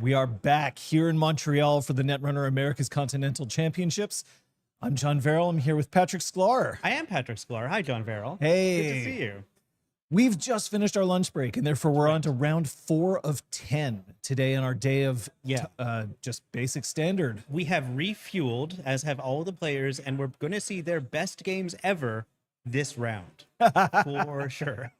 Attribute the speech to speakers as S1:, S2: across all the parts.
S1: We are back here in Montreal for the Netrunner Americas Continental Championships. I'm John Verrill. I'm here with Patrick Sklar.
S2: I am Patrick Sklar. Hi, John Verrill.
S1: Hey.
S2: Good to see you.
S1: We've just finished our lunch break, and therefore we're on to round 4 of 10 today on our day of just basic standard.
S2: We have refueled, as have all the players, and we're going to see their best games ever this round. For sure.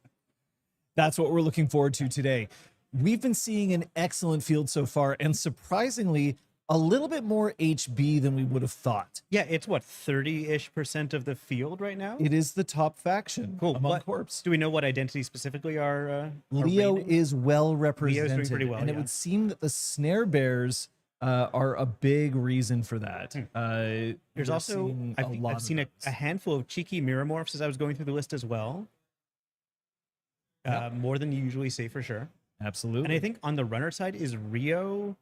S1: That's what we're looking forward to today. We've been seeing an excellent field so far, and surprisingly, a little bit more HB than we would have thought.
S2: Yeah, it's what, 30-ish% of the field right now?
S1: It is the top faction among corps.
S2: Do we know what identity specifically are
S1: Leo
S2: reigning?
S1: is well represented,
S2: Leo's doing pretty well,
S1: and it would seem that the snare bears are a big reason for that.
S2: There's also, I've seen a handful of cheeky mirror morphs as I was going through the list as well. More than you usually see, for sure.
S1: Absolutely.
S2: And I think on the runner side is Rio.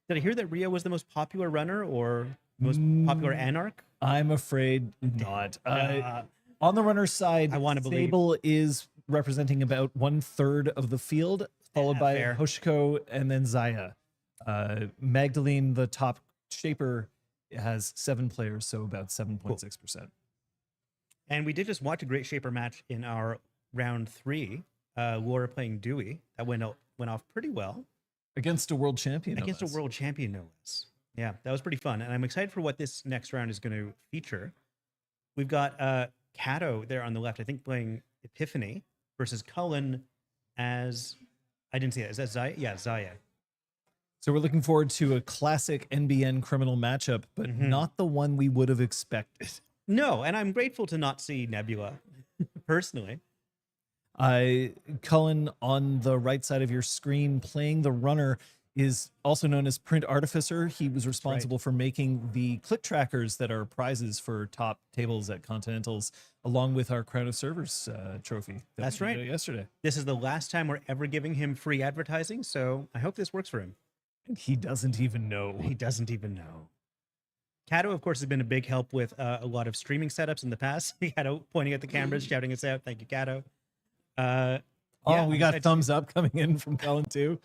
S2: Did I hear that Rio was the most popular runner or most popular anarch?
S1: I'm afraid not. On the runner side,
S2: I want to believe
S1: Sable is representing about 1/3 of the field, followed by Hoshiko and then Zaya. Magdalene, the top shaper, has 7 players, so about 7.6%.
S2: And we did just watch a great shaper match in our round 3. Laura playing Dewey. That went off pretty well.
S1: Against a world champion.
S2: Against a world champion, no less. Yeah, that was pretty fun. And I'm excited for what this next round is going to feature. We've got Kato there on the left, I think, playing Epiphany versus Cullen as... I didn't see that. Is that Zaya? Yeah, Zaya.
S1: So we're looking forward to a classic NBN criminal matchup, but not the one we would have expected.
S2: No, and I'm grateful to not see Nebula, personally.
S1: Cullen on the right side of your screen playing the runner is also known as Print Artificer. He was responsible for making the click trackers that are prizes for top tables at Continentals, along with our Crown of Servers trophy.
S2: That's right.
S1: Yesterday.
S2: This is the last time we're ever giving him free advertising, so I hope this works for him.
S1: And he doesn't even know.
S2: He doesn't even know. Kato, of course, has been a big help with a lot of streaming setups in the past. Kato pointing at the cameras, shouting us out. Thank you, Kato.
S1: We got thumbs up coming in from Cullen too.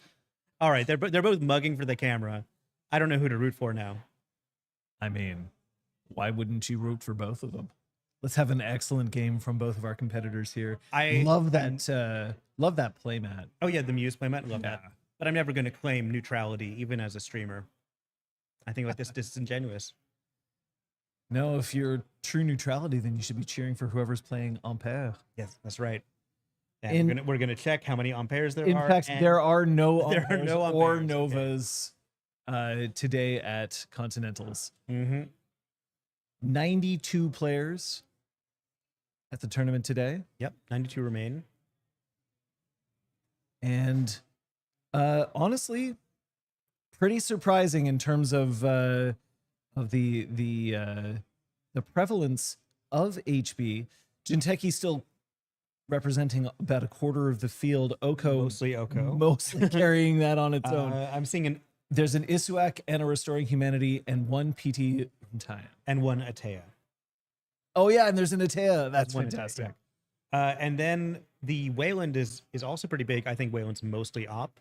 S2: All right, they're both mugging for the camera. I don't know who to root for now.
S1: I mean, why wouldn't you root for both of them? Let's have an excellent game from both of our competitors here. I love that. Love that playmat.
S2: Oh yeah, the Muse playmat. Love that. But I'm never going to claim neutrality, even as a streamer. I think like this disingenuous.
S1: No, if you're true neutrality, then you should be cheering for whoever's playing Ampere.
S2: Yes, that's right. And we're gonna check how many Amperes there are.
S1: In fact, there are no Amperes or Novas today at Continentals. 92 players at the tournament today.
S2: Yep, 92 remain.
S1: And honestly, pretty surprising in terms of the prevalence of HB. Jinteki still representing about 1/4 of the field.
S2: Mostly Oko.
S1: Mostly carrying that on its own.
S2: I'm seeing
S1: there's an Isuak and a Restoring Humanity and 1 PT Untaya.
S2: And 1 Atea.
S1: Oh yeah, and there's an Atea. That's fantastic.
S2: And then the Wayland is also pretty big. I think Wayland's mostly op.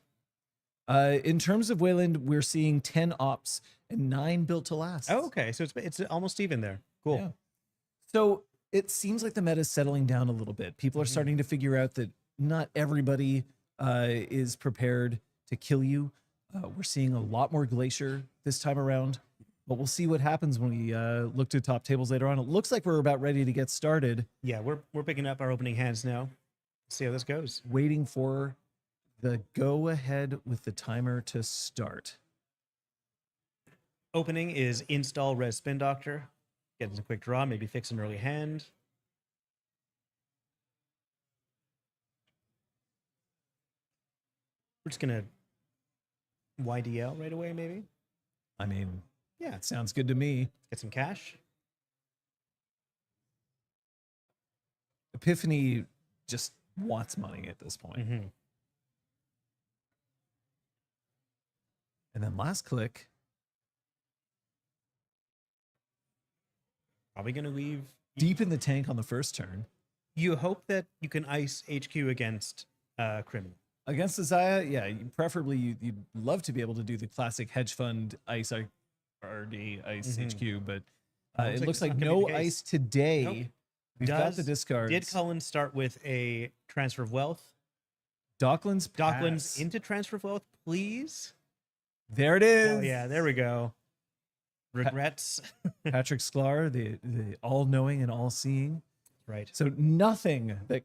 S1: In terms of Wayland, we're seeing 10 ops and 9 built to last.
S2: Oh, okay. So it's almost even there. Cool.
S1: Yeah. So it seems like the meta is settling down a little bit. People are starting to figure out that not everybody is prepared to kill you. We're seeing a lot more Glacier this time around, but we'll see what happens when we look to top tables later on. It looks like we're about ready to get started.
S2: Yeah, we're picking up our opening hands now. Let's see how this goes.
S1: Waiting for the go ahead with the timer to start.
S2: Opening is install Res Spin Doctor. Get a quick draw, maybe fix an early hand. We're just gonna YDL right away, maybe.
S1: I mean, yeah, it sounds good to me.
S2: Get some cash.
S1: Epiphany just wants money at this point. And then last click.
S2: Probably going to leave
S1: deep in the tank on the first turn.
S2: You hope that you can ice HQ against Criminal.
S1: Against the Zaya, yeah, preferably you'd love to be able to do the classic hedge fund ice RD ice
S2: Mhm.
S1: HQ, but
S2: Looks
S1: it
S2: like
S1: looks
S2: it's
S1: like
S2: not gonna be
S1: no
S2: the case.
S1: ice today.
S2: Nope.
S1: We've got the
S2: Did
S1: discards.
S2: Cullen start with a transfer of wealth?
S1: Docklands
S2: Docklands
S1: pass.
S2: into transfer of wealth, please.
S1: There it is.
S2: Oh yeah, there we go. Regrets.
S1: Patrick Sklar, the all-knowing and all-seeing.
S2: Right.
S1: So nothing that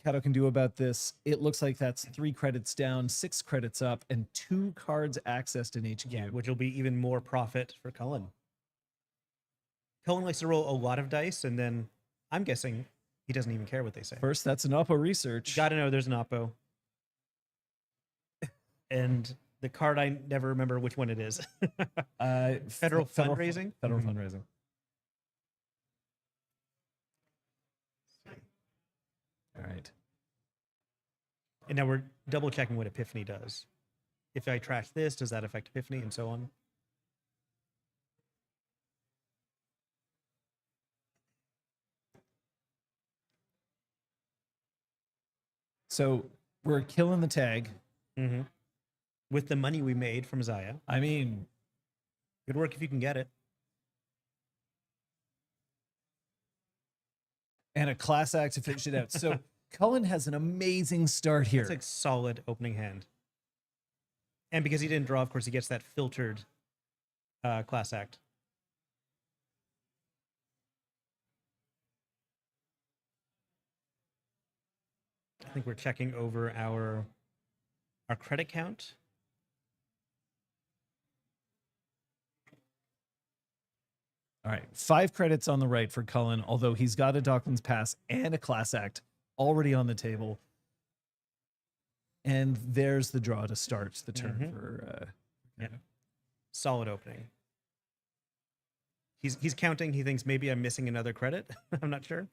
S1: Kato can do about this. It looks like that's 3 credits down, 6 credits up, and 2 cards accessed in HQ.
S2: Yeah, which will be even more profit for Cullen. Cullen likes to roll a lot of dice, and then I'm guessing he doesn't even care what they say.
S1: First, that's an Oppo research.
S2: Got to know there's an Oppo. And the card, I never remember which one it is. Federal fundraising?
S1: Federal
S2: Mhm.
S1: fundraising. All right.
S2: And now we're double checking what Epiphany does. If I trash this, does that affect Epiphany, and so on?
S1: So we're killing the tag.
S2: Mm-hmm. With the money we made from Zaya.
S1: I mean,
S2: Good work if you can get it.
S1: and a class act to finish it out. So Cullen has an amazing start here.
S2: It's like solid opening hand. And because he didn't draw, of course, he gets that filtered class act. I think we're checking over our credit count.
S1: All right, 5 credits on the right for Cullen, although he's got a Docklands pass and a class act already on the table. And there's the draw to start the turn for
S2: Yeah. Solid opening. He's counting. He thinks maybe I'm missing another credit. I'm not sure.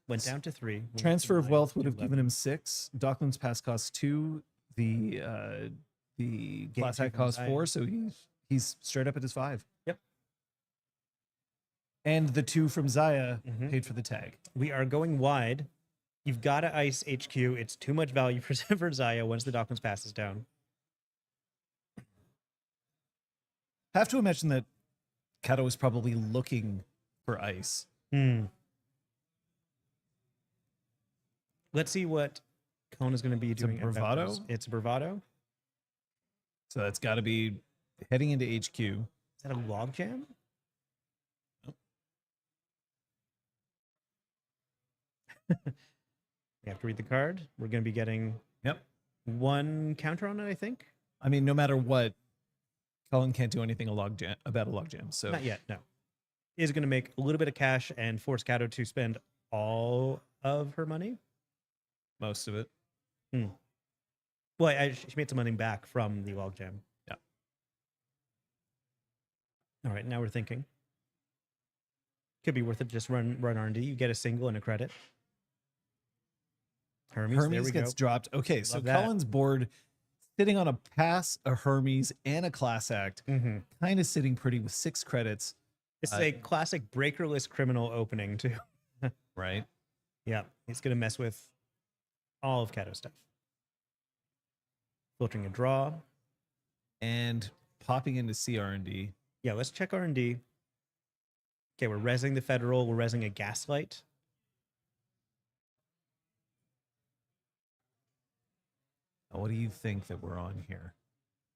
S2: Went down to 3.
S1: transfer of wealth would have given him 6. Docklands pass costs 2. The class
S2: two
S1: act
S2: from
S1: costs
S2: Zaya.
S1: 4, so he's straight up at his 5.
S2: Yep.
S1: And the 2 from Zaya
S2: Mhm.
S1: paid for the tag.
S2: We are going wide. You've got to ice HQ. It's too much value for Zaya once the Docklands passes down.
S1: Have to imagine that Kato is probably looking for ice.
S2: Let's see what Cullen is going to be
S1: a
S2: doing. about
S1: bravado?
S2: this. It's bravado.
S1: So that's got to be heading into HQ.
S2: Is that a logjam?
S1: Nope.
S2: You have to read the card. We're going to be getting
S1: Yep.
S2: 1 counter on it, I think.
S1: I mean, no matter what, Cullen can't do anything about a logjam. So
S2: Not yet, no. Is going to make a little bit of cash and force Kato to spend all of her money.
S1: most of it.
S2: Well, she made some money back from the logjam.
S1: Yeah.
S2: All right, now we're thinking. Could be worth it. Just run R&D. You get a single and a credit. Hermes, there we
S1: gets
S2: go.
S1: dropped. Okay, so
S2: Love that.
S1: Cullen's board sitting on a pass, a Hermes, and a class act, kind of sitting pretty with 6 credits.
S2: It's a classic breakerless criminal opening too.
S1: Right.
S2: Yeah, he's gonna mess with all of Kato's stuff. Filtering a draw.
S1: And popping into CR&D.
S2: Yeah, let's check R&D. Okay, we're resing the federal. We're resing a gaslight.
S1: Now, what do you think that we're on here?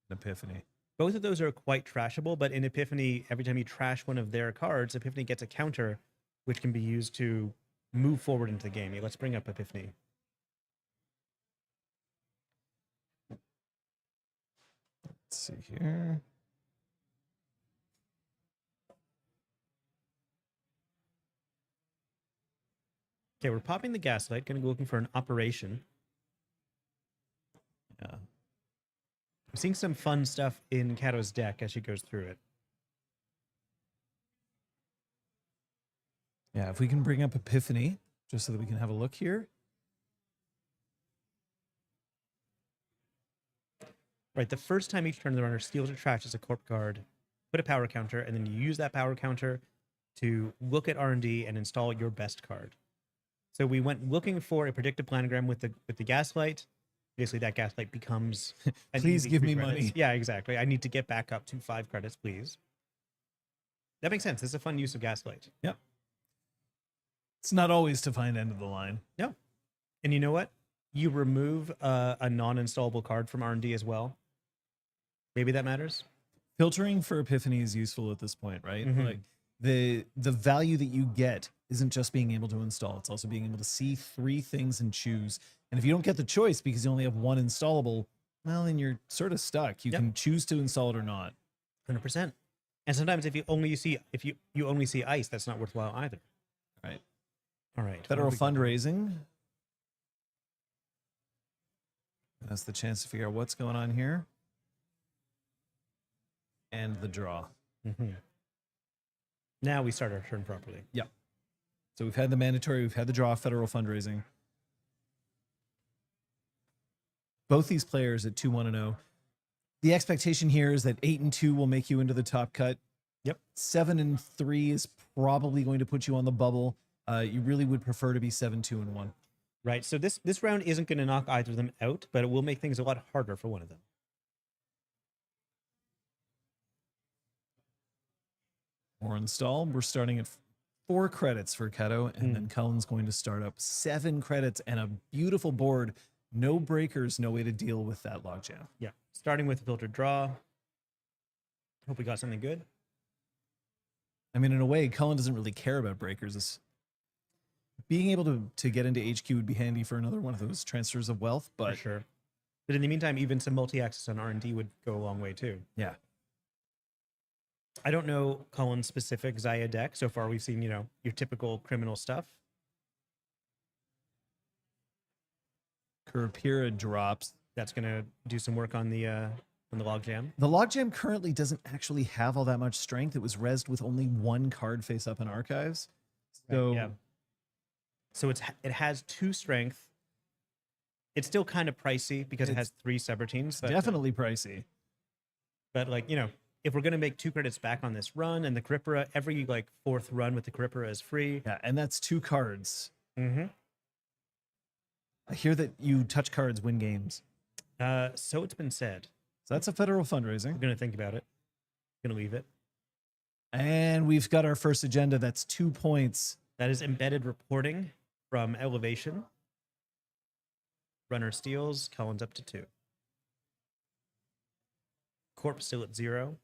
S1: An Epiphany.
S2: Both of those are quite trashable, but in Epiphany, every time you trash one of their cards, Epiphany gets a counter, which can be used to move forward into the game. Yeah, let's bring up Epiphany.
S1: Let's see here.
S2: Okay, we're popping the gaslight. Going to go looking for an operation.
S1: Yeah.
S2: I'm seeing some fun stuff in Kato's deck as she goes through it.
S1: Yeah, if we can bring up Epiphany, just so that we can have a look here.
S2: Right, the first time each turn the runner steals or trashes a corp card, put a power counter, and then you use that power counter to look at R&D and install your best card. So we went looking for a predictive planogram with the gaslight. Basically, that gaslight becomes.
S1: Please give
S2: 3
S1: me
S2: credits.
S1: money.
S2: Yeah, exactly. I need to get back up to 5 credits, please. That makes sense. It's a fun use of gaslight.
S1: Yep. It's not always to find end of the line.
S2: No. And you know what? You remove a non-installable card from R&D as well. Maybe that matters.
S1: Filtering for Epiphany is useful at this point, right?
S2: Mhm.
S1: Like the value that you get isn't just being able to install, it's also being able to see 3 things and choose. And if you don't get the choice because you only have 1 installable, well, then you're sort of stuck. You
S2: Yep.
S1: can choose to install it or not.
S2: 100%. And sometimes if you only see ice, that's not worthwhile either.
S1: Right.
S2: All right.
S1: Federal
S2: what have we got?
S1: fundraising. That's the chance to figure out what's going on here. And the draw.
S2: Mhm. Now we start our turn properly.
S1: So we've had the mandatory, we've had the draw, federal fundraising. Both these players at 2-1-0. The expectation here is that 8-2 will make you into the top cut.
S2: Yep.
S1: 7-3 is probably going to put you on the bubble. You really would prefer to be 7-2-1.
S2: Right. So this round isn't going to knock either of them out, but it will make things a lot harder for one of them.
S1: Or install. We're starting at 4 credits for Kato, and then Cullen's going to start up 7 credits and a beautiful board. No breakers, no way to deal with that logjam.
S2: Yeah. Starting with a filtered draw. Hope we got something good.
S1: I mean, in a way, Cullen doesn't really care about breakers. Being able to get into HQ would be handy for another one of those transfers of wealth,
S2: For
S1: but
S2: sure. But in the meantime, even some multi-access on R&D would go a long way too.
S1: yeah.
S2: I don't know Cullen's specific Zaya deck. So far, we've seen, your typical criminal stuff.
S1: Kurapira drops.
S2: That's going to do some work on the logjam.
S1: The logjam currently doesn't actually have all that much strength. It was rezzed with only 1 card face up in archives. So
S2: Right, yeah. So it has 2 strength. It's still kind of pricey because it has 3 subroutines. But,
S1: definitely pricey.
S2: But if we're going to make 2 credits back on this run, and the Krippera, every 4th run with the Krippera is free.
S1: Yeah, and that's 2 cards.
S2: Mm-hmm.
S1: I hear that you touch cards win games.
S2: So it's been said.
S1: So that's a federal fundraising.
S2: We're going to think about it. Going to leave it.
S1: And we've got our first agenda. That's 2 points.
S2: That is embedded reporting from Elevation. Runner steals. Cullen's up to 2. Corp still at 0.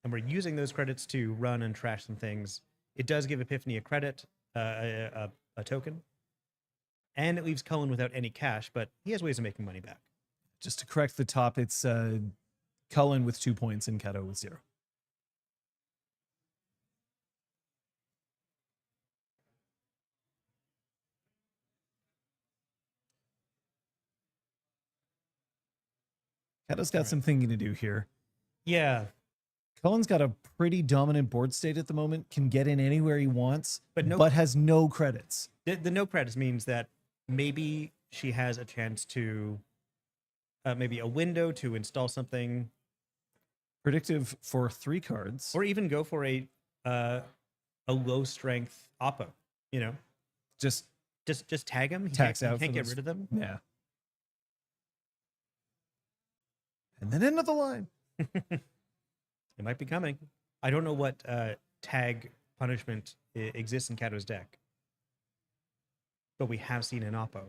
S2: And we're using those credits to run and trash some things. It does give Epiphany a credit, a token. And it leaves Cullen without any cash, but he has ways of making money back.
S1: Just to correct the top, it's Cullen with 2 points and Kato with 0. Kato's got some thinking to do here.
S2: Yeah,
S1: Cullen's got a pretty dominant board state at the moment, can get in anywhere he wants,
S2: but
S1: has no credits.
S2: the no credits means that maybe she has a chance to, maybe a window to install something,
S1: Predictive for 3 cards.
S2: or even go for a low strength oppo.
S1: Just
S2: Just tag him. He
S1: Tax
S2: can't,
S1: out
S2: he can't
S1: for
S2: get
S1: those-
S2: rid of them.
S1: yeah. And then into the line.
S2: It might be coming. I don't know what tag punishment exists in Kato's deck, but we have seen an oppo.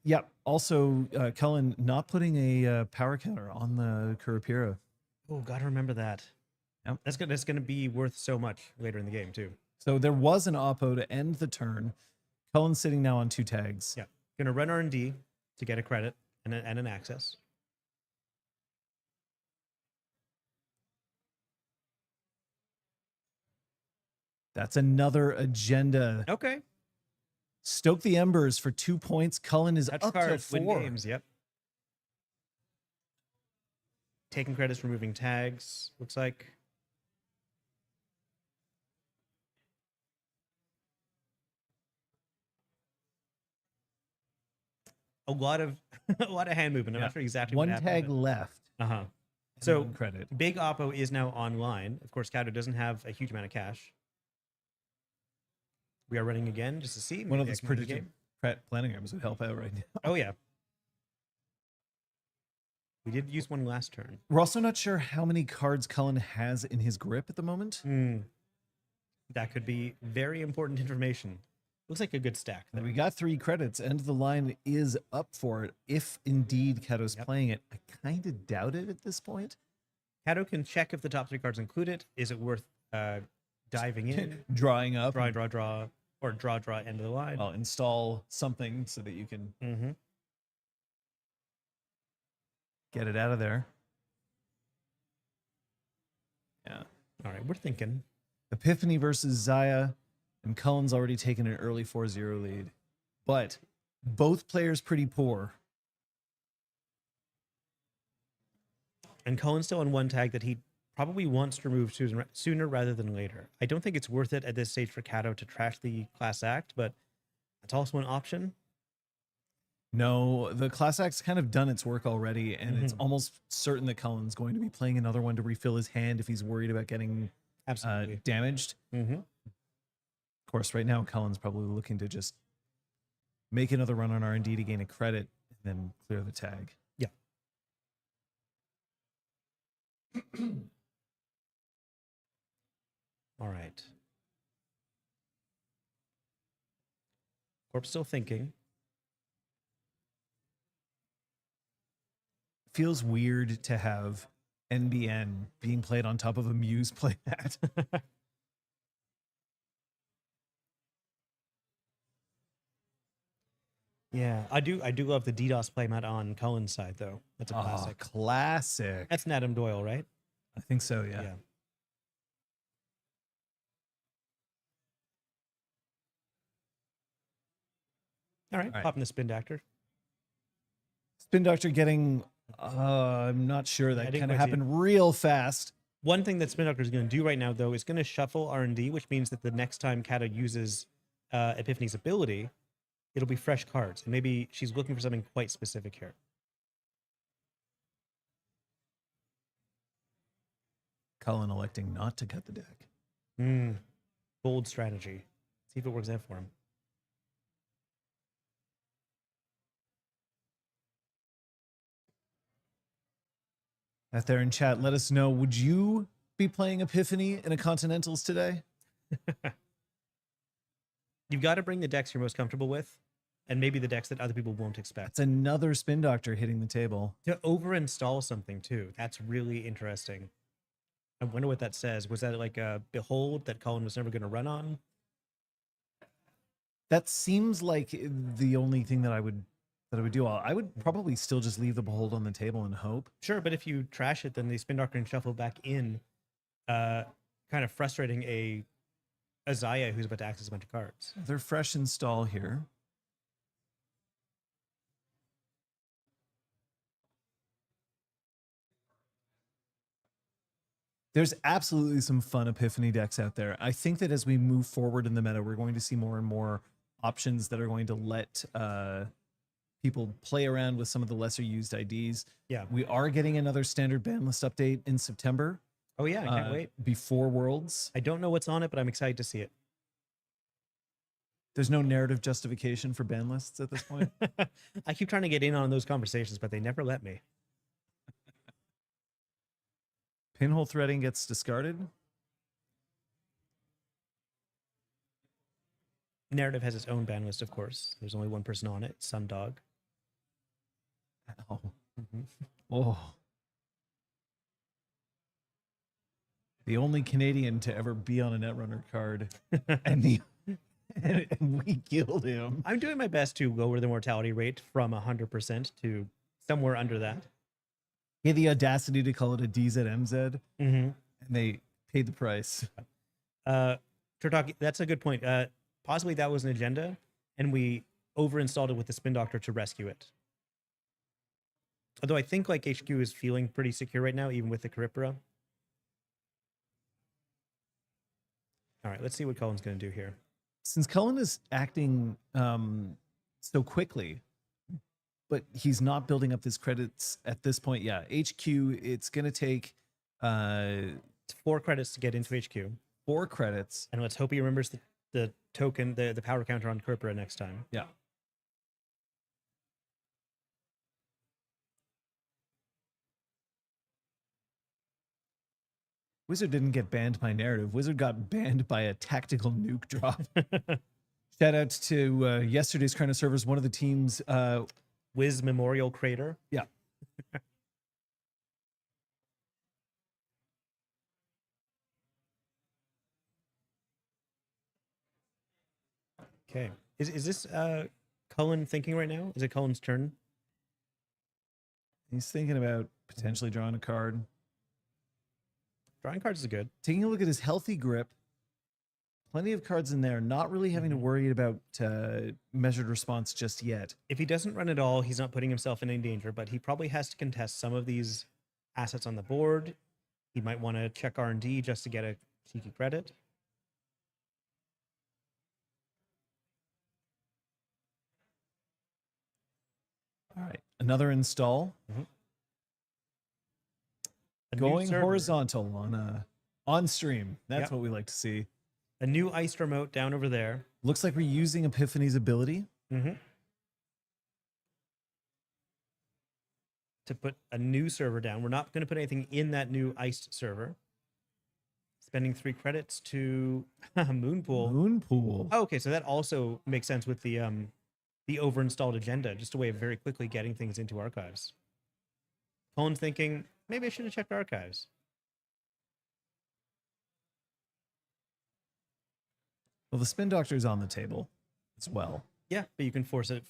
S1: Yeah. Also, Cullen not putting a power counter on the Kurapira.
S2: Oh, gotta remember that.
S1: Yep.
S2: That's gonna be worth so much later in the game too.
S1: So there was an oppo to end the turn. Cullen's sitting now on 2 tags.
S2: Yeah, gonna run R&D to get a credit and an access.
S1: That's another agenda.
S2: Okay,
S1: Stoke the Embers for 2 points. Cullen is
S2: touch
S1: up to
S2: cards,
S1: 4.
S2: win games. Yep. Taking credits, removing tags. Looks like. A lot of hand movement. I'm
S1: Yeah.
S2: not sure exactly
S1: 1
S2: what happened.
S1: tag left.
S2: Uh huh. So,
S1: 1 credit.
S2: Big Oppo is now online. Of course, Kato doesn't have a huge amount of cash. We are running again just to see.
S1: One of
S2: Maybe I
S1: those
S2: can win the
S1: predictive
S2: game.
S1: planograms would help out right now.
S2: Oh, yeah. We did use one last turn.
S1: We're also not sure how many cards Cullen has in his grip at the moment.
S2: That could be very important information. Looks like a good stack.
S1: We got 3 credits, and the line is up for it. If indeed Kato's playing it, I kind of doubt it at this point.
S2: Kato can check if the top 3 cards include it. Is it worth diving in?
S1: Drawing up.
S2: Draw, or draw, end of the line.
S1: I'll install something so that you can get it out of there. Yeah.
S2: All right, we're thinking.
S1: Epiphany versus Zaya, and Cullen's already taken an early 4-0 lead. But both players pretty poor.
S2: And Cullen's still on one tag that he probably wants to remove sooner rather than later. I don't think it's worth it at this stage for Kato to trash the class act, but that's also an option.
S1: No, the class act's kind of done its work already, and it's almost certain that Cullen's going to be playing another one to refill his hand if he's worried about getting damaged. Of course, right now, Cullen's probably looking to just make another run on R&D to gain a credit and then clear the tag.
S2: Yeah. All right. Corp's still thinking.
S1: Feels weird to have NBN being played on top of a Muse playmat.
S2: Yeah, I do love the DDoS playmat on Cullen's side, though. That's a classic.
S1: Classic.
S2: That's Adam Doyle, right?
S1: I think so, yeah.
S2: All right, popping the Spin Doctor.
S1: Spin Doctor getting, I'm not sure. That kind of happened real fast.
S2: One thing that Spin Doctor is going to do right now, though, is going to shuffle R&D, which means that the next time Kato uses Epiphany's ability, it'll be fresh cards. And maybe she's looking for something quite specific here.
S1: Cullen electing not to cut the deck.
S2: Bold strategy. See if it works out for him.
S1: Out there in chat, let us know, would you be playing Epiphany in a Continentals today?
S2: You've got to bring the decks you're most comfortable with, and maybe the decks that other people won't expect.
S1: It's another Spin Doctor hitting the table.
S2: To over-install something, too. That's really interesting. I wonder what that says. Was that like a Behold that Cullen was never going to run on?
S1: That seems like the only thing that I would do. I would probably still just leave the Behold on the table and hope.
S2: Sure, but if you trash it, then the Spin Doctor can shuffle back in, kind of frustrating a Zaya who's about to access a bunch of cards.
S1: They're fresh install here. There's absolutely some fun Epiphany decks out there. I think that as we move forward in the meta, we're going to see more and more options that are going to let people play around with some of the lesser used IDs.
S2: Yeah.
S1: We are getting another standard ban list update in September.
S2: Oh, yeah. I can't wait.
S1: Before Worlds.
S2: I don't know what's on it, but I'm excited to see it.
S1: There's no narrative justification for ban lists at this point.
S2: I keep trying to get in on those conversations, but they never let me.
S1: Pinhole threading gets discarded.
S2: Narrative has its own ban list, of course. There's only one person on it, Sundog.
S1: Oh. Oh. The only Canadian to ever be on a Netrunner card. and we killed him.
S2: I'm doing my best to lower the mortality rate from 100% to somewhere under that.
S1: He had the audacity to call it a DZMZ, and they paid the price.
S2: Turtok, that's a good point. Possibly that was an agenda, and we over-installed it with the Spin Doctor to rescue it. Although I think like HQ is feeling pretty secure right now, even with the Caripra. All right, let's see what Cullen's going to do here.
S1: Since Cullen is acting so quickly, but he's not building up his credits at this point. Yeah, HQ, it's going to take
S2: It's 4 credits to get into HQ.
S1: 4 credits.
S2: And let's hope he remembers the token, the power counter on Kerpera next time.
S1: Yeah. Wizard didn't get banned by narrative. Wizard got banned by a tactical nuke drop. Shout out to yesterday's Chrono servers, one of the teams.
S2: Wiz Memorial Crater.
S1: Yeah.
S2: Okay. Is this Cullen thinking right now? Is it Cullen's turn?
S1: He's thinking about potentially drawing a card.
S2: Drawing cards is good.
S1: Taking a look at his healthy grip. Plenty of cards in there. Not really having to worry about measured response just yet.
S2: If he doesn't run at all, he's not putting himself in any danger, but he probably has to contest some of these assets on the board. He might want to check R&D just to get a cheeky credit.
S1: All right. Another install.
S2: A new
S1: Going
S2: server.
S1: horizontal on stream. That's
S2: Yep.
S1: what we like to see.
S2: A new iced remote down over there.
S1: Looks like we're using Epiphany's ability.
S2: To put a new server down. We're not going to put anything in that new iced server. Spending 3 credits to Moonpool.
S1: Moonpool.
S2: Oh, okay, so that also makes sense with the over-installed agenda. Just a way of very quickly getting things into archives. Colin's thinking, maybe I should have checked archives.
S1: Well, the Spin Doctor's on the table as well.
S2: Yeah, but you can force a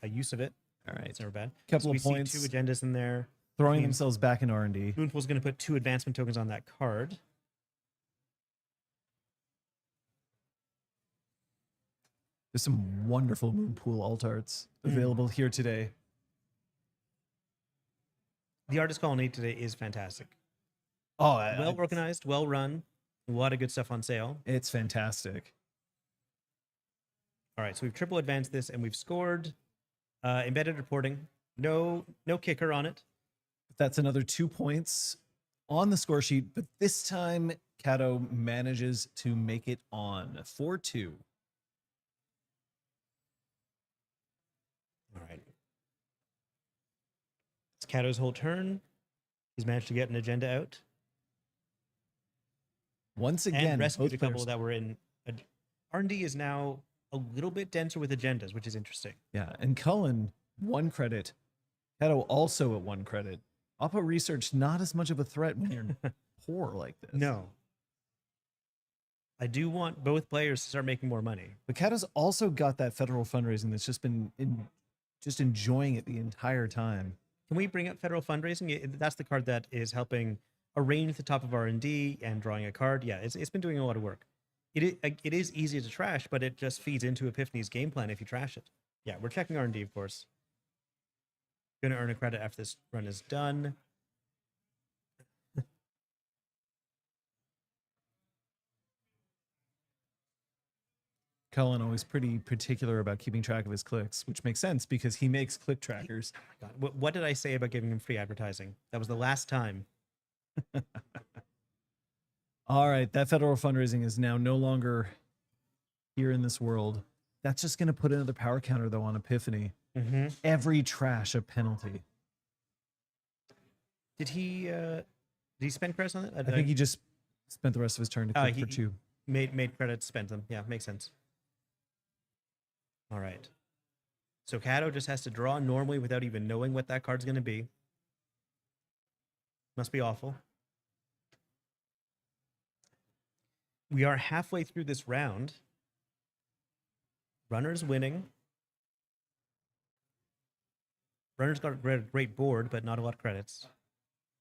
S2: use of it.
S1: All right.
S2: It's never bad.
S1: Couple
S2: So
S1: of
S2: we
S1: points.
S2: see 2 agendas in there.
S1: Throwing
S2: Means-
S1: themselves back in R&D.
S2: Moonpool's going to put 2 advancement tokens on that card.
S1: There's some wonderful Moonpool alt arts available here today.
S2: The artist colony today is fantastic.
S1: Oh,
S2: Well organized, well run. A lot of good stuff on sale.
S1: it's fantastic.
S2: All right, so we've triple advanced this and we've scored. Embedded reporting. No kicker on it.
S1: That's another 2 points on the score sheet, but this time Kato manages to make it on 4-2.
S2: All right. It's Kato's whole turn. He's managed to get an agenda out.
S1: Once
S2: And
S1: again,
S2: rescued
S1: both
S2: a couple
S1: players-
S2: that were in. R&D is now a little bit denser with agendas, which is interesting.
S1: Yeah, and Cullen, 1 credit. Kato also at 1 credit. Oppo Research, not as much of a threat when you're poor like this.
S2: No. I do want both players to start making more money.
S1: But Kato's also got that federal fundraising that's just been just enjoying it the entire time.
S2: Can we bring up federal fundraising? That's the card that is helping arrange the top of R&D and drawing a card. Yeah, it's been doing a lot of work. It is easy to trash, but it just feeds into Epiphany's game plan if you trash it. Yeah, we're checking R&D, of course. Going to earn a credit after this run is done.
S1: Cullen always pretty particular about keeping track of his clicks, which makes sense because he makes click trackers.
S2: God, what did I say about giving him free advertising? That was the last time.
S1: All right, that federal fundraising is now no longer here in this world. That's just going to put another power counter, though, on Epiphany. Every trash a penalty.
S2: Did he spend credits on it?
S1: I think he just spent the rest of his turn to click for 2.
S2: Made credits, spent them. Yeah, makes sense. All right. So Kato just has to draw normally without even knowing what that card's going to be. Must be awful. We are halfway through this round. Runner's winning. Runner's got a great board, but not a lot of credits.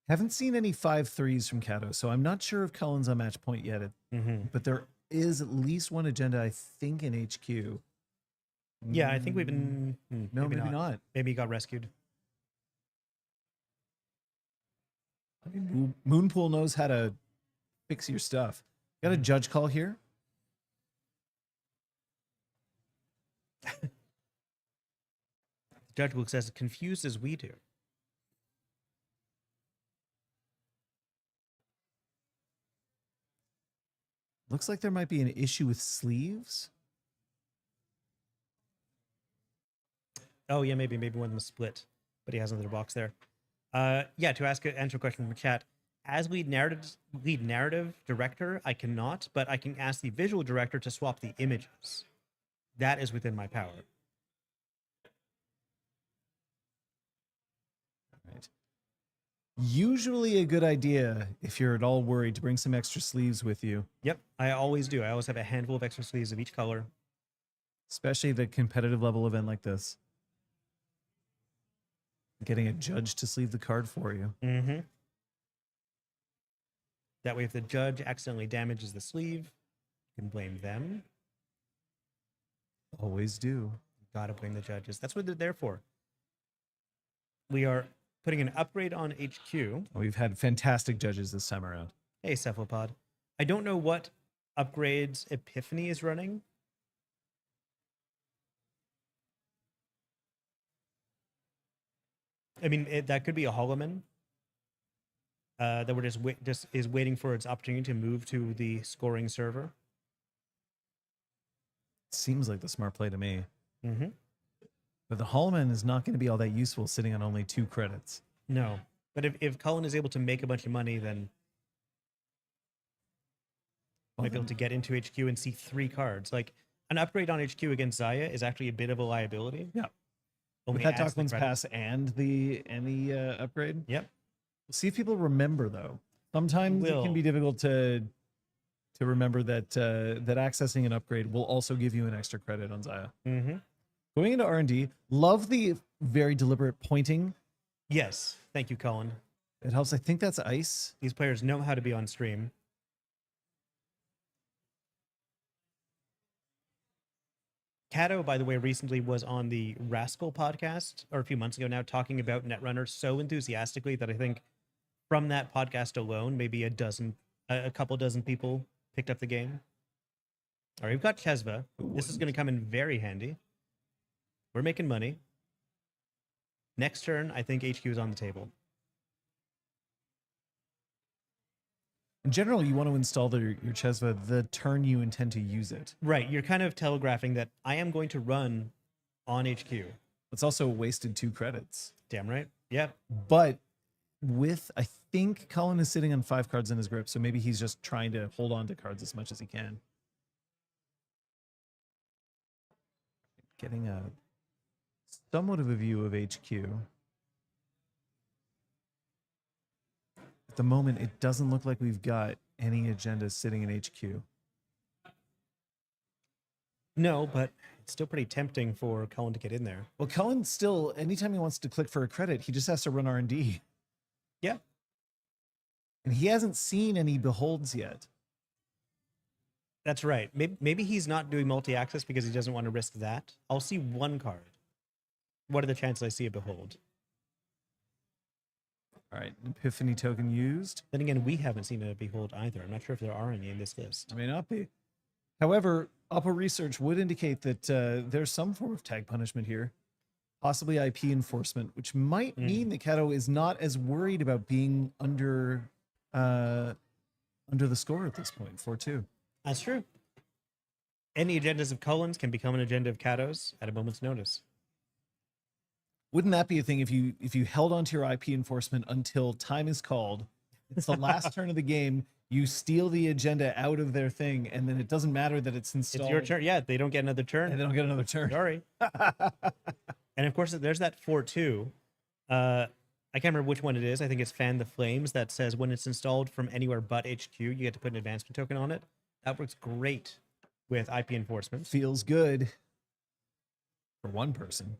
S1: Haven't seen any 5-3s from Kato, so I'm not sure if Cullen's on match point yet. But there is at least 1 agenda, I think, in HQ.
S2: Yeah, I think we've been...
S1: No, maybe not.
S2: Maybe he got rescued.
S1: I mean, Moonpool knows how to fix your stuff. Got a judge call here.
S2: Judge looks as confused as we do.
S1: Looks like there might be an issue with sleeves.
S2: Oh yeah, maybe one of them split, but he has another box there. Yeah, to answer a question from chat, as lead narrative director, I cannot, but I can ask the visual director to swap the images. That is within my power.
S1: Right. Usually a good idea if you're at all worried to bring some extra sleeves with you.
S2: Yep, I always do. I always have a handful of extra sleeves of each color.
S1: Especially at a competitive level event like this. Getting a judge to sleeve the card for you.
S2: Mm-hmm. That way, if the judge accidentally damages the sleeve, you can blame them.
S1: Always do.
S2: Gotta blame the judges. That's what they're there for. We are putting an upgrade on HQ.
S1: We've had fantastic judges this time around.
S2: Hey, Cephalopod. I don't know what upgrades Epiphany is running. I mean, that could be a Holoman. That we're just is waiting for its opportunity to move to the scoring server.
S1: Seems like the smart play to me.
S2: Mm-hmm.
S1: But the Hallman is not going to be all that useful sitting on only 2 credits.
S2: No. But if Cullen is able to make a bunch of money, then might be able to get into HQ and see 3 cards. Like, an upgrade on HQ against Zaya is actually a bit of a liability.
S1: Yeah.
S2: Only
S1: With that
S2: adds the
S1: Docklands
S2: credit.
S1: pass and the upgrade.
S2: Yep.
S1: We'll see if people remember, though. Sometimes it can be difficult to remember that that accessing an upgrade will also give you an extra credit on Zaya.
S2: Mm-hmm.
S1: Going into R&D, love the very deliberate pointing.
S2: Yes. Thank you, Colin.
S1: It helps. I think that's ice.
S2: These players know how to be on stream. Cato, by the way, recently was on the Rascal podcast, or a few months ago now, talking about Netrunner so enthusiastically that I think from that podcast alone, maybe a couple dozen people picked up the game. All right, we've got Chesva. This is going to come in very handy. We're making money. Next turn, I think HQ is on the table.
S1: In general, you want to install your Chesva the turn you intend to use it.
S2: Right, you're kind of telegraphing that I am going to run on HQ.
S1: It's also wasted 2 credits.
S2: Damn right. Yeah.
S1: But I think Colin is sitting on 5 cards in his grip, so maybe he's just trying to hold on to cards as much as he can. Getting a somewhat of a view of HQ. At the moment, it doesn't look like we've got any agendas sitting in HQ.
S2: No, but it's still pretty tempting for Cullen to get in there.
S1: Well, Cullen still, anytime he wants to click for a credit, he just has to run R&D.
S2: Yeah.
S1: And he hasn't seen any beholds yet.
S2: That's right. Maybe he's not doing multi-access because he doesn't want to risk that. I'll see 1 card. What are the chances I see a behold?
S1: All right, Epiphany token used.
S2: Then again, we haven't seen a behold either. I'm not sure if there are any in this list.
S1: There may not be. However, Oppo research would indicate that there's some form of tag punishment here, possibly IP enforcement, which might mean that Cato is not as worried about being under the score at this point, 4-2.
S2: That's true. Any agendas of Cullen's can become an agenda of Cato's at a moment's notice.
S1: Wouldn't that be a thing if you held onto your IP enforcement until time is called? It's the last turn of the game. You steal the agenda out of their thing, and then it doesn't matter that it's installed.
S2: It's your turn. Yeah, they don't get another turn.
S1: And they don't get another turn.
S2: Sorry. And of course, there's that 4-2. I can't remember which one it is. I think it's Fan the Flames that says when it's installed from anywhere but HQ, you get to put an advancement token on it. That works great with IP enforcement.
S1: Feels good for one person.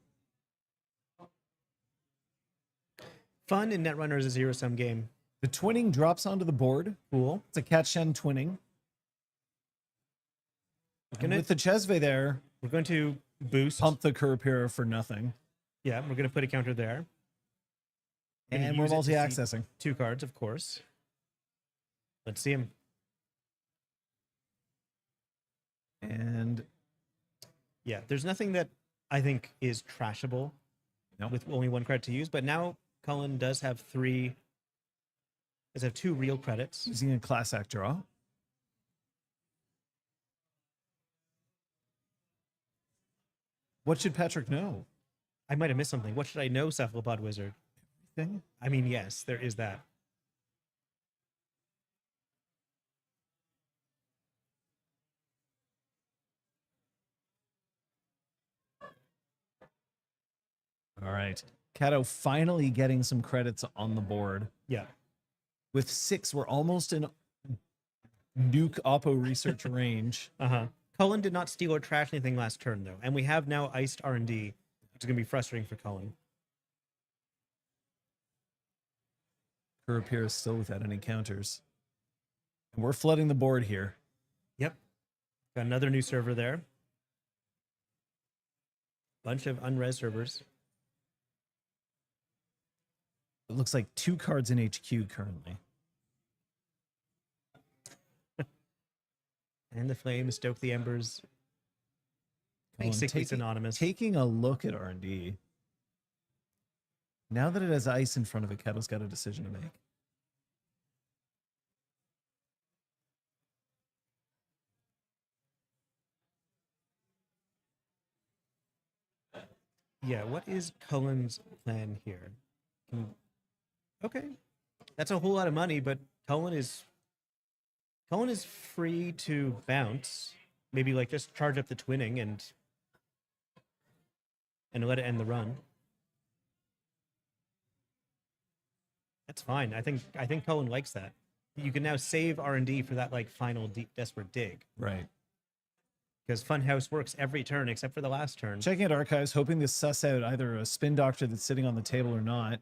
S2: Fun in Netrunner is a zero-sum game.
S1: The twinning drops onto the board.
S2: Cool.
S1: It's a Cat-Shen twinning. And with the Chesve there,
S2: We're going to boost.
S1: pump the Kurapira for nothing.
S2: Yeah, we're going to put a counter there. Gonna
S1: And we're
S2: use it to see
S1: multi-accessing.
S2: 2 cards, of course. Let's see him.
S1: And
S2: Yeah, there's nothing that I think is trashable
S1: Nope.
S2: with only 1 credit to use. But now Cullen does have 2 real credits.
S1: Using a class act draw. What should Patrick know?
S2: I might have missed something. What should I know, Cephalopod Wizard?
S1: Thing?
S2: I mean, yes, there is that.
S1: All right. Cato finally getting some credits on the board.
S2: Yeah.
S1: With 6, we're almost in nuke oppo research range.
S2: Cullen did not steal or trash anything last turn, though. And we have now iced R&D, which is going to be frustrating for Cullen.
S1: Kurapir is still without any counters. And we're flooding the board here.
S2: Yep. Got another new server there. Bunch of unres servers.
S1: It looks like 2 cards in HQ currently.
S2: And the flames, stoke the embers.
S1: Cullen
S2: Basically synonymous.
S1: Taking a look at R&D. Now that it has ice in front of it, Cato's got a decision to make.
S2: Yeah, what is Cullen's plan here? Okay. That's a whole lot of money, but Cullen is free to bounce. Maybe like just charge up the twinning and let it end the run. That's fine. I think Cullen likes that. You can now save R&D for that like final deep desperate dig.
S1: Right.
S2: Because Funhouse works every turn except for the last turn.
S1: Checking out archives, hoping to suss out either a spin doctor that's sitting on the table or not.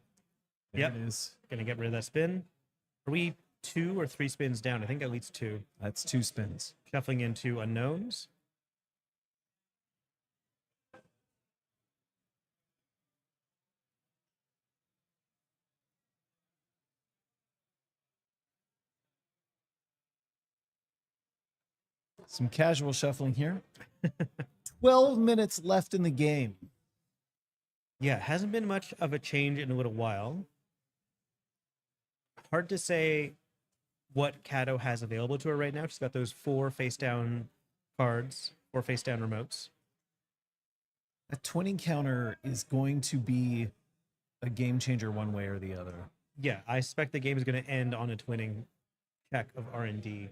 S1: There
S2: Yep.
S1: it is.
S2: Gonna get rid of that spin. Are we 2 or 3 spins down? I think that leads 2.
S1: That's 2 spins.
S2: Shuffling into unknowns.
S1: Some casual shuffling here. 12 minutes left in the game.
S2: Yeah, hasn't been much of a change in a little while. Hard to say what Cato has available to her right now. She's got those 4 face down cards, 4 face down remotes.
S1: A twinning counter is going to be a game changer one way or the other.
S2: Yeah, I suspect the game is going to end on a twinning check of R&D.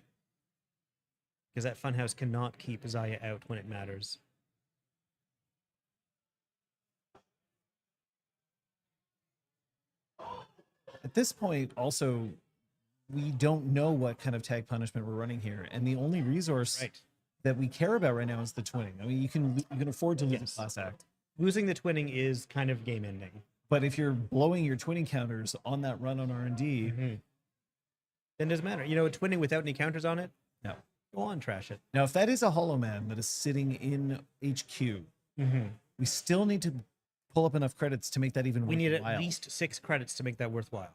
S2: Because that Funhouse cannot keep Zaya out when it matters.
S1: At this point, also, we don't know what kind of tag punishment we're running here. And the only resource that we care about right now is the twinning. I mean, you can afford to lose a class act.
S2: Losing the twinning is kind of game ending.
S1: But if you're blowing your twinning counters on that run on R&D,
S2: then it doesn't matter. You know, a twinning without any counters on it,
S1: no.
S2: Go on, trash it.
S1: Now, if that is a Hollow Man that is sitting in HQ, we still need to pull up enough credits to make that even worthwhile.
S2: We need at least 6 credits to make that worthwhile.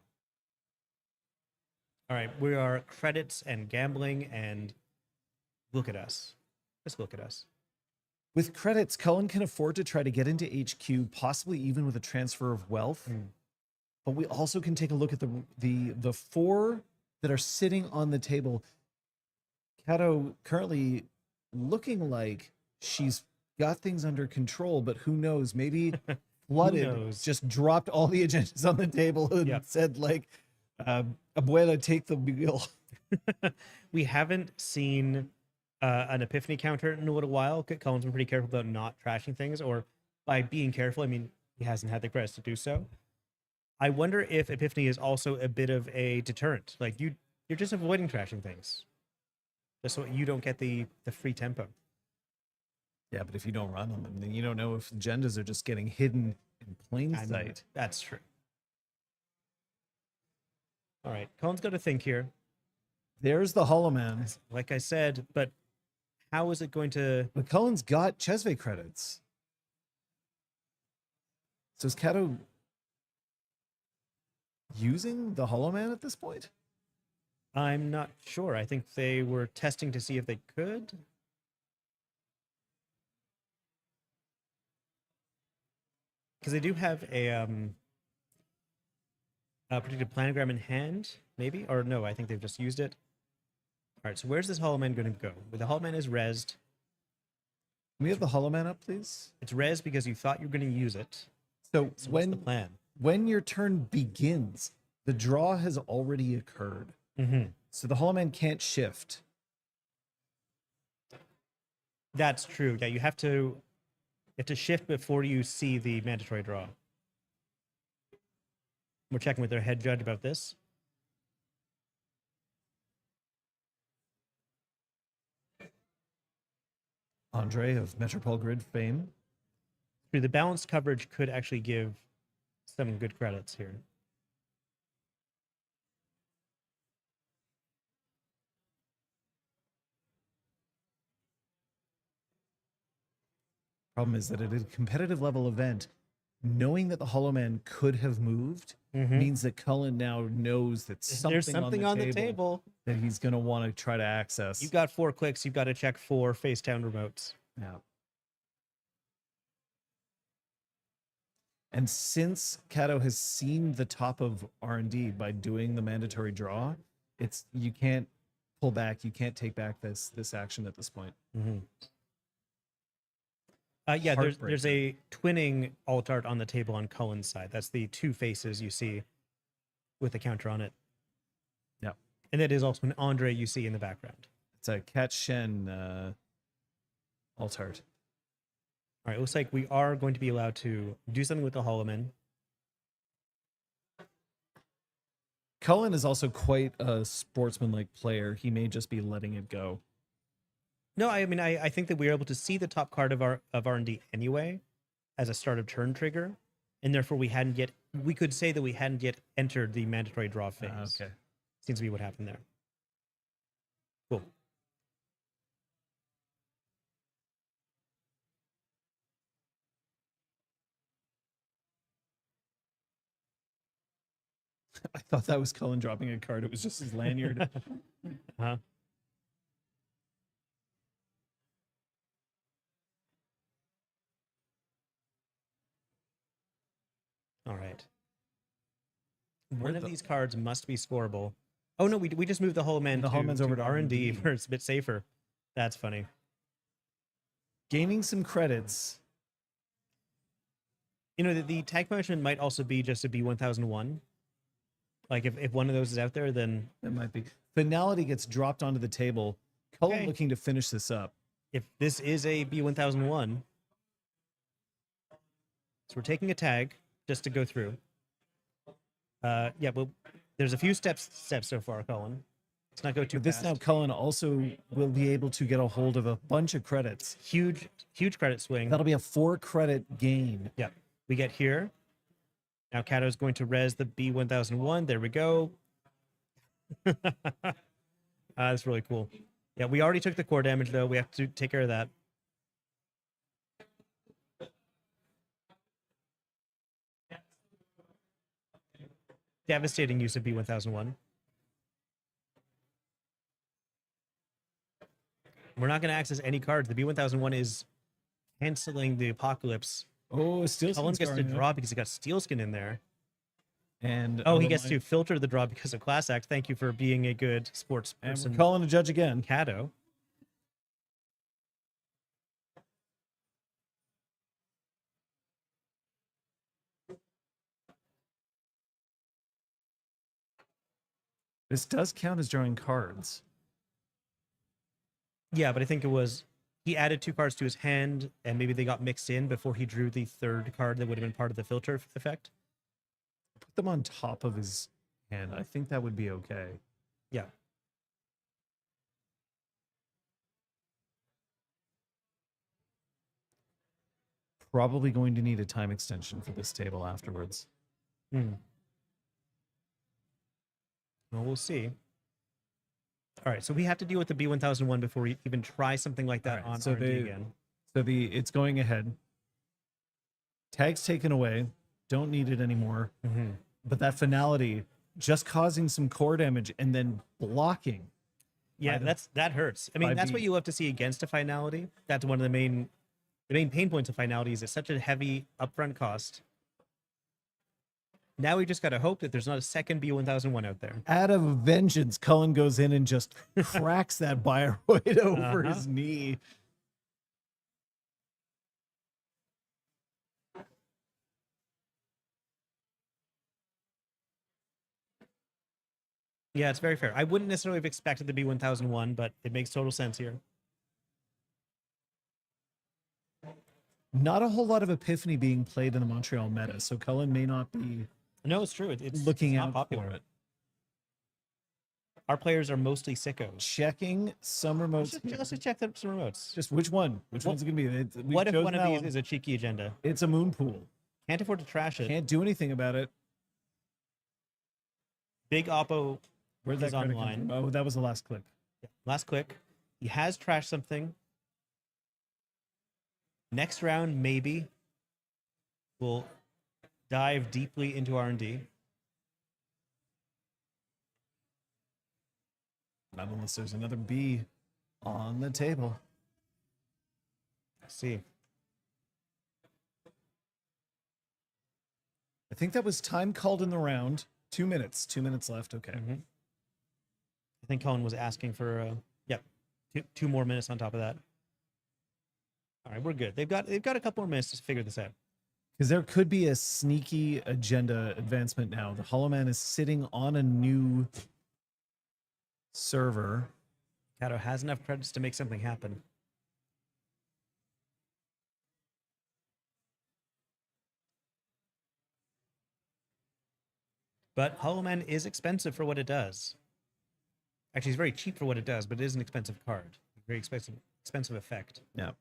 S2: All right, we are credits and gambling, and look at us. Just look at us.
S1: With credits, Cullen can afford to try to get into HQ, possibly even with a transfer of wealth. But we also can take a look at the 4 that are sitting on the table. Cato currently looking like she's got things under control, but who knows? Maybe Flooded just dropped all the agendas on the table and said, like, Abuela, take the wheel.
S2: We haven't seen an epiphany counter in a little while. Cullen's been pretty careful about not trashing things, or by being careful, I mean, he hasn't had the credits to do so. I wonder if epiphany is also a bit of a deterrent. Like, you're just avoiding trashing things. Just so you don't get the free tempo.
S1: Yeah, but if you don't run on them, then you don't know if agendas are just getting hidden in plain sight.
S2: That's true. All right, Cullen's got to think here.
S1: There's the Hollow Man.
S2: Like I said, but how is it going to...
S1: But Cullen's got Chesve credits. So is Cato using the Hollow Man at this point?
S2: I'm not sure. I think they were testing to see if they could. because they do have a predicted planogram in hand, maybe, or no? I think they've just used it. All right, so where's this Hollow Man going to go? Well, the Hollow Man is rezzed.
S1: Can we have the Hollow Man up, please?
S2: It's rezzed because you thought you were going to use it.
S1: So,
S2: So what's the plan?
S1: when your turn begins, the draw has already occurred.
S2: Mm-hmm.
S1: So the Hollow Man can't shift.
S2: That's true. Yeah, you have to shift before you see the mandatory draw. We're checking with their head judge about this.
S1: Andre of Metropole Grid fame.
S2: The balanced coverage could actually give some good credits here.
S1: Problem is that at a competitive level event, knowing that the Hollow Man could have moved means that Cullen now knows that
S2: There's something
S1: on the table that he's going to want to try to access.
S2: You've got 4 clicks. You've got to check 4 Facetown remotes.
S1: Yeah. And since Kato has seen the top of R&D by doing the mandatory draw, you can't pull back. You can't take back this action at this point.
S2: Mm-hmm. Yeah, there's a twinning alt art on the table on Cullen's side. That's the 2 faces you see with the counter on it.
S1: Yeah.
S2: And it is also an Andre you see in the background.
S1: It's a Cat Shen alt art.
S2: All right, looks like we are going to be allowed to do something with the Hollow Man.
S1: Cullen is also quite a sportsmanlike player. He may just be letting it go.
S2: No, I mean, I think that we were able to see the top card of R&D anyway as a start of turn trigger, and therefore we could say that we hadn't yet entered the mandatory draw phase.
S1: Okay.
S2: Seems to be what happened there. Cool.
S1: I thought that was Cullen dropping a card. It was just his lanyard.
S2: Huh? All right. One of these cards must be scoreable. Oh no, we just moved the Hollow Man.
S1: The Hollow Man's over to
S2: R&D
S1: R&D.
S2: where it's a bit safer. That's funny.
S1: Gaining some credits.
S2: You know, the tag punishment might also be just a B1001. Like if one of those is out there, then
S1: That might be. Finality gets dropped onto the table. Cullen
S2: Okay.
S1: looking to finish this up.
S2: if this is a B1001, so we're taking a tag just to go through. Yeah, well, there's a few steps so far, Colin. Let's not go too
S1: With this
S2: fast.
S1: now, Cullen also will be able to get a hold of a bunch of credits.
S2: Huge credit swing.
S1: That'll be a 4 credit gain.
S2: Yeah, we get here. Now Kato's going to res the B1001. There we go. That's really cool. Yeah, we already took the core damage, though. We have to take care of that. Devastating use of B1001. We're not going to access any cards. The B1001 is canceling the Apocalypse.
S1: Oh, still
S2: Cullen gets to draw because he got Steel Skin in there.
S1: And
S2: Oh, he gets to filter the draw because of Class Act. Thank you for being a good sports
S1: And
S2: person.
S1: we're calling a judge again.
S2: Kato.
S1: This does count as drawing cards.
S2: Yeah, but I think it was he added 2 cards to his hand, and maybe they got mixed in before he drew the 3rd card that would have been part of the filter effect.
S1: Put them on top of his hand. I think that would be okay.
S2: Yeah.
S1: Probably going to need a time extension for this table afterwards.
S2: Well, we'll see. All right, so we have to deal with the B1001 before we even try something like that
S1: All right,
S2: on
S1: so
S2: R&D
S1: they-
S2: again.
S1: So it's going ahead. Tag's taken away. Don't need it anymore. But that finality just causing some core damage and then blocking.
S2: Yeah,
S1: by the-
S2: that hurts. I mean,
S1: by
S2: that's
S1: the-
S2: what you love to see against a finality. That's one of the main pain points of finality is it's such a heavy upfront cost. Now we just got to hope that there's not a second B1001 out there.
S1: Out of vengeance, Cullen goes in and just cracks that Bioroid over his knee.
S2: Yeah, it's very fair. I wouldn't necessarily have expected the B1001, but it makes total sense here.
S1: Not a whole lot of Epiphany being played in the Montreal meta, so Cullen may not be
S2: No, it's true. It's
S1: looking
S2: not
S1: out
S2: popular.
S1: for it.
S2: Our players are mostly sickos.
S1: Checking some remotes.
S2: Let's just check some remotes.
S1: Just which one? Which one's it going to be?
S2: What if one of these is a cheeky agenda?
S1: It's a moon pool.
S2: Can't afford to trash it.
S1: Can't do anything about it.
S2: Big Oppo
S1: Where'd that
S2: is
S1: credit come
S2: online.
S1: from? Oh, that was the last click.
S2: Yeah, last click. He has trashed something. Next round, maybe we'll dive deeply into R&D.
S1: Not unless there's another B on the table.
S2: Let's see.
S1: I think that was time called in the round. 2 minutes. 2 minutes left. Okay.
S2: I think Cullen was asking for two more minutes on top of that. All right, we're good. They've got a couple more minutes to figure this out.
S1: Because there could be a sneaky agenda advancement now. The Hollow Man is sitting on a new server.
S2: Kato has enough credits to make something happen. But Hollow Man is expensive for what it does. Actually, it's very cheap for what it does, but it is an expensive card. Very expensive effect.
S1: Yeah.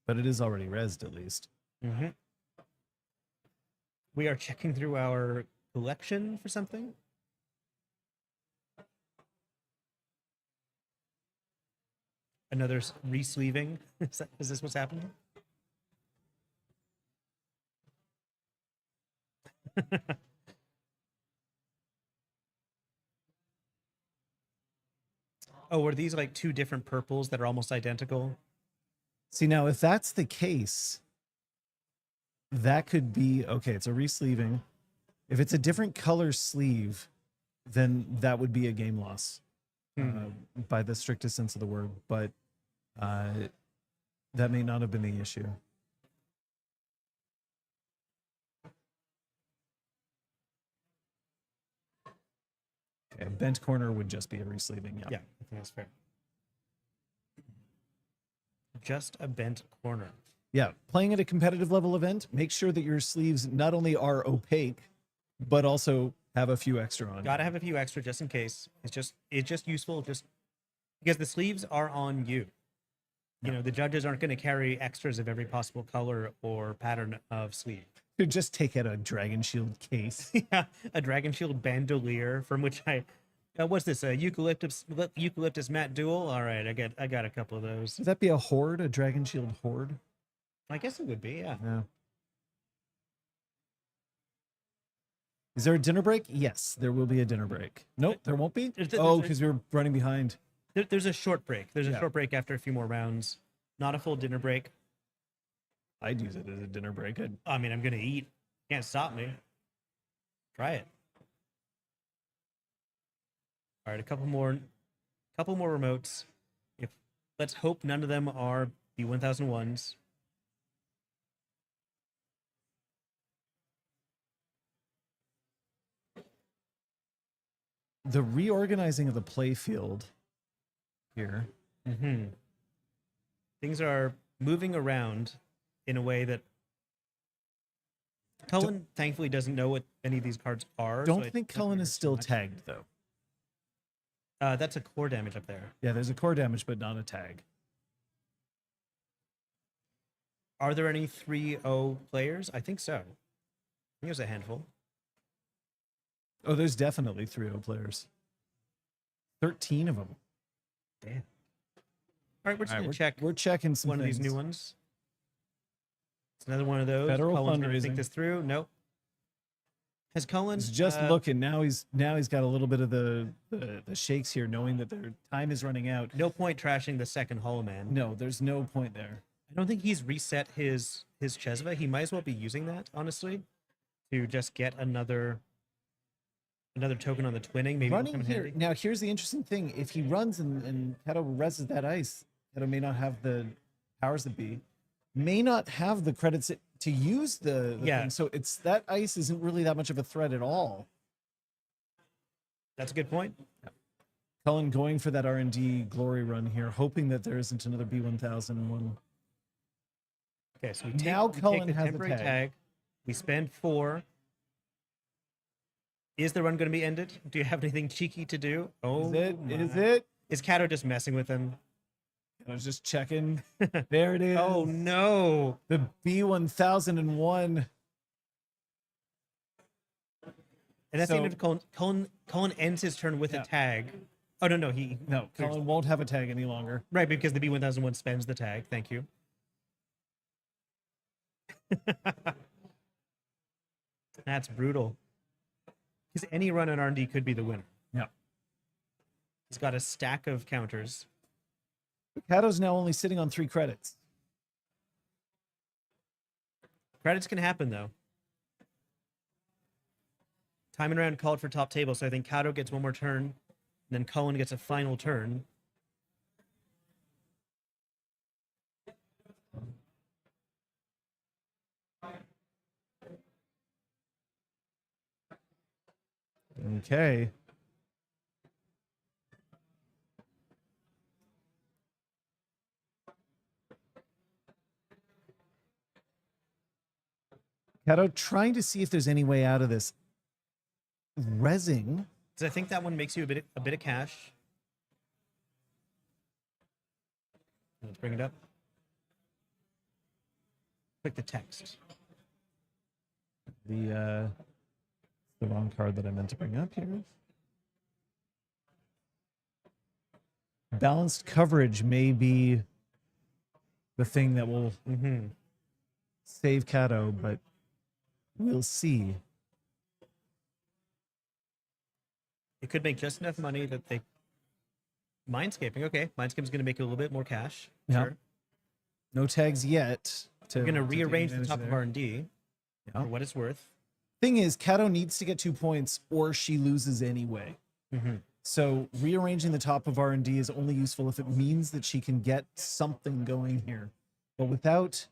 S1: But it is already rezzed, at least.
S2: We are checking through our collection for something. Another re-sleeving. Is this what's happening? Oh, were these like two different purples that are almost identical?
S1: See, now, if that's the case, that could be, okay, it's a re-sleeving. If it's a different color sleeve, then that would be a game loss by the strictest sense of the word. But that may not have been the issue. Okay, a bent corner would just be a re-sleeving,
S2: Yeah, I think that's fair. Just a bent corner.
S1: Yeah, playing at a competitive level event, make sure that your sleeves not only are opaque, but also have a few extra on.
S2: Gotta have a few extra just in case. It's just useful just because the sleeves are on you. You know, the judges aren't going to carry extras of every possible color or pattern of sleeve.
S1: Could just take out a Dragon Shield case.
S2: Yeah, a Dragon Shield bandolier from which what's this? A eucalyptus matte duel? All right, I got a couple of those.
S1: Would that be a horde, a Dragon Shield horde?
S2: I guess it would be, yeah.
S1: Yeah. Is there a dinner break? Yes, there will be a dinner break. Nope, there won't be. Oh, because we were running behind.
S2: There's a short break. There's a short break after a few more rounds. Not a full dinner break.
S1: I'd use it as a dinner break.
S2: I mean, I'm gonna eat. Can't stop me. Try it. All right, a couple more remotes. Let's hope none of them are the 1001s.
S1: The reorganizing of the play field here.
S2: Things are moving around in a way that Cullen thankfully doesn't know what any of these cards are.
S1: Don't think Cullen is still tagged, though.
S2: That's a core damage up there.
S1: Yeah, there's a core damage, but not a tag.
S2: Are there any 3-0 players? I think so. I think there's a handful.
S1: Oh, there's definitely 3-0 players. 13 of them.
S2: Damn. All right, we're just going to check.
S1: We're checking some
S2: one
S1: things.
S2: of these new ones. It's another one of those.
S1: Federal
S2: Cullen's gonna
S1: fundraising.
S2: think this through. Nope. Has Cullen
S1: He's just looking. Now he's got a little bit of the shakes here, knowing that their time is running out.
S2: No point trashing the second Hollow Man.
S1: No, there's no point there.
S2: I don't think he's reset his Chesva. He might as well be using that, honestly, to just get another another token on the twinning. Maybe it'll come
S1: Running
S2: in
S1: here.
S2: handy.
S1: Now, here's the interesting thing. If he runs and Kato reses that ice, Kato may not have the powers that be, may not have the credits to use the
S2: Yeah.
S1: thing. So it's that ice isn't really that much of a threat at all.
S2: That's a good point.
S1: Cullen going for that R&D glory run here, hoping that there isn't another B1001.
S2: Okay, so we
S1: Now
S2: take
S1: Cullen
S2: the
S1: has a
S2: temporary
S1: tag.
S2: tag. We spend 4. Is the run going to be ended? Do you have anything cheeky to do? Oh,
S1: Is it? Is
S2: my.
S1: it?
S2: Is Kato just messing with him?
S1: I was just checking. There it is.
S2: Oh no!
S1: The B1001.
S2: And that's the end
S1: So-
S2: of Cullen ends his turn with
S1: Yeah.
S2: a tag. Oh no, he
S1: No, Cullen won't have a tag any longer.
S2: right because the B1001 spends the tag. Thank you. That's brutal. Because any run on R&D could be the winner.
S1: Yeah.
S2: He's got a stack of counters.
S1: Kato's now only sitting on 3 credits.
S2: Credits can happen though. Time and round called for top table, so I think Kato gets one more turn, and then Cullen gets a final turn.
S1: Okay. Kato trying to see if there's any way out of this. Resing.
S2: Because I think that one makes you a bit of cash. Let's bring it up. Click the text.
S1: The wrong card that I meant to bring up here. Balanced coverage may be the thing that will
S2: Mm-hmm.
S1: save Kato, but we'll see.
S2: It could make just enough money that they. Mindscaping, okay. Mindscaping's going to make a little bit more cash.
S1: Yeah.
S2: Sure.
S1: No tags yet.
S2: We're going to
S1: take
S2: rearrange the
S1: advantage
S2: top of
S1: there.
S2: R&D
S1: Yeah.
S2: for what it's worth.
S1: Thing is, Kato needs to get 2 points or she loses anyway.
S2: Mm-hmm.
S1: So rearranging the top of R&D is only useful if it means that she can get something going here. But without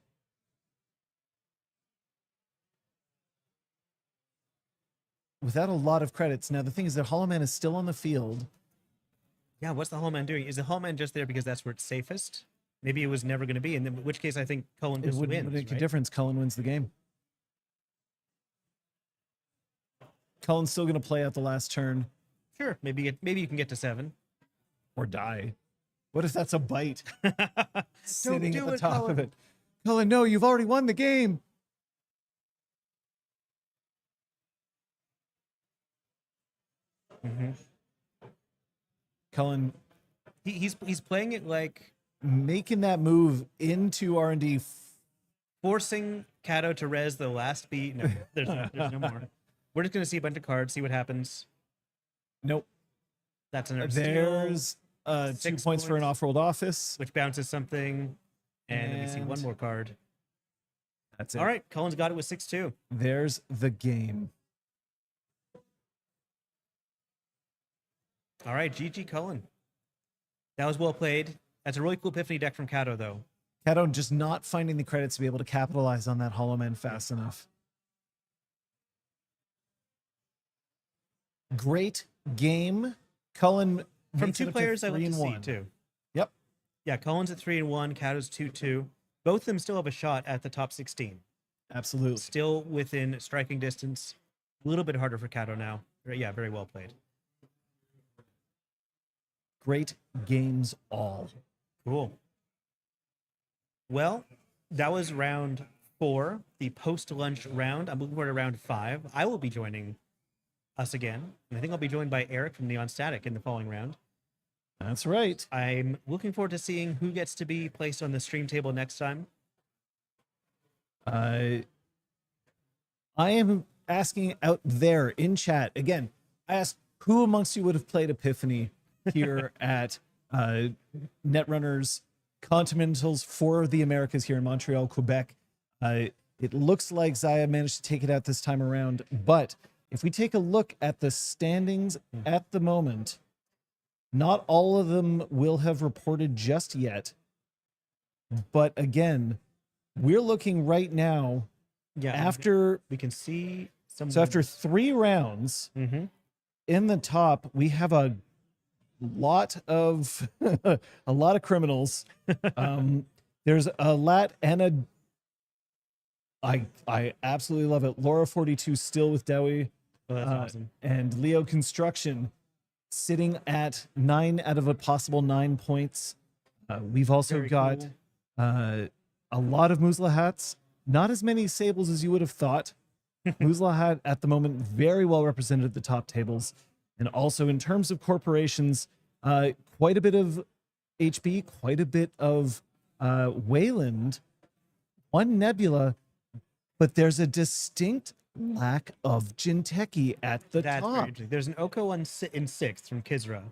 S1: a lot of credits. Now the thing is that Hollow Man is still on the field.
S2: Yeah, what's the Hollow Man doing? Is the Hollow Man just there because that's where it's safest? Maybe it was never going to be, and in which case I think Cullen
S1: It
S2: just
S1: wouldn't
S2: wins.
S1: make a
S2: Right?
S1: difference. Cullen wins the game. Cullen's still going to play out the last turn
S2: Sure, maybe you can get to 7.
S1: or die. What if that's a bite sitting
S2: do
S1: at the
S2: it,
S1: top
S2: Cullen.
S1: of it? Cullen, no, you've already won the game.
S2: Mm-hmm.
S1: Cullen
S2: He's playing it like
S1: making that move into R&D.
S2: forcing Kato to res the last beat. No, there's no more. We're just gonna see a bunch of cards, see what happens.
S1: Nope.
S2: That's another
S1: There's 2
S2: 6
S1: points for an
S2: points.
S1: off-rolled office.
S2: which bounces something, and then we see one
S1: And-
S2: more card.
S1: That's it.
S2: All right, Cullen's got it with 6-2.
S1: There's the game.
S2: All right, GG Cullen. That was well played. That's a really cool Epiphany deck from Kato, though.
S1: Kato just not finding the credits to be able to capitalize on that Hollow Man fast enough. Great game. Cullen
S2: From
S1: makes it
S2: 2
S1: up
S2: players, I love to
S1: 3-1.
S2: see too.
S1: Yep.
S2: Yeah, Cullen's at 3-1, Kato's 2-2. Both of them still have a shot at the top 16.
S1: Absolutely.
S2: Still within striking distance. A little bit harder for Kato now. Yeah, very well played.
S1: Great games all.
S2: Cool. Well, that was round 4, the post-lunch round. I'm looking forward to round 5. I will be joining us again, and I think I'll be joined by Eric from Neon Static in the following round.
S1: That's right.
S2: I'm looking forward to seeing who gets to be placed on the stream table next time.
S1: I am asking out there in chat again. I asked who amongst you would have played Epiphany here at Netrunner's Continentals for the Americas here in Montreal, Quebec. It looks like Zaya managed to take it out this time around, but if we take a look at the standings at the moment, not all of them will have reported just yet. But again, we're looking right now
S2: Yeah.
S1: after
S2: we can see some.
S1: so after 3 rounds
S2: Mm-hmm.
S1: in the top, we have a lot of a lot of criminals. There's a lat and a I absolutely love it. Laura 42 still with Dowie.
S2: Oh, that's awesome.
S1: And Leo Construction sitting at 9 out of a possible 9 points. We've also
S2: Very
S1: got
S2: cool.
S1: a lot of Musla hats, not as many sables as you would have thought. Musla hat at the moment very well represented at the top tables. And also in terms of corporations, quite a bit of HB, quite a bit of Wayland, one Nebula, but there's a distinct lack of Jinteki at the
S2: That's very
S1: top.
S2: interesting. There's an Oko in 6th from Kizra,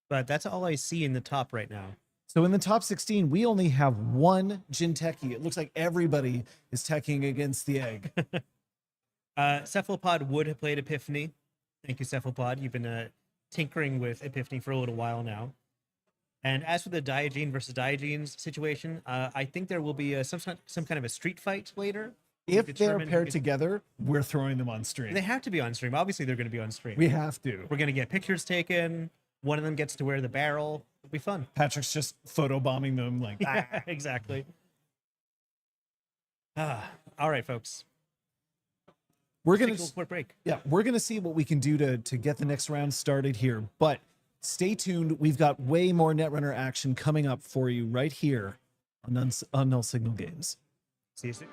S2: but that's all I see in the top right now.
S1: So in the top 16, we only have one Jinteki. It looks like everybody is teching against the egg.
S2: Cephalopod would have played Epiphany. Thank you, Cephalopod. You've been tinkering with Epiphany for a little while now. And as for the Diogene versus Diogenes situation, I think there will be some kind of a street fight later.
S1: If they're paired together, we're throwing them on stream.
S2: They have to be on stream. Obviously, they're going to be on stream.
S1: We have to.
S2: We're going to get pictures taken. One of them gets to wear the barrel. It'll be fun.
S1: Patrick's just photobombing them like,
S2: Yeah, exactly. All right, folks.
S1: we're gonna
S2: Take a little quick break.
S1: Yeah, we're gonna see what we can do to get the next round started here. But stay tuned. We've got way more Netrunner action coming up for you right here on Null Signal Games.
S2: See you soon.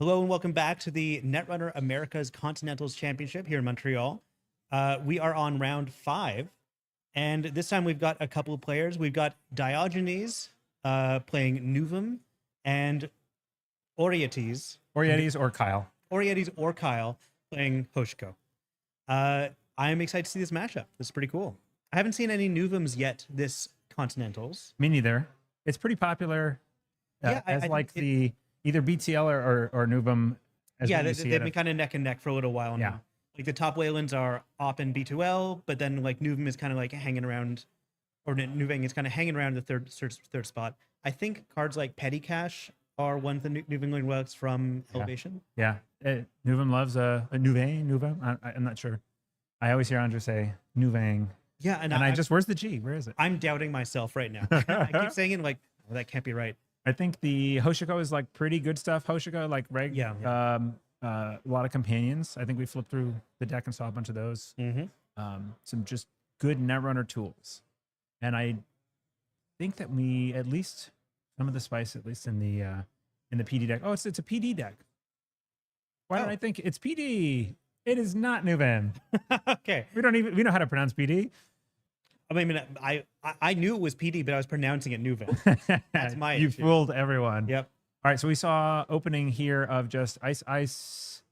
S2: Hello and welcome back to the Netrunner Americas Continentals Championship here in Montreal. We are on round 5, and this time we've got a couple of players. We've got Diogenes playing Nuvum and Orietes
S3: or Kyle.
S2: or Kyle playing Hoshiko. I'm excited to see this matchup. This is pretty cool. I haven't seen any Nuvums yet this Continentals.
S3: Me neither. It's pretty popular as either BTL or Nuvum.
S2: They've been kind of neck and neck for a little while now. Like the top Waylands are Op and B2L, but then like Nuvum is kind of like hanging around, or Nuvang is kind of hanging around the third spot. I think cards like Petty Cash are one of the Nuvang relics from Elevation.
S3: Yeah, Nuvum loves a Nuvang. I'm not sure. I always hear Andrew say Nuvang.
S2: Yeah, and
S3: where's the G? Where is it?
S2: I'm doubting myself right now. I keep saying it like, well, that can't be right.
S3: I think the Hoshiko is like pretty good stuff. Hoshiko, like reg,
S2: Yeah.
S3: A lot of companions. I think we flipped through the deck and saw a bunch of those. Some just good Netrunner tools, and I think that we at least some of the spice, at least in the PD deck. Oh, it's a PD deck. Why don't I think it's PD? It is not Nuvan.
S2: Okay,
S3: we know how to pronounce PD.
S2: I mean, I knew it was PD, but I was pronouncing it Nuvan. That's my
S3: You
S2: issue.
S3: fooled everyone.
S2: Yep.
S3: All right, so we saw opening here of just ice,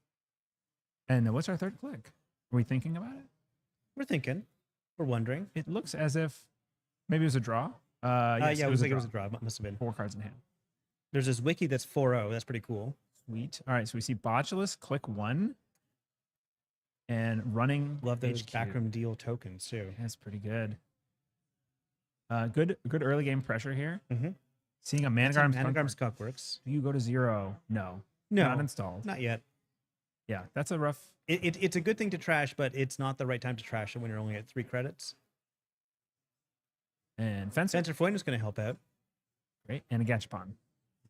S3: and what's our third click? Are we thinking about it?
S2: We're thinking. We're wondering.
S3: It looks as if maybe it was a draw.
S2: Yes,
S3: it
S2: it
S3: was
S2: was a draw. It must have been
S3: 4 cards in hand.
S2: There's this wiki that's 4-0. That's pretty cool.
S3: Sweet. All right, so we see Botulus, click 1, and running.
S2: Love those
S3: HQ.
S2: backroom deal tokens too.
S3: That's pretty good. Good early game pressure here. Seeing a Managarm
S2: Skunkworks.
S3: Do you go to 0? No.
S2: No,
S3: Not installed.
S2: Not yet.
S3: Yeah, that's a rough.
S2: It's a good thing to trash, but it's not the right time to trash it when you're only at 3 credits.
S3: And Fencer.
S2: Fencer Foyne is going to help out.
S3: Great. And a Gachapon.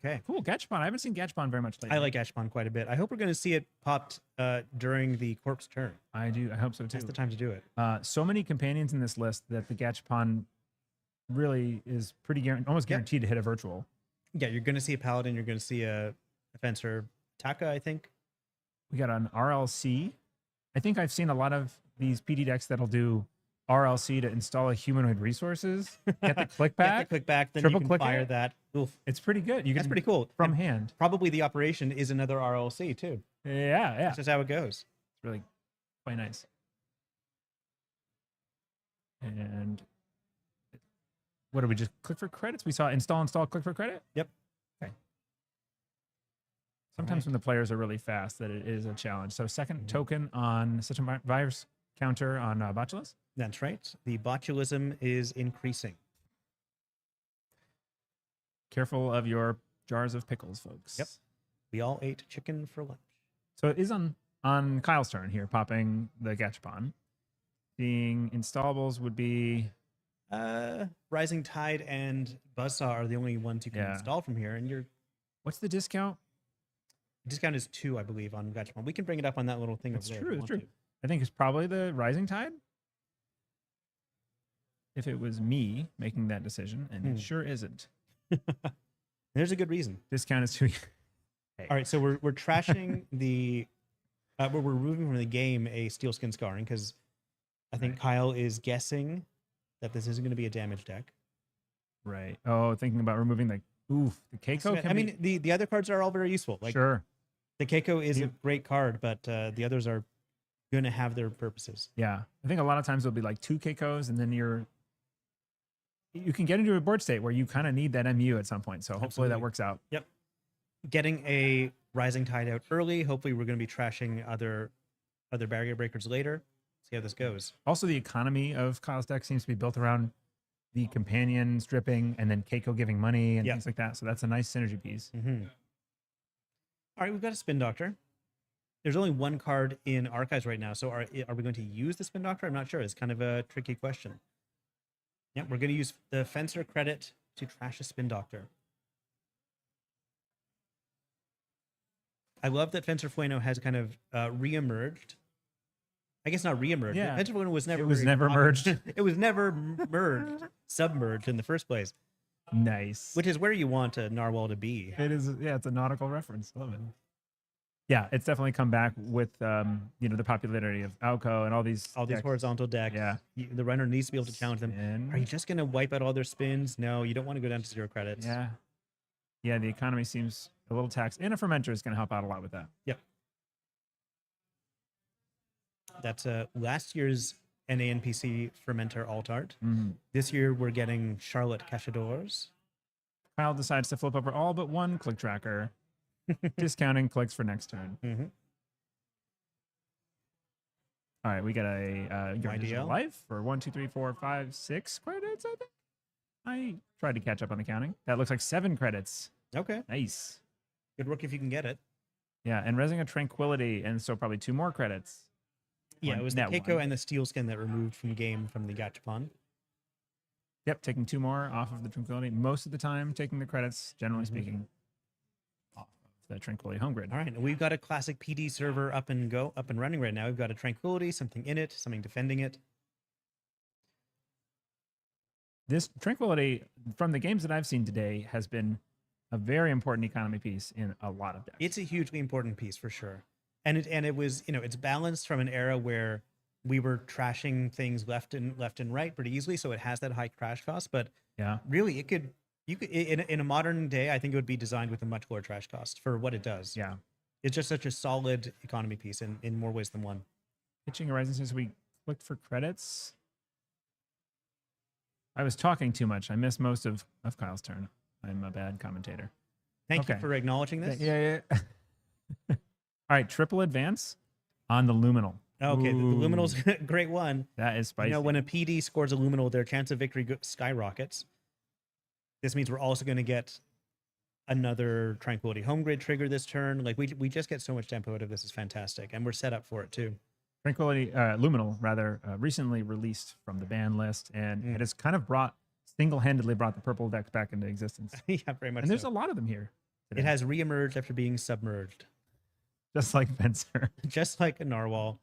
S2: Okay.
S3: Cool. Gachapon. I haven't seen Gachapon very much lately.
S2: I like Gachapon quite a bit. I hope we're going to see it popped during the Corpse turn.
S3: I do. I hope so too.
S2: That's the time to do it.
S3: So many companions in this list that the Gachapon really is pretty almost guaranteed to hit a virtual.
S2: Yeah, you're going to see a Paladin. You're going to see a Fencer. Taka, I think.
S3: We got an RLC. I think I've seen a lot of these PD decks that'll do RLC to install a humanoid resources. Get the click back.
S2: Get the click back, then
S3: triple
S2: you can
S3: click
S2: fire
S3: it.
S2: that. Oof.
S3: It's pretty good.
S2: That's pretty cool.
S3: From
S2: And
S3: hand.
S2: Probably the operation is another RLC too.
S3: Yeah.
S2: That's just how it goes.
S3: It's really quite nice. And what did we just click for credits? We saw install, click for credit?
S2: Yep.
S3: Okay. Sometimes when the players are really fast, that it is a challenge. So second token on such a virus counter on Botulus.
S2: That's right. The botulism is increasing.
S3: Careful of your jars of pickles, folks.
S2: Yep. We all ate chicken for lunch.
S3: So it is on Kyle's turn here, popping the Gachapon. Seeing installables would be...
S2: Rising Tide and Buzzsaw are the only ones you can install from here. And your
S3: What's the discount?
S2: discount is 2, I believe, on Gachapon. We can bring it up on that little thing.
S3: That's
S2: over there
S3: true.
S2: if you
S3: That's
S2: want
S3: true. I think it's probably the Rising Tide. If it was me making that decision, and it sure isn't.
S2: to. There's a good reason.
S3: Discount is 2.
S2: All right, so we're trashing the... we're removing from the game a Steel Skin Scarring because I think Kyle is guessing that this isn't going to be a damage deck.
S3: Right. Oh, thinking about removing the Keiko.
S2: I mean, the other cards are all very useful. Like
S3: sure.
S2: The Keiko is a great card, but the others are going to have their purposes.
S3: Yeah. I think a lot of times there'll be like 2 Keikos, and then you can get into a board state where you kind of need that MU at some point. So hopefully that works out.
S2: Yep. Getting a Rising Tide out early. Hopefully we're going to be trashing other barrier breakers later. See how this goes.
S3: Also, the economy of Kyle's deck seems to be built around the companion stripping and then Keiko giving money and things like that. So that's a nice synergy piece.
S2: All right, we've got a Spin Doctor. There's only 1 card in Archives right now. So are we going to use the Spin Doctor? I'm not sure. It's kind of a tricky question. Yeah, we're going to use the Fencer credit to trash a Spin Doctor. I love that Fencer Fueno has kind of re-emerged. I guess not re-emerged.
S3: Yeah.
S2: Fencer Fueno was never...
S3: It was never merged.
S2: It was never merged, submerged in the first place.
S3: Nice.
S2: Which is where you want a narwhal to be.
S3: It is. Yeah, it's a nautical reference. Love it. Yeah, it's definitely come back with the popularity of Alco and all these decks.
S2: horizontal decks.
S3: Yeah.
S2: The runner needs to be able to challenge them.
S3: Spin.
S2: Are you just going to wipe out all their spins? No, you don't want to go down to 0 credits.
S3: Yeah. Yeah, the economy seems a little taxed, and a fermenter is going to help out a lot with that.
S2: Yep. That's last year's NANPC fermenter alt art. This year we're getting Charlotte Cachadors.
S3: Kyle decides to flip over all but one click tracker, discounting clicks for next turn. All right, we got a your Digital
S2: YDL?
S3: Life for 1, 2, 3, 4, 5, 6 credits, I think. I tried to catch up on the counting. That looks like 7 credits.
S2: Okay.
S3: Nice.
S2: Good work if you can get it.
S3: Yeah, and Resing of Tranquility, and so probably 2 more credits.
S2: Yeah,
S3: on
S2: it was the
S3: net
S2: Keiko
S3: one.
S2: and the Steel Skin that removed from game from the Gachapon.
S3: Yep, taking 2 more off of the Tranquility. Most of the time, taking the credits, generally speaking, off of the Tranquility home grid.
S2: All right, and we've got a classic PD server up and running right now. We've got a Tranquility, something in it, something defending it.
S3: This Tranquility, from the games that I've seen today, has been a very important economy piece in a lot of decks.
S2: It's a hugely important piece for sure. And it was, it's balanced from an era where we were trashing things left and right pretty easily, so it has that high crash cost. But
S3: Yeah.
S2: really, you could in a modern day, I think it would be designed with a much lower trash cost for what it does.
S3: Yeah.
S2: It's just such a solid economy piece in more ways than one.
S3: Pitching Horizon says we clicked for credits. I was talking too much. I missed most of Kyle's turn. I'm a bad commentator.
S2: Thank you
S3: Okay.
S2: for acknowledging this.
S3: Yeah. All right, triple advance on the Luminal.
S2: Okay, the
S3: Ooh,
S2: Luminal's a great one.
S3: That is spicy.
S2: When a PD scores a Luminal, their chance of victory skyrockets. This means we're also going to get another Tranquility home grid trigger this turn. Like we just get so much tempo out of this. Is fantastic, and we're set up for it too.
S3: Tranquility, Luminal, rather, recently released from the ban list, and it has kind of single-handedly brought the purple decks back into existence.
S2: Yeah, very much.
S3: And there's
S2: so.
S3: a lot of them here today.
S2: It has reemerged after being submerged,
S3: Just like Fencer.
S2: just like a narwhal.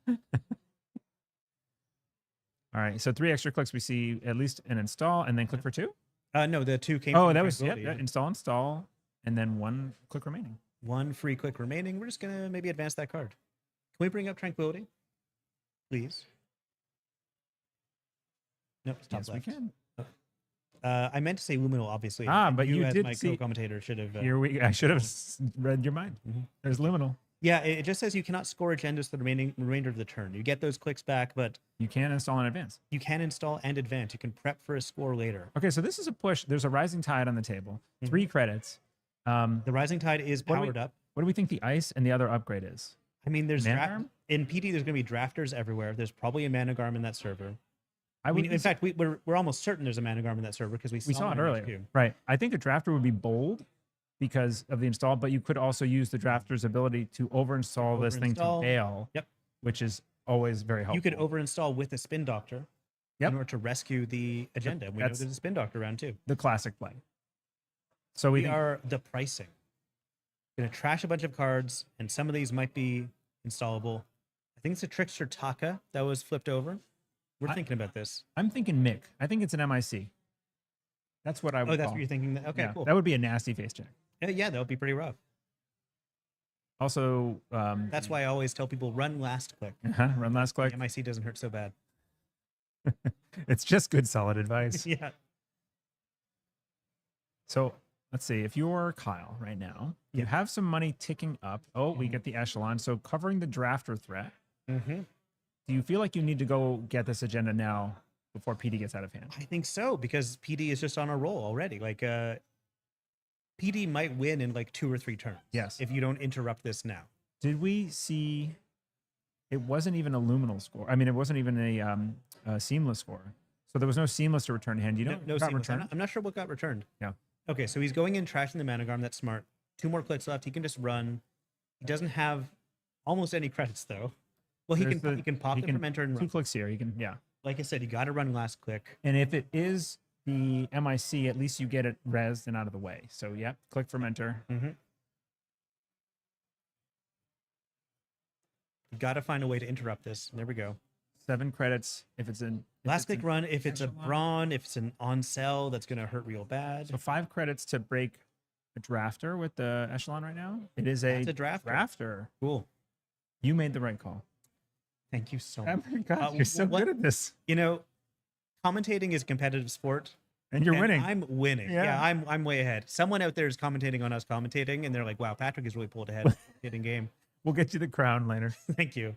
S3: All right, so 3 extra clicks. We see at least an install, and then click for 2.
S2: No, the 2 came.
S3: Oh,
S2: from
S3: that was
S2: Tranquility,
S3: install, and then 1 click remaining.
S2: 1 free click remaining. We're just gonna maybe advance that card. Can we bring up Tranquility, please? Nope, stop
S3: Yes,
S2: left.
S3: we can.
S2: I meant to say Luminal, obviously.
S3: But you
S2: as
S3: did
S2: my
S3: see-
S2: co-commentator should have.
S3: I should have read your mind.
S2: Mhm.
S3: There's Luminal.
S2: Yeah, it just says you cannot score agendas for the remainder of the turn. You get those clicks back, but
S3: You can install in advance.
S2: you can install and advance. You can prep for a score later.
S3: Okay, so this is a push. There's a Rising Tide on the table. 3 credits.
S2: The Rising Tide is
S3: What do we-
S2: powered up.
S3: What do we think the ice and the other upgrade is?
S2: I mean, there's
S3: Mana Garm?
S2: in PD. There's going to be drafters everywhere. There's probably a Mana Garm in that server.
S3: I
S2: I mean,
S3: would
S2: in fact, we're almost certain there's a Mana Garm in that server because we
S3: we saw it
S2: one in
S3: earlier.
S2: HQ.
S3: Right. I think a drafter would be bold because of the install, but you could also use the drafter's ability to overinstall this thing to
S2: Overinstall.
S3: bail.
S2: Yep.
S3: Which is always very helpful.
S2: You could overinstall with a Spin Doctor
S3: Yep.
S2: in order to rescue the agenda. We know
S3: That's-
S2: there's a Spin Doctor around too.
S3: the classic play. So
S2: We
S3: think-
S2: are the pricing. Going to trash a bunch of cards, and some of these might be installable. I think it's a Trickster Taka that was flipped over. We're thinking about this.
S3: I'm thinking Mick. I think it's an MIC. That's what I would
S2: Oh, that's
S3: call.
S2: what you're thinking. Okay,
S3: Yeah,
S2: cool.
S3: That would be a nasty face check.
S2: Yeah, that would be pretty rough.
S3: Also,
S2: That's why I always tell people run last click.
S3: run last click.
S2: The MIC doesn't hurt so bad.
S3: It's just good, solid advice.
S2: Yeah.
S3: So let's see. If you're Kyle right now, you have some money ticking up. Oh, we get the echelon. So covering the drafter threat.
S2: Mm-hmm.
S3: Do you feel like you need to go get this agenda now before PD gets out of hand?
S2: I think so, because PD is just on a roll already. Like, PD might win in like 2 or 3 turns.
S3: Yes.
S2: If you don't interrupt this now.
S3: Did we see? It wasn't even a luminal score. I mean, it wasn't even a seamless score. So there was no seamless to return to hand. You know,
S2: No
S3: got
S2: seamless.
S3: returned?
S2: I'm not sure what got returned.
S3: Yeah.
S2: Okay, so he's going in, trashing the Mana Garm. That's smart. 2 more clicks left. He can just run. He doesn't have almost any credits though. Well, he
S3: There's
S2: can pop the fermenter and
S3: 2
S2: run.
S3: clicks here. You can, yeah.
S2: Like I said, you got to run last click.
S3: And if it is the MIC, at least you get it rezzed and out of the way. So, yeah, click fermenter.
S2: Mm-hmm. You got to find a way to interrupt this. There we go.
S3: 7 credits. If it's in
S2: Last click run. If it's a
S3: echelon.
S2: brawn, if it's an on sell, that's going to hurt real bad.
S3: So 5 credits to break a drafter with the echelon right now. It is a,
S2: That's a drafter.
S3: drafter.
S2: Cool.
S3: You made the right call.
S2: Thank you so
S3: Oh
S2: much.
S3: my God, you're so
S2: what-
S3: good at this.
S2: You know, commentating is a competitive sport.
S3: And you're
S2: and
S3: winning.
S2: I'm winning.
S3: Yeah.
S2: Yeah, I'm way ahead. Someone out there is commentating on us commentating, and they're like, "Wow, Patrick is really pulled ahead in game."
S3: We'll get you the crown later.
S2: Thank you.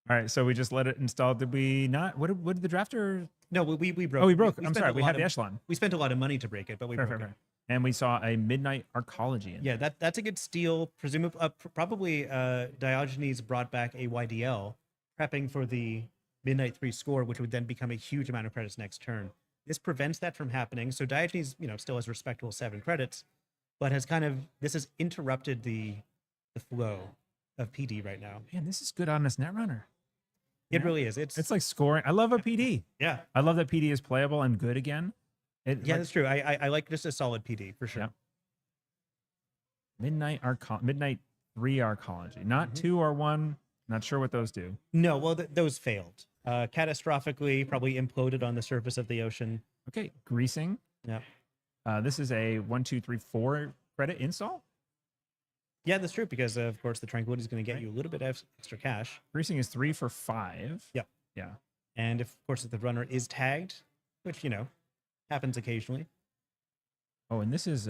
S3: All right, so we just let it install. Did we not? What did the drafter?
S2: No, we broke.
S3: Oh, we broke. I'm
S2: spent
S3: sorry.
S2: a
S3: We
S2: lot
S3: had the
S2: of-
S3: echelon.
S2: We spent a lot of money to break it, but we
S3: Fair,
S2: broke
S3: fair,
S2: it.
S3: fair. And we saw a midnight arcology. In
S2: Yeah, that's a good steal. Presumably, probably Diogenes brought back a YDL, prepping for the Midnight 3 score, which would then become a huge amount of credits next turn. This prevents that from happening. So Diogenes, still has respectable 7 credits, but this has interrupted the flow of PD right now.
S3: Man, this is good on this Netrunner.
S2: It
S3: Yeah.
S2: really is.
S3: It's like scoring. I love a PD.
S2: Yeah,
S3: I love that PD is playable and good again.
S2: yeah,
S3: Like,
S2: that's true. I like just a solid PD for sure.
S3: Yep. Midnight 3 arcology, not
S2: Mhm.
S3: 2 or 1. Not sure what those do.
S2: No, well, those failed catastrophically. Probably imploded on the surface of the ocean.
S3: Okay, greasing.
S2: Yeah.
S3: This is a 1, 2, 3, 4 credit install.
S2: Yeah, that's true because of course the Tranquility is going to get you a little bit of extra cash.
S3: Greasing is 3 for 5.
S2: Yep.
S3: Yeah.
S2: And if the runner is tagged, which happens occasionally.
S3: Oh, and this is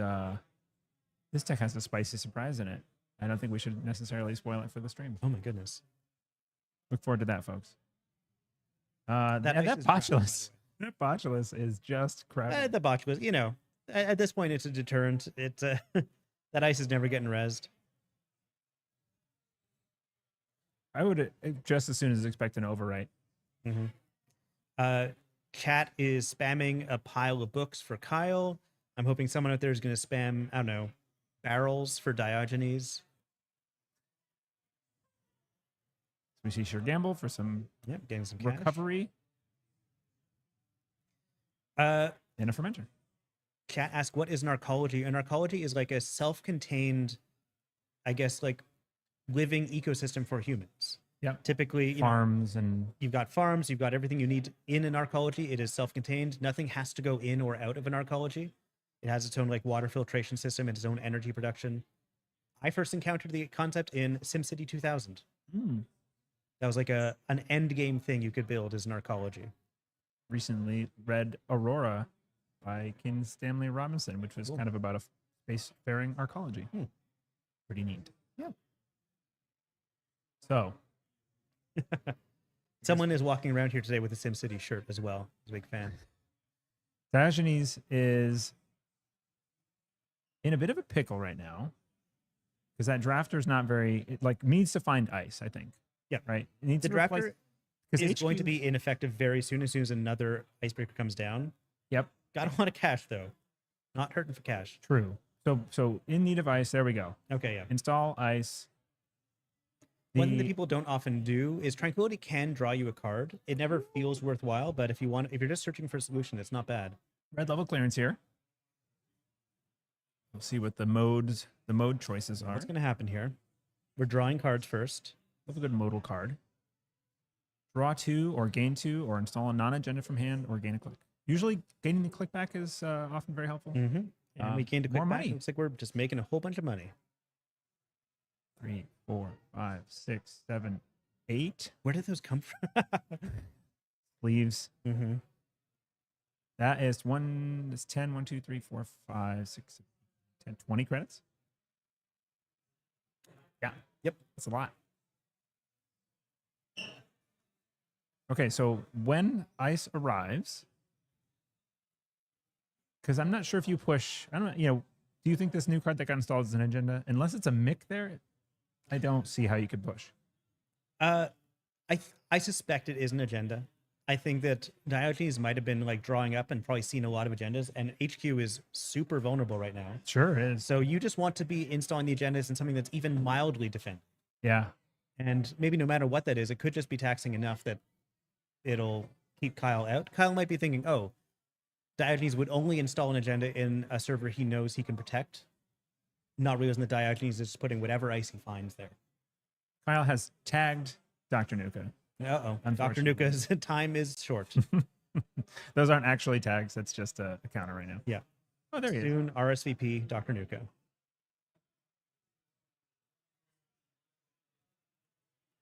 S3: this deck has a spicy surprise in it. I don't think we should necessarily spoil it for the stream.
S2: Oh my goodness.
S3: Look forward to that, folks. That
S2: ice is crap,
S3: Botulus. That Botulus is just crap.
S2: The botch was, at this point it's a deterrent. It's that ice is never getting rezzed.
S3: I would just as soon as expect an overwrite.
S2: Mm-hmm. Chat is spamming a pile of books for Kyle. I'm hoping someone out there is going to spam, I don't know, barrels for Diogenes.
S3: We see Sure Gamble for some
S2: Yep, getting some cash.
S3: recovery
S2: Uh,
S3: and a fermenter.
S2: Chat asked, what is narcology? And narcology is like a self-contained, I guess, like living ecosystem for humans.
S3: Yep.
S2: Typically,
S3: Farms and
S2: you've got farms, you've got everything you need in an arcology. It is self-contained. Nothing has to go in or out of an arcology. It has its own like water filtration system and its own energy production. I first encountered the concept in SimCity 2000. That was like an end game thing you could build as an arcology.
S3: recently read Aurora by Ken Stanley Robinson, which was
S2: Cool.
S3: kind of about a spacefaring arcology.
S2: Hmm.
S3: Pretty neat.
S2: Yeah.
S3: So
S2: Someone is walking around here today with a SimCity shirt as well. He's a big fan.
S3: Diogenes is in a bit of a pickle right now because that drafter's not very, it like needs to find ice, I think.
S2: Yeah.
S3: Right? It needs
S2: The
S3: to replace,
S2: drafter
S3: because
S2: is going to be ineffective very soon as another icebreaker comes down.
S3: Yep.
S2: Got a lot of cash though. Not hurting for cash.
S3: True. So in need of ice, there we go.
S2: Okay, yeah.
S3: Install ice.
S2: One thing that people don't often do is Tranquility can draw you a card. It never feels worthwhile, but if you're just searching for a solution, it's not bad.
S3: Red level clearance here. We'll see what the mode choices are.
S2: What's going to happen here? We're drawing cards first.
S3: Love a good modal card. Draw 2 or gain 2 or install a non-agenda from hand or gain a click. Usually gaining the click back is often very helpful.
S2: Mm-hmm. And we gained a
S3: more
S2: click back.
S3: money.
S2: Looks like we're just making a whole bunch of money.
S3: 3, 4, 5, 6, 7, 8
S2: Where did those come from?
S3: leaves.
S2: Mm-hmm.
S3: That is 10, 1, 2, 3, 4, 5, 6, 10, 20 credits. Yeah.
S2: Yep.
S3: That's a lot. Okay, so when ice arrives, because I'm not sure if you push, I don't know, do you think this new card that got installed is an agenda? Unless it's a mic there, I don't see how you could push.
S2: I suspect it is an agenda. I think that Diogenes might have been like drawing up and probably seen a lot of agendas, and HQ is super vulnerable right now.
S3: Sure is.
S2: So you just want to be installing the agendas in something that's even mildly defended.
S3: Yeah.
S2: And maybe no matter what that is, it could just be taxing enough that it'll keep Kyle out. Kyle might be thinking, oh, Diogenes would only install an agenda in a server he knows he can protect, not realizing that Diogenes is just putting whatever ice he finds there.
S3: Kyle has tagged Dr. Nuka.
S2: Uh-oh. Dr.
S3: Unfortunately.
S2: Nuka's time is short.
S3: Those aren't actually tags. That's just a counter right now.
S2: Yeah.
S3: Oh, there he is.
S2: Soon, RSVP, Dr. Nuka.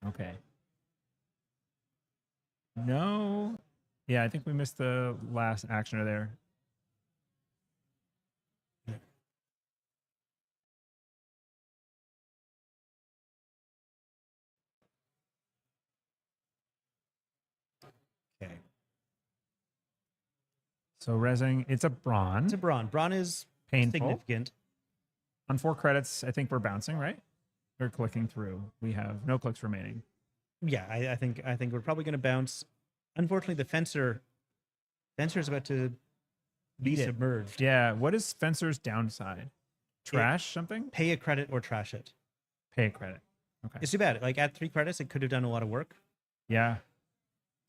S3: Okay. No. Yeah, I think we missed the last actioner there.
S2: Okay.
S3: So resing, it's a brawn.
S2: It's a brawn. Brawn is
S3: Painful.
S2: significant.
S3: On 4 credits, I think we're bouncing, right? We're clicking through. We have no clicks remaining.
S2: Yeah, I think we're probably going to bounce. Unfortunately, the fencer is about to be
S3: Beat it.
S2: submerged.
S3: Yeah. What is Fencer's downside? Trash something?
S2: Pay a credit or trash it.
S3: Pay a credit. Okay.
S2: It's too bad. Like at 3 credits, it could have done a lot of work.
S3: Yeah.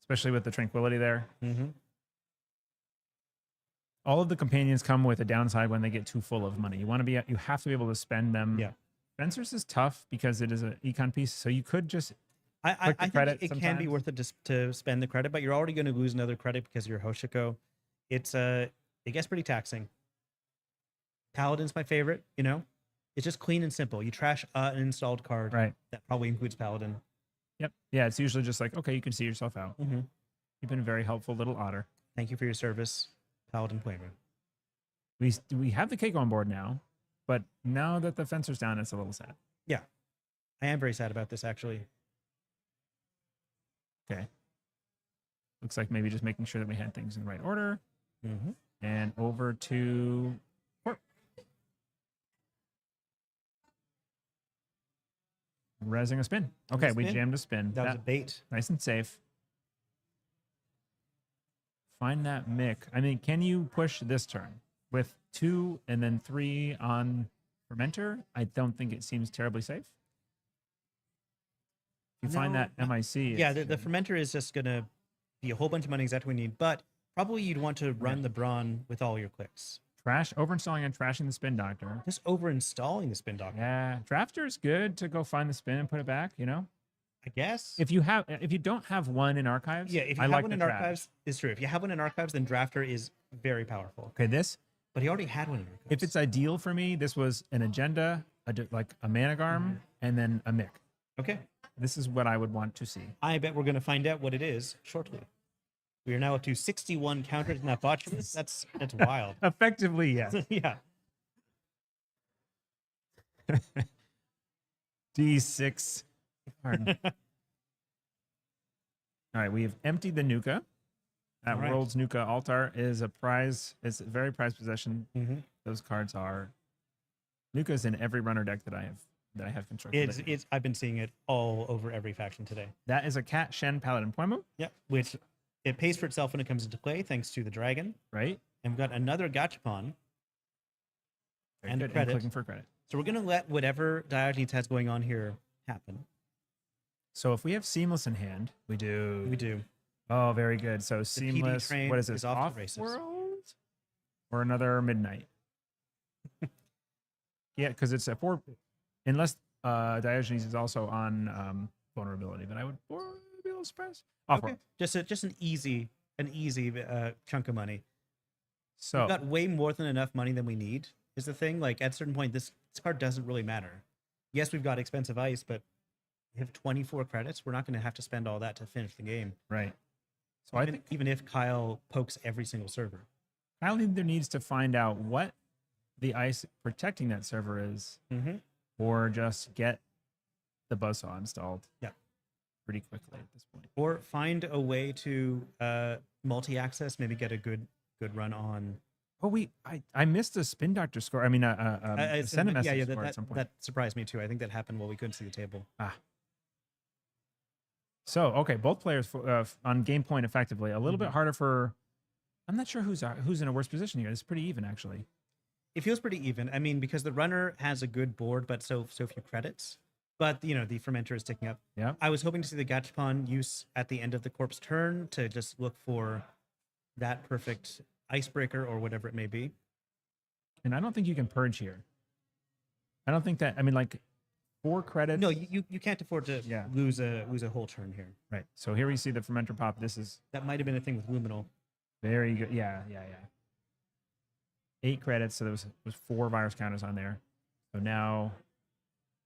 S3: Especially with the tranquility there.
S2: Mm-hmm.
S3: All of the companions come with a downside when they get too full of money. You have to be able to spend them.
S2: Yeah.
S3: Fencer's is tough because it is an econ piece, so you could just
S2: I
S3: the
S2: think
S3: credit
S2: it can be
S3: sometimes.
S2: worth it to spend the credit, but you're already going to lose another credit because you're Hoshiko. It gets pretty taxing. Paladin's my favorite. It's just clean and simple. You trash an installed card.
S3: right.
S2: That probably includes Paladin.
S3: Yep. Yeah, it's usually just like, okay, you can see yourself out.
S2: Mm-hmm.
S3: You've been a very helpful little otter.
S2: Thank you for your service, Paladin Player.
S3: We have the cake on board now, but now that the Fencer's down, it's a little sad.
S2: Yeah, I am very sad about this actually.
S3: Okay. Looks like maybe just making sure that we had things in the right order.
S2: Mm-hmm.
S3: And over to Corp. Resing a spin. Okay, we
S2: Spin.
S3: jammed a spin.
S2: That was a bait.
S3: Nice and safe. Find that Mick. I mean, can you push this turn with 2 and then 3 on Fermenter? I don't think it seems terribly safe. If you find
S2: No,
S3: that MIC.
S2: Yeah,
S3: it's
S2: the
S3: good.
S2: fermenter is just gonna be a whole bunch of money exactly what we need, but probably you'd want to run the brawn with all your clicks.
S3: Overinstalling and trashing the spin doctor.
S2: Just over installing the spin doctor.
S3: Yeah, drafter is good to go find the spin and put it back.
S2: I guess.
S3: If you don't have one in archives,
S2: Yeah, if you
S3: I
S2: have
S3: like
S2: one
S3: the
S2: in
S3: trash.
S2: archives, it's true. If you have one in archives, then drafter is very powerful.
S3: Okay, this
S2: But he already had one in archives.
S3: if it's ideal for me, this was an agenda, like a Managarm, and then a Mick.
S2: okay,
S3: This is what I would want to see.
S2: I bet we're gonna find out what it is shortly. We are now up to 61 counters in that botch list. That's wild.
S3: Effectively, yes.
S2: Yeah.
S3: D6. Pardon. All right, we have emptied the Nuka. That
S2: All right.
S3: World's Nuka Altar is a prize. It's a very prized possession.
S2: Mm-hmm.
S3: Those cards are Nuka's in every runner deck that I have constructed.
S2: It's I've been seeing it all over every faction today.
S3: That is a Cat Shen Paladin Poimu,
S2: Yep. Which it pays for itself when it comes into play, thanks to the dragon.
S3: right?
S2: And we've got another gachapon.
S3: Very
S2: And
S3: good.
S2: credit.
S3: clicking for credit.
S2: So we're gonna let whatever Diogenes has going on here happen.
S3: So if we have Seamless in hand, we do.
S2: We do.
S3: Oh, very good. So
S2: PD
S3: Seamless.
S2: train
S3: What is this?
S2: is off to the races.
S3: Off-world? Or another Midnight? Yeah, because it's a 4. Unless Diogenes is also on vulnerability, but I would be a little surprised. Off-world.
S2: Okay. Just an easy chunk of money.
S3: So
S2: We've got way more than enough money than we need. Is the thing, like at a certain point, this card doesn't really matter. Yes, we've got expensive ice, but we have 24 credits. We're not going to have to spend all that to finish the game.
S3: right. So I think
S2: Even if Kyle pokes every single server.
S3: Kyle either needs to find out what the ice protecting that server is,
S2: Mm-hmm.
S3: or just get the buzzsaw installed.
S2: Yeah.
S3: Pretty quickly at this point.
S2: Or find a way to multi-access, maybe get a good run on.
S3: Oh, I missed a spin doctor score. I mean, a send a message score at some point.
S2: that surprised me too. I think that happened while we couldn't see the table.
S3: So, okay, both players on game point effectively. A little bit harder for. I'm not sure who's in a worse position here. It's pretty even, actually.
S2: It feels pretty even. I mean, because the runner has a good board, but so few credits. But the fermenter is ticking up.
S3: Yeah.
S2: I was hoping to see the gachapon use at the end of the corpse turn to just look for that perfect icebreaker or whatever it may be.
S3: And I don't think you can purge here. I don't think that. I mean, like 4 credits.
S2: No, you can't afford to
S3: Yeah.
S2: lose a whole turn here.
S3: Right. So here we see the fermenter pop. This is
S2: That might have been a thing with Luminal.
S3: very good. Yeah. 8 credits. So there was 4 virus counters on there. So now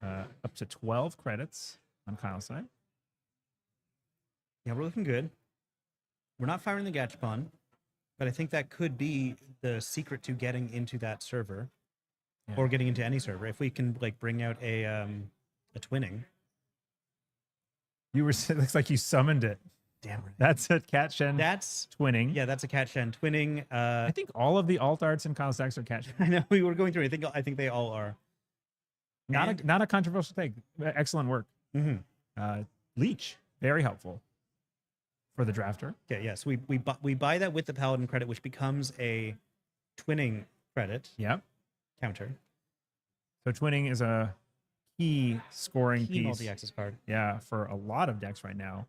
S3: up to 12 credits on Kyle's side.
S2: Yeah, we're looking good. We're not firing the Gachapon, but I think that could be the secret to getting into that server, or getting into any server. If we can like bring out a twinning.
S3: You were. It looks like you summoned it.
S2: Damn right.
S3: That's a Cat Shen
S2: That's
S3: twinning.
S2: yeah, that's a Cat Shen twinning.
S3: I think all of the alt arts in Kyle Stacks are Cat Shen.
S2: I know we were going through. I think they all are.
S3: Not a controversial take. Excellent work.
S2: Mm-hmm.
S3: Leech, very helpful for the drafter.
S2: Okay, yes, we buy that with the Paladin credit, which becomes a twinning credit
S3: Yep.
S2: counter.
S3: So twinning is a key scoring
S2: Key
S3: piece.
S2: multi-access card.
S3: Yeah, for a lot of decks right now,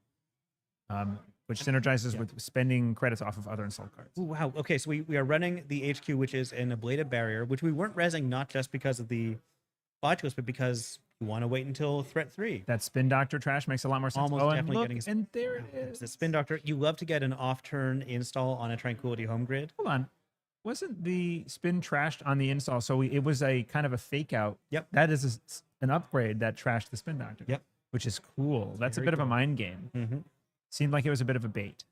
S3: which synergizes
S2: Yeah.
S3: with spending credits off of other installed cards.
S2: Ooh, wow. Okay, so we are running the HQ, which is an ablative barrier, which we weren't resing not just because of the Botulus, but because we want to wait until threat 3.
S3: That Spin Doctor trash makes a lot more sense.
S2: Almost
S3: and
S2: definitely
S3: look,
S2: getting
S3: and there it
S2: It's
S3: is.
S2: the Spin Doctor. You love to get an off-turn install on a Tranquility home grid.
S3: Hold on. Wasn't the spin trashed on the install? So it was a kind of a fake out.
S2: Yep.
S3: That is an upgrade that trashed the Spin Doctor.
S2: Yep.
S3: Which is cool. That's
S2: Very
S3: a bit of
S2: cool.
S3: a mind game.
S2: Mm-hmm.
S3: Seemed like it was a bit of a bait.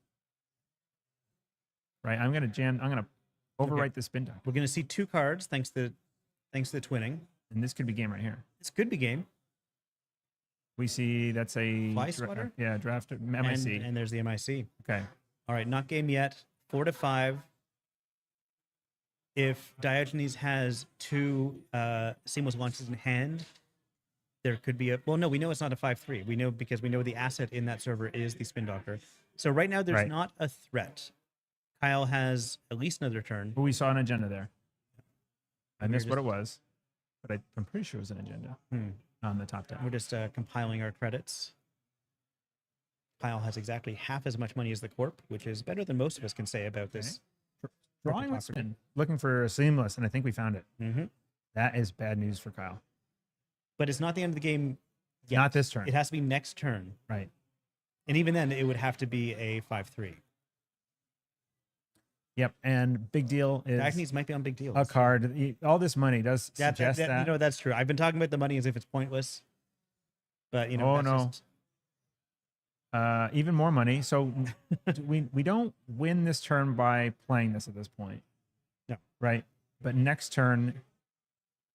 S3: Right. I'm gonna overwrite the Spin Doctor.
S2: We're going to see 2 cards thanks to the twinning.
S3: And this could be game right here.
S2: This could be game.
S3: We see that's a
S2: Fly Swatter?
S3: draft MIC.
S2: And there's the MIC.
S3: Okay.
S2: All right, not game yet. 4 to 5. If Diogenes has 2 seamless launches in hand, there could be a... Well, no, we know it's not a 5-3. We know because we know the asset in that server is the Spin Doctor. So right now, there's
S3: Right.
S2: not a threat. Kyle has at least another turn.
S3: Well, we saw an agenda there. I
S2: We're
S3: missed what it
S2: just-
S3: was, but I'm pretty sure it was an agenda on the top
S2: We're
S3: down.
S2: just compiling our credits. Kyle has exactly half as much money as the Corp, which is better than most of us can say about this.
S3: Drawing with
S2: property.
S3: spin. Looking for a seamless, and I think we found it.
S2: Mm-hmm.
S3: That is bad news for Kyle.
S2: But it's not the end of the game yet.
S3: Not this turn.
S2: It has to be next turn.
S3: Right.
S2: And even then, it would have to be a 5-3.
S3: Yep. And big deal is
S2: Diogenes might be on big deal.
S3: a card. All this money does suggest that.
S2: You know, that's true. I've been talking about the money as if it's pointless. But, you know,
S3: Oh,
S2: that's
S3: no.
S2: just-
S3: Even more money. So we don't win this turn by playing this at this point.
S2: No.
S3: Right. But next turn,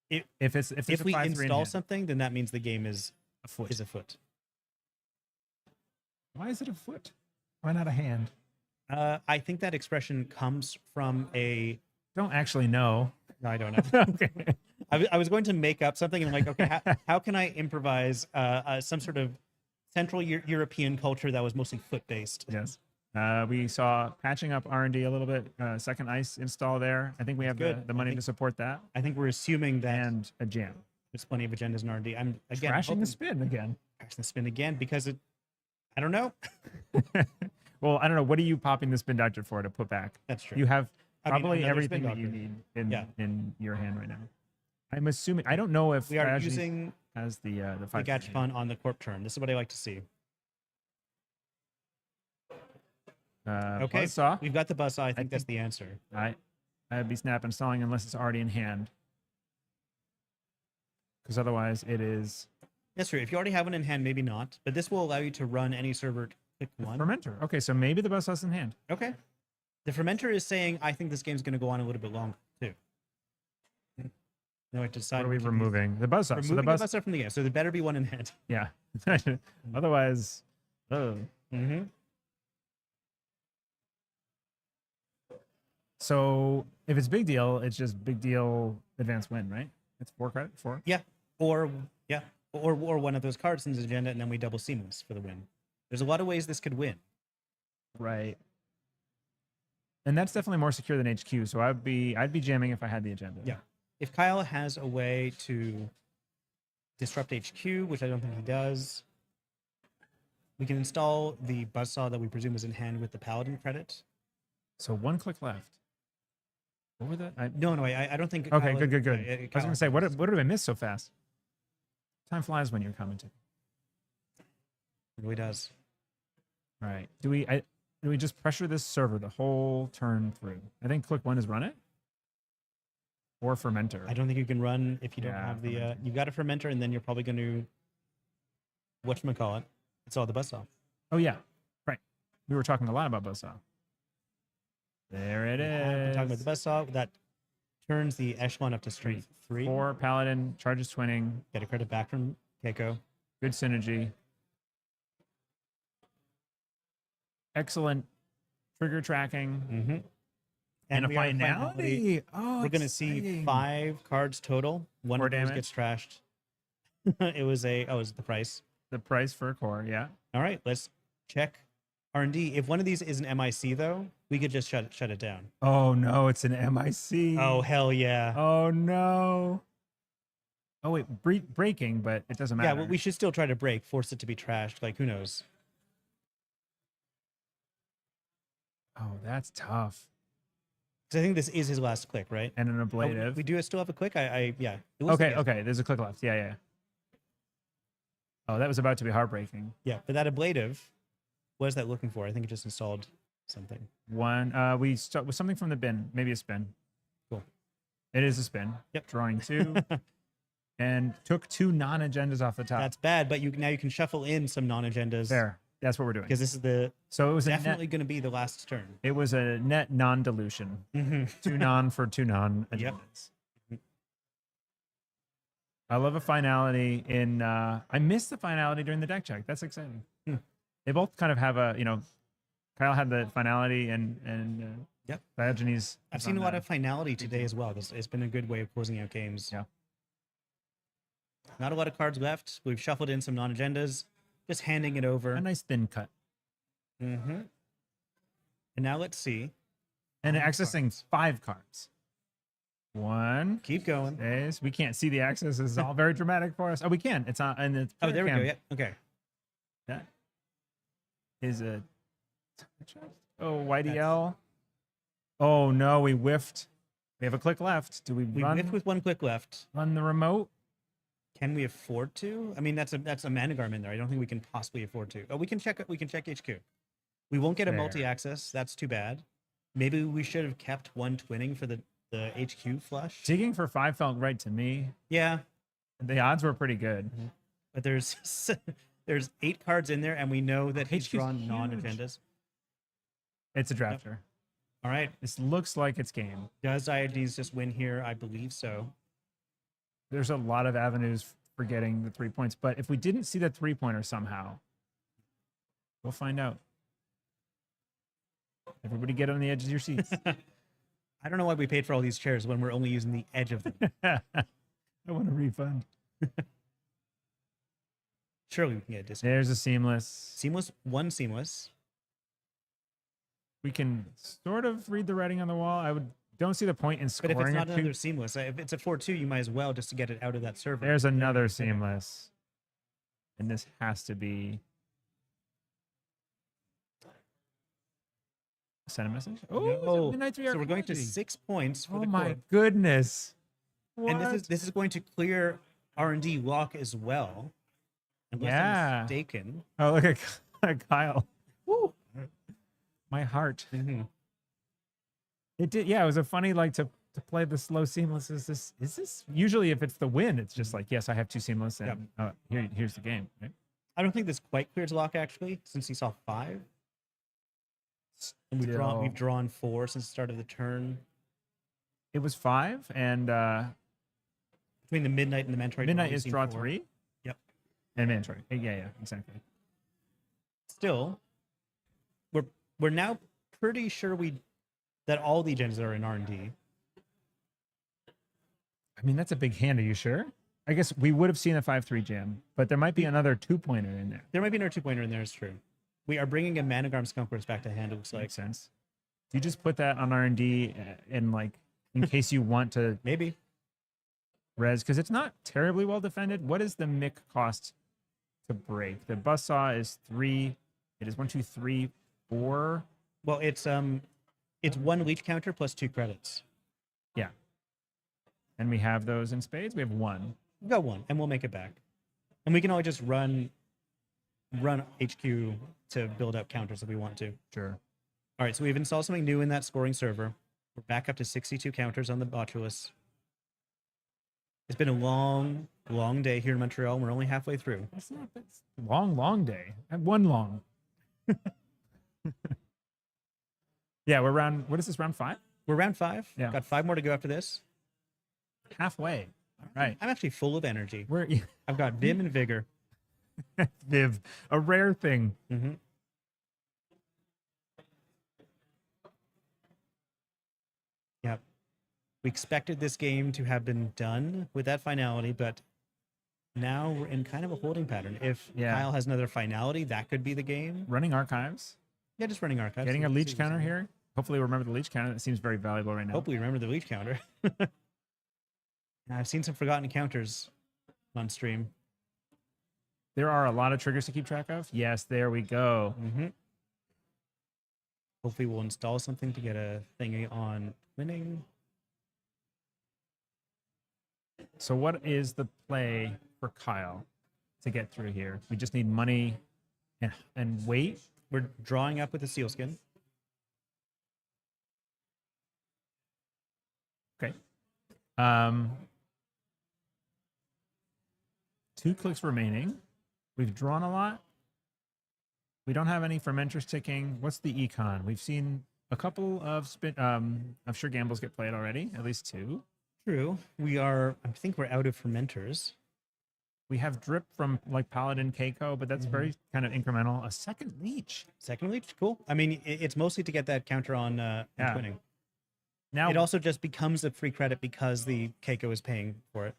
S3: if there's
S2: if
S3: a
S2: we
S3: 5-3 in
S2: install
S3: hand,
S2: something, then that means the game is
S3: a foot.
S2: afoot.
S3: Why is it a foot? Why not a hand?
S2: I think that expression comes from a...
S3: Don't actually know.
S2: No, I don't know.
S3: Okay.
S2: I was going to make up something, and I'm like, okay, how can I improvise some sort of Central European culture that was mostly foot-based?
S3: Yes. We saw patching up R&D a little bit. Second ice install there. I think we have
S2: good.
S3: the money to support that.
S2: I think we're assuming that
S3: And a jam.
S2: there's plenty of agendas in R&D. I'm again
S3: Crashing
S2: hoping-
S3: the spin again.
S2: crashing the spin again because it... I don't know.
S3: Well, I don't know. What are you popping the Spin Doctor for to put back?
S2: That's true.
S3: You have
S2: I mean,
S3: probably
S2: another
S3: everything
S2: Spin
S3: that you
S2: Doctor.
S3: need
S2: Yeah.
S3: in your hand right now. I'm assuming. I don't know if
S2: We are
S3: Diogenes
S2: using
S3: has the
S2: the
S3: 5
S2: Gachapon on the Corp turn. This is what I like to see. Okay,
S3: Buzzsaw.
S2: we've got the Buzzsaw. I think that's
S3: think-
S2: the answer.
S3: I'd be snap installing unless it's already in hand. Because otherwise it is
S2: That's true. If you already have one in hand, maybe not. But this will allow you to run any server. Click one.
S3: Fermenter. Okay, so maybe the Buzzsaw's in hand.
S2: Okay. The fermenter is saying, I think this game's going to go on a little bit longer, too. Now I have to decide.
S3: What are we
S2: which of these-
S3: removing? The Buzzsaw. So
S2: Removing
S3: the
S2: the
S3: Buzz.
S2: Buzzsaw from the game. So there better be one in hand.
S3: Yeah. Otherwise,
S2: Mm-hmm.
S3: So if it's big deal, it's just big deal advance win, right? It's 4 credit, 4.
S2: Or one of those cards in his agenda, and then we double seamless for the win. There's a lot of ways this could win.
S3: Right. And that's definitely more secure than HQ. So I'd be jamming if I had the agenda.
S2: Yeah. If Kyle has a way to disrupt HQ, which I don't think he does, we can install the Buzzsaw that we presume is in hand with the Paladin credit.
S3: So 1 click left. What were that?
S2: No, I don't think.
S3: Okay,
S2: Kyle-
S3: good.
S2: uh,
S3: I was
S2: Kyle
S3: gonna say, what
S2: has-
S3: did I miss so fast? Time flies when you're commenting.
S2: It really does.
S3: All right. Do we just pressure this server the whole turn through? I think click 1 is run it. Or fermenter.
S2: I don't think you can run if you don't
S3: Yeah,
S2: have the.
S3: fermenter.
S2: You got a fermenter, and then you're probably going to. Whatchamacallit? It's all the Buzzsaw.
S3: Oh yeah. Right. We were talking a lot about Buzzsaw. There it
S2: We're
S3: is.
S2: talking about the Buzzsaw. That turns the echelon up to strength 3.
S3: 4 Paladin, charges twinning.
S2: Get a credit back from Keiko.
S3: Good synergy. Excellent trigger tracking.
S2: Mm-hmm.
S3: And a
S2: we are
S3: finality. Oh,
S2: we're going to see
S3: exciting.
S2: 5 cards total. One
S3: 4
S2: of those
S3: damage.
S2: gets trashed. It was the price.
S3: The price for a core, yeah.
S2: All right, let's check R&D. If one of these is an MIC though, we could just shut it down.
S3: Oh no, it's an MIC.
S2: Oh hell yeah.
S3: Oh no. Oh wait, breaking, but it doesn't matter.
S2: Yeah, well, we should still try to break, force it to be trashed. Like who knows?
S3: Oh, that's tough.
S2: Because I think this is his last click, right?
S3: And an
S2: Oh,
S3: ablative.
S2: we do still have a click. Yeah. It looks
S3: Okay,
S2: like it.
S3: okay. There's a click left. Yeah, yeah. Oh, that was about to be heartbreaking.
S2: Yeah, but that ablative, what is that looking for? I think it just installed something.
S3: One. We start with something from the bin. Maybe a spin.
S2: Cool.
S3: It is a spin.
S2: Yep.
S3: Drawing 2. And took 2 non-agendas off the top.
S2: That's bad, but now you can shuffle in some non-agendas.
S3: There. That's what we're doing.
S2: Because this is
S3: So it was
S2: definitely
S3: a net,
S2: going to be the last turn.
S3: it was a net non-dilution.
S2: Mm-hmm.
S3: 2 non for 2 non-agendas.
S2: Yep.
S3: I love a finality in I missed the finality during the deck check. That's exciting. They both kind of have a, Kyle had the finality and
S2: Yep.
S3: Diogenes.
S2: I've seen a lot of finality today as well. It's been a good way of closing out games.
S3: Yeah.
S2: Not a lot of cards left. We've shuffled in some non-agendas, just handing it over.
S3: a nice thin cut.
S2: Mm-hmm. And now let's see.
S3: And
S2: 5
S3: accessing
S2: cards.
S3: 5 cards. 1.
S2: Keep going.
S3: Days. We can't see the access. This is all very dramatic for us. Oh, we can. It's on. And it's
S2: Oh, there we go.
S3: cam.
S2: Yeah. Okay.
S3: That is a. Oh, YDL. Oh no, we whiffed. We have a click left. Do we
S2: We
S3: run?
S2: whiffed with 1 click left.
S3: Run the remote.
S2: Can we afford to? I mean, that's a Managarm in there. I don't think we can possibly afford to. Oh, we can check HQ. We won't get a
S3: Fair.
S2: multi-access. That's too bad. Maybe we should have kept 1 twinning for the HQ flush.
S3: Digging for 5 felt right to me.
S2: Yeah,
S3: The odds were pretty good.
S2: but there's 8 cards in there, and we know that he's
S3: HQ's
S2: drawn
S3: huge.
S2: non-agendas.
S3: It's a drafter.
S2: All right.
S3: This looks like it's game.
S2: Does Diogenes just win here? I believe so.
S3: There's a lot of avenues for getting the 3 points, but if we didn't see the 3-pointer somehow, we'll find out. Everybody get on the edge of your seats.
S2: I don't know why we paid for all these chairs when we're only using the edge of them.
S3: I want a refund.
S2: Surely we can get a discount.
S3: There's a seamless.
S2: Seamless, 1 seamless.
S3: We can sort of read the writing on the wall. Don't see the point in
S2: But
S3: scoring
S2: if it's not
S3: a
S2: another
S3: two.
S2: seamless, if it's a 4-2, you might as well just to get it out of that server.
S3: There's another seamless. And this has to be. Send a message. Oh,
S2: No.
S3: Midnight 3
S2: So we're going to
S3: Archaeology.
S2: 6 points for
S3: Oh
S2: the
S3: my
S2: core.
S3: goodness.
S2: And
S3: What?
S2: this is going to clear R&D lock as well. Unless
S3: Yeah.
S2: I'm mistaken.
S3: Oh, look at Kyle. Woo. My heart.
S2: Mhm.
S3: It did. Yeah, it was a funny to play the slow seamless. Is this usually if it's the win, it's just like, yes, I have 2 seamless and here's the game. Right?
S2: I don't think this quite clears lock actually, since he saw 5. And
S3: Still.
S2: we've drawn 4 since the start of the turn.
S3: It was 5 and
S2: Between the midnight and the Metroid.
S3: midnight
S2: we've
S3: is
S2: seen
S3: draw
S2: 4.
S3: 3.
S2: Yep.
S3: And Metroid. Yeah, exactly.
S2: Still, we're now pretty sure that all the gens are in R&D.
S3: I mean, that's a big hand. Are you sure? I guess we would have seen a 5-3 jam, but there might be another 2-pointer in there.
S2: There might be another 2-pointer in there, it's true. We are bringing a Managarm Skunkworks back to hand, it looks like.
S3: Makes sense. Do you just put that on R&D and in case you want to
S2: Maybe.
S3: res? Because it's not terribly well defended. What is the MIC cost to break? The buzzsaw is 3. It is 1, 2, 3, 4.
S2: Well, it's 1 leech counter plus 2 credits.
S3: Yeah. And we have those in spades. We have 1.
S2: We've got 1, and we'll make it back. And we can always just run HQ to build up counters if we want to.
S3: Sure.
S2: All right, so we've installed something new in that scoring server. We're back up to 62 counters on the Botulus. It's been a long, long day here in Montreal. We're only halfway through.
S3: That's long day. I have 1 long. Yeah, we're round. What is this? Round 5?
S2: We're round 5.
S3: Yeah.
S2: Got 5 more to go after this.
S3: Halfway. All right.
S2: I'm actually full of energy.
S3: We're
S2: I've got vim and vigor.
S3: Viv, a rare thing.
S2: Mm-hmm. Yep. We expected this game to have been done with that finality, but now we're in kind of a holding pattern. If
S3: Yeah.
S2: Kyle has another finality, that could be the game.
S3: Running archives.
S2: Yeah, just running archives.
S3: Getting a
S2: See-
S3: leech
S2: see what's
S3: counter
S2: in there.
S3: here. Hopefully, remember the leech counter. That seems very valuable right now.
S2: Hopefully, remember the leech counter. I've seen some forgotten counters on stream.
S3: There are a lot of triggers to keep track of. Yes, there we go.
S2: Mm-hmm. Hopefully, we'll install something to get a thingy on winning.
S3: So, what is the play for Kyle to get through here? We just need money and wait.
S2: We're drawing up with a sealskin.
S3: Okay. 2 clicks remaining. We've drawn a lot. We don't have any fermenters ticking. What's the econ? We've seen a couple of I'm sure gambles get played already, at least 2.
S2: True. I think we're out of fermenters.
S3: We have drip from like Paladin Keiko, but that's very kind of incremental. A second leech.
S2: Second leech, cool. I mean, it's mostly to get that counter on
S3: Yeah.
S2: winning.
S3: Now
S2: It also just becomes a free credit because the Keiko is paying for it.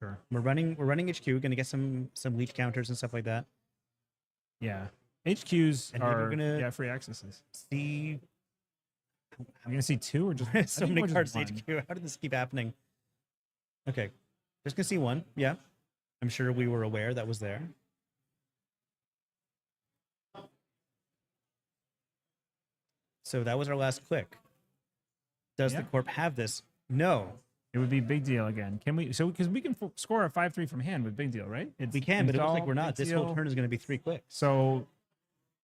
S3: sure.
S2: We're running HQ, going to get some leech counters and stuff like that.
S3: Yeah. HQs
S2: And maybe we're
S3: are
S2: gonna-
S3: free accesses.
S2: See
S3: We're gonna see 2 or just I
S2: so
S3: think
S2: many
S3: more
S2: cards
S3: just
S2: HQ.
S3: one.
S2: How did this keep happening? Okay. Just gonna see 1. Yeah. I'm sure we were aware that was there. So that was our last click. Does
S3: Yeah.
S2: the corp have this? No.
S3: It would be big deal again. Can we? So because we can score a 5-3 from hand with big deal, right? It's
S2: We can, but it looks like
S3: install,
S2: we're not.
S3: big
S2: This whole
S3: deal.
S2: turn is going to be 3 clicks.
S3: So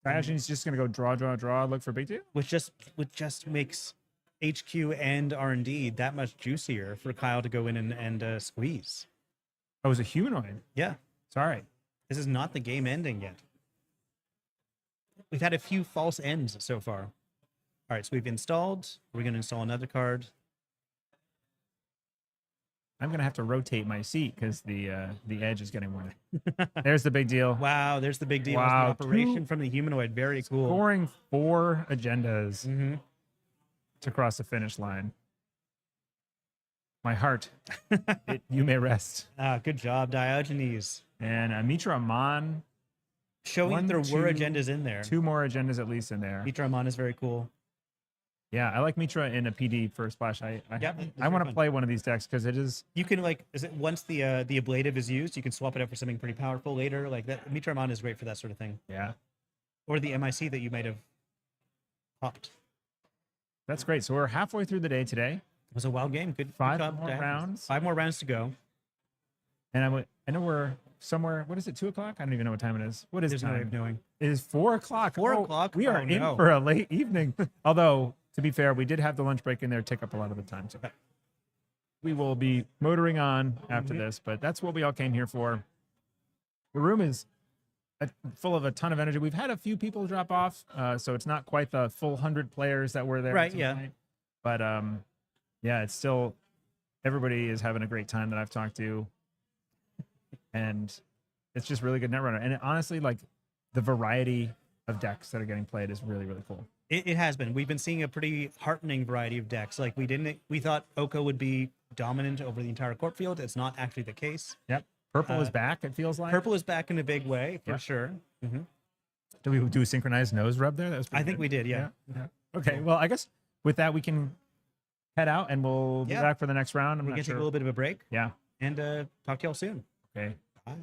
S3: Diogenes just gonna go draw, look for big deal.
S2: Which just makes HQ and R&D that much juicier for Kyle to go in and squeeze.
S3: Oh, it was a humanoid.
S2: Yeah.
S3: Sorry.
S2: This is not the game ending yet. We've had a few false ends so far. All right, so we've installed. We're going to install another card.
S3: I'm gonna have to rotate my seat because the edge is getting worn. There's the big deal.
S2: Wow, there's the big deal.
S3: Wow,
S2: It's the operation
S3: 2
S2: from the humanoid. Very cool.
S3: Scoring 4 agendas
S2: Mm-hmm.
S3: to cross the finish line. My heart, you may rest.
S2: Good job, Diogenes.
S3: And Mitra Amon,
S2: Showing
S3: One,
S2: there were
S3: two,
S2: agendas in there.
S3: 2 more agendas at least in there.
S2: Mitra Amon is very cool.
S3: Yeah, I like Mitra in a PD for Splash. I
S2: Yep, it's
S3: want
S2: very
S3: to
S2: fun.
S3: play one of these decks because it is.
S2: You can is it once the ablative is used, you can swap it out for something pretty powerful later. Like that, Mitra Amon is great for that sort of thing.
S3: Yeah,
S2: Or the MIC that you might have popped.
S3: that's great. So we're halfway through the day today,
S2: It was a wild game. Good
S3: 5
S2: job,
S3: more
S2: Diogenes.
S3: rounds.
S2: 5 more rounds to go.
S3: and I know we're somewhere. What is it? 2 o'clock? I don't even know what time it is. What is
S2: There's no way
S3: time?
S2: of knowing.
S3: It is 4 o'clock.
S2: 4
S3: Oh,
S2: o'clock?
S3: We are
S2: Oh,
S3: in
S2: no.
S3: for a late evening. Although, to be fair, we did have the lunch break in there take up a lot of the time. So we will be motoring on after this, but that's what we all came here for. The room is full of a ton of energy. We've had a few people drop off, so it's not quite the full 100 players that were there.
S2: Right, yeah.
S3: tonight. But yeah, it's still, everybody is having a great time that I've talked to. And it's just really good Netrunner. And honestly, like the variety of decks that are getting played is really, really cool.
S2: It has been. We've been seeing a pretty heartening variety of decks. Like we thought Oko would be dominant over the entire court field. It's not actually the case.
S3: Yep. Purple is back, it feels like.
S2: Purple is back in a big way for
S3: Yeah.
S2: sure. Mm-hmm.
S3: Do we do a synchronized nose rub there? That was
S2: I think we did. Yeah.
S3: Yeah. Okay. Well, I guess with that, we can head out and we'll be
S2: Yeah.
S3: back for the next round. I'm
S2: We're
S3: not
S2: gonna take
S3: sure.
S2: a little bit of a break
S3: Yeah.
S2: and talk to y'all soon.
S3: Okay.
S2: Bye.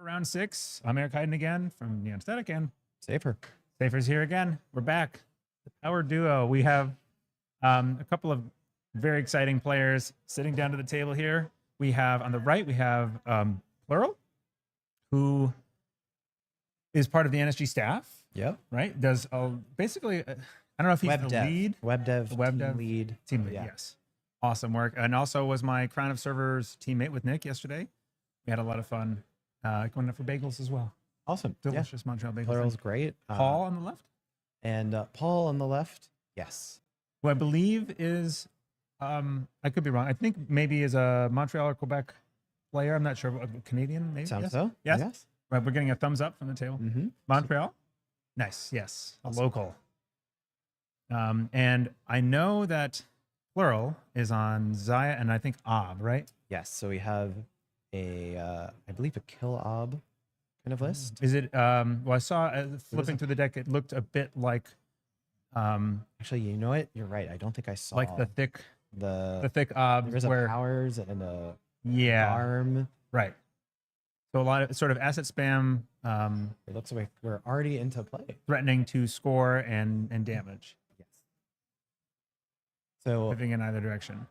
S3: for round 6. I'm Eric Hayden again from Neon Static, and
S4: Safer.
S3: Safer's here again. We're back. The power duo. We have a couple of very exciting players sitting down to the table here. We have on the right, we have Plural, who is part of the NSG staff,
S4: Yep.
S3: right? Does basically, I don't know if he's
S4: Web
S3: the
S4: dev.
S3: lead.
S4: Web dev.
S3: Web
S4: team
S3: dev.
S4: lead.
S3: Team lead,
S4: Yeah.
S3: yes. Awesome work. And also was my Crown of Servers teammate with Nick yesterday. We had a lot of fun going up for bagels as well.
S4: Awesome.
S3: Delicious Montreal bagels.
S4: Plural's great.
S3: Paul on the left,
S4: And Paul on the left. Yes.
S3: who I believe is, I could be wrong. I think maybe is a Montreal or Quebec player. I'm not sure. Canadian, maybe?
S4: Sounds
S3: yes?
S4: so.
S3: Yes. Right, we're getting a thumbs up from the table.
S4: Mm-hmm.
S3: Montreal. Nice. Yes.
S4: Awesome.
S3: A local. And I know that Plural is on Zaya and I think Ob, right?
S4: Yes. So we have I believe a kill ob kind of list.
S3: Is it, well, I saw flipping
S4: a-
S3: through the deck, it looked a bit like,
S4: Actually, you know what? You're right. I don't think I saw
S3: like the thick Ob
S4: there's a
S3: where,
S4: powers and a
S3: yeah,
S4: arm.
S3: right. So a lot of sort of asset spam,
S4: It looks like we're already into play.
S3: threatening to score and damage,
S4: Yes. So
S3: moving in either direction.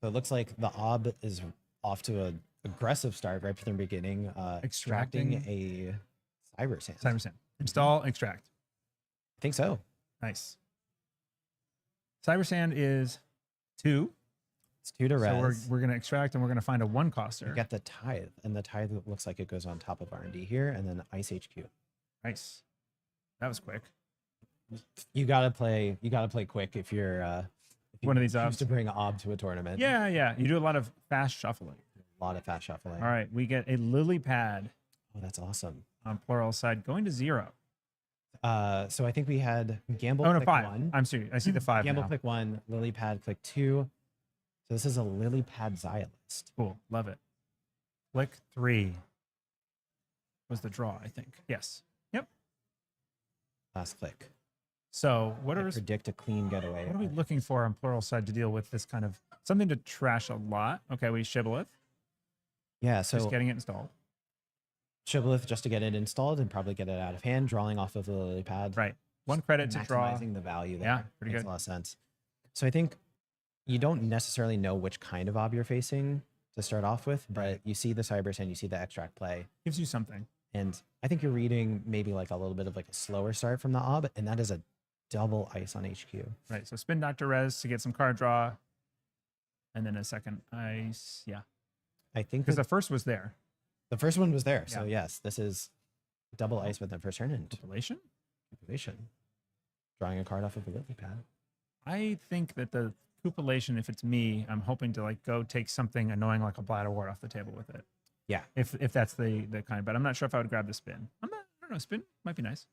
S4: it looks like the ob is off to a aggressive start right from the beginning. Extracting a cyber sand.
S3: Cyber Sand. Install, extract.
S4: I think so.
S3: Nice. Cyber Sand is 2.
S4: It's 2 to
S3: So
S4: res.
S3: we're going to extract and we're going to find a 1 coster.
S4: You get the tithe, and the tithe looks like it goes on top of R&D here, and then Ice HQ.
S3: Nice. That was quick.
S4: You gotta play quick if you're if you
S3: One of these
S4: choose
S3: obs.
S4: to bring ob to a tournament.
S3: Yeah, yeah. You do a lot of fast shuffling.
S4: A lot of fast shuffling.
S3: All right. We get a lily pad
S4: Oh, that's awesome.
S3: on Plural side going to 0.
S4: So I think we had gamble
S3: Oh, no,
S4: click
S3: 5.
S4: 1.
S3: I'm sorry. I see the 5
S4: Gamble
S3: now.
S4: click 1, lily pad click 2. So this is a lily pad Zaya list.
S3: Cool. Love it. Click 3 was the draw, I think. Yes. Yep.
S4: Last click.
S3: So what
S4: I
S3: are
S4: predict a clean getaway.
S3: we looking for on Plural side to deal with this kind of something to trash a lot? Okay, we shibboleth.
S4: Yeah, so
S3: Just getting it installed.
S4: shibboleth just to get it installed and probably get it out of hand, drawing off of the lily pad.
S3: Right. 1 credit to draw.
S4: Maximizing the value there.
S3: Yeah, pretty
S4: Makes
S3: good.
S4: a lot of sense. So I think you don't necessarily know which kind of ob you're facing to start off with, but you see the cyber sand, you see the extract play,
S3: Gives you something.
S4: and I think you're reading maybe like a little bit of like a slower start from the ob, and that is a double ice on HQ.
S3: Right. So spin Dr. Res to get some card draw. And then a second ice. Yeah.
S4: I think
S3: Because
S4: that
S3: the first was there.
S4: the first one was there. So
S3: Yeah.
S4: yes, this is double ice with the first turn and
S3: Population?
S4: manipulation. Drawing a card off of a lily pad.
S3: I think that the cupulation, if it's me, I'm hoping to like go take something annoying like a bladder wart off the table with it.
S4: Yeah.
S3: If that's the kind, but I'm not sure if I would grab the spin. I don't know. Spin might be nice.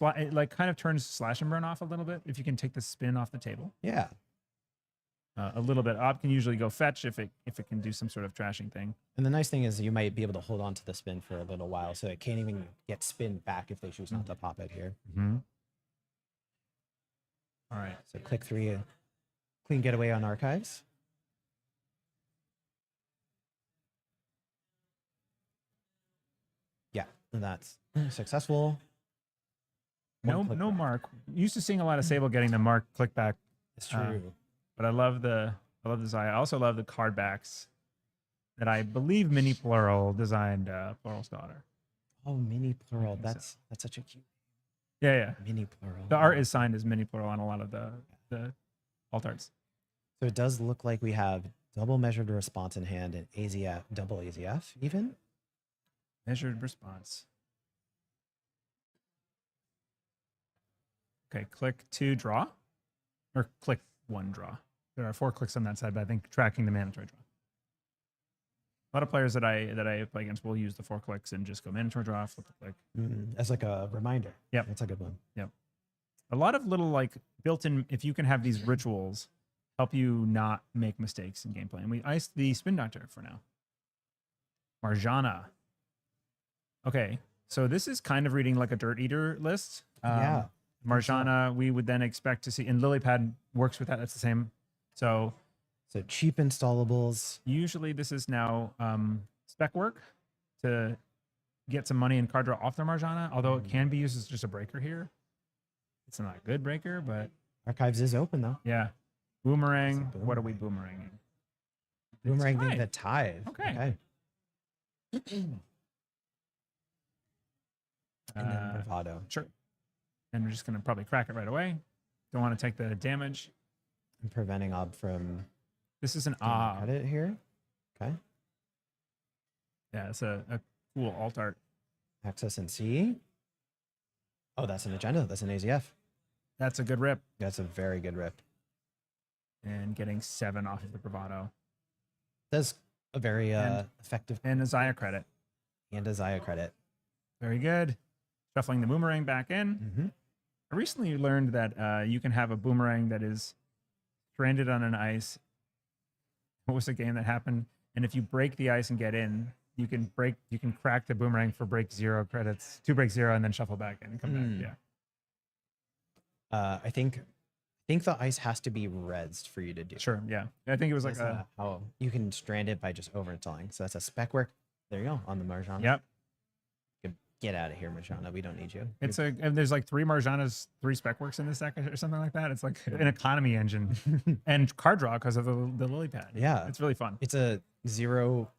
S3: It like kind of turns slash and burn off a little bit if you can take the spin off the table.
S4: Yeah.
S3: A little bit. Ob can usually go fetch if it can do some sort of trashing thing.
S4: And the nice thing is you might be able to hold on to the spin for a little while, so it can't even get spin back if they choose not to pop it here.
S3: Mm-hmm. All right.
S4: So click 3, clean getaway on archives. Yeah, and that's successful.
S3: No,
S4: One click
S3: no
S4: back.
S3: mark. Used to seeing a lot of Sable getting the mark click back,
S4: It's true.
S3: but I love the Zaya. I also love the card backs that I believe Mini Plural designed. Plural's daughter.
S4: Oh, mini plural.
S3: think so.
S4: That's such a cute
S3: Yeah, yeah.
S4: mini plural.
S3: The art is signed as Mini Plural on a lot of the alt arts.
S4: So it does look like we have double measured response in hand and AZF, double AZF even.
S3: Measured response. Okay, click 2 draw, or click 1 draw. There are 4 clicks on that side, but I think tracking the mandatory draw. A lot of players that I play against will use the 4 clicks and just go mandatory draw, flip the click.
S4: As like a reminder.
S3: Yep.
S4: That's a good one.
S3: A lot of little like built-in, if you can have these rituals, help you not make mistakes in gameplay. And we iced the Spin Doctor for now. Marjana. Okay, so this is kind of reading like a Dirt Eater list.
S4: Yeah.
S3: Marjana, we would then expect to see, and Lilypad works with that. That's the same. So
S4: So cheap installables.
S3: usually this is now spec work. to get some money and card draw off their Marjana, although it can be used as just a breaker here. It's not a good breaker, but
S4: Archives is open though.
S3: yeah. Boomerang.
S4: It's a
S3: What are we boomeranging?
S4: Boomerang
S3: tied.
S4: the tithe.
S3: Okay.
S4: And then bravado.
S3: Sure. And we're just going to probably crack it right away. Don't want to take the damage.
S4: And preventing Ob from
S3: This is an
S4: getting credit here. Okay.
S3: Yeah, it's a cool alt art.
S4: Access and C. Oh, that's an agenda. That's an AZF.
S3: That's a good rip.
S4: That's a very good rip.
S3: And getting 7 off of the bravado.
S4: That's a very
S3: And-
S4: effective
S3: And a Zaya credit.
S4: and a Zaya credit.
S3: Very good. Shuffling the boomerang back in.
S4: Mm-hmm.
S3: I recently learned that you can have a boomerang that is stranded on an ice. What was the game that happened? And if you break the ice and get in, you can crack the boomerang for break 0 credits, 2 break 0, and then shuffle back in and come back. Yeah.
S4: I think the ice has to be rezzed for you to do.
S3: Sure. Yeah. I think it was like
S4: That's how you can strand it by just overinstalling. So that's a spec work. There you go on the Marjana.
S3: Yep.
S4: Get out of here, Marjana. We don't need you.
S3: It's and there's like 3 Marjanas, 3 spec works in this deck or something like that. It's like an economy engine and card draw because of the lily pad.
S4: Yeah.
S3: It's really fun.
S4: It's a 0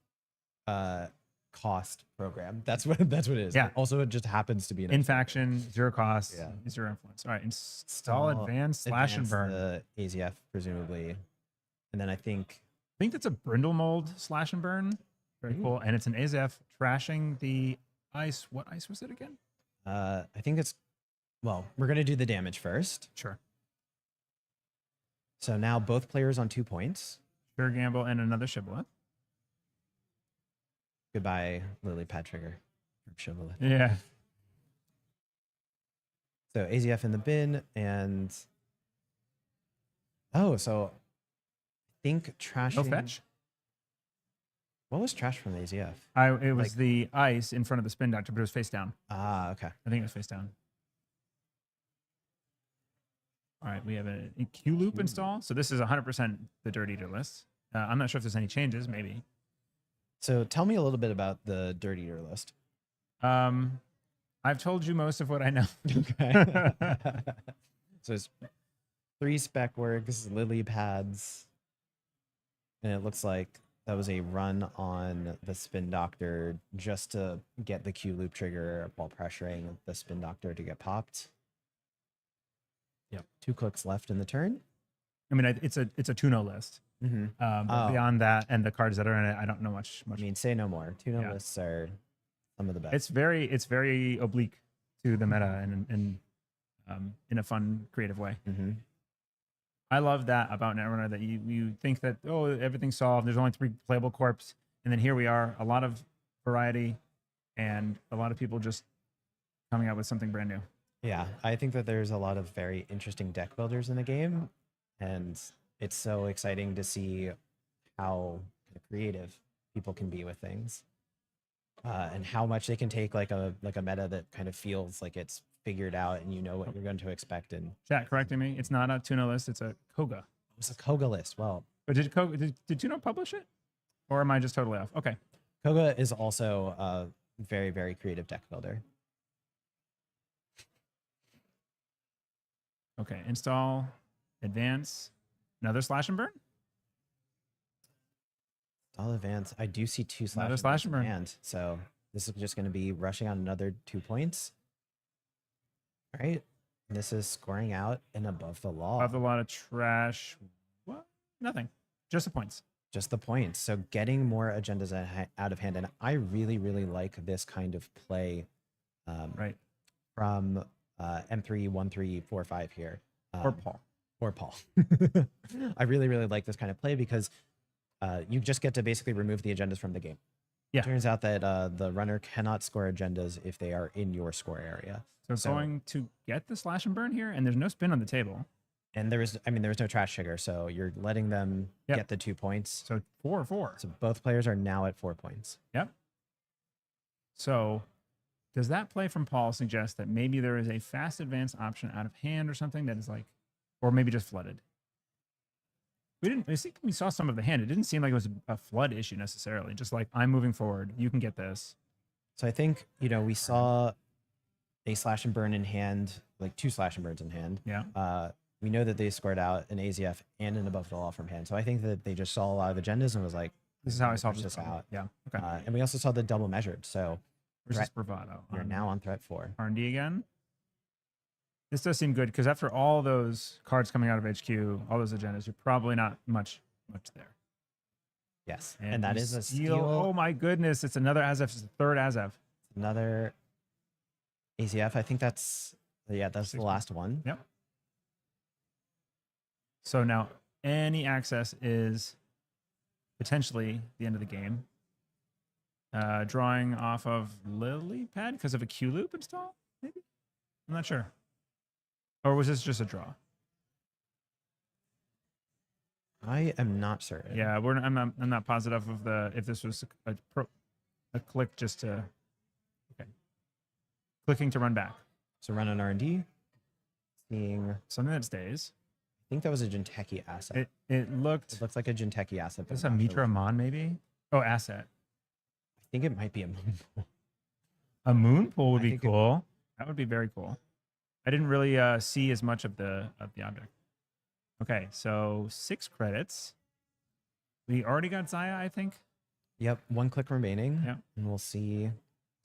S4: cost program. That's what it is.
S3: Yeah.
S4: Also, it just happens to be an
S3: In faction, 0 cost,
S4: Yeah.
S3: 0 influence. All right. Install advanced slash and
S4: advance
S3: burn.
S4: the AZF presumably, and then I think
S3: I think that's a brindle mold slash and burn. Very
S4: Ooh.
S3: cool. And it's an AZF trashing the ice. What ice was it again?
S4: I think it's well, we're gonna do the damage first.
S3: Sure.
S4: So now both players on 2 points.
S3: Sure gamble and another shibboleth.
S4: Goodbye, Lily Pad Trigger. Or Shibboleth.
S3: Yeah.
S4: So AZF in the bin and oh, so I think trashing.
S3: No fetch.
S4: What was trash from the AZF?
S3: It was
S4: Like-
S3: the ice in front of the spin doctor, but it was face down.
S4: Ah, okay.
S3: I think it was face down. All right, we have a Q loop install. So this is 100% the Dirt Eater list. I'm not sure if there's any changes, maybe.
S4: So tell me a little bit about the Dirt Eater list.
S3: I've told you most of what I know.
S4: Okay. So it's 3 spec works, lily pads, and it looks like that was a run on the spin doctor just to get the Q loop trigger while pressuring the spin doctor to get popped.
S3: Yep.
S4: 2 clicks left in the turn.
S3: I mean, it's a Tuno list.
S4: Mm-hmm.
S3: But
S4: Oh.
S3: beyond that and the cards that are in it, I don't know much.
S4: I mean, say no more. Tuno
S3: Yeah.
S4: lists are some of the best.
S3: It's very oblique to the meta and in a fun, creative way.
S4: Mm-hmm.
S3: I love that about Netrunner, that you think that, oh, everything's solved. There's only 3 playable corps. And then here we are, a lot of variety and a lot of people just coming out with something brand new.
S4: Yeah, I think that there's a lot of very interesting deck builders in the game, and it's so exciting to see how creative people can be with things, and how much they can take like a meta that kind of feels like it's figured out and you know what you're going to expect. And
S3: Chat correcting me. It's not a Tuno list. It's a Koga.
S4: it's a Koga list. Well,
S3: But did Tuno publish it? Or am I just totally off? Okay.
S4: Koga is also a very, very creative deck builder.
S3: Okay. Install, advance, another slash and burn.
S4: All advance. I do see 2
S3: Another
S4: slash
S3: slash and burn.
S4: and so this is just going to be rushing on another 2 points. All right. This is scoring out and above the law.
S3: Above a lot of trash. What? Nothing. Just the points.
S4: Just the points. So getting more agendas out of hand. And I really, really like this kind of play
S3: Right.
S4: from M3, 1, 3, 4, 5 here.
S3: Or Paul.
S4: Or Paul. I really, really like this kind of play because you just get to basically remove the agendas from the game.
S3: Yeah.
S4: It turns out that the runner cannot score agendas if they are in your score area.
S3: So going to get the slash and burn here, and there's no spin on the table.
S4: And there was no trash trigger, so you're letting them
S3: Yep.
S4: get the 2 points.
S3: So 4-4.
S4: So both players are now at 4 points.
S3: Yep. So does that play from Paul suggest that maybe there is a fast advance option out of hand or something that is like, or maybe just flooded? I think we saw some of the hand. It didn't seem like it was a flood issue necessarily. Just like, I'm moving forward. You can get this.
S4: So I think, we saw a slash and burn in hand, like 2 slash and burns in hand.
S3: Yeah.
S4: We know that they scored out an AZF and an above the law from hand. So I think that they just saw a lot of agendas and was like,
S3: This is how I
S4: "Push
S3: solved
S4: this
S3: this
S4: out."
S3: Yeah. Okay.
S4: And we also saw the double measured. So
S3: Versus
S4: threat-
S3: bravado.
S4: you're now on threat 4.
S3: R&D again. This does seem good because after all those cards coming out of HQ, all those agendas, you're probably not much there.
S4: Yes. And that
S3: you
S4: is a
S3: steal.
S4: steal.
S3: Oh my goodness! It's another ASF. It's the third ASF.
S4: Another AZF. I think that's the
S3: 6
S4: last one.
S3: Yep. So now any access is potentially the end of the game. Drawing off of Lily Pad because of a Q loop install, maybe? I'm not sure. Or was this just a draw?
S4: I am not certain.
S3: Yeah, I'm not positive of if this was a click just to clicking to run back.
S4: So run an R&D. Seeing,
S3: Something that stays.
S4: I think that was a Jinteki asset.
S3: It looked.
S4: It looks like a Jinteki asset. but
S3: Is this a
S4: I'm not
S3: Mitra
S4: sure.
S3: Amon maybe? Oh, asset.
S4: I think it might be a Moonpool.
S3: A moon pool would
S4: I
S3: be
S4: think it-
S3: cool. That would be very cool. I didn't really see as much of the object. Okay, so 6 credits. We already got Zaya, I think.
S4: Yep, 1 click remaining.
S3: Yep.
S4: And we'll see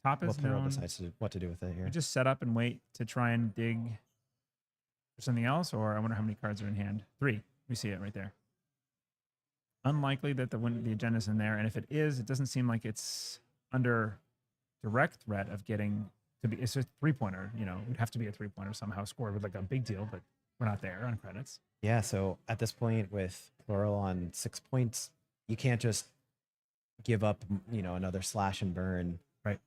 S3: Top
S4: what
S3: is
S4: Plural
S3: known.
S4: decides what to do with it here.
S3: We just set up and wait to try and dig for something else, or I wonder how many cards are in hand. 3. We see it right there. Unlikely that the agenda's in there, and if it is, it doesn't seem like it's under direct threat of getting to be. It's a 3-pointer, it would have to be a 3-pointer somehow scored with like a big deal, but we're not there on credits.
S4: Yeah, so at this point with Plural on 6 points, you can't just give up, another slash and burn
S3: Right.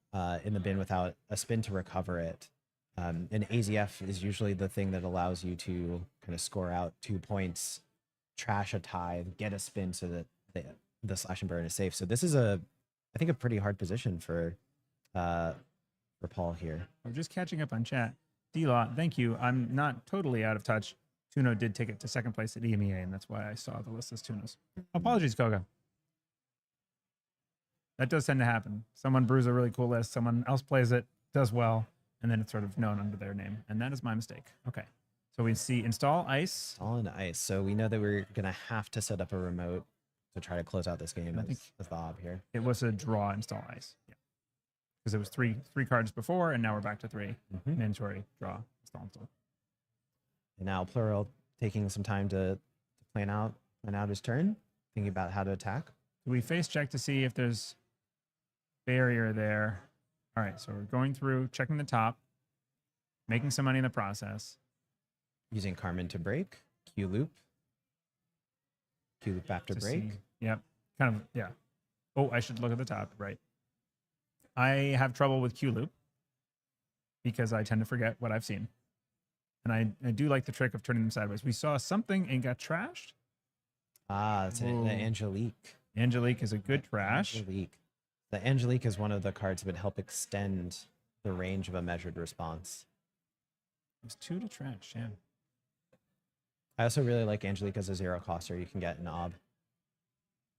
S4: In the bin without a spin to recover it. And AZF is usually the thing that allows you to kind of score out 2 points, trash a tie, get a spin so that the slash and burn is safe. So this is I think a pretty hard position for Paul here.
S3: I'm just catching up on chat. D-Law, thank you. I'm not totally out of touch. Tuno did take it to second place at EMEA, and that's why I saw the list as Tuno's. Apologies, Koga. That does tend to happen. Someone brews a really cool list, someone else plays it, does well, and then it's sort of known under their name. And that is my mistake. Okay. So we see install ice.
S4: All in ice. So we know that we're going to have to set up a remote to try to close out this game
S3: I think-
S4: as the ob here.
S3: It was a draw install ice. Yeah. Because it was three cards before, and now we're back to 3.
S4: Mhm.
S3: Mandatory draw install.
S4: And now Plural taking some time to plan out his turn, thinking about how to attack.
S3: Do we face check to see if there's barrier there? All right, so we're going through, checking the top, making some money in the process.
S4: Using Carmen to break, Q loop after
S3: to
S4: break.
S3: see- Yep. Kind of, yeah. Oh, I should look at the top, right. I have trouble with Q loop because I tend to forget what I've seen. And I do like the trick of turning them sideways. We saw something and got trashed.
S4: It's the
S3: Whoa.
S4: Angelique.
S3: Angelique is a good trash.
S4: Angelique. The Angelique is one of the cards that would help extend the range of a measured response.
S3: It was 2 to trash, yeah.
S4: I also really like Angelique as a 0 coster. You can get an ob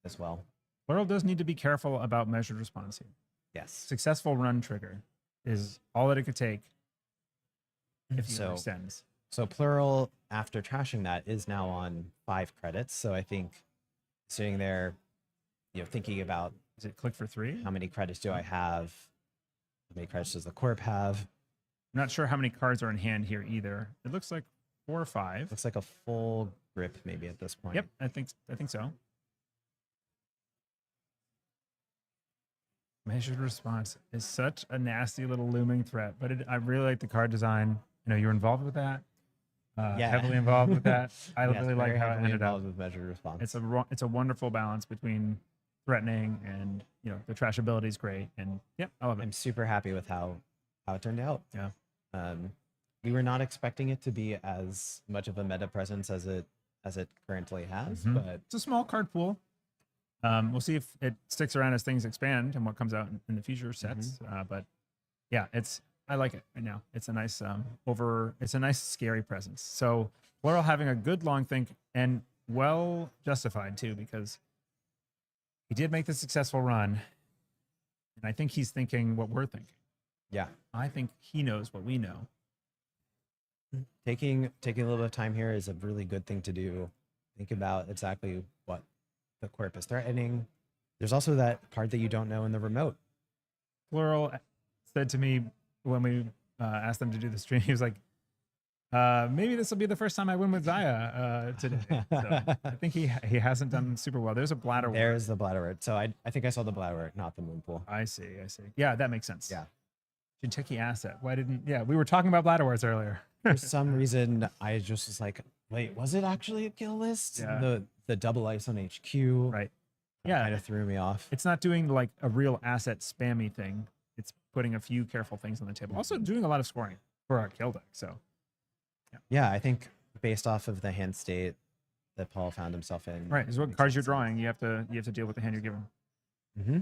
S4: as well.
S3: Plural does need to be careful about measured response here.
S4: Yes.
S3: Successful run trigger is all that it could take if you
S4: So-
S3: extends.
S4: So Plural, after trashing that, is now on 5 credits. So I think sitting there, thinking about
S3: Is it click for 3?
S4: how many credits do I have? How many credits does the corp have?
S3: I'm not sure how many cards are in hand here either. It looks like 4 or 5.
S4: Looks like a full grip maybe at this point.
S3: Yep, I think so. Measured response is such a nasty little looming threat, but I really like the card design. I know you're involved with that.
S4: Yeah.
S3: Heavily involved with that. I
S4: Yes,
S3: really like
S4: very
S3: how it
S4: heavily
S3: ended up.
S4: involved with measured response.
S3: It's a wonderful balance between threatening and the trash ability is great. And yep, I love
S4: I'm
S3: it.
S4: super happy with how it turned out.
S3: Yeah.
S4: We were not expecting it to be as much of a meta presence as it currently has,
S3: Mhm.
S4: but
S3: It's a small card pool. We'll see if it sticks around as things expand and what comes out in the future sets. But yeah, I like it right now. It's a nice it's a nice scary presence. So Plural having a good long think and well justified too, because he did make the successful run. And I think he's thinking what we're thinking.
S4: Yeah.
S3: I think he knows what we know.
S4: Taking a little bit of time here is a really good thing to do. Think about exactly what the corp is threatening. There's also that part that you don't know in the remote.
S3: Plural said to me when we asked them to do the stream, he was like, maybe this will be the first time I win with Zaya today. So I think he hasn't done super well. There's a bladder.
S4: There's the bladder word. So I think I saw the bladder word, not the moon pool.
S3: I see. Yeah, that makes sense.
S4: Yeah.
S3: Shincheki asset. Why didn't? Yeah, we were talking about bladder words earlier.
S4: For some reason, I just was like, wait, was it actually a kill list?
S3: Yeah.
S4: The double ice on HQ.
S3: Right.
S4: Kind
S3: Yeah.
S4: of threw me off.
S3: It's not doing like a real asset spammy thing. It's putting a few careful things on the table. Also doing a lot of scoring for our kill deck. So
S4: Yeah, I think based off of the hand state that Paul found himself in.
S3: right, is what
S4: makes
S3: cards you're
S4: sense.
S3: drawing. You have to deal with the hand you're given.
S4: Mm-hmm.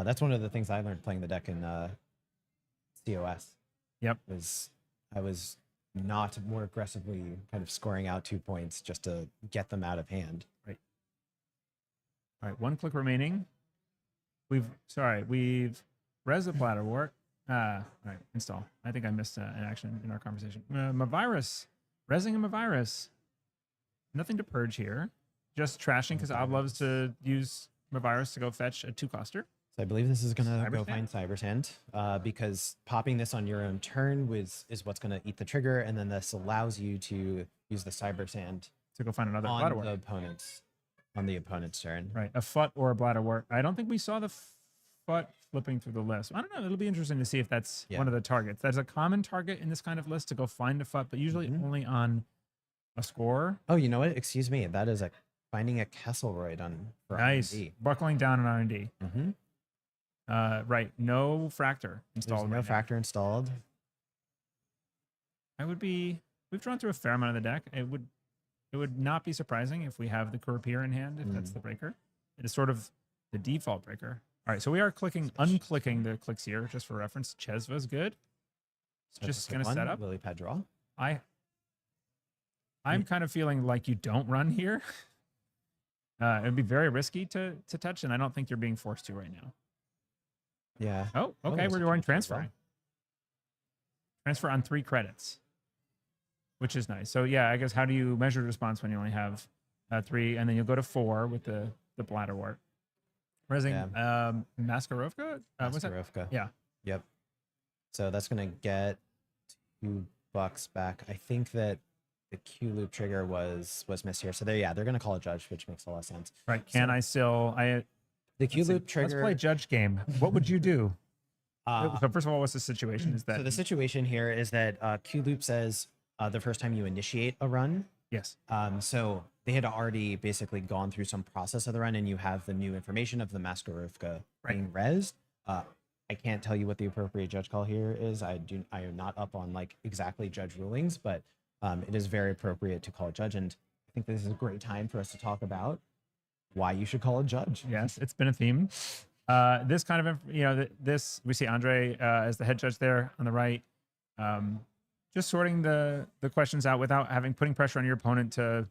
S4: That's one of the things I learned playing the deck in COS.
S3: Yep.
S4: I was not more aggressively kind of scoring out 2 points just to get them out of hand.
S3: All right, 1 click remaining. We've res the bladder wart. All right, install. I think I missed an action in our conversation. Mavirus, resing a Mavirus. Nothing to purge here. Just trashing because Ob loves to use Mavirus to go fetch a 2-coster.
S4: So I believe this is going to
S3: Cyber's
S4: go find Cyber's Hand because popping this on your own turn is what's going to eat the trigger, and then this allows you to use the Cyber's Hand
S3: To go find another
S4: on
S3: bladder
S4: the
S3: wart.
S4: opponent's turn.
S3: Right, a foot or a bladder wart. I don't think we saw the foot flipping through the list. I don't know. It'll be interesting to see if that's
S4: Yeah.
S3: one of the targets. That's a common target in this kind of list to go find a foot, but usually only on a score.
S4: Oh, you know what? Excuse me. That is finding a Kesselroyd for
S3: Nice.
S4: R&D.
S3: Buckling down on R&D.
S4: Mm-hmm.
S3: Right. No fractor
S4: There's
S3: installed.
S4: no
S3: right now.
S4: factor installed.
S3: We've drawn through a fair amount of the deck. It would not be surprising if we have the Kurapir in hand, if that's the breaker. It is sort of the default breaker. All right, so we are unclicking the clicks here, just for reference. Chesva's good. It's just going to set up.
S4: Lily pad draw.
S3: I'm kind of feeling like you don't run here. It would be very risky to touch, and I don't think you're being forced to right now.
S4: Yeah.
S3: Oh, okay,
S4: there's
S3: we're
S4: a
S3: doing
S4: transfer as well.
S3: transferring. Transfer on 3 credits, which is nice. So yeah, I guess how do you measure response when you only have 3, and then you'll go to 4 with the bladder wart. Resing Maskarovka? What's that?
S4: Maskarovka.
S3: Yeah.
S4: Yep. So that's going to get $2 back. I think that the Q loop trigger was missed here. So they're going to call a judge, which makes a lot of sense.
S3: Right. Can
S4: So-
S3: I still?
S4: The Q loop
S3: Let's
S4: trigger.
S3: play judge game. What would you do?
S4: uh,
S3: So first of all, what's the situation? Is that
S4: so the situation here is that Q loop says the first time you initiate a run.
S3: yes?
S4: So they had already basically gone through some process of the run, and you have the new information of the Maskarovka being rezzed. I can't tell you what the appropriate judge call here is. I am not up on like exactly judge rulings, but it is very appropriate to call a judge, and I think this is a great time for us to talk about why you should call a judge.
S3: Yes, it's been a theme. This kind of, this we see Andre as the head judge there on the right, just sorting the questions out without putting pressure on your opponent to,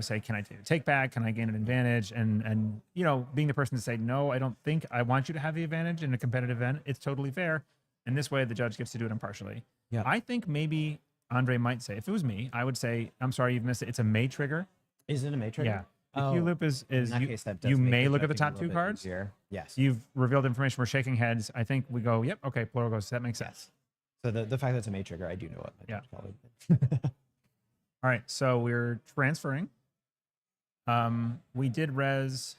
S3: say, can I take back? Can I gain an advantage? And being the person to say, no, I don't think I want you to have the advantage in a competitive event. It's totally fair. And this way the judge gets to do it impartially.
S4: Yeah.
S3: I think maybe Andre might say, if it was me, I would say, I'm sorry, you've missed it. It's a May trigger.
S4: Is it a matrix?
S3: Yeah. The Q loop is
S4: In that case, that does
S3: you
S4: make
S3: may
S4: the
S3: look at the
S4: judging a
S3: top
S4: little
S3: 2
S4: bit
S3: cards.
S4: easier. Yes.
S3: You've revealed information. We're shaking heads. I think we go, yep, okay, plural goes. That makes sense.
S4: So the fact that it's a May trigger, I do know what my
S3: Yeah.
S4: judge call would be.
S3: All right, so we're transferring. We did res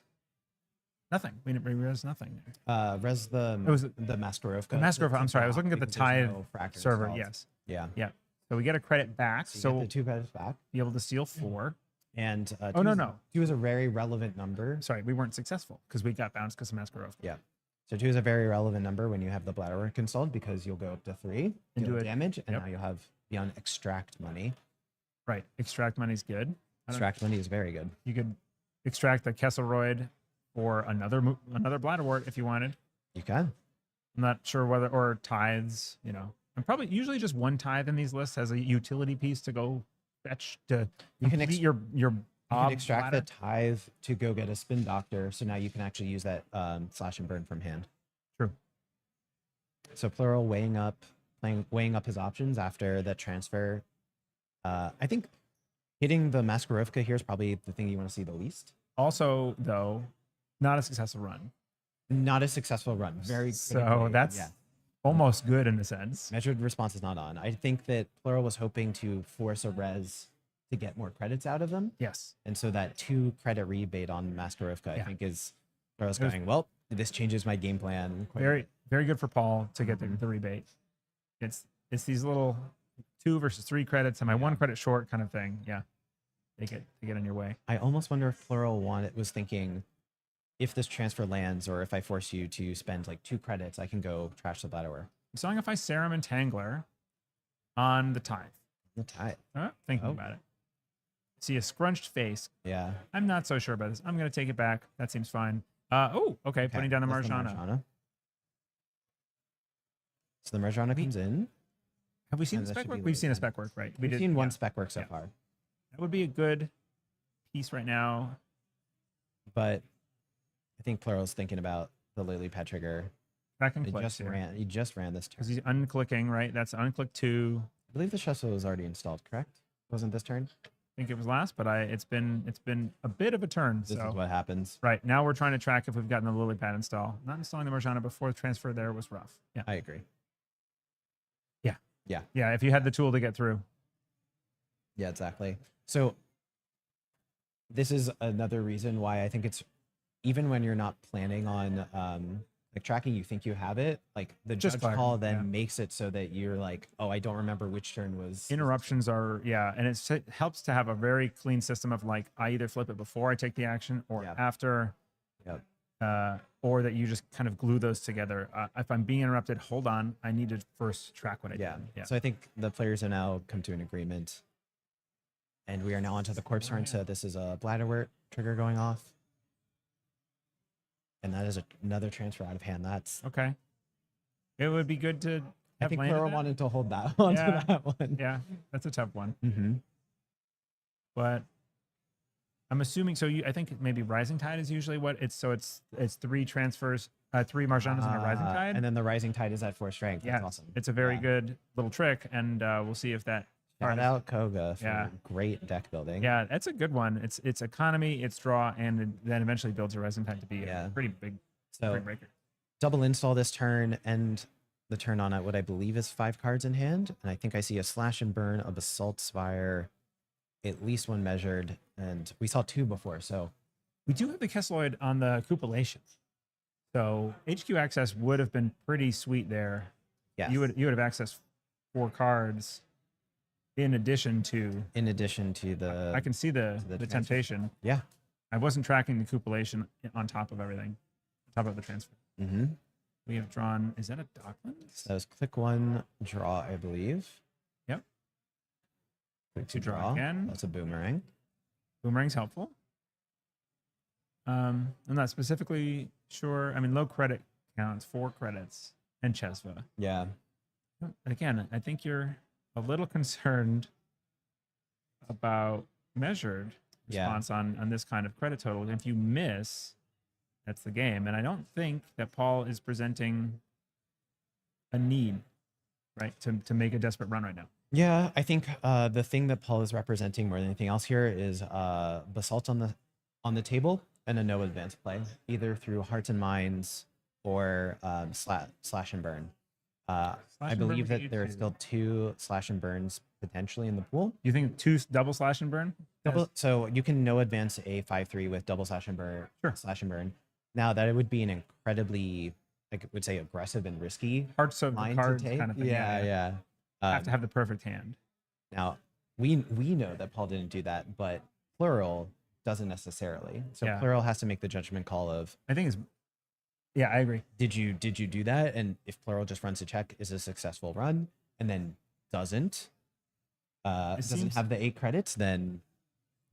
S3: nothing. We didn't res nothing.
S4: Res the
S3: It was
S4: the Maskarovka.
S3: the Maskarovka, I'm sorry, I was looking at the
S4: because there's
S3: Tide
S4: no fractor
S3: server.
S4: installed.
S3: Yes.
S4: Yeah.
S3: Yeah. So we get a credit back.
S4: So,
S3: So
S4: you
S3: we'll
S4: get the 2 credits back.
S3: be able to steal 4.
S4: And
S3: Oh, no,
S4: is-
S3: no.
S4: 2 is a very relevant number.
S3: Sorry, we weren't successful because we got bounced because of Maskarovka.
S4: Yeah. So 2 is a very relevant number when you have the bladder work installed because you'll go up to 3,
S3: And
S4: deal
S3: do it.
S4: damage, and
S3: Yep.
S4: now you'll have beyond extract money.
S3: Right. Extract money's good. I don't-
S4: Extract money is very good.
S3: You could extract the Kesselroyd or another bladder wart if you wanted.
S4: You can.
S3: I'm not sure whether, or tithes, and probably usually just one tithe in these lists has a utility piece to go fetch to
S4: You can
S3: complete your
S4: You can extract the
S3: Bladder?
S4: tithe to go get a spin doctor, so now you can actually use that slash and burn from hand.
S3: True.
S4: So Plural weighing up his options after that transfer. I think hitting the Maskarovka here is probably the thing you want to see the least.
S3: Also, though, not a successful run.
S4: Not a successful run. Very
S3: So
S4: critically,
S3: that's almost good in a sense.
S4: measured response is not on. I think that Plural was hoping to force a res to get more credits out of them.
S3: Yes.
S4: And so that 2 credit rebate on Maskarovka, I
S3: Yeah.
S4: think is where I was
S3: It was-
S4: going, well, this changes my game plan. quite a
S3: Very,
S4: bit."
S3: very good for Paul to get the rebate. It's these little 2 versus 3 credits. Am I 1 credit short kind of thing? Yeah. They get in your way.
S4: I almost wonder if Plural was thinking, if this transfer lands or if I force you to spend like 2 credits, I can go trash the Bladderware.
S3: So if I Serum Entangler on the tithe.
S4: The tithe.
S3: Thinking
S4: Oh.
S3: about it. See a scrunched face.
S4: Yeah.
S3: I'm not so sure about this. I'm going to take it back. That seems fine. Okay. Putting down a
S4: that's the
S3: Marjana.
S4: So the Marjana comes in.
S3: Have we seen
S4: And
S3: the
S4: that
S3: spec
S4: should
S3: work?
S4: be
S3: We've
S4: late
S3: seen a
S4: then.
S3: spec work, right?
S4: We've seen one
S3: yeah.
S4: spec work so
S3: Yeah.
S4: far.
S3: That would be a good piece right now.
S4: But I think Plural's thinking about the Lily Pad trigger.
S3: Back in
S4: He
S3: place
S4: just
S3: here.
S4: ran this turn.
S3: Because he's unclicking, right? That's unclick 2.
S4: I believe the Shuffle was already installed, correct? Wasn't this turn?
S3: I think it was last, but it's been a bit of a turn.
S4: This
S3: So
S4: is what happens.
S3: right now we're trying to track if we've gotten the lily pad install. Not installing the Marjana before the transfer there was rough. Yeah.
S4: I agree.
S3: Yeah. If you had the tool to get through.
S4: Yeah, exactly. So this is another reason why I think it's, even when you're not planning on like tracking, you think you have it, like the
S3: Just
S4: judge
S3: fire,
S4: call then
S3: yeah.
S4: makes it so that you're like, oh, I don't remember which turn was
S3: Interruptions are, and it helps to have a very clean system of like, I either flip it before I take the action or
S4: Yeah.
S3: after,
S4: Yep.
S3: or that you just kind of glue those together. If I'm being interrupted, hold on. I need to first track what I
S4: Yeah.
S3: did. Yeah.
S4: So I think the players are now come to an agreement. And we are now onto the corpse turn. So this is a Bladderwort trigger going off. And that is another transfer out of hand. That's,
S3: Okay. It would be good to
S4: I
S3: have
S4: think
S3: landed
S4: Plural
S3: that.
S4: wanted to hold that onto
S3: Yeah.
S4: that one.
S3: Yeah, that's a tough one.
S4: Mm-hmm.
S3: But I'm assuming I think maybe Rising Tide is usually what it's 3 transfers, 3 Marjanas and a Rising Tide.
S4: And then the Rising Tide is at 4 strength. That's
S3: yeah,
S4: awesome.
S3: it's a very
S4: Yeah.
S3: good little trick, and we'll see if that.
S4: Shout
S3: card is-
S4: out Koga for
S3: Yeah.
S4: great deck building.
S3: Yeah, that's a good one. It's economy, it's draw, and then eventually builds a Rising Tide to be
S4: Yeah.
S3: a pretty big
S4: So
S3: breaker.
S4: double install this turn and the turn on what I believe is 5 cards in hand. And I think I see a Slash and Burn, a Basalt Spire, at least 1 measured, and we saw 2 before. So
S3: We do have the Kesseloid on the Cupulation, so HQ access would have been pretty sweet there.
S4: yes,
S3: You would have accessed 4 cards in addition to.
S4: in addition to the
S3: I can see the
S4: transfer.
S3: temptation.
S4: yeah.
S3: I wasn't tracking the Cupulation on top of everything, on top of the transfer.
S4: Mm-hmm.
S3: We have drawn. Is that a Docklands?
S4: So that was click 1, draw, I believe.
S3: Yep.
S4: Click
S3: To draw again.
S4: That's a boomerang.
S3: Boomerang's helpful. I'm not specifically sure. I mean, low credit counts, 4 credits, and Chesva.
S4: Yeah.
S3: Again, I think you're a little concerned about measured
S4: Yeah.
S3: response on this kind of credit total. If you miss, that's the game. And I don't think that Paul is presenting a need, right, to make a desperate run right now.
S4: Yeah, I think the thing that Paul is representing more than anything else here is Basalt on the table and a no advance play, either through Hearts and Minds or Slash and Burn. I
S3: and Burn
S4: believe
S3: would get
S4: that
S3: you
S4: there are
S3: to-
S4: still 2 Slash and Burns potentially in the pool.
S3: You think 2 double slash and burn?
S4: So you can no advance a 5/3 with double Slash and Burn.
S3: Sure.
S4: Slash and Burn. Now that would be an incredibly, I would say, aggressive and risky
S3: Hearts of the
S4: line
S3: cards
S4: to take.
S3: kind of thing.
S4: Yeah.
S3: Have to have the perfect hand.
S4: Now, we know that Paul didn't do that, but Plural doesn't necessarily. So
S3: Yeah.
S4: Plural has to make the judgment call of,
S3: I think it's. Yeah, I agree.
S4: did you do that? And if Plural just runs a check, is a successful run, and then doesn't
S3: seems-
S4: have the 8 credits, then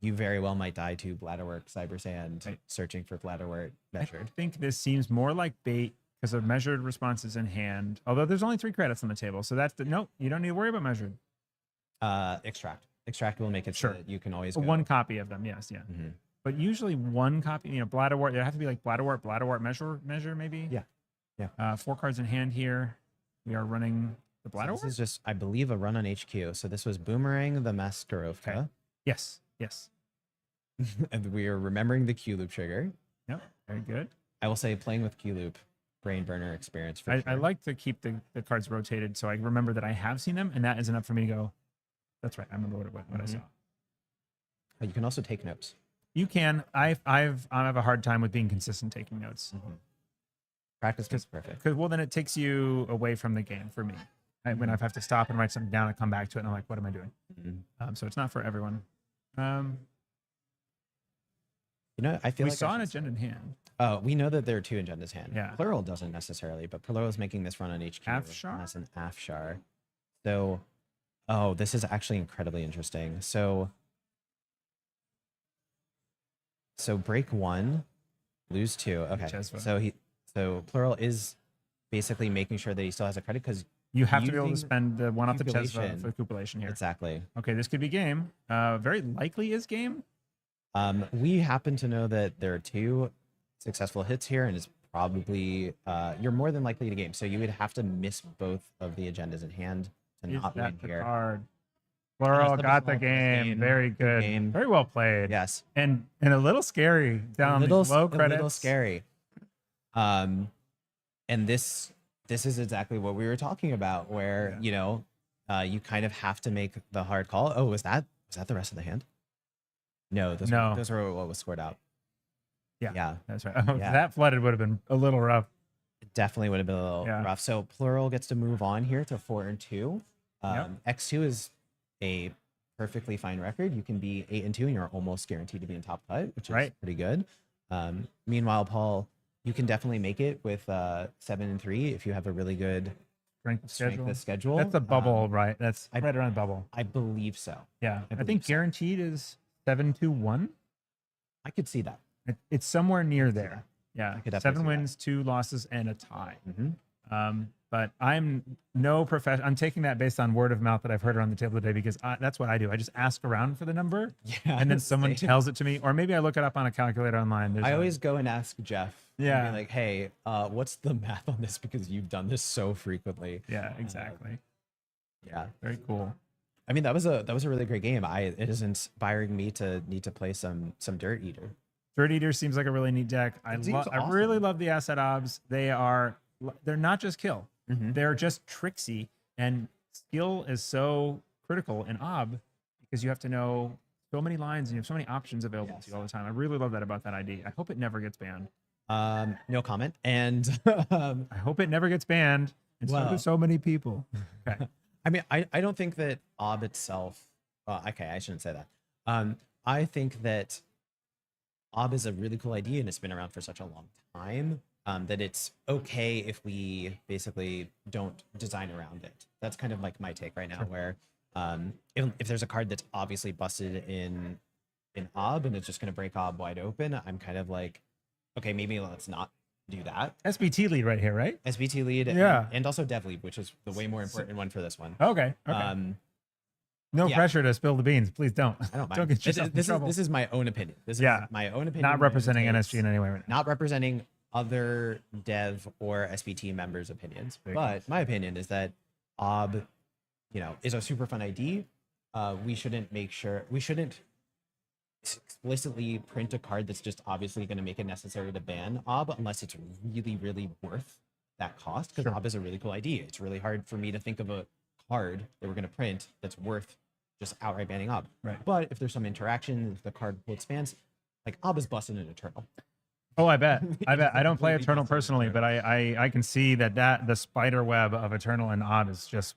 S4: you very well might die to Bladderwork, Cyber Sand,
S3: Right.
S4: searching for Bladderwork
S3: I
S4: measured.
S3: think this seems more like bait because of measured responses in hand. Although there's only 3 credits on the table, so that's nope. You don't need to worry about measured.
S4: Extract. extractable, make it
S3: Sure.
S4: so that you can always go.
S3: One copy of them, yes, yeah.
S4: Mhm.
S3: But usually one copy, Bladderwort, there have to be like Bladderwort measure maybe.
S4: Yeah. Yeah.
S3: 4 cards in hand here. We are running the
S4: So
S3: Bladderwort.
S4: this is just, I believe, a run on HQ. So this was Boomerang the Maskarovka.
S3: Okay. Yes.
S4: And we are remembering the Q loop trigger.
S3: Yep. Very good.
S4: I will say playing with Q loop, brain burner experience for
S3: I
S4: sure.
S3: like to keep the cards rotated so I remember that I have seen them, and that is enough for me to go, that's right, I remember what I saw.
S4: But you can also take notes.
S3: You can. I have a hard time with being consistent taking notes.
S4: Practice makes perfect.
S3: Because, well, then it takes you away from the game for me. When I have to stop and write something down and come back to it, and I'm like, what am I doing? So it's not for everyone.
S4: I feel
S3: We
S4: like
S3: saw an agenda in hand.
S4: we know that there are 2 agendas hand.
S3: Yeah.
S4: Plural doesn't necessarily, but Plural is making this run on HQ
S3: Afshar?
S4: as an Afshar. So, this is actually incredibly interesting. So break 1, lose 2. Okay.
S3: Chesva.
S4: So Plural is basically making sure that he still has a credit because
S3: You have to be able to
S4: using
S3: spend the one off the Chesva
S4: cupulation.
S3: for cupulation here.
S4: exactly.
S3: Okay, this could be game. Very likely is game.
S4: We happen to know that there are 2 successful hits here, and it's probably you're more than likely to game. So you would have to miss both of the agendas in hand to
S3: Is
S4: not win
S3: that the
S4: here.
S3: card? Plural
S4: the
S3: got the
S4: result of this
S3: game.
S4: game.
S3: Very good.
S4: game.
S3: Very well played.
S4: Yes,
S3: And a little scary down
S4: a little,
S3: these low
S4: a
S3: credits.
S4: little scary. And this is exactly what we were talking about, where you kind of have to make the hard call. Oh, was that the rest of the hand? No, those were what was scored out. Yeah.
S3: That's right. Oh,
S4: Yeah.
S3: That flooded would have been a little rough.
S4: It definitely would have been a little
S3: Yeah.
S4: rough. So Plural gets to move on here to 4 and 2.
S3: Yep.
S4: X2 is a perfectly fine record. You can be 8 and 2, and you're almost guaranteed to be in top cut, which is
S3: Right.
S4: pretty good. Meanwhile, Paul, you can definitely make it with 7 and 3 if you have a really good
S3: Strength of
S4: strength
S3: schedule.
S4: of schedule.
S3: That's a bubble, right? That's
S4: I-
S3: right around the bubble.
S4: I believe so.
S3: Yeah. I
S4: believe
S3: think
S4: so.
S3: guaranteed is 7-1.
S4: I could see that.
S3: It's somewhere near there. Yeah.
S4: could definitely
S3: 7
S4: see that.
S3: wins, 2 losses, and a tie.
S4: Mhm.
S3: But I'm no professional. I'm taking that based on word of mouth that I've heard around the table today because that's what I do. I just ask around for the number,
S4: Yeah.
S3: and then someone
S4: same.
S3: tells it to me, or maybe I look it up on a calculator online.
S4: I always go and ask Jeff. and be
S3: Yeah.
S4: like, hey, what's the math on this? Because you've done this so frequently.
S3: Yeah, exactly.
S4: Yeah.
S3: Very cool.
S4: I mean, that was a really great game. It is inspiring me to need to play some Dirt Eater.
S3: Dirt Eater seems like a really neat deck. I
S4: It seems
S3: really
S4: awesome.
S3: love the asset obs. They're not just kill.
S4: Mhm.
S3: They're just tricksy, and skill is so critical in ob because you have to know so many lines and you have so many options available to you all the time. I really love that about that ID. I hope it never gets banned.
S4: No comment. And
S3: I hope it never gets banned. And so do
S4: Well.
S3: so many people. Okay.
S4: I mean, I don't think that ob itself. Okay, I shouldn't say that. I think that ob is a really cool idea, and it's been around for such a long time. That it's okay if we basically don't design around it. That's kind of like my take right now,
S3: Sure.
S4: where if there's a card that's obviously busted in ob and it's just going to break ob wide open, I'm kind of like, okay, maybe let's not do that.
S3: SBT lead right here, right?
S4: SBT lead,
S3: Yeah.
S4: and also dev lead, which is the way more important one for this one.
S3: Okay. No
S4: yeah.
S3: pressure to spill the beans. Please don't.
S4: I don't mind.
S3: Don't get yourself in trouble.
S4: This is my own opinion. This
S3: Yeah.
S4: is my own opinion.
S3: Not
S4: my own
S3: representing
S4: takes,
S3: NSG in any way right now.
S4: Not representing other dev or SBT members' opinions.
S3: Very
S4: But my opinion is that ob, is a super fun ID. We shouldn't explicitly print a card that's just obviously going to make it necessary to ban ob unless it's really, really worth that cost. Because
S3: Sure.
S4: ob is a really cool idea. It's really hard for me to think of a card that we're going to print that's worth just outright banning ob.
S3: Right.
S4: But if there's some interaction, if the card pool expands, like ob is busted in Eternal.
S3: Oh, I bet. I don't play
S4: Completely
S3: Eternal
S4: busted
S3: personally,
S4: Eternal.
S3: but I can see that the spider web of Eternal and Ob is just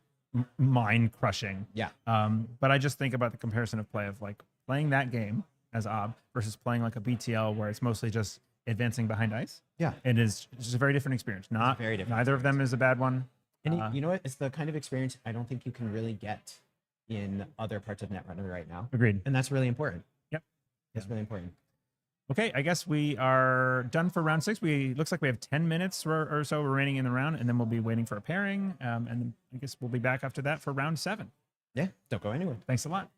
S3: mind crushing.
S4: Yeah.
S3: But I just think about the comparison of play of like playing that game as Ob versus playing like a BTL where it's mostly just advancing behind ice.
S4: Yeah.
S3: It's just a very different experience. Not
S4: very different
S3: Neither of them is a bad one.
S4: And you know what? It's the kind of experience I don't think you can really get in other parts of Netrunner right now.
S3: Agreed.
S4: And that's really important.
S3: Yep.
S4: That's really important.
S3: Okay, I guess we are done for round 6. Looks like we have 10 minutes or so remaining in the round, and then we'll be waiting for a pairing. And then I guess we'll be back after that for round 7.
S4: Yeah. Don't go anywhere.
S3: Thanks a lot.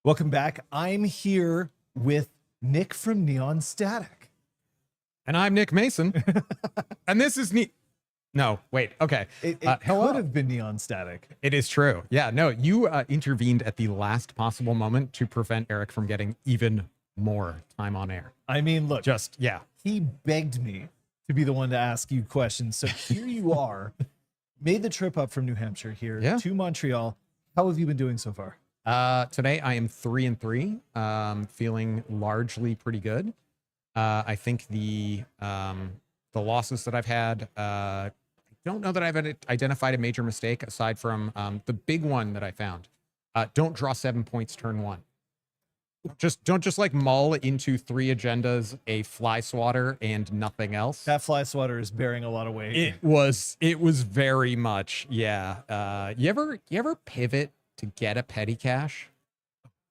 S1: Welcome back. I'm here with Nick from Neon Static.
S5: And I'm Nick Mason. And this is neat. No, wait. Okay.
S1: It
S5: Hello.
S1: could have been Neon Static.
S5: It is true. Yeah, no, you intervened at the last possible moment to prevent Eric from getting even more time on air.
S1: I mean, look,
S5: Just, yeah.
S1: he begged me to be the one to ask you questions. So here you are, made the trip up from New Hampshire here to Montreal. How have you been doing so far?
S5: Today I am 3-3, feeling largely pretty good. I think the losses that I've had, I don't know that I've identified a major mistake aside from the big one that I found. Don't draw 7 points turn 1. Don't just like mull into 3 agendas, a fly swatter, and nothing else.
S1: That fly swatter is bearing a lot of weight.
S5: It was very much, yeah. You ever pivot to get a petty cash,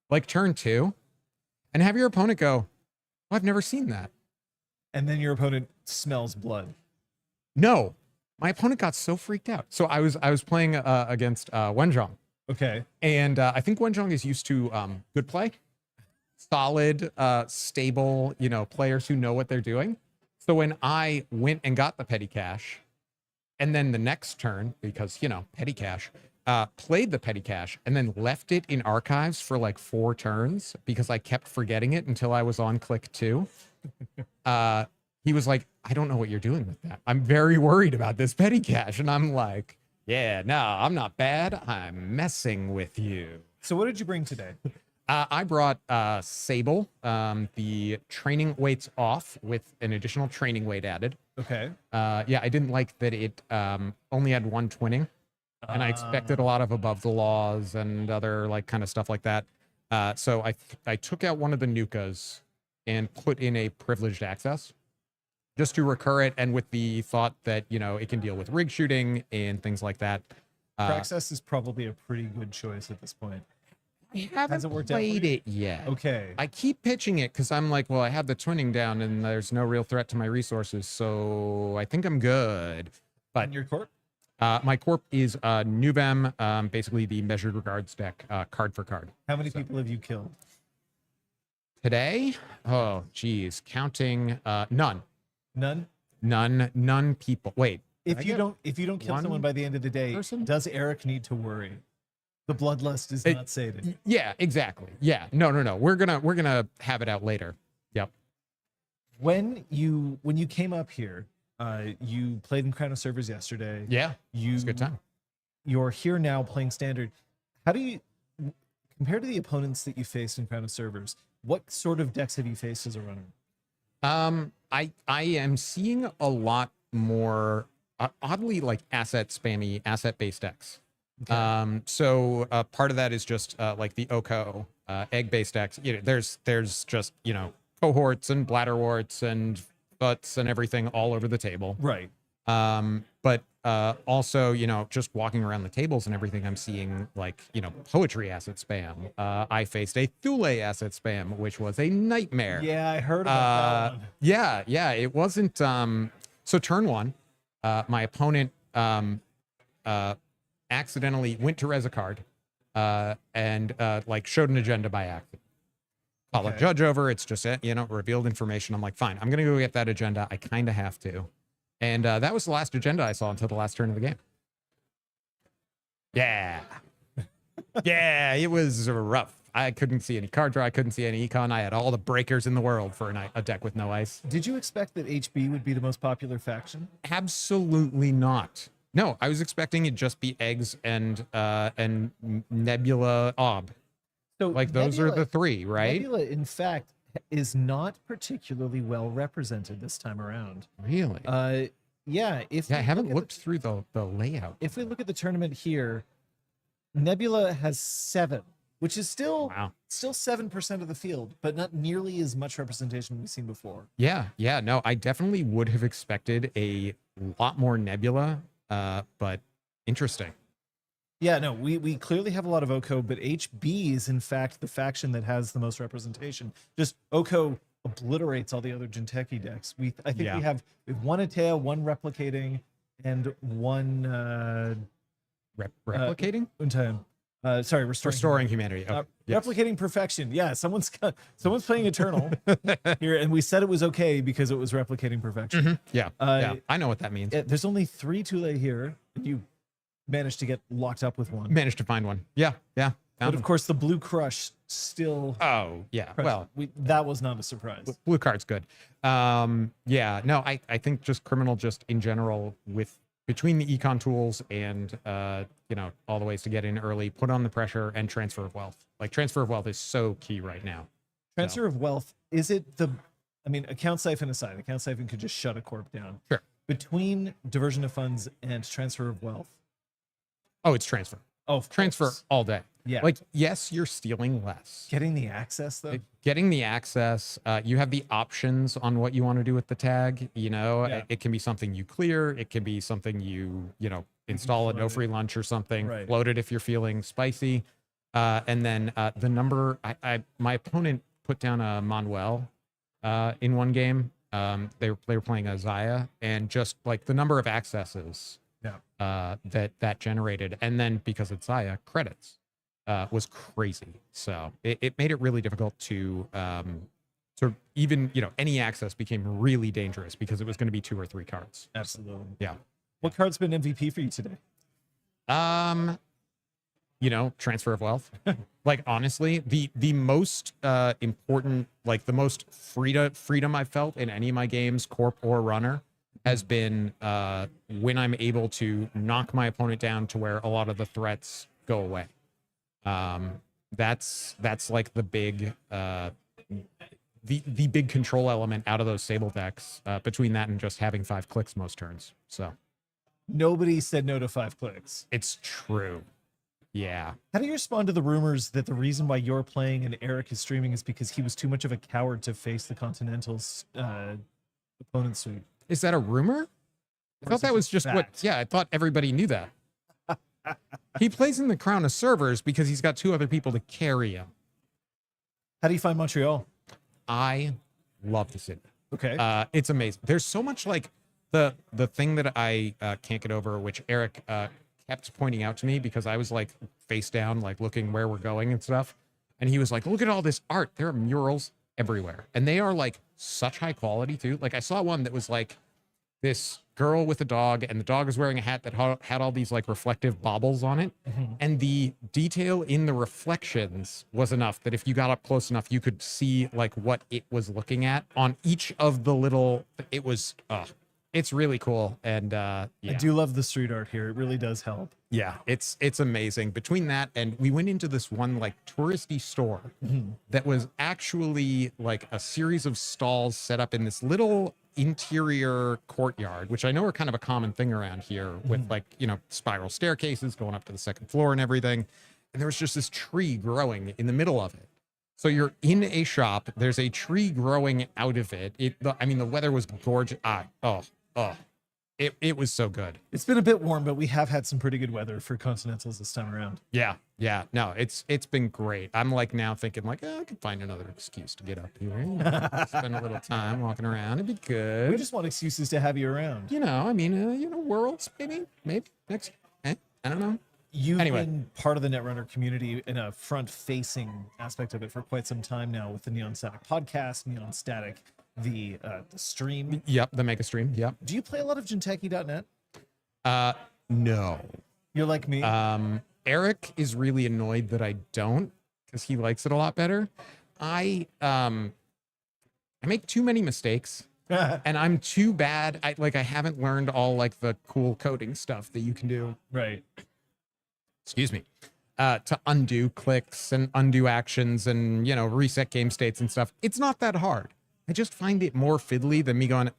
S5: like turn 2, and have your opponent go, "Oh, I've never seen that."
S1: And then your opponent smells blood.
S5: No, my opponent got so freaked out. So I was playing against Wenjong,
S1: Okay.
S5: and I think Wenjong is used to good play, solid, stable, players who know what they're doing. So when I went and got the petty cash, and then the next turn, because petty cash, played the petty cash and then left it in archives for like 4 turns because I kept forgetting it until I was on click 2. He was like, "I don't know what you're doing with that. I'm very worried about this petty cash." And I'm like, "Yeah, no, I'm not bad. I'm messing with you."
S1: So what did you bring today?
S5: I brought Sable. The training weight's off with an additional training weight added.
S1: Okay.
S5: Yeah, I didn't like that it only had 1 twinning. And I expected a lot of above the laws and other like kind of stuff like that. So I took out one of the Nukas and put in a privileged access just to recur it, and with the thought that it can deal with rig shooting and things like that.
S1: Praxis is probably a pretty good choice at this point.
S5: I haven't
S1: Hasn't worked out for
S5: played
S1: you?
S5: it yet.
S1: Okay.
S5: I keep pitching it because I'm like, well, I have the twinning down and there's no real threat to my resources, so I think I'm good. But
S1: And your corp?
S5: my corp is Nubem, basically the Measured Regards deck, card for card.
S1: How many people have you killed?
S5: Today, oh geez, counting none
S1: None?
S5: people. Wait,
S1: If you don't kill
S5: one
S1: someone by the end of the day,
S5: person?
S1: does Eric need to worry? The bloodlust is not sated.
S5: Yeah, exactly. Yeah, no. We're gonna have it out later. Yep.
S1: When you came up here, you played in Crown of Servers yesterday.
S5: Yeah,
S1: You
S5: it's a good time.
S1: You're here now playing standard. How do you, compared to the opponents that you faced in Crown of Servers, what sort of decks have you faced as a runner?
S5: I am seeing a lot more oddly like asset based decks.
S1: Okay.
S5: So part of that is just like the Oko egg based decks. There's just cohorts and bladderworts and butts and everything all over the table.
S1: Right.
S5: But also, just walking around the tables and everything, I'm seeing like, poetry asset spam. I faced a Thule asset spam, which was a nightmare.
S1: Yeah, I heard about that one.
S5: Yeah, it wasn't. So turn 1, my opponent accidentally went to res a card and like showed an agenda by accident. Call a judge over. It's just revealed information. I'm like, fine, I'm gonna go get that agenda. I kind of have to. And that was the last agenda I saw until the last turn of the game. Yeah. Yeah, it was rough. I couldn't see any card draw. I couldn't see any econ. I had all the breakers in the world for a deck with no ice.
S1: Did you expect that HB would be the most popular faction?
S5: Absolutely not. No, I was expecting it just be eggs and Nebula Ob.
S1: So
S5: Like those are the 3, right?
S1: Nebula, in fact, is not particularly well represented this time around.
S5: Really?
S1: Yeah.
S5: I haven't looked through the layout.
S1: If we look at the tournament here, Nebula has 7, which is still 7% of the field, but not nearly as much representation we've seen before.
S5: Yeah. No, I definitely would have expected a lot more Nebula, but interesting.
S1: Yeah, no, we clearly have a lot of Oko, but HB is in fact the faction that has the most representation. Just Oko obliterates all the other Jinteki decks. I think we have 1 Atea, 1 replicating, and 1
S5: Replicating?
S1: Untime. Sorry,
S5: Restoring humanity. Okay. Yes.
S1: replicating perfection. Yeah, someone's playing Eternal here, and we said it was okay because it was replicating perfection.
S5: Mhm. Yeah. Yeah. I know what that means.
S1: There's only 3 Tule here, and you managed to get locked up with one.
S5: Managed to find one. Yeah. Yeah.
S1: But
S5: Found
S1: of
S5: him.
S1: course, the blue crush still.
S5: Oh, yeah. Well,
S1: that was not a surprise.
S5: blue card's good. Yeah. No, I think just criminal just in general with between the econ tools and all the ways to get in early, put on the pressure and transfer of wealth. Like transfer of wealth is so key right now.
S1: Transfer of wealth, is it the, I mean, account siphon aside, account siphon could just shut a corp down.
S5: Sure.
S1: Between diversion of funds and transfer of wealth.
S5: Oh, it's transfer.
S1: Oh, of
S5: Transfer
S1: course.
S5: all day.
S1: Yeah.
S5: Like, yes, you're stealing less.
S1: Getting the access though.
S5: Getting the access, you have the options on what you want to do with the tag.
S1: Yeah.
S5: It can be something you clear. It can be something you install at no free lunch or something.
S1: Right.
S5: Float it if you're feeling spicy. And then the number, my opponent put down a Manuel in one game. They were playing a Zaya, and just like the number of accesses that generated, and then because it's Zaya, credits was crazy. So it made it really difficult to even any access became really dangerous because it was going to be 2 or 3 cards.
S1: Absolutely.
S5: Yeah.
S1: What card's been MVP for you today?
S5: Transfer of wealth. Like honestly, the most important, like the most freedom I've felt in any of my games, corp or runner, has been when I'm able to knock my opponent down to where a lot of the threats go away. That's like the big the big control element out of those Sable decks, between that and just having 5 clicks most turns. So
S1: Nobody said no to 5 clicks.
S5: it's true. Yeah.
S1: How do you respond to the rumors that the reason why you're playing and Eric is streaming is because he was too much of a coward to face the Continentals opponent suite?
S5: Is that a rumor? I
S1: Or
S5: thought
S1: is it
S5: that was
S1: just
S5: just what.
S1: fact?
S5: Yeah, I thought everybody knew that. He plays in the crown of servers because he's got 2 other people to carry him.
S1: How do you find Montreal?
S5: I love the city.
S1: Okay.
S5: It's amazing. There's so much like the thing that I can't get over, which Eric kept pointing out to me because I was like face down, like looking where we're going and stuff. And he was like, look at all this art. There are murals everywhere. And they are like such high quality too. Like I saw one that was like this girl with a dog, and the dog was wearing a hat that had all these like reflective baubles on it. And the detail in the reflections was enough that if you got up close enough, you could see like what it was looking at on each of the little, it was, it's really cool. And
S1: I
S5: yeah.
S1: do love the street art here. It really does help.
S5: Yeah, it's amazing. Between that and we went into this one like touristy store that was actually like a series of stalls set up in this little interior courtyard, which I know are kind of a common thing around here with like, spiral staircases going up to the 2nd floor and everything. And there was just this tree growing in the middle of it. So you're in a shop, there's a tree growing out of it. The weather was gorgeous. It was so good.
S1: It's been a bit warm, but we have had some pretty good weather for Continentals this time around.
S5: Yeah. No, it's been great. I'm like now thinking like, I could find another excuse to get up here. Spend a little time walking around. It'd be
S1: We
S5: good.
S1: just want excuses to have you around.
S5: Worlds maybe next. I don't know.
S1: You've
S5: Anyway.
S1: been part of the Netrunner community in a front-facing aspect of it for quite some time now with the Neon Static podcast, Neon Static, the stream.
S5: Yep, the mega stream. Yep.
S1: Do you play a lot of Jinteki.net?
S5: No.
S1: You're like me.
S5: Eric is really annoyed that I don't because he likes it a lot better. I make too many mistakes. And I'm too bad. I haven't learned all like the cool coding stuff that you can do.
S1: Right.
S5: Excuse me. To undo clicks and undo actions and reset game states and stuff. It's not that hard. I just find it more fiddly than me going,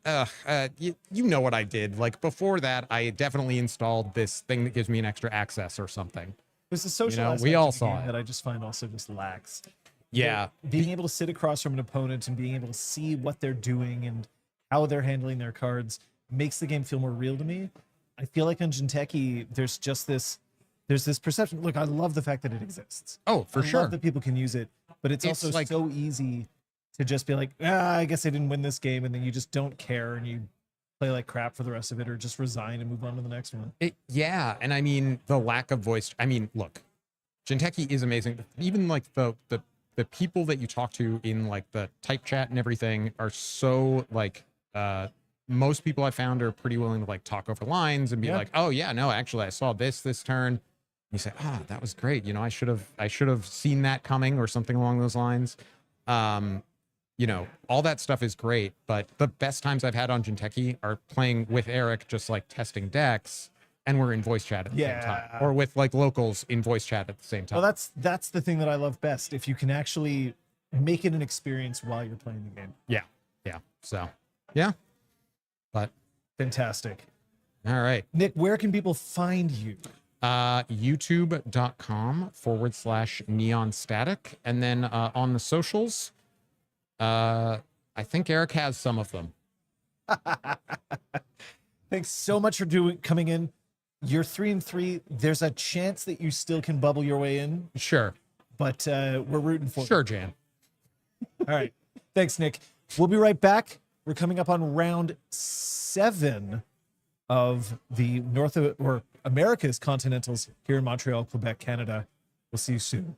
S5: you know what I did. Like before that, I definitely installed this thing that gives me an extra access or something.
S1: There's a social aspect
S5: we all
S1: of the
S5: saw
S1: game
S5: it.
S1: that I just find also just lacks.
S5: Yeah.
S1: Being able to sit across from an opponent and being able to see what they're doing and how they're handling their cards makes the game feel more real to me. I feel like on Jinteki, there's this perception. Look, I love the fact that it exists.
S5: Oh, for
S1: I
S5: sure.
S1: love that people can use it, but it's also
S5: like-
S1: so easy to just be like, I guess I didn't win this game, and then you just don't care and you play like crap for the rest of it, or just resign and move on to the next one.
S5: Yeah, and I mean the lack of voice. I mean, look, Jinteki is amazing. Even like the people that you talk to in like the type chat and everything are so like most people I found are pretty willing to like talk over lines and be
S1: Yeah.
S5: like, oh yeah, no, actually I saw this turn. You say, that was great. You know, I should have seen that coming or something along those lines. You know, all that stuff is great, but the best times I've had on Jinteki are playing with Eric, just like testing decks, and we're in voice chat at the same time,
S1: Yeah.
S5: or with like locals in voice chat at the same time.
S1: Well, that's the thing that I love best. If you can actually make it an experience while you're playing the game.
S5: Yeah. So, yeah. But
S1: Fantastic.
S5: all right.
S1: Nick, where can people find you?
S5: YouTube.com/neon static. And then on the socials, I think Eric has some of them.
S1: Thanks so much for coming in. You're 3-3. There's a chance that you still can bubble your way in,
S5: Sure.
S1: but we're rooting for
S5: Sure, Jan.
S1: you. All right. Thanks, Nick. We'll be right back. We're coming up on round 7 of the Americas Continentals here in Montreal, Quebec, Canada. We'll see you soon.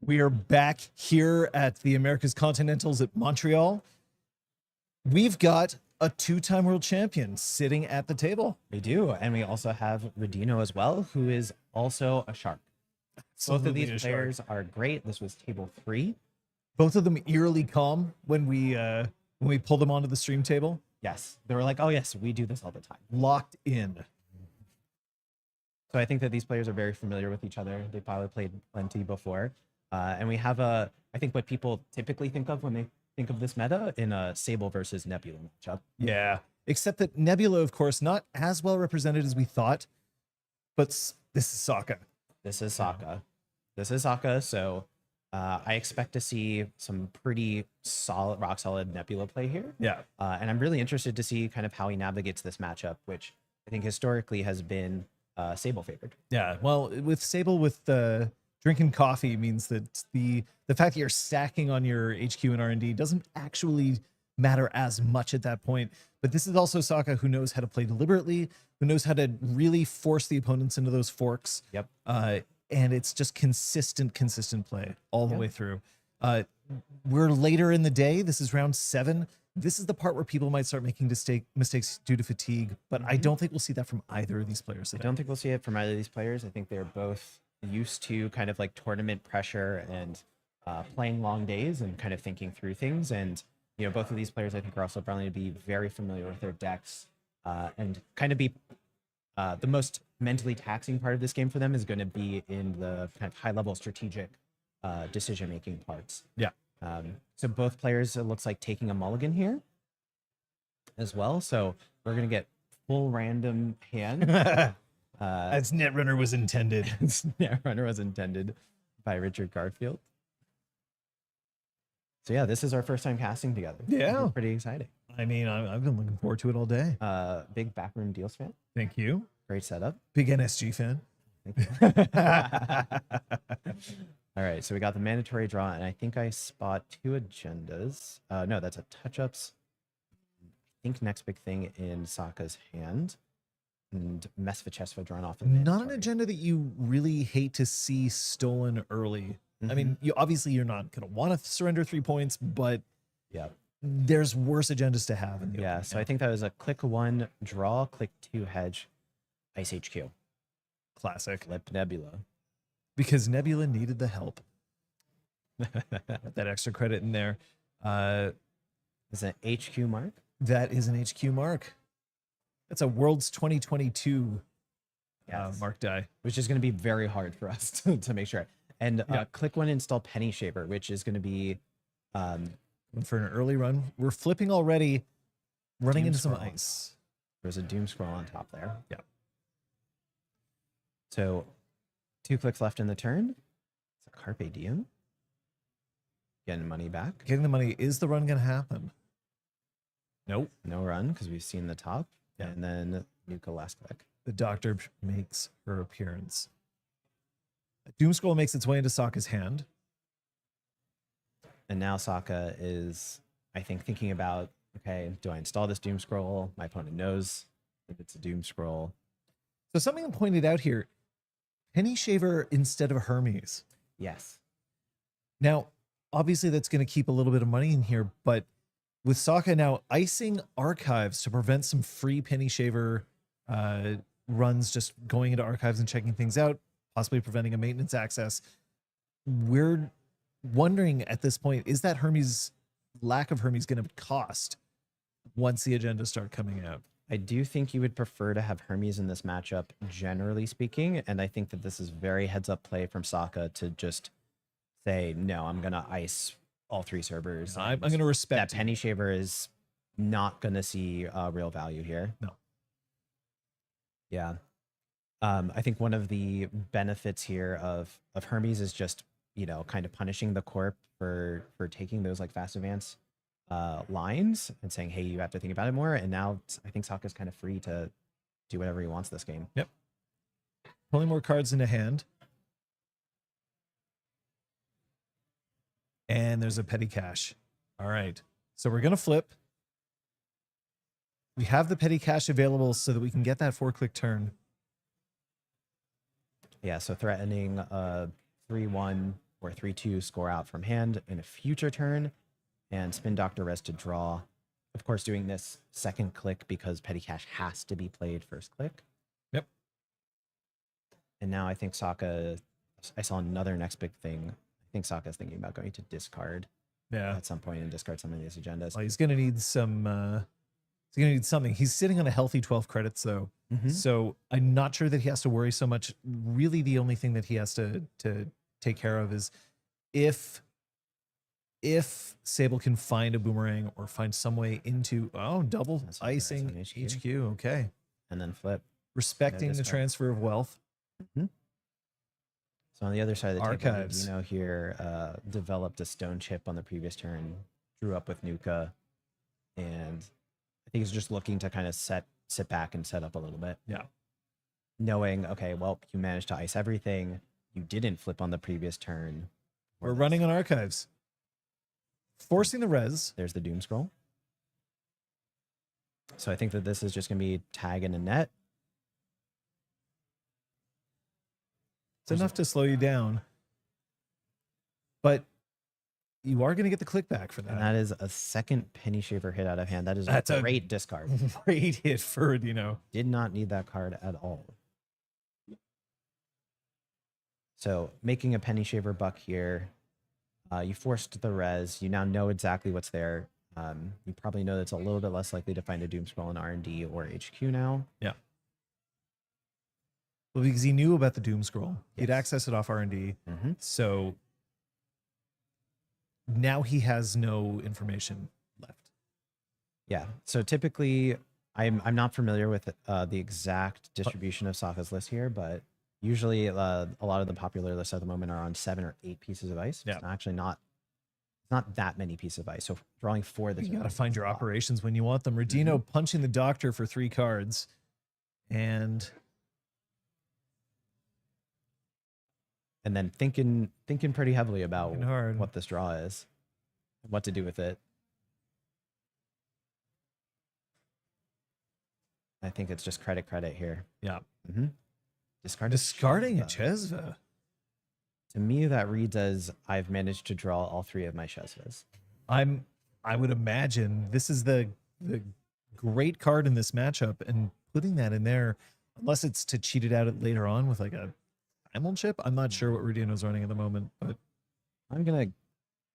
S1: We are back here at the Americas Continentals at Montreal. We've got a 2-time world champion sitting at the table.
S4: We do. And we also have Radino as well, who is also a shark. Both of
S1: Absolutely a
S4: these
S1: shark.
S4: players are great. This was table 3.
S1: Both of them eerily calm when we pulled them onto the stream table.
S4: Yes. They were like, oh, yes, we do this all the time.
S1: Locked in.
S4: So I think that these players are very familiar with each other. They probably played plenty before. And we have I think what people typically think of when they think of this meta in a Sable versus Nebula matchup.
S1: Yeah. Except that Nebula, of course, not as well represented as we thought, but this is Sokka.
S4: This is Sokka. This is Sokka. So I expect to see some pretty solid, rock solid Nebula play here.
S1: Yeah.
S4: And I'm really interested to see kind of how he navigates this matchup, which I think historically has been Sable favored.
S1: Yeah. Well, with Sable, with drinking coffee means that the fact that you're stacking on your HQ and R&D doesn't actually matter as much at that point. But this is also Sokka, who knows how to play deliberately, who knows how to really force the opponents into those forks.
S4: Yep.
S1: And it's just consistent play all the way through. We're later in the day. This is round 7. This is the part where people might start making mistakes due to fatigue, but I don't think we'll see that from either of these players
S4: I
S1: today.
S4: don't think we'll see it from either of these players. I think they're both used to kind of like tournament pressure and playing long days and kind of thinking through things. And, you know, both of these players, I think, are also probably to be very familiar with their decks and kind of be the most mentally taxing part of this game for them is going to be in the kind of high level strategic decision-making parts.
S1: Yeah.
S4: So both players, it looks like taking a mulligan here as well. So we're going to get full random hand.
S1: As Netrunner was intended.
S4: Netrunner was intended by Richard Garfield. So yeah, this is our first time casting together.
S1: Yeah.
S4: It's pretty exciting.
S1: I mean, I've been looking forward to it all day.
S4: Big backroom deals fan.
S1: Thank you.
S4: Great setup.
S1: Big NSG fan.
S4: All right, so we got the mandatory draw, and I think I spot 2 agendas. No, that's a touch-ups. I think next big thing in Sokka's hand. And Mesvachesva drawn off.
S1: Not an
S4: mandatory.
S1: agenda that you really hate to see stolen early. I mean, you're not going to want to surrender 3 points, but
S4: Yeah.
S1: there's worse agendas to have. In the
S4: Yeah,
S1: open
S4: so
S1: hand.
S4: I think that was a click 1, draw, click 2, hedge, Ice HQ,
S1: Classic.
S4: flip Nebula.
S1: Because Nebula needed the help. Got that extra credit in there.
S4: Is an HQ mark?
S1: That is an HQ mark. That's a Worlds 2022
S4: Yes.
S1: mark die.
S4: Which is going to be very hard for us to make sure. And click 1, install Penny Shaver, which is going to be
S1: And for an early run, we're flipping already, running
S4: Doom
S1: into some
S4: scroll.
S1: ice.
S4: There's a doom scroll on top there.
S1: Yeah.
S4: So 2 clicks left in the turn. It's a Carpe Diem. Getting money back.
S1: Getting the money, is the run going to happen? Nope.
S4: No run because we've seen the top.
S1: Yeah.
S4: And then Nuka last click.
S1: The doctor makes her appearance. A Doom Scroll makes its way into Sokka's hand.
S4: And now Sokka is, I think, thinking about, okay, do I install this doom scroll? My opponent knows that it's a doom scroll.
S1: So something pointed out here, Penny Shaver instead of Hermes.
S4: Yes.
S1: Now, obviously that's going to keep a little bit of money in here, but with Sokka now icing archives to prevent some free Penny Shaver runs just going into archives and checking things out, possibly preventing a maintenance access, we're wondering at this point, is that lack of Hermes going to cost once the agendas start coming out?
S4: I do think you would prefer to have Hermes in this matchup, generally speaking. And I think that this is very heads up play from Sokka to just say, no, I'm going to ice all 3 servers.
S1: I'm
S4: and
S1: going to
S4: that
S1: respect
S4: Penny Shaver is not going to see real value here.
S1: No.
S4: Yeah. I think one of the benefits here of Hermes is just, you know, kind of punishing the corp for taking those like fast advance lines and saying, hey, you have to think about it more. And now I think Sokka's kind of free to do whatever he wants this game.
S1: pulling more cards into hand. And there's a petty cash. All right. So we're going to flip. We have the petty cash available so that we can get that 4-click turn.
S4: Yeah, so threatening 3-1 or 3/2 score out from hand in a future turn, and spin Dr. Res to draw. Of course, doing this second click because Petty Cash has to be played first click.
S1: Yep.
S4: And now I think Sokka, I saw another next big thing. I think Sokka's thinking about going to discard
S1: Yeah.
S4: at some point and discard some of these agendas.
S1: Well, he's gonna need some. He's gonna need something. He's sitting on a healthy 12 credits though, so I'm not sure that he has to worry so much. Really, the only thing that he has to take care of is if Sable can find a boomerang or find some way into double
S4: That's what there is
S1: icing
S4: on HQ.
S1: HQ. Okay,
S4: And then flip.
S1: respecting the
S4: discard.
S1: transfer of wealth.
S4: So on the other side of the
S1: Archives.
S4: table, here developed a stone chip on the previous turn, drew up with Nuka, and I think he's just looking to kind of sit back and set up a little bit.
S1: Yeah.
S4: Knowing, okay, well, you managed to ice everything. You didn't flip on the previous turn.
S1: We're running on archives, forcing the res.
S4: There's the Doom Scroll. So I think that this is just going to be tag in a net.
S1: It's enough to slow you down, but you are going to get the click back for
S4: And
S1: that.
S4: that is a second Penny Shaver hit out of hand. That is
S1: That's
S4: a
S1: a-
S4: great discard.
S1: Great hit for
S4: Did not need that card at all. So making a Penny Shaver buck here. You forced the res. You now know exactly what's there. You probably know that it's a little bit less likely to find a Doom Scroll in R&D or HQ now.
S1: Well, because he knew about the Doom Scroll, he'd
S4: Yes.
S1: access it off R&D.
S4: Mm-hmm.
S1: So now he has no information left.
S4: Yeah. So typically, I'm not familiar with the exact distribution of Sokka's list here, but usually a lot of the popular lists at the moment are on 7 or 8 pieces of ice.
S1: Yeah.
S4: It's actually not that many pieces of ice. So drawing 4 this
S1: You got to
S4: turn
S1: find
S4: is
S1: your
S4: a lot.
S1: operations when you want them. Radino punching the doctor for 3 cards, and
S4: then thinking pretty heavily about
S1: Thinking hard.
S4: what this draw is, what to do with it. I think it's just credit here.
S1: yeah,
S4: Mm-hmm.
S1: discarding a Chesva.
S4: To me, that reads as I've managed to draw all 3 of my Shesvas.
S1: I would imagine this is the great card in this matchup, and putting that in there, unless it's to cheat it out later on with like a Primal chip. I'm not sure what Radino's running at the moment, but
S4: I'm gonna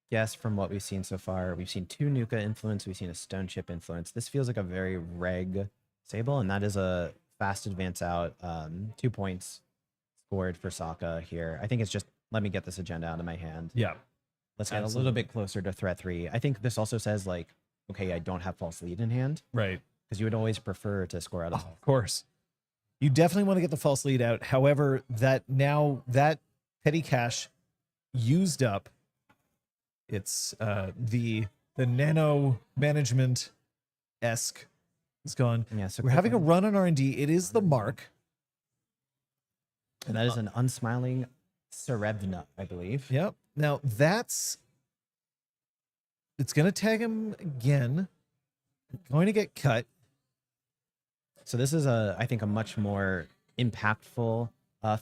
S4: guess from what we've seen so far, we've seen 2 Nuka influence, we've seen a Stone Chip influence. This feels like a very reg Sable, and that is a fast advance out. 2 points scored for Sokka here. I think it's just, let me get this agenda out of my hand.
S1: yeah,
S4: Let's get a
S1: absolutely.
S4: little bit closer to threat 3. I think this also says like, okay, I don't have false lead in hand,
S1: right.
S4: because you would always prefer to score out of
S1: Of course. You definitely want to get the false lead out. However, that petty cash used up. It's the nano management esque is gone.
S4: Yeah, so
S1: We're having a
S4: quickly-
S1: run on R&D. It is the mark.
S4: and that is an unsmiling Serevna, I believe.
S1: Yep. Now it's going to tag him again. Going to get cut.
S4: So this is I think a much more impactful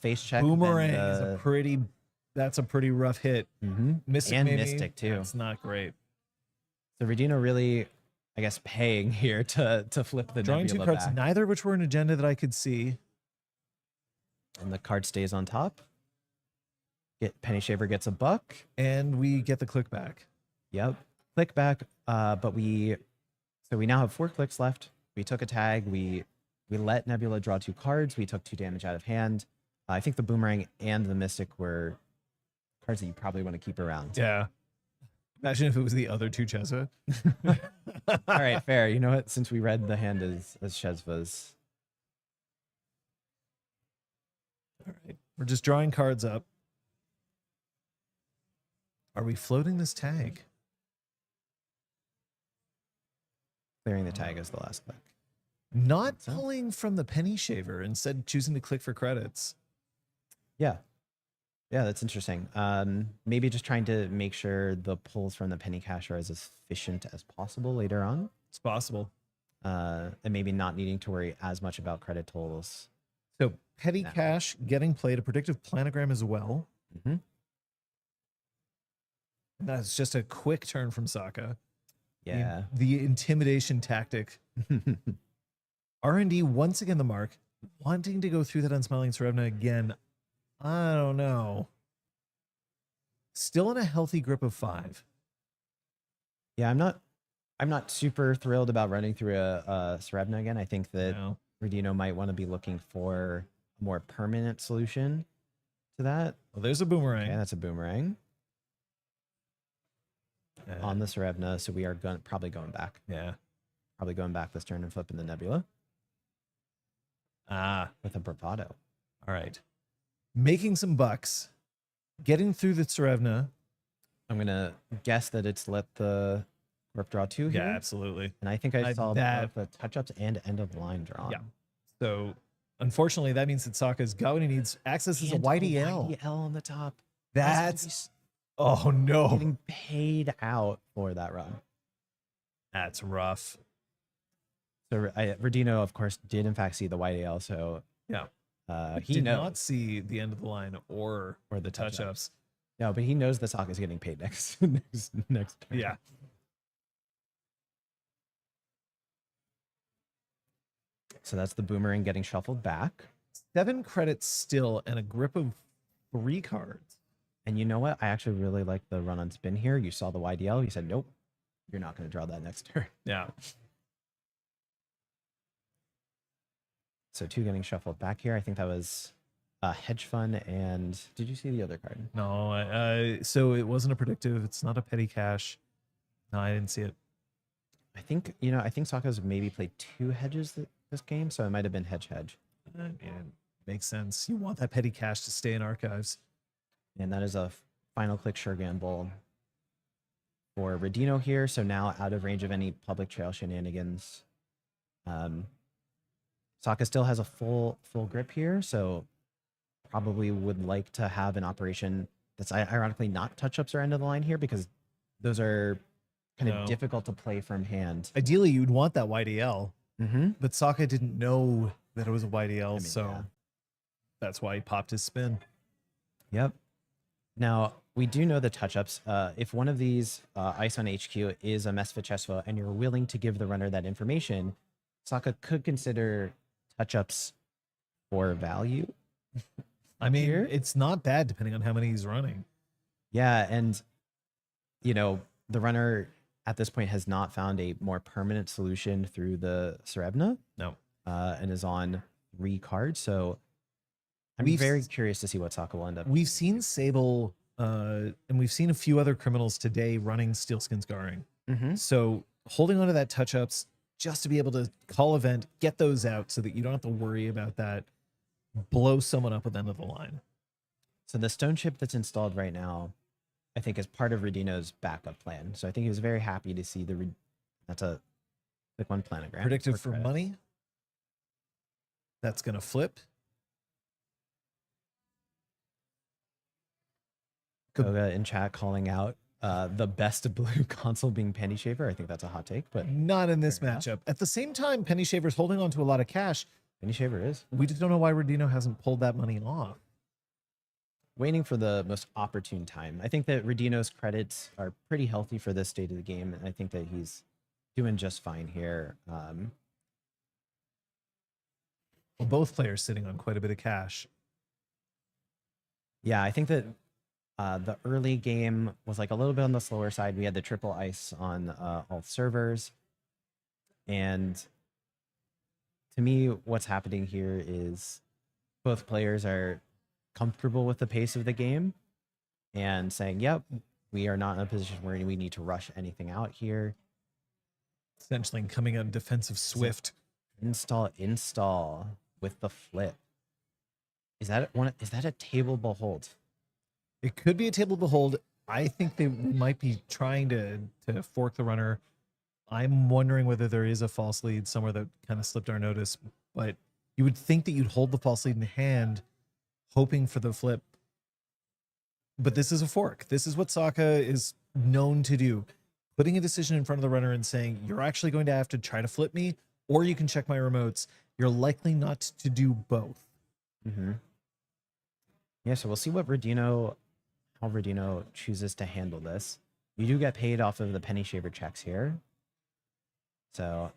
S4: face check. than
S1: Boomerang is
S4: the-
S1: that's a pretty rough hit.
S4: Mhm.
S1: Mystic
S4: And
S1: maybe,
S4: Mystic, too.
S1: It's not great.
S4: So Redino really, I guess, paying here to flip the
S1: Drawing 2
S4: Nebula
S1: cards,
S4: back.
S1: neither of which were an agenda that I could see.
S4: And the card stays on top. Penny Shaver gets a buck.
S1: And we get the click back.
S4: Yep. Click back. But we now have 4 clicks left. We took a tag. We let Nebula draw 2 cards. We took 2 damage out of hand. I think the Boomerang and the Mystic were cards that you probably want to keep around.
S1: Yeah. Imagine if it was the other 2 Chesva.
S4: All right, fair. You know what? Since we read the hand as Shesva's.
S1: All right. We're just drawing cards up. Are we floating this tag?
S4: Clearing the tag as the last click.
S1: Not
S4: So?
S1: pulling from the penny shaver, instead choosing to click for credits.
S4: Yeah. Yeah, that's interesting. Maybe just trying to make sure the pulls from the penny cash are as efficient as possible later on.
S1: It's possible.
S4: And maybe not needing to worry as much about credit totals.
S1: So petty
S4: No.
S1: cash getting played, a predictive planogram as well.
S4: Mhm.
S1: That's just a quick turn from Sokka.
S4: Yeah.
S1: The intimidation tactic. R&D once again the mark. Wanting to go through that Unsmiling Tsarevna again. I don't know. Still in a healthy grip of 5.
S4: Yeah, I'm not super thrilled about running through a Tsarevna again. I think that
S1: No.
S4: Radino might want to be looking for a more permanent solution to that.
S1: Well, there's a boomerang.
S4: Okay, that's a boomerang on the Tsarevna, so we are probably going back.
S1: Yeah.
S4: Probably going back this turn and flipping the Nebula
S1: Ah,
S4: with a bravado.
S1: all right. Making some bucks. Getting through the Tsarevna.
S4: I'm gonna guess that it's let the Warp draw 2 here.
S1: Yeah, absolutely.
S4: And I think I saw
S1: that-
S4: both the touch-ups and end of line drawn.
S1: Yeah. So, unfortunately, that means that Sokka's going and needs access as a
S4: And
S1: YDL.
S4: YDL on the top.
S1: That's oh no.
S4: Getting paid out for that run.
S1: That's rough.
S4: So Radino, of course, did in fact see the YDL. So
S1: Yeah.
S4: he
S1: Did
S4: knows,
S1: not see the end of the line or
S4: the
S1: touch
S4: touch-ups.
S1: ups.
S4: No, but he knows the Sokka is getting paid next next turn.
S1: Yeah.
S4: So that's the boomerang getting shuffled back.
S1: 7 credits still and a grip of 3 cards.
S4: And you know what? I actually really like the run on spin here. You saw the YDL. You said, nope, you're not going to draw that next turn.
S1: Yeah.
S4: So 2 getting shuffled back here. I think that was hedge fund. And did you see the other card?
S1: No, so it wasn't a predictive. It's not a petty cash. No, I didn't see it.
S4: I think, I think Sokka's maybe played 2 hedges this game. So it might have been hedge.
S1: Yeah, makes sense. You want that petty cash to stay in archives.
S4: And that is a final click sure gamble for Radino here. So now out of range of any public trail shenanigans. Sokka still has a full grip here, so probably would like to have an operation that's ironically not touch-ups or end of the line here, because those are kind of difficult to play from hand.
S1: Ideally, you'd want that YDL,
S4: Mm-hmm.
S1: but Sokka didn't know that it was a YDL, so
S4: yeah.
S1: that's why he popped his spin.
S4: Yep. Now, we do know the touch-ups. If one of these Ice on HQ is a Mesfachesva and you're willing to give the runner that information, Sokka could consider touch-ups for value.
S1: I mean,
S4: Here?
S1: it's not bad depending on how many he's running.
S4: Yeah, and, the runner at this point has not found a more permanent solution through the Tsarevna.
S1: No.
S4: And is on 3 cards, so I'm
S1: We've
S4: very
S1: s-
S4: curious to see what Sokka will end up.
S1: We've seen Sable, and we've seen a few other criminals today running Steelskin Scarring.
S4: Mm-hmm.
S1: So holding on to that touch-ups just to be able to call event, get those out so that you don't have to worry about that, blow someone up at the end of the line.
S4: So the stone chip that's installed right now, I think, is part of Radino's backup plan. So I think he was very happy to see that's a click 1 planogram.
S1: Predictive for
S4: credits.
S1: money. That's going to flip.
S4: Koga in chat calling out the best blue console being Penny Shaver. I think that's a hot take, but
S1: Not in this
S4: Fair enough.
S1: matchup. At the same time, Penny Shaver's holding on to a lot of cash.
S4: Penny Shaver is
S1: We just don't know why Rodino hasn't pulled that money off.
S4: waiting for the most opportune time. I think that Radino's credits are pretty healthy for this state of the game, and I think that he's doing just fine here.
S1: Well, both players sitting on quite a bit of cash.
S4: Yeah, I think that the early game was like a little bit on the slower side. We had the triple ice on all servers. And to me, what's happening here is both players are comfortable with the pace of the game and saying, yep, we are not in a position where we need to rush anything out here.
S1: Essentially coming out in defensive swift.
S4: Install with the flip. Is that a table behold?
S1: It could be a table behold. I think they might be trying to fork the runner. I'm wondering whether there is a false lead somewhere that kind of slipped our notice, but you would think that you'd hold the false lead in hand, hoping for the flip. But this is a fork. This is what Sokka is known to do. Putting a decision in front of the runner and saying, you're actually going to have to try to flip me, or you can check my remotes. You're likely not to do both.
S4: Mm-hmm. Yeah, so we'll see how Radino chooses to handle this. You do get paid off of the penny shaver checks here. So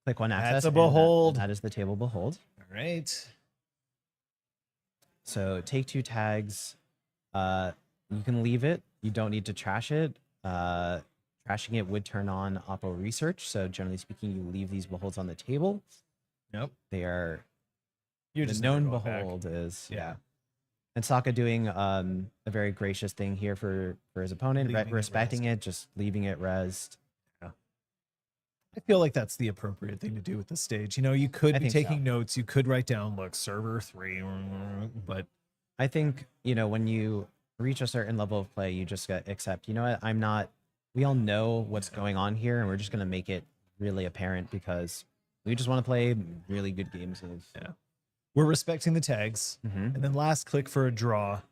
S4: click one access.
S1: That's a
S4: and
S1: behold.
S4: that is the table behold.
S1: All right.
S4: So take 2 tags. You can leave it. You don't need to trash it. Trashing it would turn on Oppo research. So generally speaking, you leave these beholds on the table.
S1: Yep.
S4: They are
S1: You're
S4: the
S1: just
S4: known
S1: never going back.
S4: behold is
S1: Yeah.
S4: And Sokka doing a very gracious thing here for his opponent,
S1: Leaving it
S4: respecting it, just leaving it rezzed.
S1: I feel like that's the appropriate thing to do with the stage. You know, you could
S4: I
S1: be
S4: think so.
S1: taking notes. You could write down, look, server 3, but
S4: I think, you know, when you reach a certain level of play, you just got accept, you know what, I'm not, we all know what's going on here, and we're just going to make it really apparent because we just want to play really good games.
S1: we're respecting the tags.
S4: Mhm.
S1: And then last click for a draw.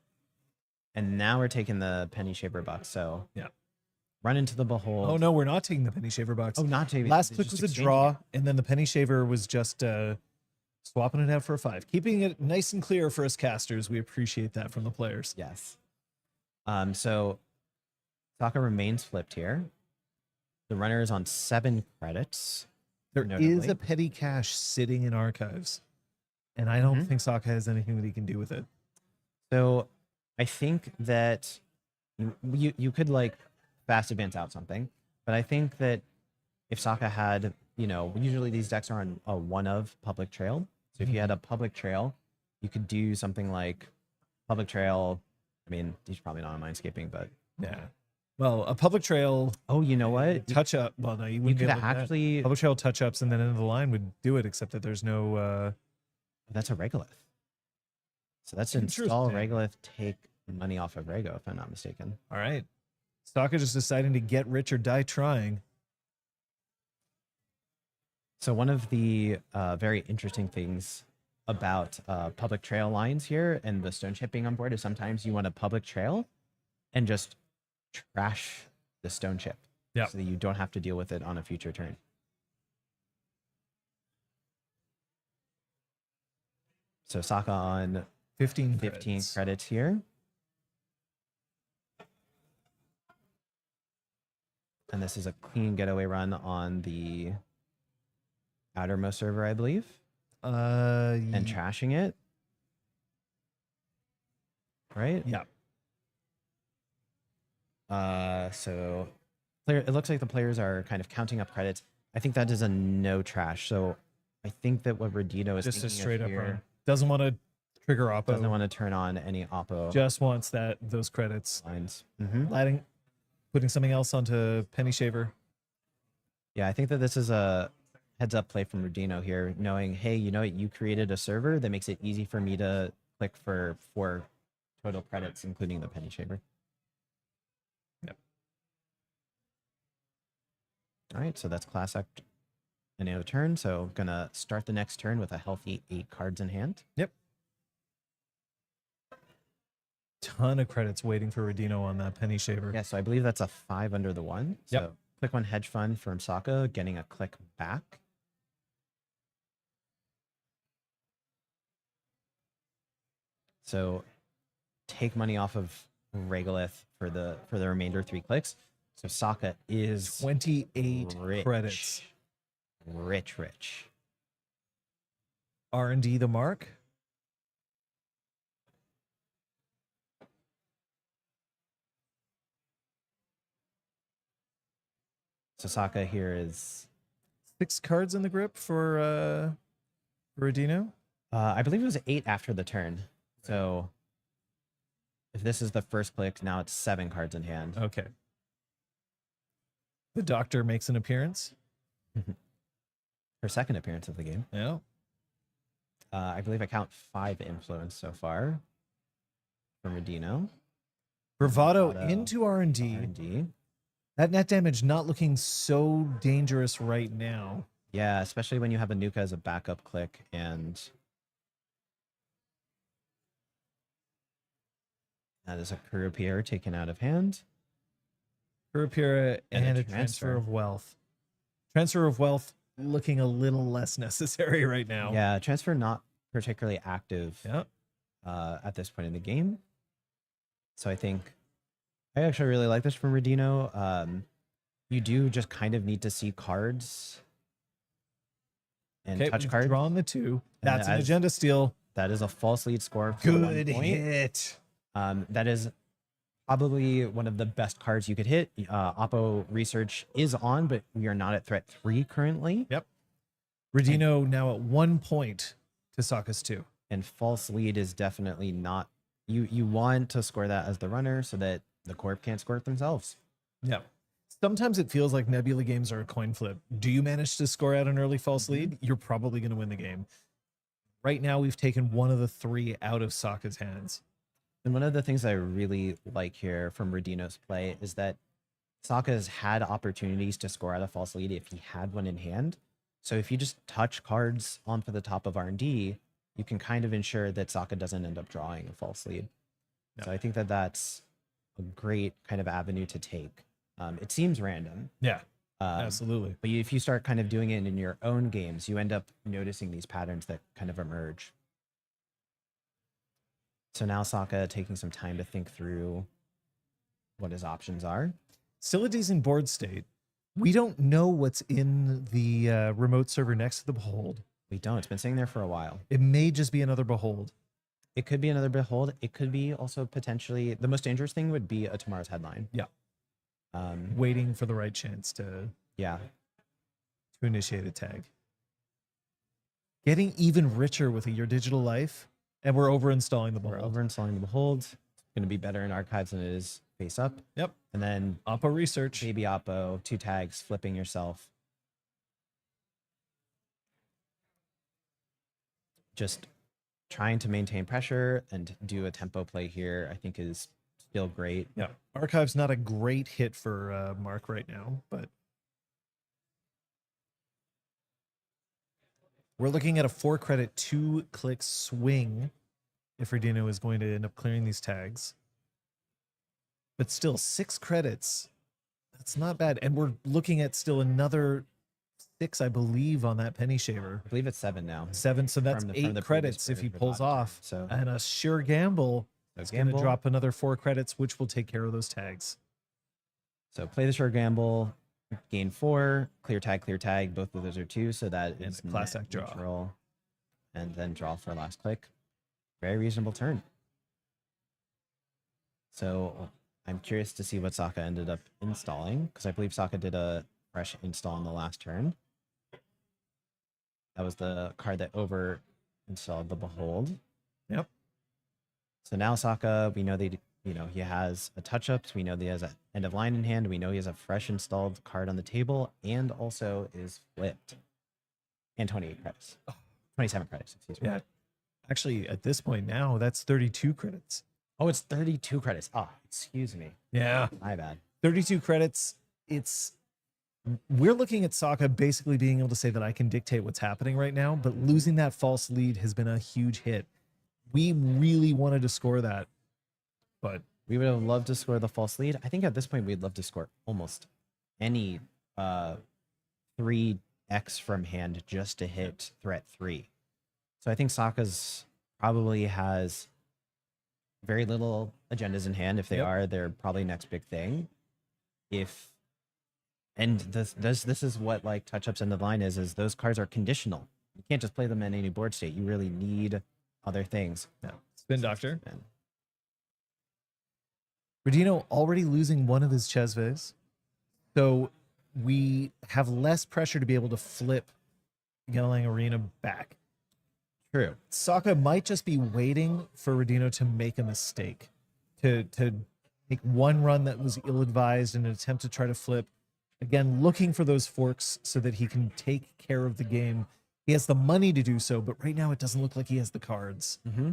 S4: And now we're taking the penny shaver box. So
S1: Yeah.
S4: run into the behold.
S1: Oh, no, we're not taking the penny shaver box.
S4: Oh, not taking
S1: Last
S4: it's
S1: click
S4: just
S1: was a
S4: exchanging
S1: draw,
S4: it.
S1: and then the penny shaver was just swapping it out for a 5. Keeping it nice and clear for us casters. We appreciate that from the players.
S4: Yes. So Sokka remains flipped here. The runner is on 7 credits.
S1: There is
S4: notably.
S1: a petty cache sitting in archives, and I don't
S4: Mhm.
S1: think Sokka has anything that he can do with it.
S4: So I think that you could like fast advance out something, but I think that if Sokka had, you know, usually these decks are on a one of public trail. So if you had a public trail, you could do something like public trail. I mean, he's probably not on Mindscaping, but
S1: Yeah. Well, a public trail
S4: oh, you know what?
S1: touch up. Well, no, you
S4: You
S1: wouldn't be
S4: could
S1: able to do that.
S4: actually.
S1: Public trail touch ups, and then into the line would do it, except that there's no.
S4: That's a regolith. So that's install
S1: Interesting.
S4: regolith, take money off of Rego, if I'm not mistaken.
S1: All right. Sokka just deciding to get rich or die trying.
S4: So one of the very interesting things about public trail lines here and the stone chip being on board is sometimes you want a public trail and just trash the stone chip.
S1: Yeah.
S4: So that you don't have to deal with it on a future turn. So Sokka on
S1: 15
S4: 15
S1: credits.
S4: credits here. And this is a clean getaway run on the outermost server, I believe. And trashing it. Right?
S1: Yeah.
S4: So it looks like the players are kind of counting up credits. I think that is a no trash. So I think that what Redito is
S1: Just a
S4: thinking of
S1: straight up
S4: here
S1: run. Doesn't want to trigger Oppo.
S4: doesn't want to turn on any Oppo
S1: Just wants those credits.
S4: lines.
S1: Putting something else onto Penny Shaver.
S4: Yeah, I think that this is a heads up play from Rudino here, knowing, hey, you know what, you created a server that makes it easy for me to click for 4 total credits, including the penny shaver.
S1: Yep.
S4: All right, so that's class act any other turn. So gonna start the next turn with a healthy 8 cards in hand.
S1: Ton of credits waiting for Redino on that Penny Shaver.
S4: Yeah, so I believe that's a 5 under the 1.
S1: Yep.
S4: So click 1 hedge fund from Sokka, getting a click back. So take money off of Regolith for the remainder 3 clicks. So Sokka is
S1: 28
S4: rich.
S1: credits.
S4: Rich.
S1: R&D the mark.
S4: So Sokka here is
S1: 6 cards in the grip for Redino.
S4: I believe it was 8 after the turn. So if this is the first click, now it's 7 cards in hand.
S1: Okay. The Doctor makes an appearance.
S4: Her second appearance of the game.
S1: Yeah.
S4: I believe I count 5 influence so far from Redino.
S1: Bravado
S4: Bravado.
S1: into R&D.
S4: R&D.
S1: That net damage not looking so dangerous right now.
S4: Yeah, especially when you have a Nuka as a backup click, and that is a Kurupir taken out of hand.
S1: Kurapira
S4: And
S1: and
S4: a
S1: a transfer
S4: transfer.
S1: of wealth. Transfer of wealth looking a little less necessary right now.
S4: Yeah, transfer not particularly active
S1: Yeah.
S4: at this point in the game. So I think I actually really like this from Redino. You do just kind of need to see cards and
S1: Okay,
S4: touch
S1: we've
S4: cards.
S1: drawn the 2.
S4: And
S1: That's an
S4: as-
S1: agenda steal.
S4: That is a false lead score for 1
S1: Good
S4: point.
S1: hit.
S4: That is probably one of the best cards you could hit. Oppo Research is on, but we are not at threat 3 currently.
S1: Yep. Redino now at 1 point to Sokka's 2.
S4: And false lead is definitely not. You want to score that as the runner so that the corp can't score it themselves.
S1: Yep. Sometimes it feels like Nebula games are a coin flip. Do you manage to score out an early false lead? You're probably going to win the game. Right now, we've taken one of the 3 out of Sokka's hands.
S4: And one of the things I really like here from Redino's play is that Sokka's had opportunities to score out a false lead if he had one in hand. So if you just touch cards onto the top of R&D, you can kind of ensure that Sokka doesn't end up drawing a false lead.
S1: Yeah.
S4: So I think that that's a great kind of avenue to take. It seems random.
S1: Yeah,
S4: Um,
S1: absolutely.
S4: But if you start kind of doing it in your own games, you end up noticing these patterns that kind of emerge. So now Sokka taking some time to think through what his options are.
S1: Still a decent board state. We don't know what's in the remote server next to the Behold.
S4: We don't. It's been sitting there for a while.
S1: It may just be another Behold.
S4: It could be another Behold. It could be also potentially the most dangerous thing would be a Tomorrow's Headline.
S1: Yeah.
S4: Um,
S1: Waiting for the right chance to
S4: yeah.
S1: initiate a tag. Getting even richer with Your Digital Life, and we're over installing the
S4: We're
S1: Behold.
S4: over installing the Behold. It's going to be better in archives than it is face up.
S1: Yep.
S4: And then
S1: Oppo Research.
S4: Baby Oppo, 2 tags, flipping yourself. Just trying to maintain pressure and do a tempo play here, I think is still great.
S1: Yeah. Archive's not a great hit for Mark right now, but we're looking at a 4-credit, 2-click swing if Redino is going to end up clearing these tags. But still, 6 credits. That's not bad. And we're looking at still another 6, I believe, on that penny shaver.
S4: I believe it's 7 now.
S1: 7, so that's
S4: From
S1: 8
S4: the previous
S1: credits if he
S4: period
S1: pulls
S4: for that.
S1: off.
S4: So
S1: And a sure gamble.
S4: so
S1: It's going to
S4: gamble.
S1: drop another 4 credits, which will take care of those tags.
S4: So play the short gamble, gain 4, clear tag. Both of those are 2, so that
S1: And
S4: is
S1: a class act draw.
S4: neutral. And then draw for last click. Very reasonable turn. So I'm curious to see what Sokka ended up installing, because I believe Sokka did a fresh install on the last turn. That was the card that over installed the Behold.
S1: Yep.
S4: So now Sokka, we know he has a touch-ups. We know that he has an end of line in hand. We know he has a fresh installed card on the table and also is flipped. And 28 credits. 27 credits, excuse me.
S1: Yeah. Actually, at this point now, that's 32 credits.
S4: Oh, it's 32 credits. Oh, excuse me.
S1: Yeah.
S4: My bad.
S1: 32 credits. We're looking at Sokka basically being able to say that I can dictate what's happening right now, but losing that false lead has been a huge hit. We really wanted to score that, but
S4: We would have loved to score the false lead. I think at this point we'd love to score almost any 3x from hand just to hit threat 3. So I think Sokka's probably has very little agendas in hand. If they
S1: Yep.
S4: are, they're probably next big thing. This is what like touch-ups in the line is those cards are conditional. You can't just play them in any board state. You really need other things.
S1: yeah. Spin Doctor.
S4: And
S1: Redino already losing one of his Chesves. So we have less pressure to be able to flip Yelling Arena back.
S4: true.
S1: Sokka might just be waiting for Redino to make a mistake, to make one run that was ill-advised in an attempt to try to flip. Again, looking for those forks so that he can take care of the game. He has the money to do so, but right now it doesn't look like he has the cards.
S4: Mm-hmm.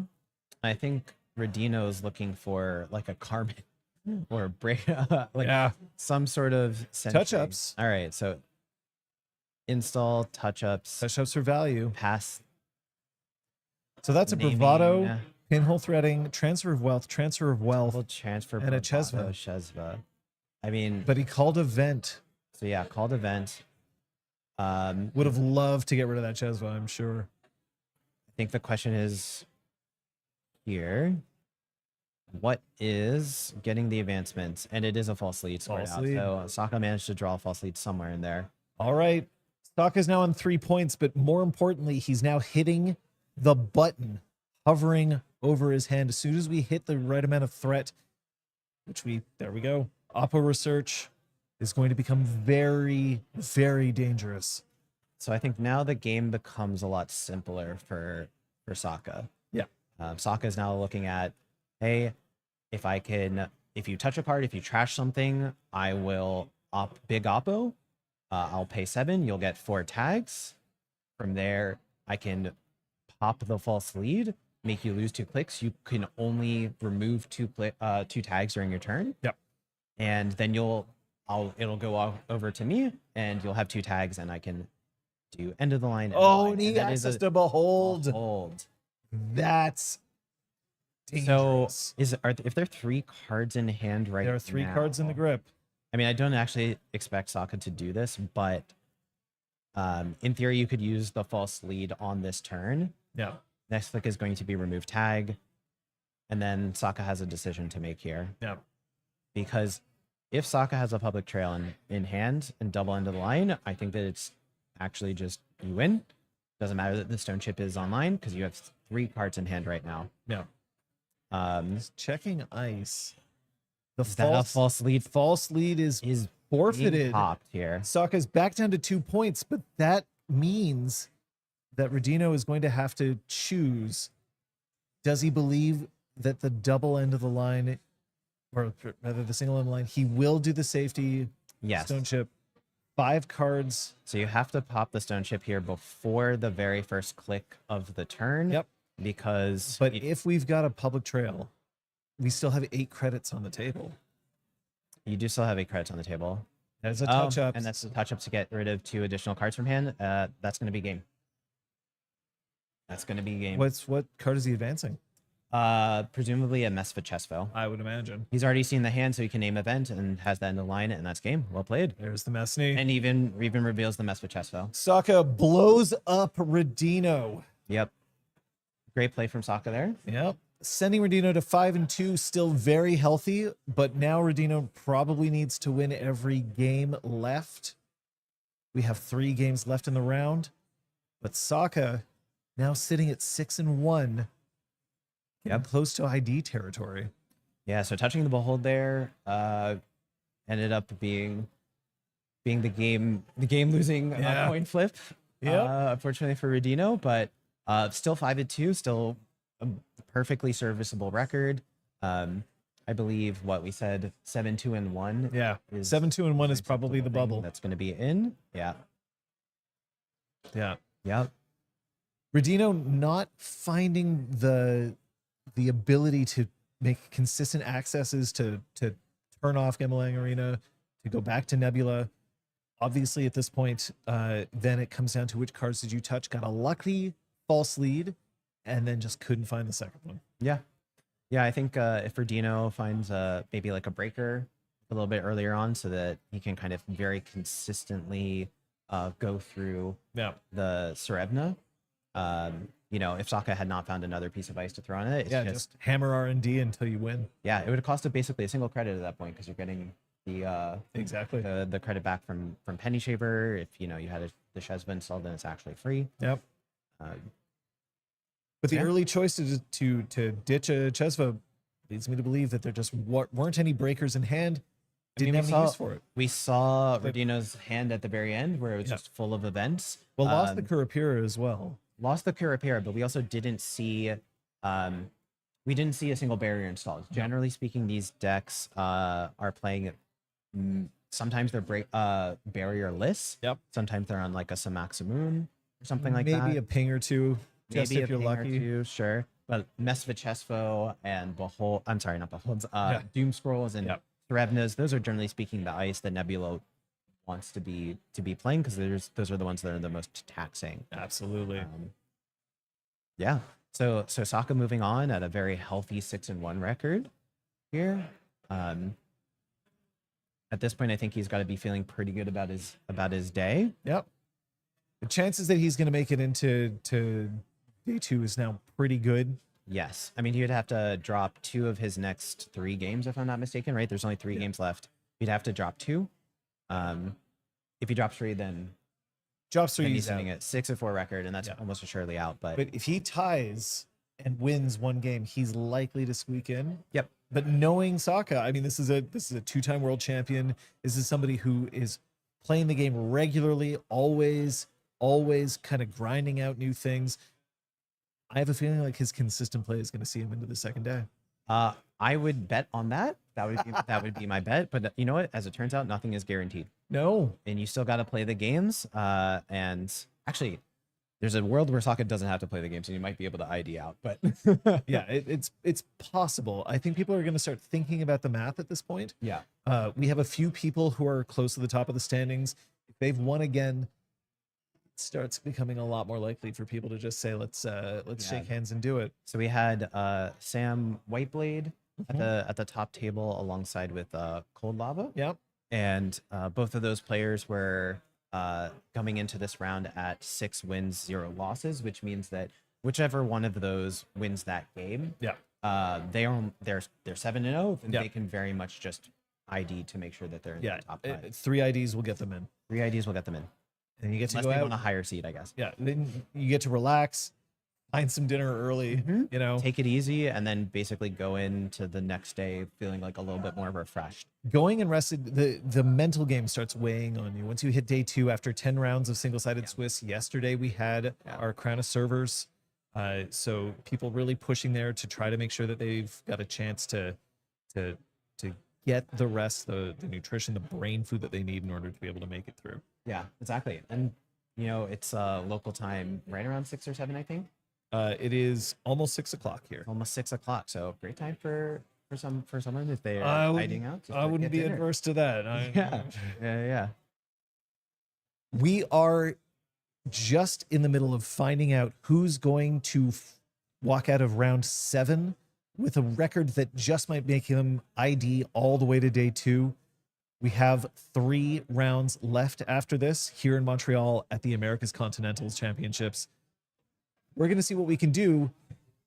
S4: I think Redino's looking for like a Carmen or a break, like some sort of sentry.
S1: Touch-ups.
S4: All right, so install touch-ups,
S1: Touch-ups for value.
S4: pass.
S1: So that's a
S4: naming,
S1: bravado, pinhole threading, transfer of wealth,
S4: double transfer,
S1: and a
S4: bravado,
S1: Chesva.
S4: Chesva. I mean,
S1: But he called event.
S4: so yeah, called event. I
S1: Would have loved to get rid of that Chesva, I'm sure.
S4: think the question is here. what is getting the advancements, and it is a false lead scored
S1: False
S4: out.
S1: lead.
S4: So Sokka managed to draw a false lead somewhere in there.
S1: All right. Sokka's now on 3 points, but more importantly, he's now hitting the button, hovering over his hand. As soon as we hit the right amount of threat, there we go. Oppo research is going to become very, very dangerous.
S4: So I think now the game becomes a lot simpler for Sokka.
S1: Yeah.
S4: Sokka is now looking at, hey, if you touch a card, if you trash something, I will big oppo. I'll pay 7. You'll get 4 tags. From there, I can pop the false lead, make you lose 2 clicks. You can only remove 2 tags during your turn.
S1: Yep.
S4: And then it'll go over to me, and you'll have 2 tags, and I can do end of the line.
S1: Oh, and he access to behold.
S4: Behold.
S1: That's dangerous.
S4: So if there are 3 cards in hand right now?
S1: There are 3 cards in the grip.
S4: I mean, I don't actually expect Sokka to do this, but in theory, you could use the false lead on this turn.
S1: Yeah.
S4: Next click is going to be remove tag. And then Sokka has a decision to make here.
S1: Yeah.
S4: Because if Sokka has a public trail in hand and double end of the line, I think that it's actually just you win. Doesn't matter that the stone chip is online because you have 3 cards in hand right now.
S1: Yeah. He's checking ice. The
S4: Is that a false lead?
S1: False lead is forfeited.
S4: Being popped here.
S1: Sokka's back down to 2 points, but that means that Radino is going to have to choose. Does he believe that the double end of the line, or rather the single end of the line, he will do the safety
S4: Yes.
S1: stone chip? 5 cards.
S4: So you have to pop the stone chip here before the very first click of the turn.
S1: Yep.
S4: Because
S1: But if we've got a public trail, we still have 8 credits on the table.
S4: you do still have 8 credits on the table.
S1: That's a touch up.
S4: And that's a touch up to get rid of 2 additional cards from hand. That's going to be game. That's going to be game.
S1: What card is he advancing?
S4: Presumably a Mesva Chesvo.
S1: I would imagine.
S4: He's already seen the hand, so he can name event and has that in the line, and that's game. Well played.
S1: There's the Messney.
S4: And even reveals the Mesva Chesvo.
S1: Sokka blows up Radino.
S4: Yep. Great play from Sokka there.
S1: Yep. Sending Radino to 5-2, still very healthy, but now Radino probably needs to win every game left. We have 3 games left in the round, but Sokka now sitting at 6-1, getting close to ID territory.
S4: Yeah, so touching the behold there ended up being the game losing coin flip.
S1: Yeah.
S4: Unfortunately for Radino, but still 5-2, still a perfectly serviceable record. I believe what we said 7-2-1.
S1: Yeah.
S4: is
S1: 7-2-1 is probably the
S4: something
S1: bubble.
S4: that's going to be in. Yeah.
S1: Yeah.
S4: Yep.
S1: Radino not finding the ability to make consistent accesses to turn off Gemalang Arena, to go back to Nebula. Obviously, at this point, then it comes down to which cards did you touch. Got a lucky false lead, and then just couldn't find the second one.
S4: Yeah. Yeah, I think if Radino finds maybe like a breaker a little bit earlier on so that he can kind of very consistently go through the Serevna. If Sokka had not found another piece of ice to throw on it, it's
S1: just hammer R&D until you win.
S4: Yeah, it would have costed basically a single credit at that point because you're getting the
S1: Exactly.
S4: the credit back from Penny Shaver. If you had the Shesva installed, then it's actually free.
S1: Yep. But the early choice to ditch a Chesva leads me to believe that there just weren't any breakers in hand. Didn't have any use for it.
S4: We saw Radino's hand at the very end where it was just full of events.
S1: Well, lost the Kurapira as well.
S4: Lost the Kurapira, but we also didn't see a single barrier installed. Generally speaking, these decks are playing sometimes they're barrier-less.
S1: Yep.
S4: Sometimes they're on like a Samaxamoon or something like that.
S1: Maybe a ping or two. Just
S4: Maybe
S1: if
S4: a
S1: you're
S4: ping or
S1: lucky.
S4: two, sure. But Mesva Chesvo and Behold, I'm sorry, not Beholds, Doom Scrolls and Serevnas, those are generally speaking the ice that Nebula wants to be playing because those are the ones that are the most taxing.
S1: Absolutely.
S4: Yeah. So Sokka moving on at a very healthy 6-1 record here. At this point, I think he's got to be feeling pretty good about his day.
S1: Yep. The chances that he's going to make it into day 2 is now pretty good.
S4: Yes. I mean, he would have to drop 2 of his next 3 games, if I'm not mistaken, right? There's only 3 games left. He'd have to drop 2. If he drops 3, then
S1: Drops 3,
S4: he's
S1: he's out.
S4: sitting at 6-4 record, and that's almost assuredly out. But
S1: But if he ties and wins one game, he's likely to squeak in.
S4: Yep.
S1: But knowing Saka, I mean, this is a 2-time world champion. This is somebody who is playing the game regularly, always kind of grinding out new things. I have a feeling like his consistent play is going to see him into the second day.
S4: I would bet on that. That would be my bet. But you know what? As it turns out, nothing is guaranteed,
S1: No.
S4: and you still got to play the games. And actually, there's a world where Sokka doesn't have to play the games, and you might be able to ID out. But
S1: Yeah, it's possible. I think people are going to start thinking about the math at this point.
S4: yeah,
S1: We have a few people who are close to the top of the standings. If they've won again, it starts becoming a lot more likely for people to just say, let's shake hands and do it.
S4: so we had Sam Whiteblade at the top table alongside with Cold Lava.
S1: Yep.
S4: And both of those players were coming into this round at 6 wins, 0 losses, which means that whichever one of those wins that game, they're 7-0, and they can very much just ID to make sure that they're in the top 5.
S1: 3 IDs will get them in.
S4: 3 IDs will get them in,
S1: And you get to
S4: unless
S1: go
S4: they
S1: out.
S4: want a higher seed, I guess.
S1: Yeah, then you get to relax, find some dinner early, you know.
S4: Take it easy, and then basically go into the next day feeling like a little bit more refreshed.
S1: Going and rested, the mental game starts weighing on you. Once you hit day 2 after 10 rounds of single-sided Swiss, yesterday we had our crown of servers. So people really pushing there to try to make sure that they've got a chance to get the rest, the nutrition, the brain food that they need in order to be able to make it through.
S4: Yeah, exactly. And you know, it's local time right around 6 or 7, I think.
S1: It is almost 6 o'clock here.
S4: Almost 6 o'clock. So great time for someone if they're
S1: I would-
S4: hiding out. just
S1: I
S4: to
S1: wouldn't
S4: get
S1: be
S4: dinner.
S1: adverse to that.
S4: Yeah.
S1: We are just in the middle of finding out who's going to walk out of round 7 with a record that just might make him ID all the way to day 2. We have 3 rounds left after this here in Montreal at the Americas Continentals Championships. We're going to see what we can do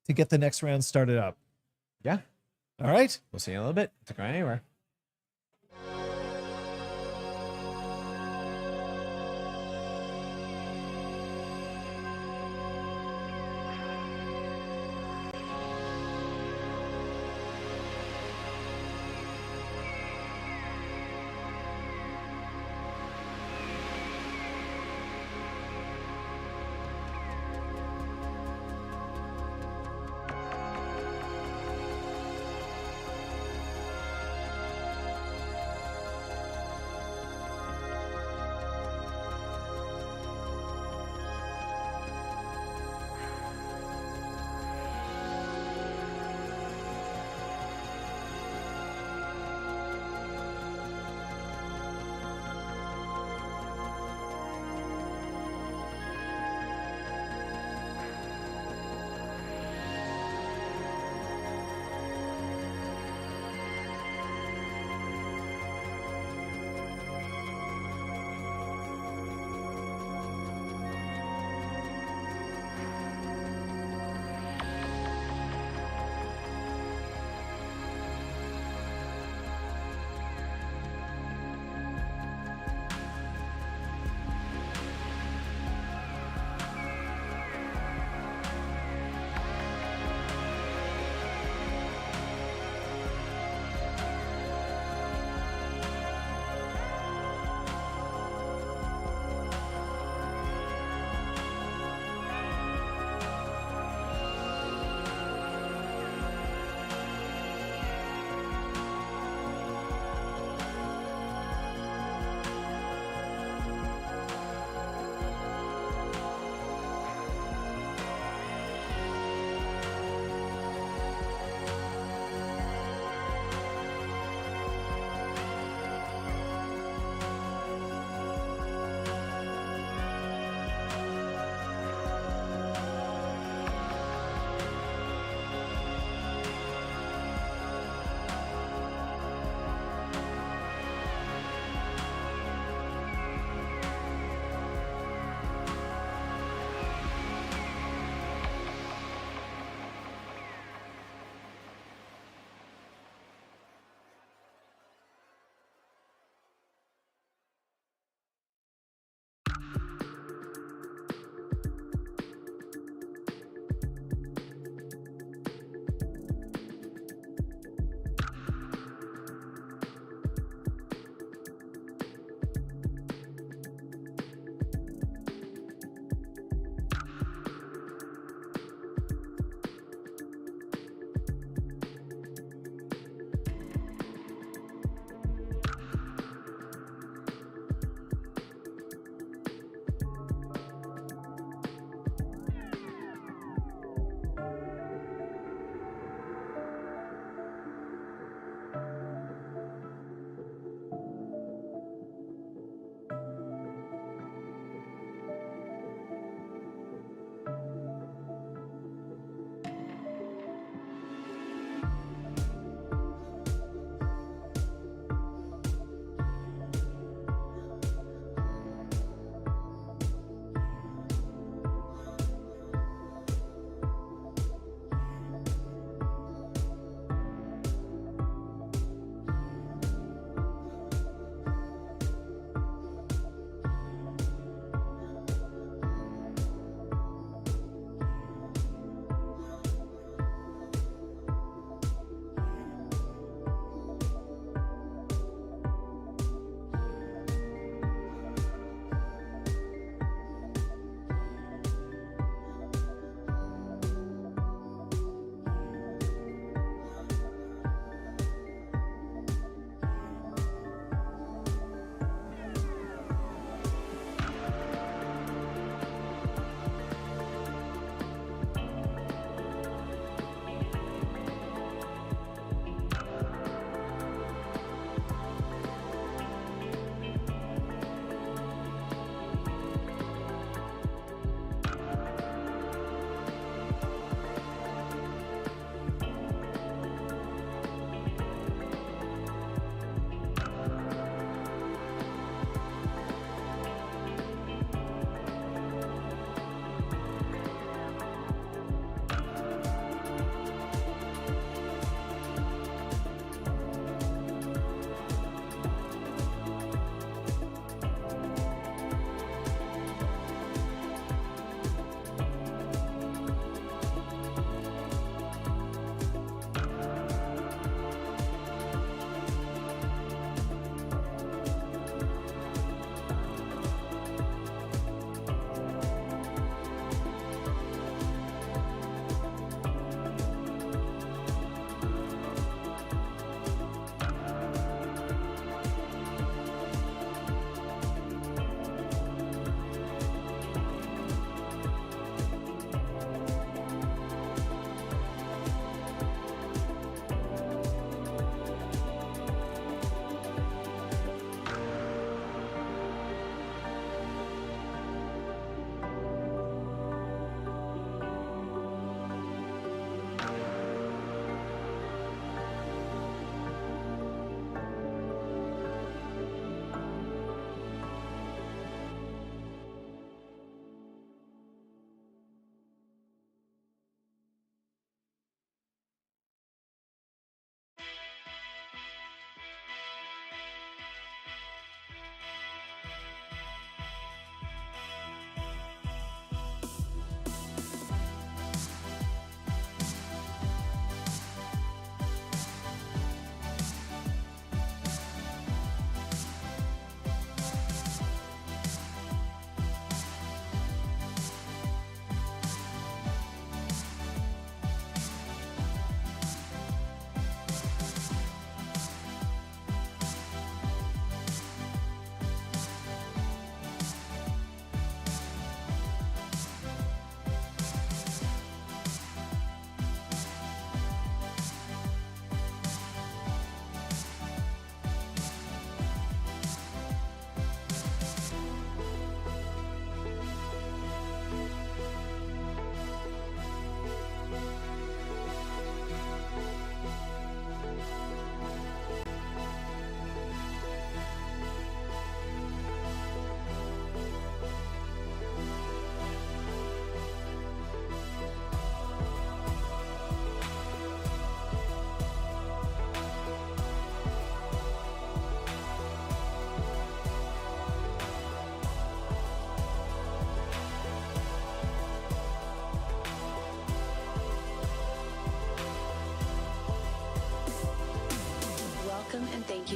S1: to get the next round started up.
S4: Yeah.
S1: All right.
S4: We'll see you in a little bit. Don't go anywhere.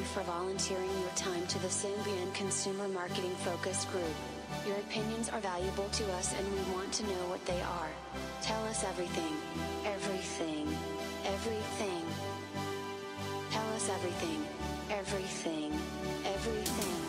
S6: for volunteering your time to the Symbian Consumer Marketing Focus Group. Your opinions are valuable to us and we want to know what they are. Tell us everything. Everything. Everything. Tell us everything. Everything. Everything.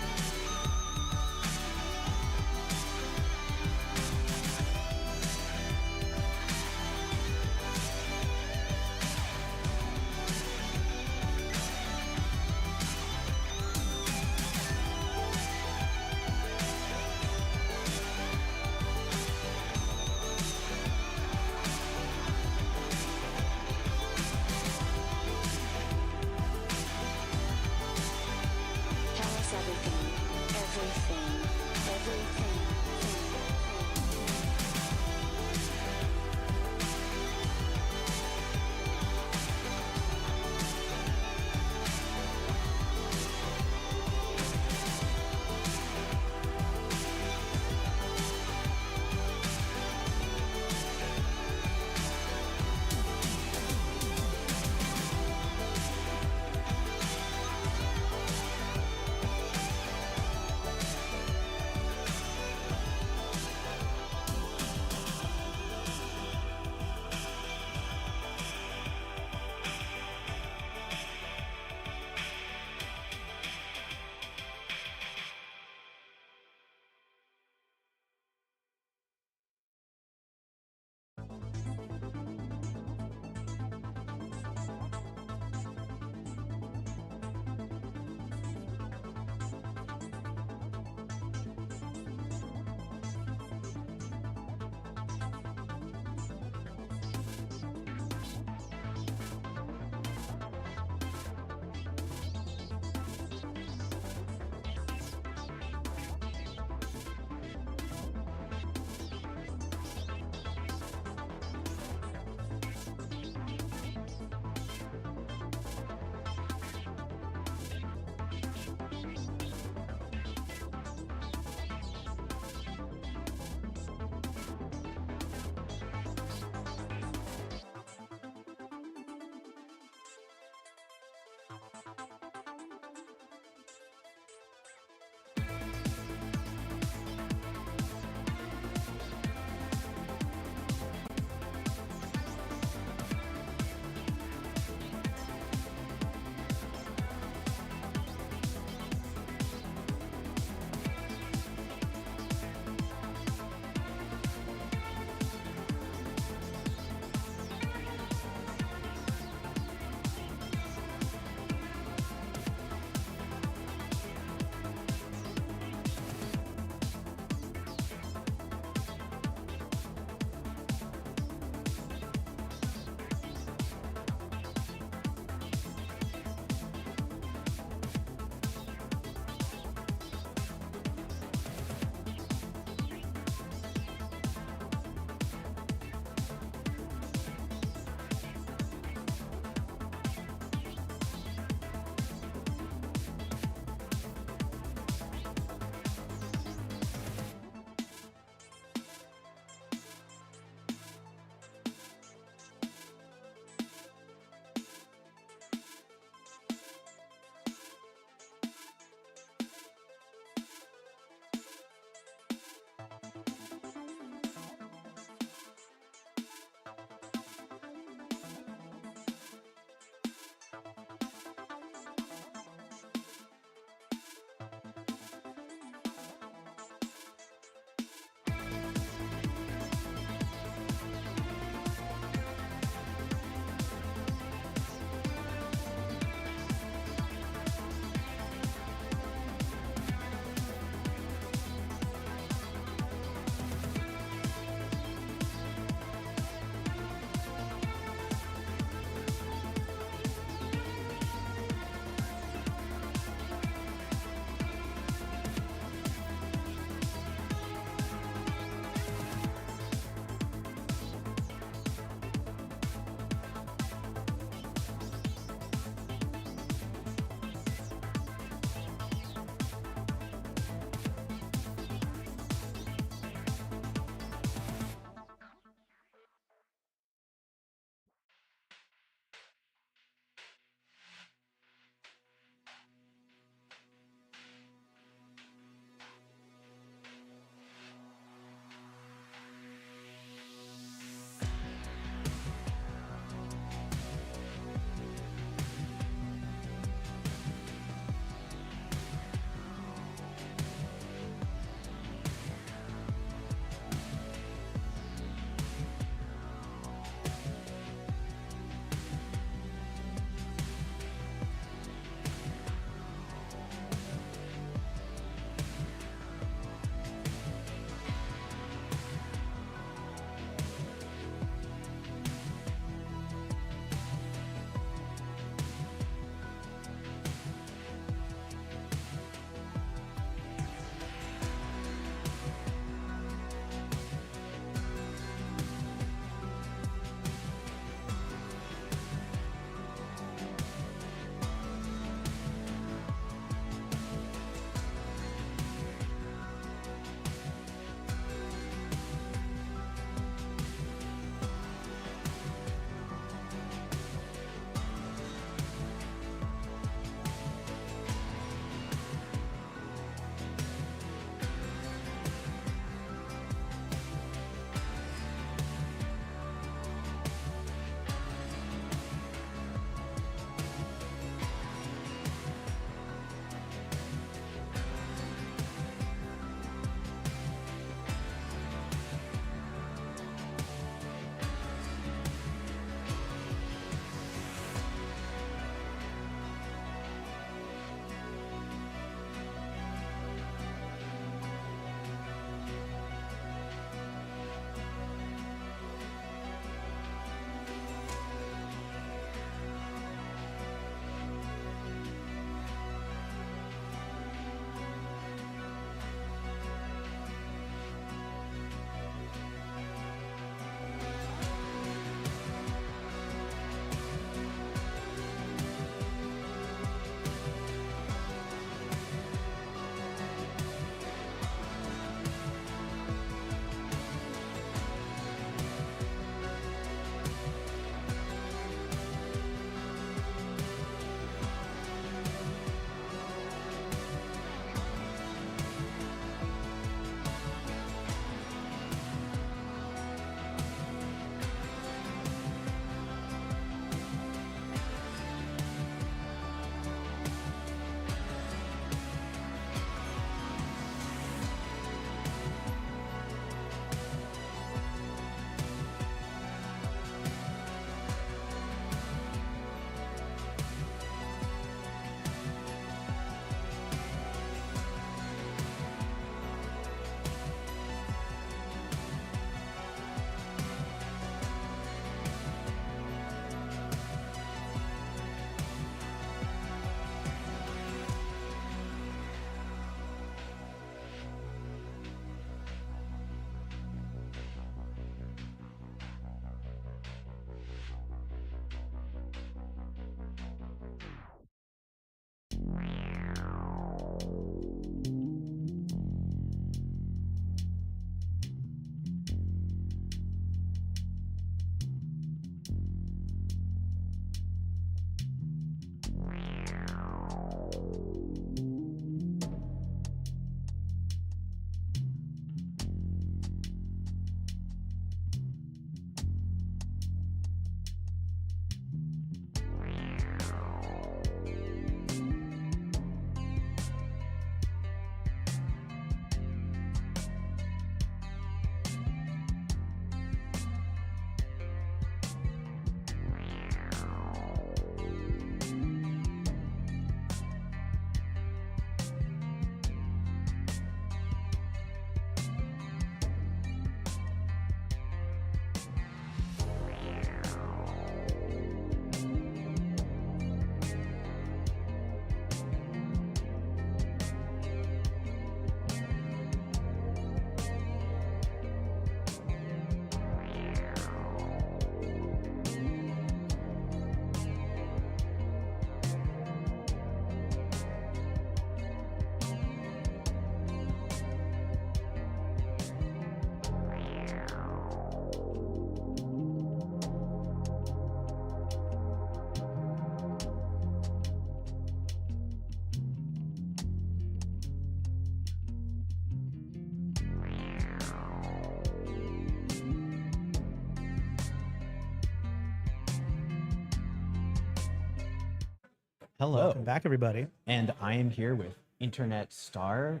S4: Hello.
S2: Welcome back, everybody.
S4: And I am here with internet star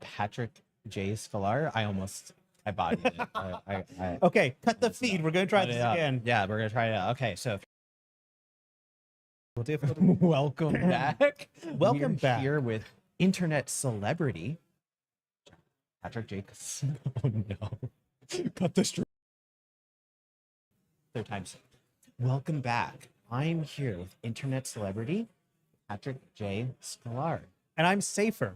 S4: Patrick J. Scalar. I bodied it. I
S2: Okay, cut the feed. We're going to try
S4: cut
S2: this
S4: it up.
S2: again.
S4: Yeah, we're gonna try it out. Okay, so
S2: We'll do it.
S4: welcome back.
S2: Welcome
S4: We're
S2: back.
S4: here with internet celebrity Patrick J. Oh no. Cut the stream. Third time's. Welcome back. I'm here with internet celebrity Patrick J. Scalar.
S2: And I'm safer.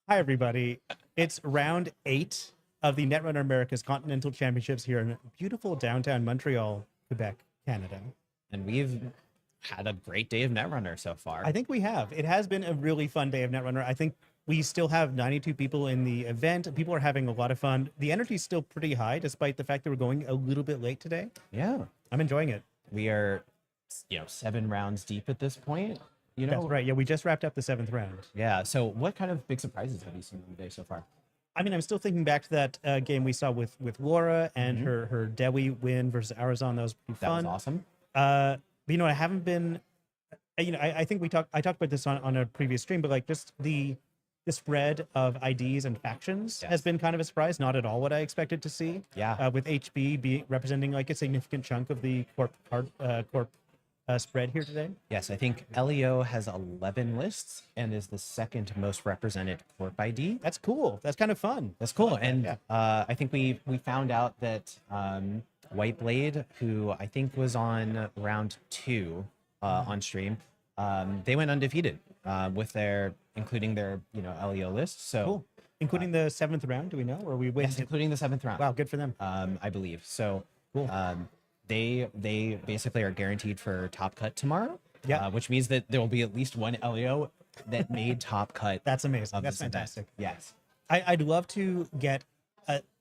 S2: Hi, everybody. It's round 8 of the Netrunner Americas Continental Championships here in beautiful downtown Montreal, Quebec, Canada.
S4: And we've had a great day of Netrunner so far.
S2: I think we have. It has been a really fun day of Netrunner. I think we still have 92 people in the event. People are having a lot of fun. The energy is still pretty high, despite the fact that we're going a little bit late today.
S4: Yeah.
S2: I'm enjoying it.
S4: We are, 7 rounds deep at this point.
S2: That's right. Yeah, we just wrapped up the 7th round.
S4: Yeah. So what kind of big surprises have you seen on the day so far?
S2: I mean, I'm still thinking back to that game we saw with Laura and her Dewi win versus Arizon. That was pretty
S4: That
S2: fun.
S4: was awesome.
S2: But, I haven't been, I think I talked about this on a previous stream, but like just the spread of IDs and factions has been kind of a surprise. Not at all what I expected to see.
S4: Yeah.
S2: With HB representing like a significant chunk of the corp spread here today.
S4: Yes, I think LEO has 11 lists and is the second most represented corp ID.
S2: That's cool. That's kind of fun.
S4: That's cool. And
S2: yeah.
S4: I think we found out that Whiteblade, who I think was on round 2 on stream, they went undefeated with including their LEO list. So
S2: Cool. Including the 7th round, do we know? Or we win?
S4: yes, including the 7th round.
S2: Wow, good for them.
S4: I believe. So
S2: Cool.
S4: they basically are guaranteed for top cut tomorrow.
S2: Yeah.
S4: Which means that there will be at least one LEO that made top cut.
S2: That's amazing.
S4: of
S2: That's
S4: this event.
S2: fantastic.
S4: Yes.
S2: I'd love to get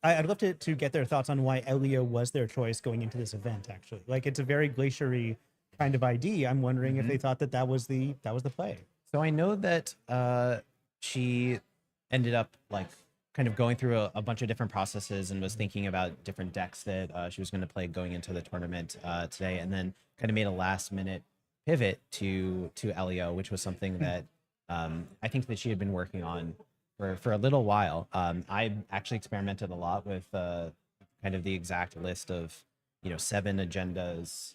S2: I'd love to get their thoughts on why Leo was their choice going into this event. Actually, like it's a very glaciery kind of ID. I'm wondering if they thought that was the play.
S4: So I know that she ended up like kind of going through a bunch of different processes and was thinking about different decks that she was going to play going into the tournament today, and then kind of made a last minute pivot to LEO, which was something that I think that she had been working on for a little while. I actually experimented a lot with kind of the exact list of 7 agendas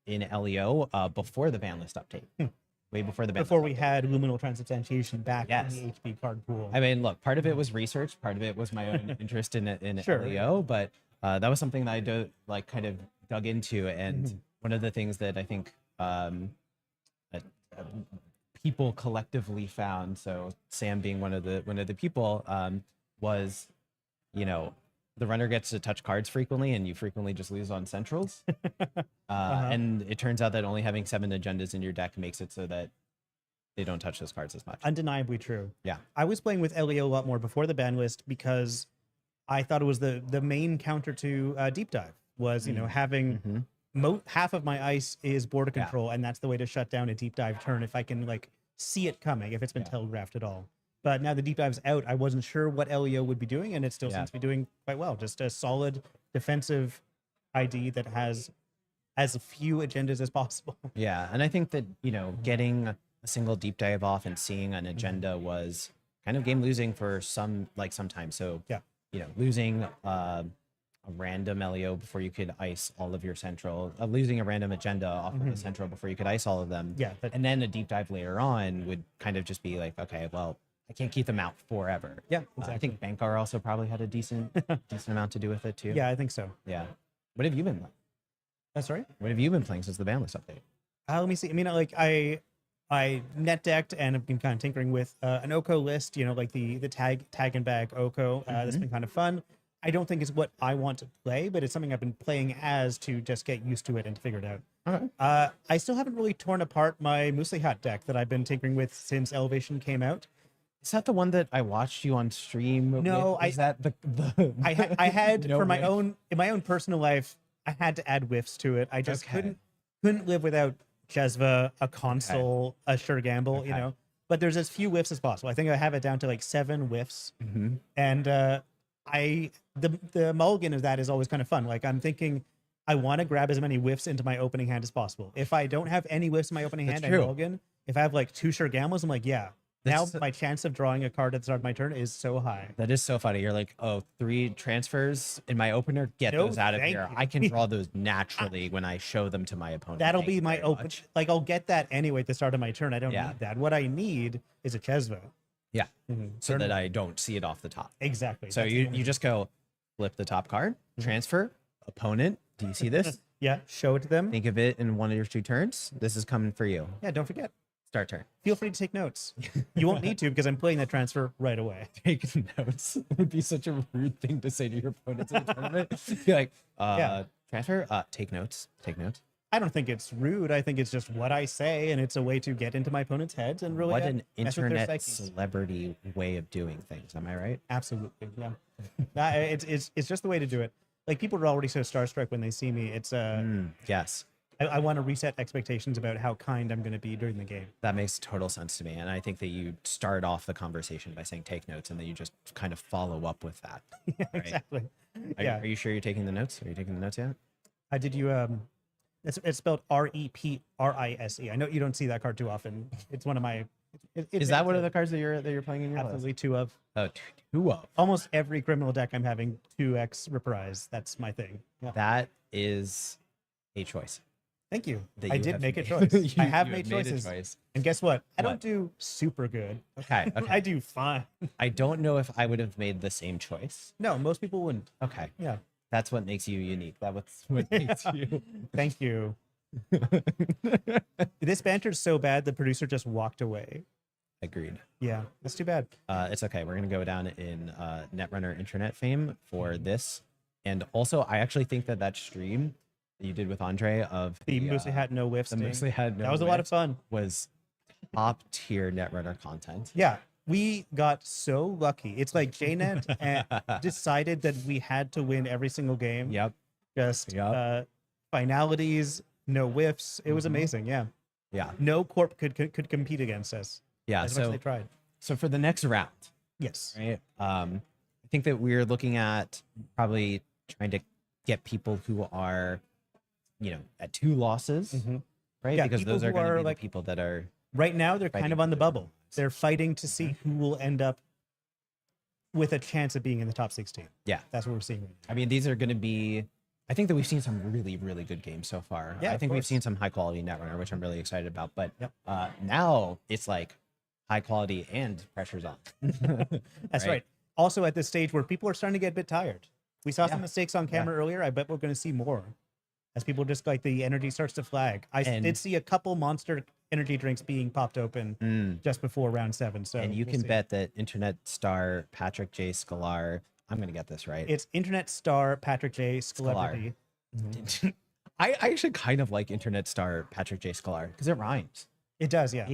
S4: in LEO before the ban list update. Way before the ban
S2: Before
S4: list
S2: we
S4: update.
S2: had luminal transubstantiation back
S4: Yes.
S2: in the HB card pool.
S4: I mean, look, part of it was research, part of it was my own interest in
S2: Sure.
S4: LEO, but that was something that I kind of dug into, and one of the things that I think that, people collectively found, so Sam being one of the people, was, the runner gets to touch cards frequently, and you frequently just lose on centrals. And it turns out that only having 7 agendas in your deck makes it so that they don't touch those cards as much.
S2: Undeniably true.
S4: Yeah.
S2: I was playing with LEO a lot more before the ban list because I thought it was the main counter to deep dive was having half of my ice is border control, and that's the way to shut down a deep dive turn if I can like see it coming, if it's been telegraphed at all. But now the deep dive's out, I wasn't sure what LEO would be doing, and it still seems to be doing quite well. Just a solid defensive ID that has as few agendas as possible.
S4: Yeah, and I think that getting a single deep dive off and seeing an agenda was kind of game losing for sometimes. So losing a random LEO before you could ice all of your central, losing a random agenda off of the central before you could ice all of them.
S2: Yeah,
S4: and then a deep dive later on would kind of just be like, okay, well, I can't keep them out forever.
S2: Yeah,
S4: I
S2: exactly.
S4: think Bankar also probably had a decent amount to do with it too.
S2: Yeah, I think so.
S4: Yeah. What have you been playing?
S2: Sorry?
S4: What have you been playing since the ban list update?
S2: Let me see. I mean, like I net decked and have been kind of tinkering with an Oko list. Like the tag and bag Oko. That's been kind of fun. I don't think it's what I want to play, but it's something I've been playing as to just get used to it and to figure it out.
S4: Okay.
S2: I still haven't really torn apart my Muesli Hat deck that I've been tinkering with since Elevation came out.
S4: Is that the one that I watched you on stream?
S2: No,
S4: with? Is that the
S2: I had
S4: No
S2: for my
S4: way.
S2: own in my own personal life, I had to add whiffs to it. I just
S4: Okay.
S2: couldn't live without Jezva, a console, a sure gamble,
S4: Okay.
S2: But there's as few whiffs as possible. I think I have it down to like 7 whiffs. And the mulligan of that is always kind of fun. Like I'm thinking I want to grab as many whiffs into my opening hand as possible. If I don't have any whiffs in my opening
S4: That's
S2: hand, I
S4: true.
S2: mulligan. If I have like 2 sure gambles, I'm like, yeah. Now
S4: That's-
S2: my chance of drawing a card at the start of my turn is so high.
S4: That is so funny. You're like, oh, 3 transfers in my opener. Get
S2: No,
S4: those out of
S2: thank
S4: here.
S2: you.
S4: I can draw those naturally when I show them to my opponent.
S2: That'll
S4: Thank
S2: be
S4: you
S2: my
S4: very
S2: open.
S4: much.
S2: Like I'll get that anyway at the start of my turn. I don't
S4: Yeah.
S2: need that. What I need is a Chesvo.
S4: Yeah.
S2: Mhm.
S4: So
S2: Turn-
S4: that I don't see it off the top.
S2: exactly.
S4: So
S2: That's the
S4: you
S2: only-
S4: you just go flip the top card, transfer, opponent. Do you see this?
S2: yeah, show it to them.
S4: Think of it in 1 of your 2 turns. This is coming for you.
S2: Yeah, don't forget.
S4: Start turn.
S2: Feel free to take notes. You won't need to because I'm playing that transfer right away.
S4: Take notes. It would be such a rude thing to say to your opponents in a tournament. Be like,
S2: Yeah.
S4: transfer, take notes. Take notes.
S2: I don't think it's rude. I think it's just what I say, and it's a way to get into my opponent's heads and really
S4: What
S2: mess
S4: an
S2: with their
S4: internet
S2: psyches.
S4: celebrity way of doing things. Am I right?
S2: Absolutely, yeah. It's just the way to do it. Like people are already so starstruck when they see me. It's
S4: Yes.
S2: I want to reset expectations about how kind I'm going to be during the game.
S4: That makes total sense to me. And I think that you start off the conversation by saying take notes and then you just kind of follow up with that.
S2: Yeah,
S4: Right.
S2: exactly.
S4: Are,
S2: Yeah.
S4: are you sure you're taking the notes? Are you taking the notes yet?
S2: Did you it's spelled REPRISE. I know you don't see that card too often. It's one of my
S4: Is that one of the cards that you're playing in your list?
S2: absolutely 2 of
S4: Oh, 2 of.
S2: almost every criminal deck I'm having 2x reprise. That's my thing. Yeah.
S4: That is a choice.
S2: Thank you.
S4: that
S2: I
S4: you
S2: did
S4: have
S2: make a
S4: made.
S2: choice. I have
S4: You
S2: made
S4: a
S2: choices.
S4: choice.
S2: And guess what? I
S4: What?
S2: don't do super good.
S4: Okay.
S2: I
S4: Okay.
S2: do fine.
S4: I don't know if I would have made the same choice.
S2: No, most people wouldn't.
S4: Okay.
S2: Yeah.
S4: That's what makes you unique. That's what makes you.
S2: Thank you. This banter's so bad the producer just walked away.
S4: Agreed.
S2: Yeah, that's too bad.
S4: It's okay. We're gonna go down in Netrunner internet fame for this, and also I actually think that stream that you did with Andre of
S2: The Moosey Hat No Whiff
S4: the
S2: sting.
S4: Moosey Hat No
S2: That was a lot of
S4: Whiffs
S2: fun.
S4: was top tier Netrunner content.
S2: Yeah, we got so lucky. It's like JNet decided that we had to win every single game.
S4: Yep.
S2: Just
S4: Yep.
S2: finalities, no whiffs. It was
S4: Mhm.
S2: amazing. Yeah,
S4: Yeah.
S2: no corp could compete against us
S4: Yeah.
S2: as much as
S4: So
S2: they tried.
S4: so for the next round,
S2: Yes.
S4: right? I think that we're looking at probably trying to get people who are, at 2 losses,
S2: Mhm.
S4: right?
S2: Yeah,
S4: Because
S2: people
S4: those are
S2: who
S4: going to
S2: are,
S4: be
S2: like,
S4: the people that are.
S2: Right now, they're kind
S4: Fighting
S2: of on the
S4: for their
S2: bubble. They're fighting to see who will end up with a chance of being in the top 16.
S4: Yeah.
S2: That's what we're seeing right now.
S4: I mean, these are going to be. I think that we've seen some really, really good games so far.
S2: Yeah,
S4: I
S2: of
S4: think we've
S2: course.
S4: seen some high quality Netrunner, which I'm really excited about. But
S2: Yep.
S4: now it's like high quality and pressure's on.
S2: That's right. Also, at this stage where people are starting to get a bit tired, we saw
S4: Yeah.
S2: some mistakes on camera earlier. I bet we're going to see more as people just like the energy starts to flag. I
S4: And-
S2: did see a couple monster energy drinks being popped open
S4: Mm.
S2: just before round 7. So
S4: And you
S2: we'll
S4: can
S2: see.
S4: bet that internet star Patrick J. Scalar. I'm going to get this right.
S2: It's internet star Patrick J. Celebrity.
S4: I actually kind of like internet star Patrick J. Scalar because it rhymes.
S2: It does, yeah.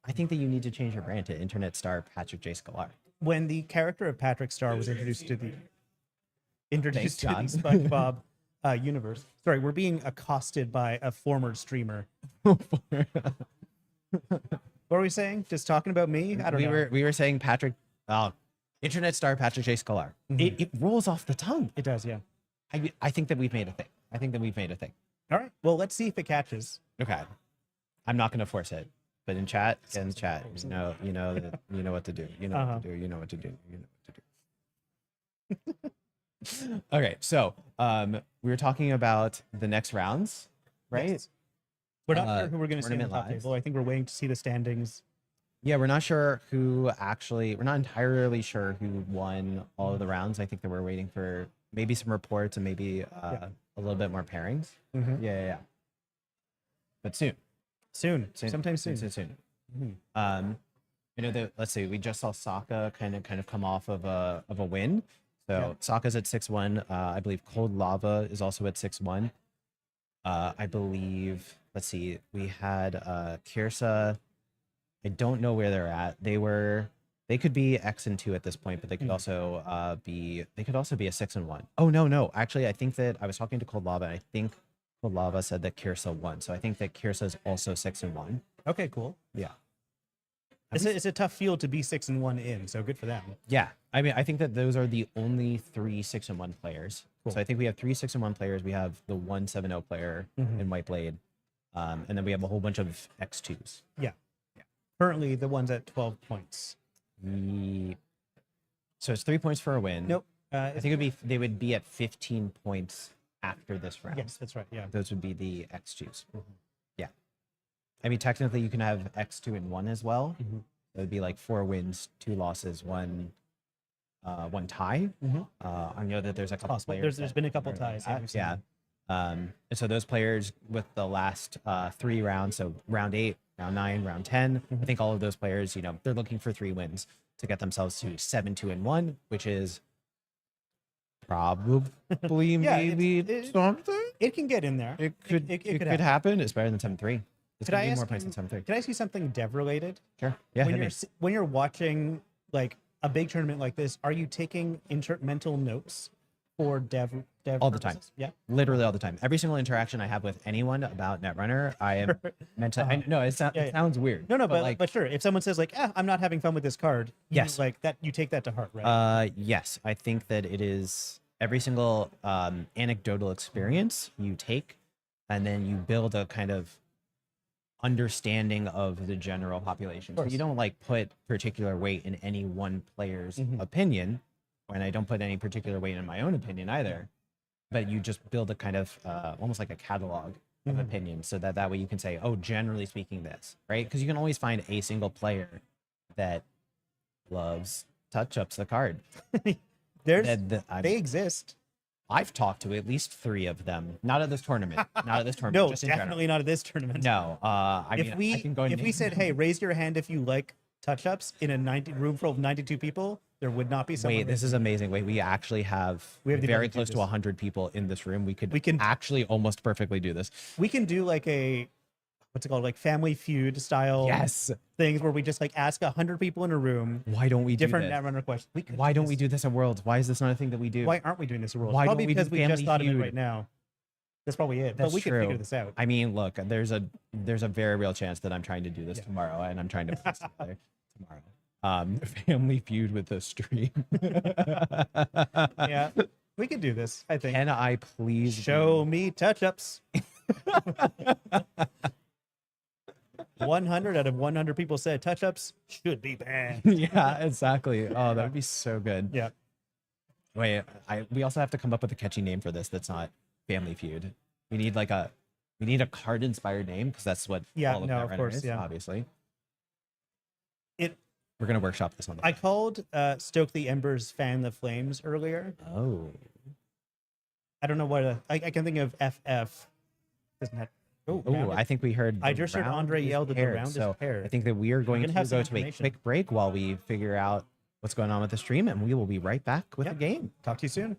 S4: I think that you need to change your brand to internet star Patrick J. Scalar.
S2: When the character of Patrick Star was introduced to the
S4: Thanks, John.
S2: SpongeBob universe. Sorry, we're being accosted by a former streamer. What were we saying? Just talking about me? I don't know.
S4: We were saying Patrick, internet star Patrick J. Scalar.
S2: Mhm.
S4: It rolls off the tongue.
S2: It does, yeah.
S4: I think that we've made a thing. I think that we've made a thing.
S2: All right. Well, let's see if it catches.
S4: Okay. I'm not gonna force it, but in chat, you know what to do. You know what to do. You know what to do. You know what to do. Okay, so we were talking about the next rounds, right?
S2: Yes. We're not sure who we're going to see in the
S4: tournament
S2: top
S4: lives.
S2: table. I think we're waiting to see the standings.
S4: Yeah, we're not sure who actually. We're not entirely sure who won all of the rounds. I think that we're waiting for maybe some reports and maybe a little bit more pairings.
S2: Mhm.
S4: Yeah. But soon.
S2: Soon. Sometime soon.
S4: Soon.
S2: Mhm.
S4: Let's see. We just saw Sokka kind of come off of a win. So
S2: Yeah.
S4: Sokka's at 6-1. I believe Cold Lava is also at 6-1. I believe. Let's see. We had Kirsa. I don't know where they're at. They could be X and 2 at this point, but they could also be a 6-1. Oh no. Actually, I think that I was talking to Cold Lava, and I think Cold Lava said that Kirsa won. So I think that Kirsa is also 6-1.
S2: Okay, cool.
S4: Yeah.
S2: It's a tough field to be 6-1 in, so good for them.
S4: Yeah, I mean, I think that those are the only 3 6-1 players.
S2: Cool.
S4: So I think we have 3 6-1 players. We have the 1 7-0 player in White Blade, and then we have a whole bunch of X2s.
S2: Currently, the one's at 12 points.
S4: So it's 3 points for a win.
S2: Nope.
S4: I think they would be at 15 points after this round.
S2: Yes, that's right. Yeah.
S4: Those would be the X2s. Yeah. I mean, technically, you can have X2 and 1 as well. It would be like 4 wins, 2 losses, one tie. I know that there's a couple
S2: Possible.
S4: players.
S2: There's been a couple ties. Yeah. we've seen
S4: Yeah.
S2: them.
S4: And so those players with the last 3 rounds, so round 8, round 9, round 10, I think all of those players, they're looking for 3 wins to get themselves to 7-2-1, which is probably
S2: Yeah,
S4: maybe something.
S2: It can get in there.
S4: It could happen. It's better than 7-3. It's
S2: Could I
S4: gonna be
S2: ask
S4: more points
S2: you-
S4: than 7-3.
S2: Can I see something dev related?
S4: Sure. Yeah.
S2: when
S4: hit
S2: you're
S4: me.
S2: when you're watching like a big tournament like this, are you taking mental notes for dev
S4: All the time.
S2: purposes? Yeah.
S4: Literally all the time. Every single interaction I have with anyone about Netrunner, I am meant to. I know it sounds weird.
S2: No, but
S4: like,
S2: but sure. If someone says like, I'm not having fun with this card,
S4: Yes.
S2: like that, you take that to heart, right?
S4: Yes, I think that it is every single anecdotal experience you take, and then you build a kind of understanding of the general population. So you don't like put particular weight in any one player's opinion, and I don't put any particular weight in my own opinion either. But you just build a kind of almost like a catalog of opinions, so that way you can say, oh, generally speaking, this, right? Because you can always find a single player that loves touch-ups the card.
S2: They exist.
S4: I've talked to at least 3 of them. Not at this tournament. Not at this tournament.
S2: No,
S4: just in
S2: definitely not at this tournament.
S4: general. No. I mean, I can go
S2: if
S4: and
S2: we said, hey, raise your hand if you like touch-ups in a room full of 92 people, there would not be someone.
S4: wait, this is amazing. Wait, we actually have,
S2: We have the
S4: very
S2: ability to do
S4: close to
S2: this.
S4: 100 people in this room. We
S2: We can-
S4: actually almost perfectly do this.
S2: We can do like a what's it called, like Family Feud style
S4: Yes.
S2: things where we just like ask 100 people in a room
S4: Why don't we do
S2: different
S4: this?
S2: Netrunner questions. We could
S4: Why
S2: do
S4: don't we
S2: this.
S4: do this at Worlds? Why is this not a thing that we do?
S2: Why aren't we doing this at Worlds?
S4: Why don't
S2: Probably
S4: we do
S2: because we just
S4: Family
S2: thought of it
S4: Feud?
S2: right now. That's probably it.
S4: That's
S2: but we could
S4: true.
S2: figure this out.
S4: I mean, look, there's a very real chance that I'm trying to do this tomorrow, and I'm trying to put this together tomorrow. Family Feud with the stream.
S2: Yeah, we could do this. I think.
S4: Can I please
S2: Show me touch-ups. 100 out of 100 people said touch-ups should be banned.
S4: Yeah, exactly. Oh, that would be so good.
S2: Yeah.
S4: Wait, we also have to come up with a catchy name for this that's not Family Feud. We need a card inspired name, because that's what
S2: Yeah,
S4: all of
S2: no,
S4: Netrunner
S2: of course,
S4: is,
S2: yeah.
S4: obviously.
S2: It.
S4: We're gonna workshop this on the
S2: I called Stoke the Embers Fan the Flames earlier.
S4: Oh.
S2: I don't know what I can think of. FF doesn't have.
S4: Oh, I think we heard.
S2: I
S4: the
S2: just heard
S4: round
S2: Andre
S4: is
S2: yell that the
S4: paired,
S2: round is
S4: so
S2: paired.
S4: I think that we are going
S2: gonna
S4: to
S2: have some
S4: go to a
S2: information.
S4: quick break while we figure out what's going on with the stream, and we will be right back with
S2: Yep.
S4: the game.
S2: Talk to you soon.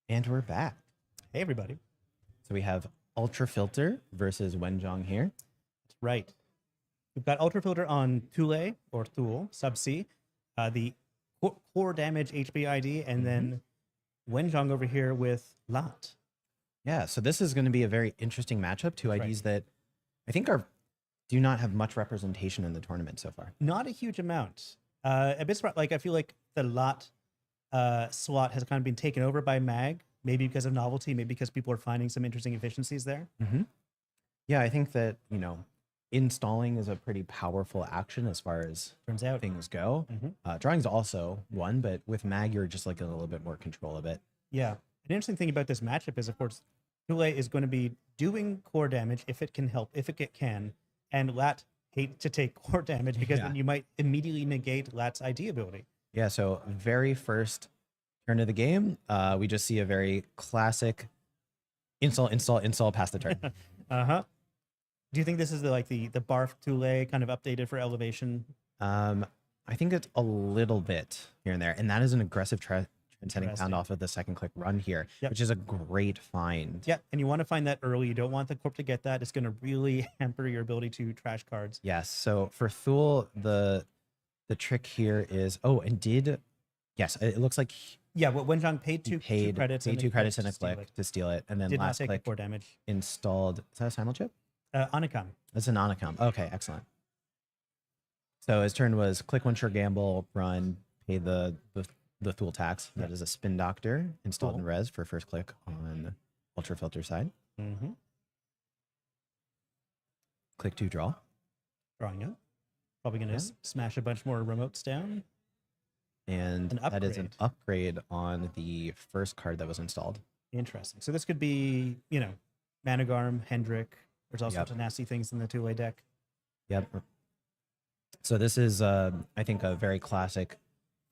S4: And we're back.
S2: Hey, everybody.
S4: So we have Ultra Filter versus Wenjong here.
S2: That's right. We've got Ultra Filter on Thule or Thule, sub C, the core damage HP ID, and then Wenjong over here with Lat.
S4: Yeah, so this is going to be a very interesting matchup. Two IDs that I think do not have much representation in the tournament so far.
S2: Not a huge amount. A bit like I feel like the Lat slot has kind of been taken over by Mag, maybe because of novelty, maybe because people are finding some interesting efficiencies there.
S4: Yeah, I think that, installing is a pretty powerful action as far as
S2: Turns out.
S4: things go. Drawing's also one, but with Mag, you're just like a little bit more control of it.
S2: Yeah. An interesting thing about this matchup is, of course, Thule is going to be doing core damage if it can help, if it can, and Lat hate to take core damage because then you might immediately negate Lat's ID ability.
S4: Yeah, so very first turn of the game, we just see a very classic install, pass the turn.
S2: Do you think this is the Barf Thule kind of updated for elevation?
S4: I think it's a little bit here and there, and that is an aggressive transcending pound off of the second click run here, which is a great find.
S2: Yeah, and you want to find that early. You don't want the corp to get that. It's going to really hamper your ability to trash cards.
S4: Yes, so for Thule, the trick here is, yes, it looks like
S2: yeah, what Wenjong paid two credits,
S4: paid two credits and a click to steal it, and then
S2: did
S4: last
S2: not take
S4: click
S2: core damage.
S4: installed. Is that a simul chip?
S2: Anakam.
S4: That's an Anakam. Okay, excellent. So his turn was click one sure gamble, run, pay the Thule tax. That is a Spin Doctor installed in res for first click on Ultra Filter side. Click to draw.
S2: Drawing up. Probably going to smash a bunch more remotes down.
S4: And that is an upgrade on the first card that was installed.
S2: Interesting. So this could be, Managarm, Hendrick. There's all sorts of nasty things in the two-way deck.
S4: Yep. So this is, I think, a very classic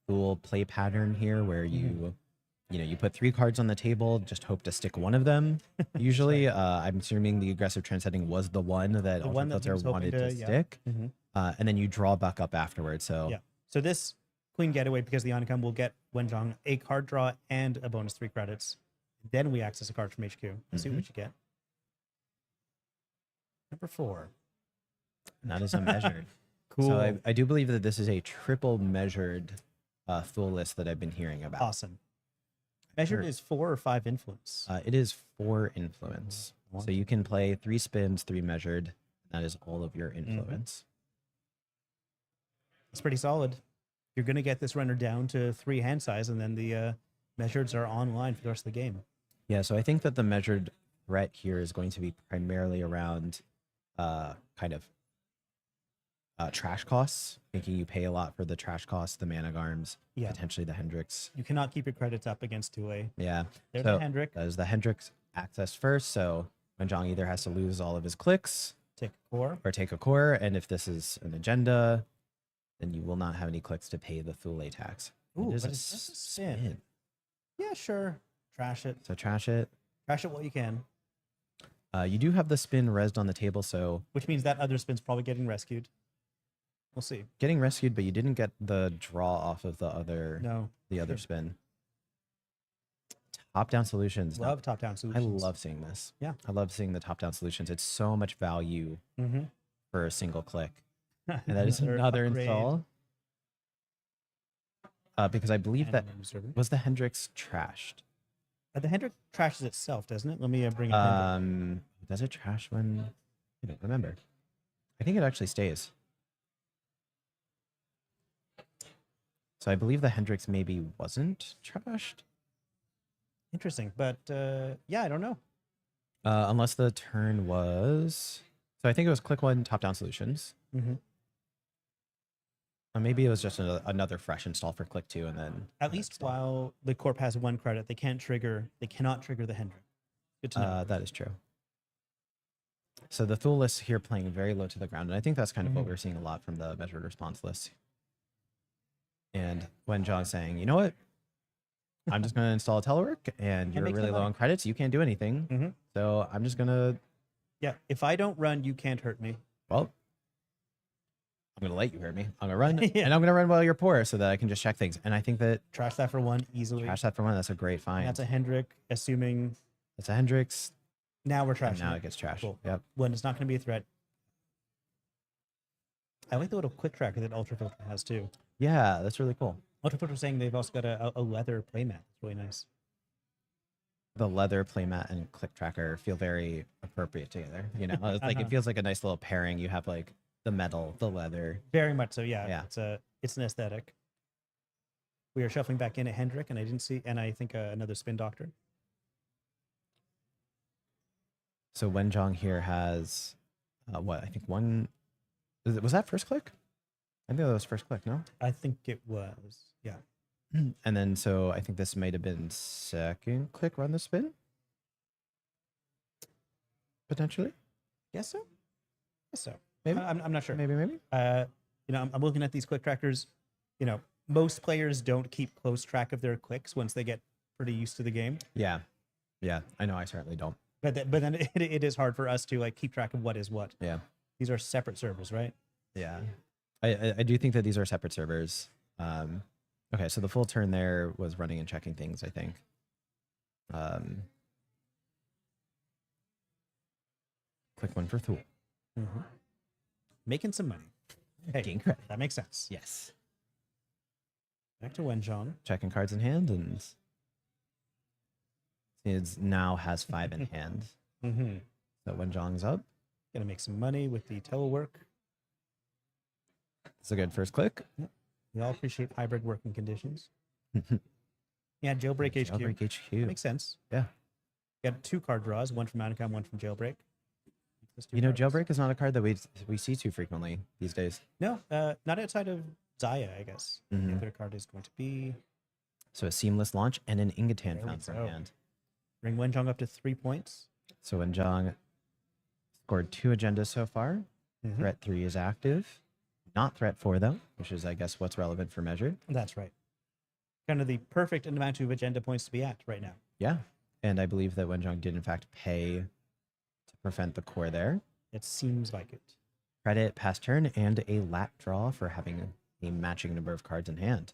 S4: Thule play pattern here where you put 3 cards on the table, just hope to stick one of them. Usually, I'm assuming the aggressive transcending was the one that Ultra Filter wanted to stick. And then you draw back up afterwards. So
S2: So this clean getaway, because the Anakam will get Wenjong a card draw and a bonus 3 credits. Then we access a card from HQ. Let's see what you get. Number 4.
S4: And that is a measured.
S2: Cool.
S4: So I do believe that this is a triple measured Thule list that I've been hearing about.
S2: Awesome. Measured is 4 or 5 influence.
S4: It is 4 influence. So you can play 3 spins, 3 measured. That is all of your influence.
S2: It's pretty solid. You're going to get this runner down to 3 hand size, and then the measureds are online for the rest of the game.
S4: Yeah, so I think that the measured threat here is going to be primarily around trash costs, making you pay a lot for the trash costs, the Managarms, potentially the Hendricks.
S2: You cannot keep your credits up against 2A.
S4: Yeah.
S2: There's the Hendrick.
S4: That is the Hendricks access first, so Wenjong either has to lose all of his clicks,
S2: take a core,
S4: or take a core, and if this is an agenda, then you will not have any clicks to pay the Thule tax.
S2: Ooh,
S4: it is
S2: but
S4: a
S2: it's just a spin. Yeah, sure. Trash it.
S4: So trash it.
S2: Trash it what you can.
S4: You do have the spin resed on the table, so...
S2: Which means that other spin's probably getting rescued. We'll see.
S4: Getting rescued, but you didn't get the draw off of the other spin. Top-down solutions.
S2: Love top-down solutions.
S4: I love seeing this.
S2: Yeah.
S4: I love seeing the top-down solutions. It's so much value for a single click. And that is another install. Because I believe that... Was the Hendrix trashed?
S2: The Hendrick trashes itself, doesn't it? Let me bring it
S4: does it trash when... I don't remember. I think it actually stays. So I believe the Hendrix maybe wasn't trashed.
S2: Interesting, but yeah, I don't know.
S4: Unless the turn was... So I think it was click 1, top-down solutions. Maybe it was just another fresh install for click 2, and then...
S2: At least while the corp has 1 credit, they cannot trigger the Hendrick. Good to know.
S4: That is true. So the Thule list here playing very low to the ground, and I think that's kind of what we're seeing a lot from the measured response list. And Wenjong saying, you know what? I'm just going to install a telework, and you're really low on credits. You can't do anything. So I'm just going to...
S2: Yeah, if I don't run, you can't hurt me.
S4: Well, I'm gonna let you hurt me. I'm gonna run,
S2: Yeah.
S4: and I'm gonna run while you're poor, so that I can just check things. And I think that
S2: Trash that for one easily.
S4: trash that for one. That's a great
S2: And
S4: find.
S2: that's a Hendrick, assuming
S4: That's a Hendrix.
S2: now we're
S4: And
S2: trashing.
S4: now
S2: it.
S4: it gets trashed.
S2: Cool.
S4: Yep.
S2: When it's not going to be a threat. I like the little quick tracker that Ultra Filter has too.
S4: Yeah, that's really cool.
S2: Ultra Filter saying they've also got a leather playmat. It's really nice.
S4: The leather playmat and click tracker feel very appropriate together. You know, it's like
S2: Uh-huh.
S4: it feels like a nice little pairing. You have like the metal, the leather.
S2: Very much so. Yeah.
S4: Yeah.
S2: It's an aesthetic. We are shuffling back in at Hendrick, and I didn't see, and I think another Spin Doctor.
S4: So Wenjong here has what? I think one. Was that first click? I think that was first click. No.
S2: I think it was. Yeah.
S4: And then so I think this might have been second click run the spin. Potentially.
S2: Guess so. Guess so.
S4: Maybe.
S2: I'm not sure.
S4: Maybe.
S2: I'm looking at these click trackers. Most players don't keep close track of their clicks once they get pretty used to the game.
S4: Yeah. Yeah. I know. I certainly don't.
S2: But then it is hard for us to like keep track of what is what.
S4: Yeah.
S2: These are separate servers, right?
S4: Yeah. I do think that these are separate servers. Okay, so the full turn there was running and checking things, I think. Click one for Thule.
S2: Making some money. Hey,
S4: Gain credit.
S2: that makes sense.
S4: Yes.
S2: Back to Wenjong.
S4: Checking cards in hand, and it now has 5 in hand.
S2: Mm-hmm.
S4: So Wenjong's up.
S2: Gonna make some money with the telework.
S4: It's a good first click.
S2: We all appreciate hybrid working conditions. Yeah, jailbreak HQ.
S4: Jailbreak HQ.
S2: Makes sense.
S4: Yeah.
S2: Got 2 card draws, one from Outcome, one from jailbreak. Those 2
S4: You know,
S2: cards.
S4: Jailbreak is not a card that we see too frequently these days.
S2: No, not outside of Zaya, I guess.
S4: Mhm.
S2: The other card is going to be
S4: So a seamless launch and an Ingatan
S2: There we
S4: found from
S2: go.
S4: hand.
S2: bring Wenjong up to 3 points.
S4: So Wenjong scored 2 agendas so far.
S2: Mhm.
S4: Threat 3 is active. Not threat 4, though, which is, I guess, what's relevant for measured.
S2: That's right. Kind of the perfect amount of agenda points to be at right now.
S4: Yeah. And I believe that Wenjong did, in fact, pay to prevent the core there.
S2: It seems like it.
S4: Credit, pass turn, and a lat draw for having a matching number of cards in hand.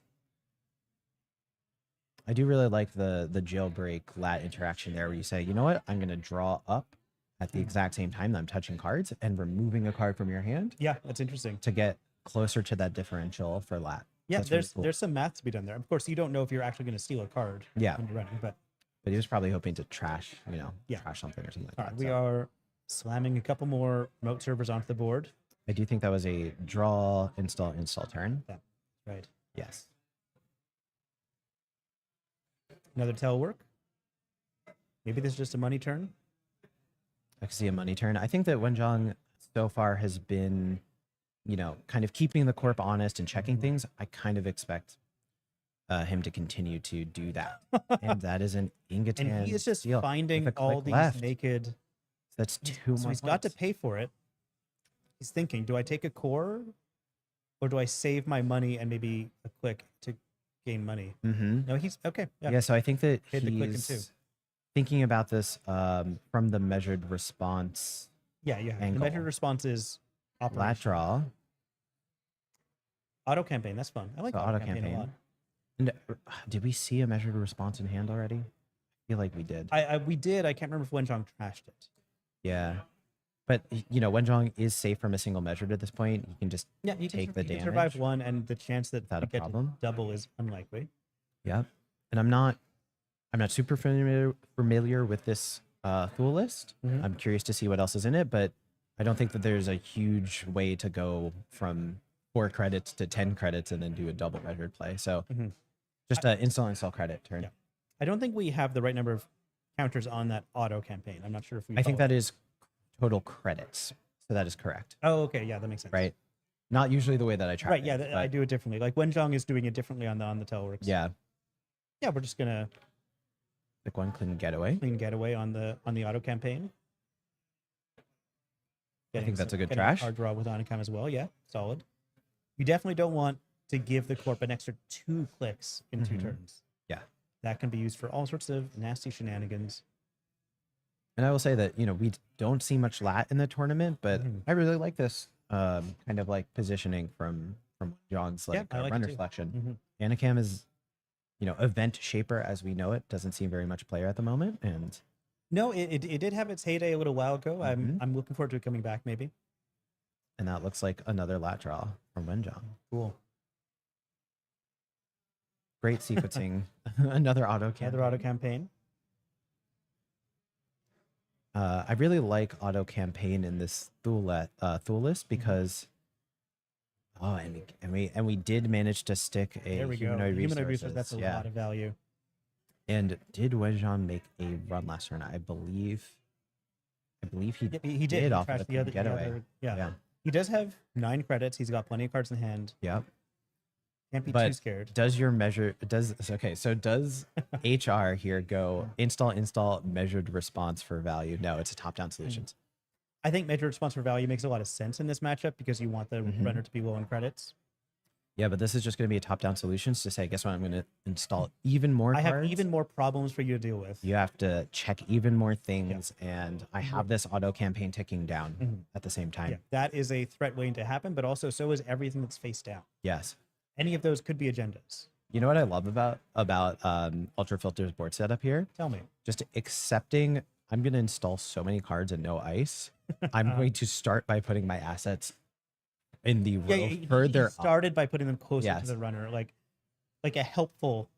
S4: I do really like the jailbreak lat interaction there where you say, you know what, I'm going to draw up at the exact same time that I'm touching cards and removing a card from your hand
S2: Yeah, that's interesting.
S4: to get closer to that differential for lat.
S2: Yeah,
S4: That's really
S2: there's
S4: cool.
S2: there's some math to be done there. Of course, you don't know if you're actually going to steal a card
S4: Yeah.
S2: when you're running, but
S4: But he was probably hoping to trash,
S2: Yeah.
S4: trash something or something like
S2: all
S4: that.
S2: right, we
S4: So
S2: are slamming a couple more remote servers onto the board.
S4: I do think that was a draw, install turn.
S2: Right.
S4: Yes.
S2: Another telework. Maybe this is just a money turn.
S4: I can see a money turn. I think that Wenjong so far has been, kind of keeping the corp honest and checking things. I kind of expect him to continue to do that. And that is an Ingatan.
S2: And he is just
S4: steal with
S2: finding
S4: a
S2: all
S4: click
S2: these
S4: left.
S2: naked.
S4: That's 2
S2: So
S4: more
S2: he's got to
S4: points.
S2: pay for it. He's thinking, do I take a core or do I save my money and maybe a click to gain money?
S4: Mm-hmm.
S2: No, he's okay. Yeah.
S4: Yeah, so I think that
S2: Hit the click in two.
S4: he's thinking about this from the measured response
S2: Yeah. The
S4: Angle.
S2: measured response is
S4: lat
S2: operation.
S4: draw.
S2: Auto campaign. That's fun. I like
S4: So
S2: auto
S4: auto
S2: campaign a lot.
S4: campaign. And did we see a measured response in hand already? I feel like we did.
S2: We did. I can't remember if Wenjong trashed it.
S4: Yeah. But, Wenjong is safe from a single measured at this point. You can just,
S2: Yeah, you
S4: Take
S2: can,
S4: the
S2: you can survive
S4: damage
S2: one, and the chance that
S4: without
S2: you
S4: a
S2: get to
S4: problem.
S2: double is unlikely.
S4: yep. And I'm not super familiar with this Thule list.
S2: Mhm.
S4: I'm curious to see what else is in it, but I don't think that there's a huge way to go from 4 credits to 10 credits and then do a double measured play. So
S2: Mhm.
S4: just an install credit turn.
S2: Yeah. I don't think we have the right number of counters on that auto campaign. I'm not sure if we.
S4: I think
S2: follow-
S4: that is total credits. So that is correct,
S2: Oh, okay. Yeah, that makes sense.
S4: right? Not usually the way that I track
S2: Right. Yeah,
S4: it,
S2: I
S4: but
S2: do it differently. Like Wenjong is doing it differently on the teleworks.
S4: yeah,
S2: Yeah, we're just gonna
S4: pick one clean getaway.
S2: clean getaway on the auto campaign.
S4: think that's a good
S2: getting
S4: trash.
S2: Card draw with Onicam as well. Yeah, solid. You definitely don't want to give the corp an extra 2 clicks in 2
S4: Mhm.
S2: turns.
S4: Yeah.
S2: That can be used for all sorts of nasty shenanigans.
S4: And I will say that, we don't see much lat in the tournament, but
S2: Mhm.
S4: I really like this kind of like positioning from John's
S2: Yeah,
S4: like
S2: I like it
S4: runner
S2: too.
S4: selection. Anacam is, event shaper as we know it. Doesn't seem very much player at the moment, and
S2: No, it did have its heyday a little while ago. I'm looking forward to it coming back maybe.
S4: that looks like another lat draw from Wenjong.
S2: Cool.
S4: Great sequencing. Another auto campaign.
S2: Another auto campaign.
S4: I really like auto campaign in this Thule list because and we did manage to stick a
S2: There we go.
S4: humanoid
S2: Humanoid resource,
S4: resources.
S2: that's a
S4: Yeah.
S2: lot of value.
S4: And did Wenjong make a run last turn? I believe he
S2: Yep, he did. He
S4: off of
S2: crashed
S4: the
S2: the other
S4: getaway.
S2: yeah.
S4: Yeah.
S2: He does have 9 credits. He's got plenty of cards in hand.
S4: Yep.
S2: Can't be too
S4: But
S2: scared.
S4: does your measure does HR here go install measured response for value? No, it's a top-down solutions.
S2: I think measured response for value makes a lot of sense in this matchup because you want the runner to be low in credits.
S4: Yeah, but this is just going to be a top-down solutions to say, guess what? I'm going to install even more
S2: I
S4: cards.
S2: have even more problems for you to deal with.
S4: You have to check even more things, and I have this auto campaign ticking down at the same time.
S2: Yeah, that is a threat waiting to happen, but also so is everything that's face down.
S4: Yes.
S2: Any of those could be agendas.
S4: You know what I love about Ultra Filter's board setup here?
S2: Tell me.
S4: Just accepting I'm going to install so many cards and no ice. I'm going to start by putting my assets in the row further up.
S2: Started by putting them closer
S4: Yes.
S2: to the runner, like a helpful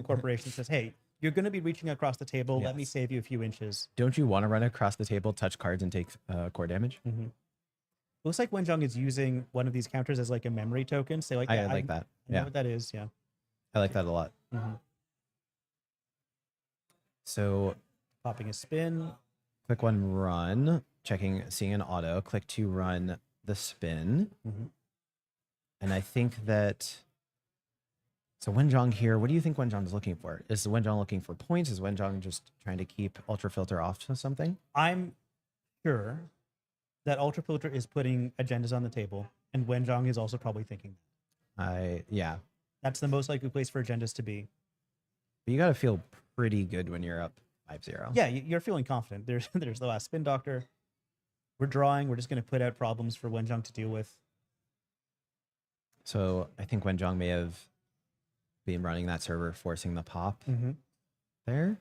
S2: corporation says, "Hey, you're going to be reaching across the table. Let me
S4: Yes.
S2: save you a few inches."
S4: Don't you want to run across the table, touch cards, and take core damage?
S2: Looks like Wenjong is using one of these counters as like a memory token. So like,
S4: I
S2: yeah,
S4: like that.
S2: I know
S4: Yeah,
S2: what that is. Yeah.
S4: I like that a lot. So
S2: Popping a spin.
S4: click 1 run, seeing an auto, click 2 run the spin. And I think that, so Wenjong here, what do you think Wenjong is looking for? Is Wenjong looking for points? Is Wenjong just trying to keep Ultra Filter off to something?
S2: I'm sure that Ultra Filter is putting agendas on the table, and Wenjong is also probably thinking
S4: Yeah.
S2: that's the most likely place for agendas to be.
S4: But you got to feel pretty good when you're up 5-0.
S2: Yeah, you're feeling confident. There's the last spin doctor. We're drawing. We're just going to put out problems for Wenjong to deal with.
S4: So I think Wenjong may have been running that server, forcing the pop there.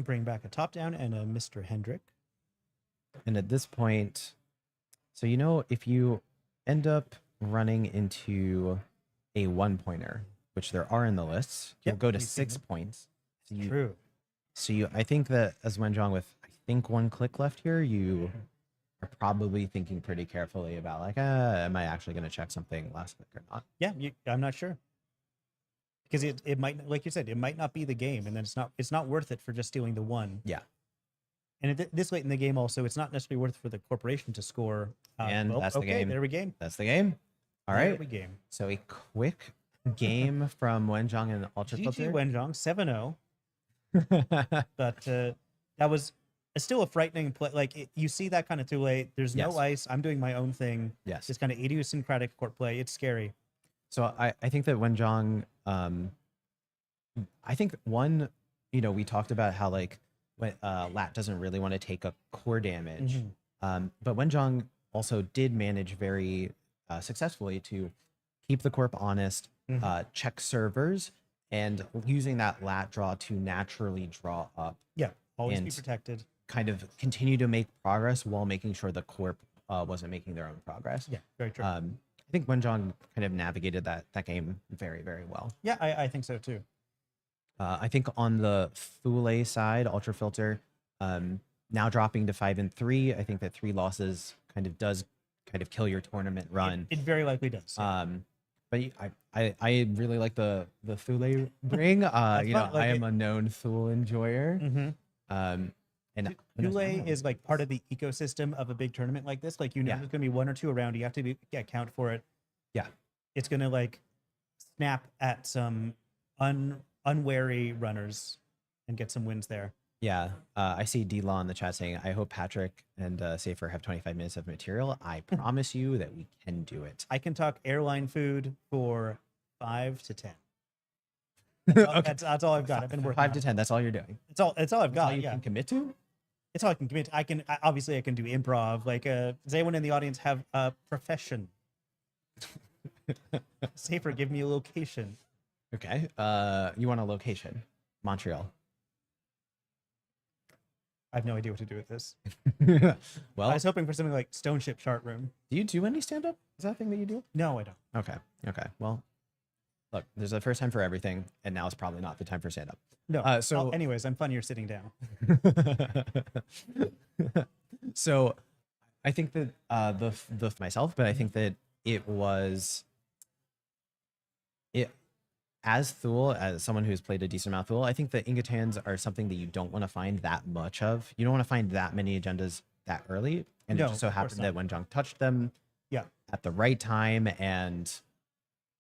S2: Bring back a top down and a Mr. Hendrick.
S4: And at this point, so if you end up running into a 1-pointer, which there are in the lists, you'll
S2: Yep,
S4: go to
S2: we've seen
S4: 6
S2: them.
S4: points.
S2: True.
S4: I think that as Wenjong with, I think 1 click left here, you are probably thinking pretty carefully about like, am I actually going to check something last click or not?
S2: Yeah, I'm not sure. Because it might, like you said, it might not be the game, and then it's not worth it for just stealing the 1.
S4: Yeah.
S2: And this late in the game, also, it's not necessarily worth it for the corporation to score.
S4: And that's the game.
S2: There we game.
S4: That's the game. All
S2: There
S4: right.
S2: we game.
S4: So a quick game from Wenjong and Ultra
S2: GG
S4: Filter.
S2: Wenjong 7-0. But that was still a frightening play. Like you see that kind of too late. There's no
S4: Yes.
S2: ice. I'm doing my own thing.
S4: Yes.
S2: Just kind of idiosyncratic court play. It's scary.
S4: So I think that Wenjong, I think we talked about how like when Lat doesn't really want to take a core damage, but Wenjong also did manage very successfully to keep the corp honest, check servers, and using that Lat draw to naturally draw up,
S2: Yeah. Always be
S4: And-
S2: protected.
S4: kind of continue to make progress while making sure the corp wasn't making their own progress.
S2: Yeah. Very true.
S4: I think Wenjong kind of navigated that game very, very well.
S2: Yeah, I think so too.
S4: I think on the Thule side, Ultra Filter, now dropping to 5-3. I think that 3 losses does kill your tournament run.
S2: It very likely does. Yeah.
S4: But I really like the Thule bring.
S2: fun,
S4: I
S2: like
S4: am a known Thule enjoyer. And
S2: Thule is like part of the ecosystem of a big tournament like this. Like,
S4: Yeah.
S2: there's going to be 1 or 2 around. You have to account for it.
S4: Yeah.
S2: It's going to like snap at some unwary runners and get some wins there.
S4: Yeah, I see D-Law in the chat saying, I hope Patrick and Safer have 25 minutes of material. I promise you that we can do it.
S2: I can talk airline food for 5 to 10.
S4: Okay.
S2: That's all I've got. I've been working
S4: 5
S2: on
S4: to
S2: it.
S4: 10, that's all you're doing.
S2: It's all I've
S4: That's all
S2: got.
S4: you
S2: Yeah.
S4: can commit to?
S2: It's all I can commit. Obviously I can do improv. Like, does anyone in the audience have a profession? Safer, give me a location.
S4: Okay. You want a location? Montreal.
S2: I have no idea what to do with this. I
S4: Well,
S2: was hoping for something like Stone Ship Chart Room.
S4: do you do any stand up? Is that a thing that you do?
S2: No, I don't.
S4: Okay. Okay. Well, look, there's a first time for everything, and now is probably not the time for stand up.
S2: No.
S4: So-
S2: anyways, I'm funnier sitting down.
S4: So I think that the myself, but I think that it as Thule, as someone who's played a decent amount of Thule, I think the Ingatans are something that you don't want to find that much of. You don't want to find that many agendas that early. And
S2: No,
S4: it just so
S2: of course
S4: happened that
S2: not.
S4: Wenjong touched them
S2: Yeah.
S4: at the right time, and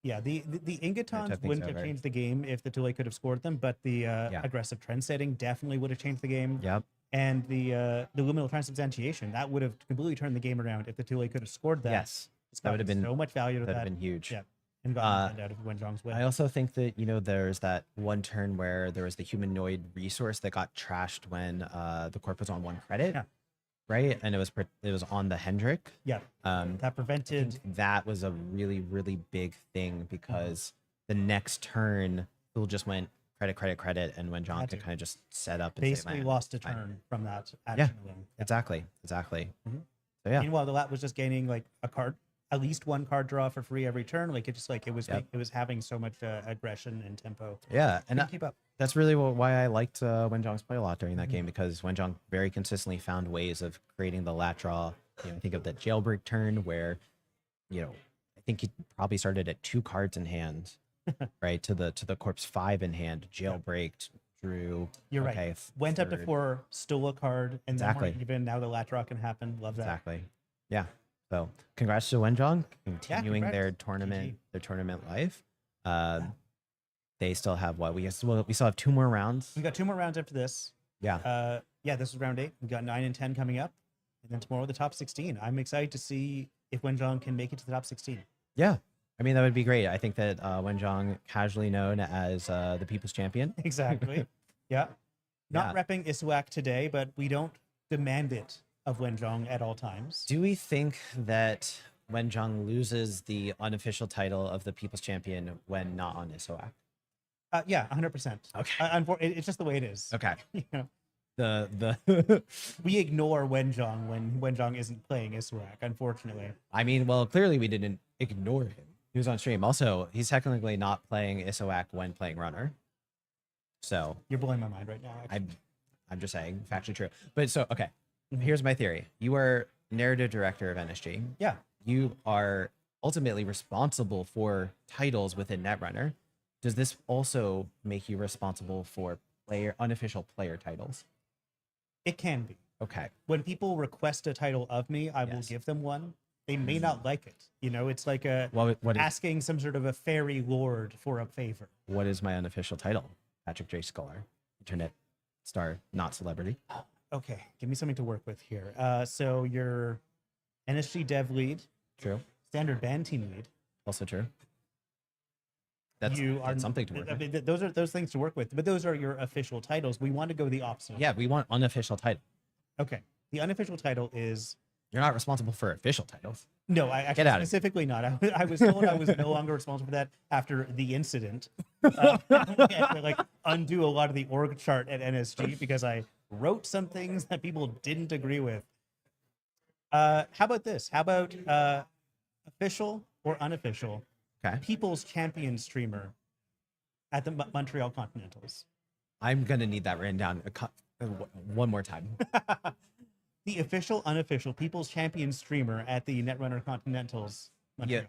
S2: Yeah, the Ingatons
S4: things
S2: wouldn't have
S4: over.
S2: changed the game if the Tule could have scored them, but the aggressive trend setting definitely would have changed the game.
S4: yep,
S2: And the luminal transubstantiation, that would have completely turned the game around if the Tule could have scored that.
S4: yes,
S2: It's
S4: that would have
S2: gotten
S4: been
S2: so much value to
S4: that would
S2: that.
S4: have been huge.
S2: Yeah. And gotten out of Wenjong's win.
S4: I also think that, you know, there's that one turn where there was the humanoid resource that got trashed when the corp was on 1 credit,
S2: Yeah.
S4: right? And it was on the Hendrick.
S2: Yeah, that prevented.
S4: That was a really, really big thing because the next turn, Phil just went credit, and when John
S2: Had
S4: could
S2: to.
S4: kind of just set up and say,
S2: Basically
S4: "Man,
S2: lost a
S4: fine."
S2: turn from that action alone. Yeah.
S4: Exactly.
S2: Mhm.
S4: So yeah,
S2: Meanwhile, the lat was just gaining like at least 1 card draw for free every turn. Like it was
S4: Yep.
S2: it was having so much aggression and tempo.
S4: yeah, and
S2: Couldn't keep up.
S4: that's really why I liked Wenjong's play a lot during that game, because Wenjong very consistently found ways of creating the lat draw. You know, think of that jailbreak turn where, you know, I think he probably started at 2 cards in hand, right, to the corpse 5 in hand, jailbreaked, drew.
S2: You're
S4: okay,
S2: right. Went up to
S4: third.
S2: 4, stole a card, and then
S4: Exactly.
S2: we're even. Now the lat draw can happen. Love that.
S4: Exactly. Yeah. So congrats to Wenjong continuing their
S2: congrats.
S4: tournament life. They still have what we still have 2 more rounds.
S2: We got 2 more rounds after this.
S4: Yeah.
S2: This is round 8. We got 9 and 10 coming up, and then tomorrow the top 16. I'm excited to see if Wenjong can make it to the top 16.
S4: Yeah. I mean, that would be great. I think that Wenjong, casually known as the People's Champion.
S2: Exactly. Yeah. Not repping Isuak today, but we don't demand it of Wenjong at all times.
S4: Do we think that Wenjong loses the unofficial title of the People's Champion when not on Isoak?
S2: Yeah, 100%.
S4: Okay.
S2: It's just the way it is.
S4: Okay.
S2: You know,
S4: The
S2: we ignore Wenjong when Wenjong isn't playing Isuak, unfortunately.
S4: I mean, well, clearly we didn't ignore him. He was on stream. Also, he's technically not playing Isoak when playing Runner. So
S2: You're blowing my mind right now. Actually.
S4: I'm just saying, factually true. But so, okay,
S2: Mhm.
S4: here's my theory. You are narrative director of NSG.
S2: Yeah.
S4: You are ultimately responsible for titles within Netrunner. Does this also make you responsible for unofficial player titles?
S2: It can be.
S4: Okay.
S2: When people request a title of me, I will
S4: Yes.
S2: give them one. They may not like it. You know, it's like
S4: What is,
S2: asking some sort of a fairy lord for a favor.
S4: what is my unofficial title? Patrick J. Scholar, internet star, not celebrity.
S2: Okay, give me something to work with here. So your NSG dev lead,
S4: True.
S2: standard band team lead.
S4: Also true. That's something to work
S2: I
S4: with.
S2: mean, those are those things to work with, but those are your official titles. We want to go the opposite.
S4: Yeah, we want unofficial title.
S2: Okay. The unofficial title is
S4: You're not responsible for official titles.
S2: no. I actually
S4: Get outta here.
S2: specifically not. I was told I was no longer responsible for that after the incident. I had to like undo a lot of the org chart at NSG because I wrote some things that people didn't agree with. How about this? How about official or unofficial
S4: Okay.
S2: People's Champion streamer at the Montreal Continentals?
S4: I'm gonna need that written down one more time.
S2: The official, unofficial People's Champion streamer at the Netrunner Continentals. Montreal.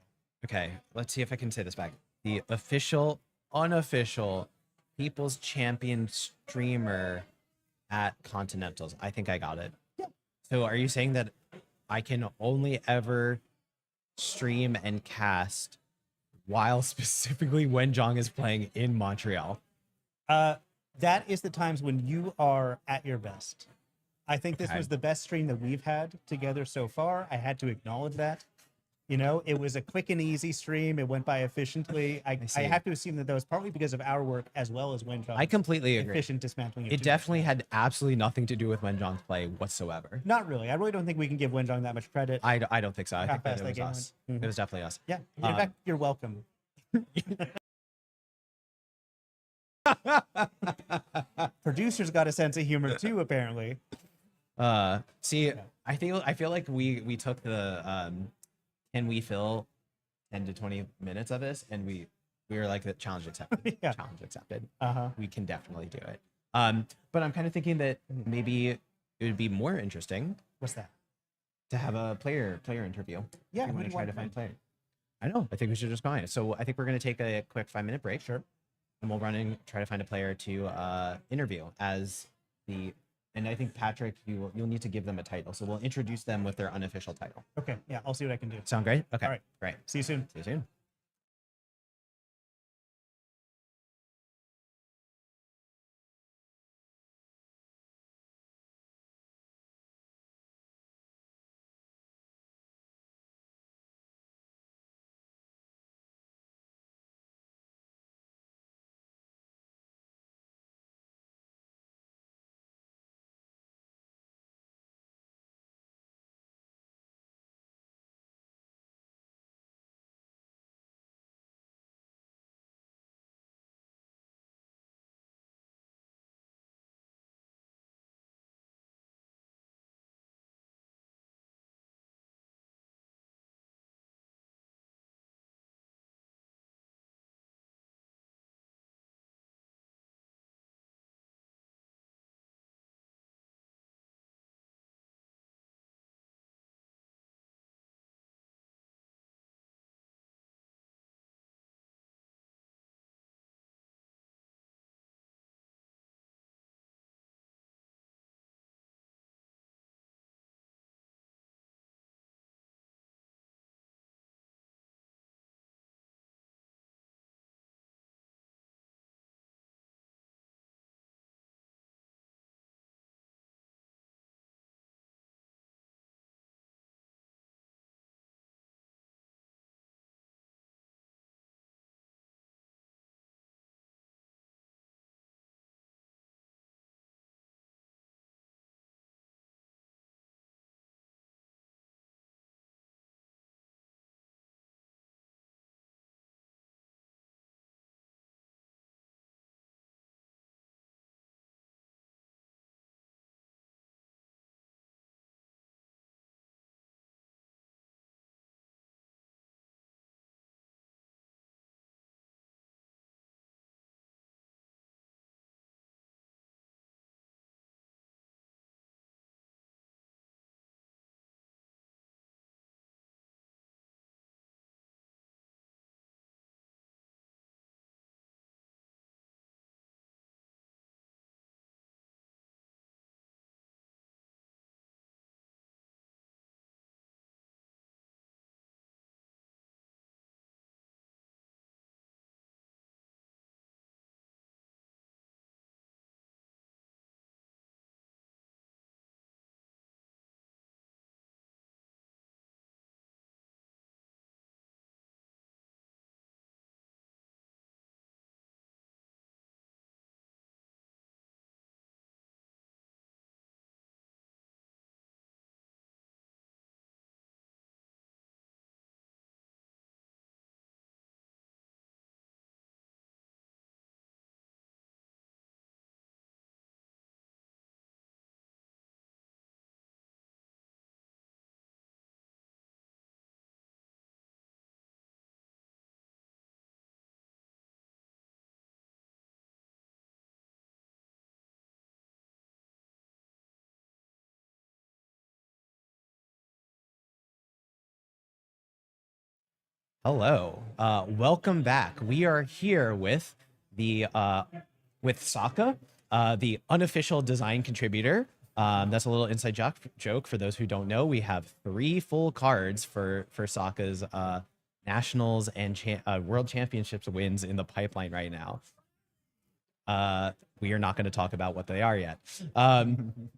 S4: Okay, let's see if I can say this back. The official, unofficial People's Champion streamer at Continentals. I think I got it.
S2: Yeah.
S4: So are you saying that I can only ever stream and cast while specifically when Jong is playing in Montreal?
S2: That is the times when you are at your best. I think this
S4: Okay.
S2: was the best stream that we've had together so far. I had to acknowledge that. You know, it was a quick and easy stream. It went by efficiently. I
S4: see.
S2: have to assume that was partly because of our work as well as Wenjong's
S4: I completely agree.
S2: efficient dismantling. Of
S4: It
S2: two
S4: definitely
S2: machines.
S4: had absolutely nothing to do with Wenjong's play whatsoever.
S2: Not really. I really don't think we can give Wenjong that much credit.
S4: I don't think so. I
S2: How
S4: think that
S2: fast
S4: it
S2: that
S4: was
S2: game
S4: us.
S2: went. Mhm.
S4: It was definitely us.
S2: Yeah. In
S4: Um,
S2: fact, you're welcome. Producers got a sense of humor too, apparently.
S4: See, I feel like we took the can we fill 10 to 20 minutes of this, and we were like, the challenge accepted.
S2: Yeah.
S4: Challenge accepted.
S2: Uh-huh.
S4: We can definitely do it. But I'm kind of thinking that maybe it would be more interesting
S2: What's that?
S4: to have a player interview.
S2: Yeah,
S4: we
S2: who
S4: want
S2: do
S4: to
S2: you
S4: try
S2: want
S4: to
S2: to
S4: find player. I know. I think we should just go on it. So I think we're going to take a quick 5-minute break.
S2: Sure.
S4: And we'll run and try to find a player to interview as the. And I think Patrick, you'll need to give them a title. So we'll introduce them with their unofficial title.
S2: Okay. Yeah, I'll see what I can do.
S4: Sound great? Okay.
S2: All right.
S4: Great.
S2: See you soon.
S4: See you soon. Hello, welcome back. We are here with the with Sokka, the unofficial design contributor. That's a little inside joke for those who don't know. We have 3 full cards for Sokka's nationals and world championships wins in the pipeline right now. We are not going to talk about what they are yet.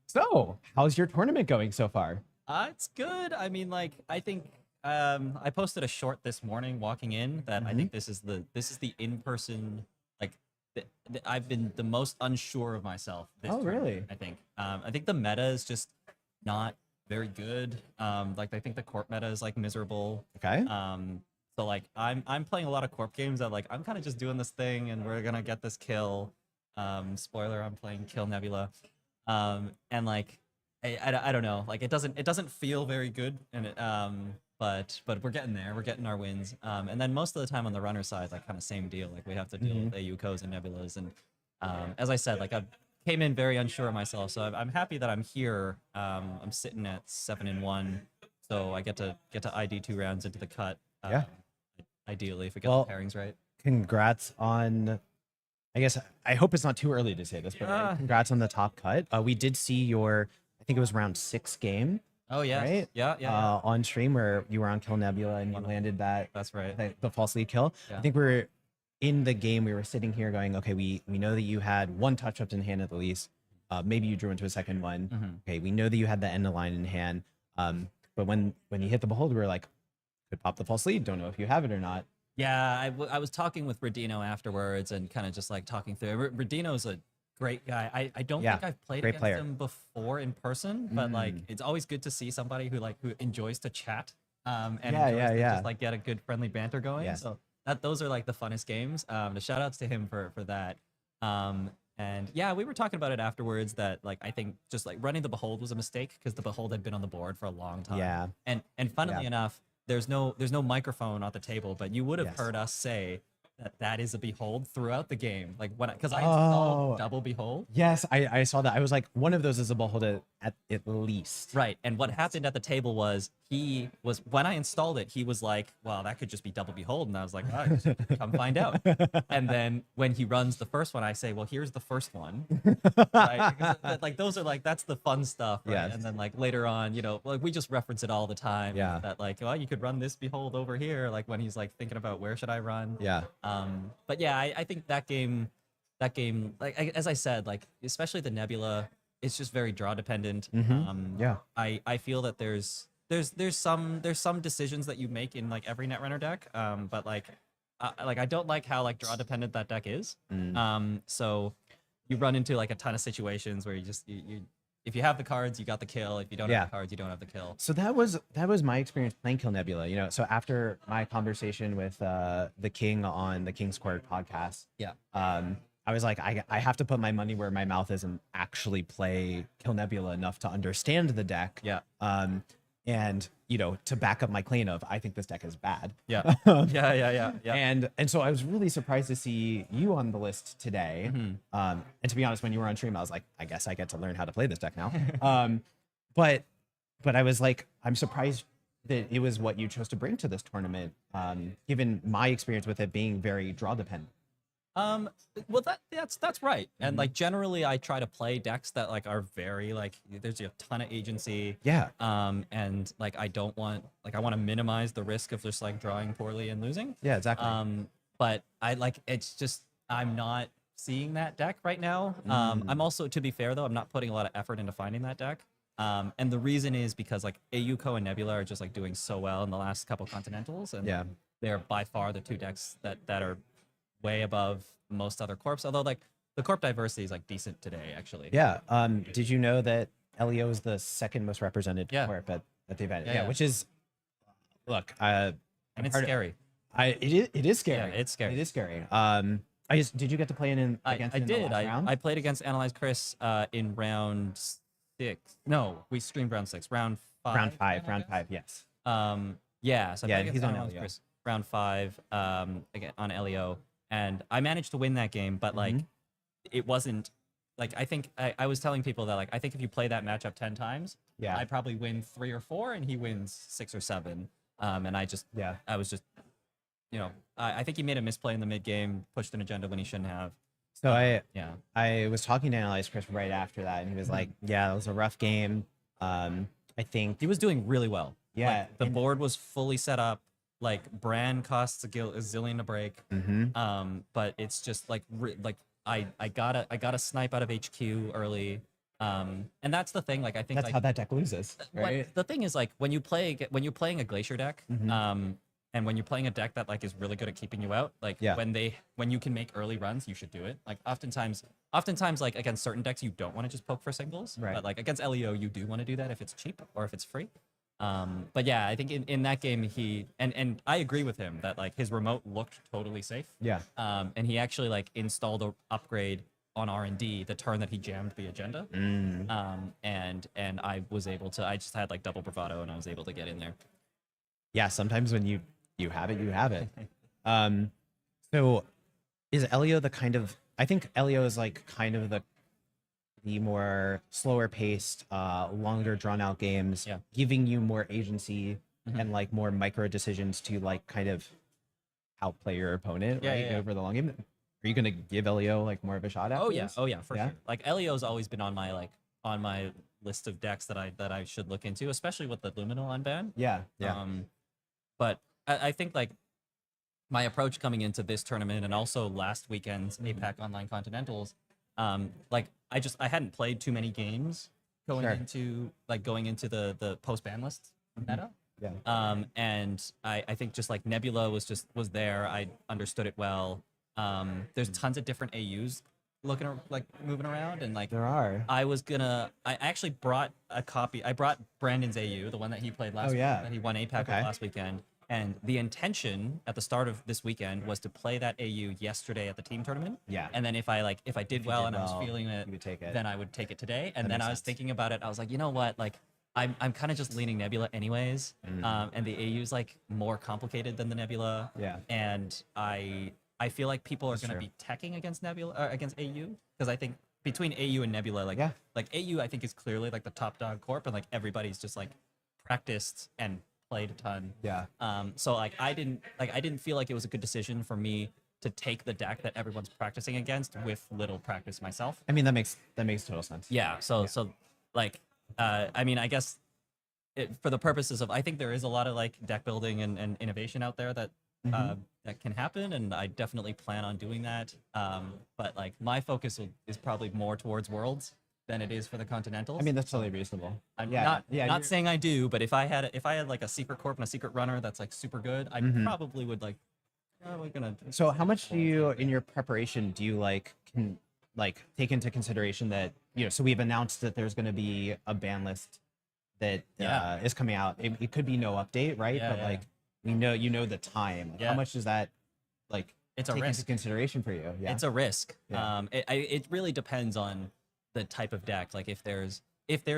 S4: So, how's your tournament going so far?
S7: It's good. I mean, like, I think I posted a short this morning walking in that I think this is the in-person, like I've been the most unsure of myself this
S4: Oh,
S7: tournament,
S4: really?
S7: I think the meta is just not very good. Like I think the corp meta is like miserable.
S4: Okay.
S7: So like I'm playing a lot of corp games that like I'm kind of just doing this thing and we're gonna get this kill. Spoiler, I'm playing Kill Nebula. And like I don't know, like it doesn't feel very good, and but we're getting there. We're getting our wins. And then most of the time on the runner side, like kind of same deal. Like we have to deal with AUKOs and Nebulas, and as I said, like I came in very unsure of myself. So I'm happy that I'm here. I'm sitting at 7-1, so I get to ID 2 rounds into the cut.
S4: Yeah.
S7: Ideally, if we get
S4: Well,
S7: the pairings right.
S4: Congrats on, I guess, I hope it's not too early to say this, but congrats on the top cut. We did see your, I think it was round 6 game.
S7: Oh yeah,
S4: Right?
S7: yeah.
S4: On stream where you were on Kill Nebula and you landed that,
S7: That's right.
S4: the false lead kill.
S7: Yeah.
S4: I think we were in the game, we were sitting here going, okay, we know that you had 1 touch-up in hand at the least. Maybe you drew into a second one. Okay, we know that you had the end of line in hand. But when you hit the behold, we were like, could pop the false lead. Don't know if you have it or not.
S7: Yeah, I was talking with Radino afterwards and kind of just like talking through. Radino's a great guy. I don't think I've played
S4: great
S7: against
S4: player.
S7: him before in person, but like it's always good to see somebody who enjoys to chat and enjoys to just like get a good friendly banter going.
S4: Yes.
S7: So those are like the funnest games. The shout outs to him for that. And yeah, we were talking about it afterwards that like I think just like running the behold was a mistake because the behold had been on the board for a long time.
S4: Yeah.
S7: And funnily enough, there's no microphone at the table, but you would have
S4: Yes.
S7: heard us say that is a behold throughout the game. Like because I installed double behold.
S4: Yes, I saw that. I was like, one of those is a behold at least.
S7: Right. And what happened at the table was when I installed it, he was like, well, that could just be double behold. And I was like, all right, come find out. And then when he runs the first one, I say, well, here's the first one. Right? Because, like those are like, that's the fun stuff. Right?
S4: Yes.
S7: And then like later on, like we just reference it all the time.
S4: Yeah.
S7: That like, well, you could run this behold over here. Like when he's like thinking about where should I run.
S4: Yeah.
S7: But yeah, I think that game, like as I said, like especially the Nebula, it's just very draw dependent.
S4: Yeah.
S7: I feel that there's some decisions that you make in like every Netrunner deck, but like I don't like how like draw dependent that deck is. So you run into like a ton of situations where you if you have the cards, you got the kill. If you don't have the cards, you don't have the kill.
S4: So that was my experience playing Kill Nebula. You know, so after my conversation with the King on the King's Court podcast, I was like, I have to put my money where my mouth is and actually play Kill Nebula enough to understand the deck.
S7: Yeah.
S4: And you know, to back up my claim of I think this deck is bad.
S7: Yeah. Yeah.
S4: And so I was really surprised to see you on the list today. And to be honest, when you were on stream, I was like, I guess I get to learn how to play this deck now. But I was like, I'm surprised that it was what you chose to bring to this tournament, given my experience with it being very draw dependent.
S7: Well, that's right. And like generally, I try to play decks that like are very like there's a ton of agency.
S4: Yeah.
S7: And like I want to minimize the risk of just like drawing poorly and losing.
S4: Yeah, exactly.
S7: But it's just I'm not seeing that deck right now. I'm also, to be fair though, I'm not putting a lot of effort into finding that deck. And the reason is because like AUKO and Nebula are just like doing so well in the last couple Continentals, and they're by far the 2 decks that are way above most other corps. Although like the corp diversity is like decent today, actually.
S4: Yeah. Did you know that LEO is the 2nd most represented corp at the event? Yeah, which is, look,
S7: and it's scary.
S4: It is scary.
S7: Yeah, it's scary.
S4: It is scary. Did you get to play against?
S7: I
S4: in the
S7: did.
S4: last round?
S7: I played against Analyze Chris in round 6. No, we streamed round 6. Round 5.
S4: Round 5. Yes.
S7: Yeah. So I played against
S4: he's on
S7: Analyze
S4: LEO.
S7: Chris round 5 again on LEO, and I managed to win that game, but like it wasn't like I think I was telling people that like I think if you play that matchup 10 times, I probably win 3 or 4 and he wins 6 or 7. And I was just I think he made a misplay in the mid game, pushed an agenda when he shouldn't have.
S4: So I was talking to Analyze Chris right after that, and he was like, "Yeah, it was a rough game. I think
S7: He was doing really well.
S4: Yeah,
S7: Like, the board was fully set up. Like Bran costs a zillion to break. But it's just like I got a snipe out of HQ early. And that's the thing. Like I think
S4: That's
S7: like,
S4: how that deck loses, right?
S7: the thing is like when you're playing a glacier deck, and when you're playing a deck that like is really good at keeping you out, like
S4: Yeah.
S7: when you can make early runs, you should do it. Like oftentimes like against certain decks you don't want to just poke for singles,
S4: Right.
S7: but like against LEO you do want to do that if it's cheap or if it's free. But yeah, I think in that game he and I agree with him that like his remote looked totally safe.
S4: Yeah.
S7: And he actually like installed a upgrade on R&D the turn that he jammed the agenda. And I was able to, I just had like double bravado and I was able to get in there.
S4: Yeah, sometimes when you have it, you have it. So is Elio the kind of, I think Elio is like kind of the more slower paced, longer drawn out games,
S7: Yeah.
S4: giving you more agency and like more micro decisions to like kind of outplay your opponent,
S7: Yeah,
S4: right?
S7: yeah, yeah.
S4: Over the long game. Are you gonna give Elio like more of a shot at
S7: Oh
S4: this?
S7: yeah, for
S4: Yeah?
S7: sure. Like Elio's always been on my list of decks that I should look into, especially with the Luminal unban.
S4: Yeah. Yeah.
S7: But I think like my approach coming into this tournament and also last weekend's APAC Online Continentals, like I hadn't played too many games going
S4: Sure.
S7: into the post ban list meta.
S4: Yeah.
S7: And I think just like Nebula was there. I understood it well. There's tons of different AUs moving around, and like
S4: There are.
S7: I actually brought a copy. I brought Brandon's AU, the one that he played last
S4: yeah.
S7: that he won APAC with
S4: Okay.
S7: last weekend. And the intention at the start of this weekend was to play that AU yesterday at the team tournament.
S4: Yeah.
S7: And then if I did well and I was
S4: well,
S7: feeling it,
S4: you would take it.
S7: then I would take it today. And
S4: That
S7: then
S4: makes
S7: I was
S4: sense.
S7: thinking about it. I was like, you know what? Like I'm kind of just leaning Nebula anyways. And the AU is like more complicated than the Nebula.
S4: Yeah.
S7: And I feel like people are going to
S4: true.
S7: be teching against Nebula against AU, because I think between AU and Nebula, like
S4: Yeah.
S7: like AU I think is clearly like the top dog corp, and like everybody's just like practiced and played a ton.
S4: Yeah.
S7: So like I didn't feel like it was a good decision for me to take the deck that everyone's practicing against with little practice myself.
S4: I mean, that makes total sense.
S7: Yeah. So like I mean, I guess for the purposes of, I think there is a lot of like deck building and innovation out there that that can happen, and I definitely plan on doing that. But like my focus is probably more towards Worlds than it is for the Continentals.
S4: I mean, that's totally reasonable.
S7: I'm
S4: yeah.
S7: not
S4: you're-
S7: saying I do, but if I had like a secret corp and a secret runner that's like super good, I probably would like. We're gonna.
S4: So how much do you, in your preparation, do you can take into consideration that, so we've announced that there's going to be a ban list that
S7: Yeah.
S4: is coming out. It could be no update, right?
S7: Yeah,
S4: But
S7: yeah.
S4: like we know the time.
S7: Yeah.
S4: How much does that
S7: It's a
S4: take into
S7: risk.
S4: consideration for you? Yeah.
S7: It's a risk.
S4: Yeah.
S7: It really depends on the type of deck. Like if there's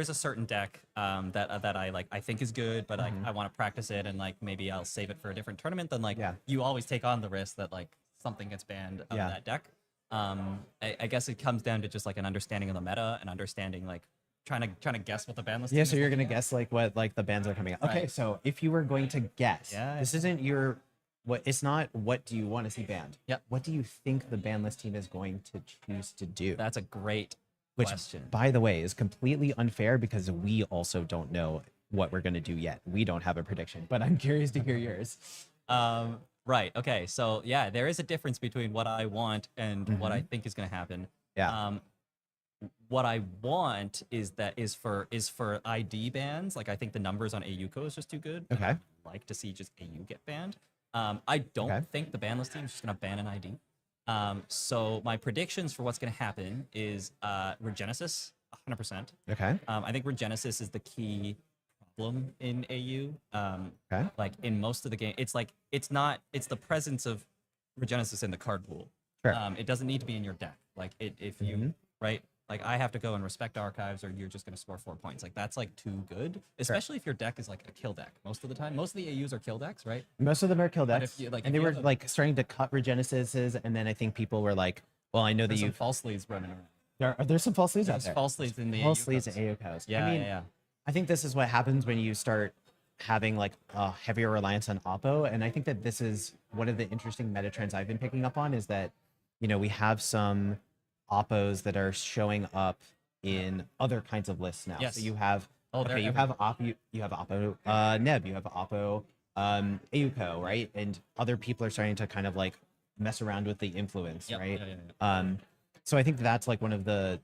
S7: a certain deck that I think is good, but I want to practice it, and like maybe I'll save it for a different tournament, then like
S4: Yeah.
S7: you always take on the risk that like something gets banned out
S4: Yeah.
S7: of that deck. I guess it comes down to just like an understanding of the meta and understanding like trying to guess what the ban list
S4: Yeah,
S7: is
S4: so you're
S7: looking
S4: gonna
S7: at.
S4: guess what the bands are coming out. Okay,
S7: Right.
S4: so if you were going to guess,
S7: Yeah.
S4: this isn't it's not what do you want to see banned.
S7: Yep.
S4: What do you think the ban list team is going to choose to do?
S7: That's a great
S4: Which,
S7: question.
S4: by the way, is completely unfair because we also don't know what we're gonna do yet. We don't have a prediction, but I'm curious to hear yours.
S7: Right. Okay. So yeah, there is a difference between what I want and what I think is going to happen.
S4: Yeah.
S7: What I want is for ID bans. Like I think the numbers on AUCO is just too good.
S4: Okay.
S7: I'd like to see just AU get banned. I don't
S4: Okay.
S7: think the ban list team is just going to ban an ID. So my predictions for what's going to happen is Regenesis, 100%.
S4: Okay.
S7: I think Regenesis is the key problem in AU.
S4: Okay.
S7: Like in most of the game, it's the presence of Regenesis in the card pool.
S4: Sure.
S7: It doesn't need to be in your deck. Like if you right, like I have to go and respect archives, or you're just gonna score 4 points. Like that's like too good, especially if your deck is like a kill deck. Most of the time, most of the AUs are kill decks, right?
S4: Most of them are kill
S7: But
S4: decks,
S7: if you- like,
S4: and
S7: if
S4: they
S7: you
S4: were
S7: have a-
S4: like starting to cut Regenesises, and then I think people were like, "Well, I know that
S7: There's some
S4: you
S7: false leads running around.
S4: there's some false leads out
S7: There's
S4: there.
S7: false leads in the
S4: False
S7: AU
S4: leads
S7: codes.
S4: and AOCOs.
S7: Yeah,
S4: I mean,
S7: yeah.
S4: I think this is what happens when you start having like a heavier reliance on Oppo. And I think that this is one of the interesting meta trends I've been picking up on is that, we have some Oppos that are showing up in other kinds of lists now.
S7: Yes.
S4: So you have,
S7: Oh, they're
S4: you have Oppo, you have Oppo Neb, you have Oppo AUCO, right? And other people are starting to kind of like mess around with the influence,
S7: Yep,
S4: right?
S7: yeah.
S4: So I think that's like one of the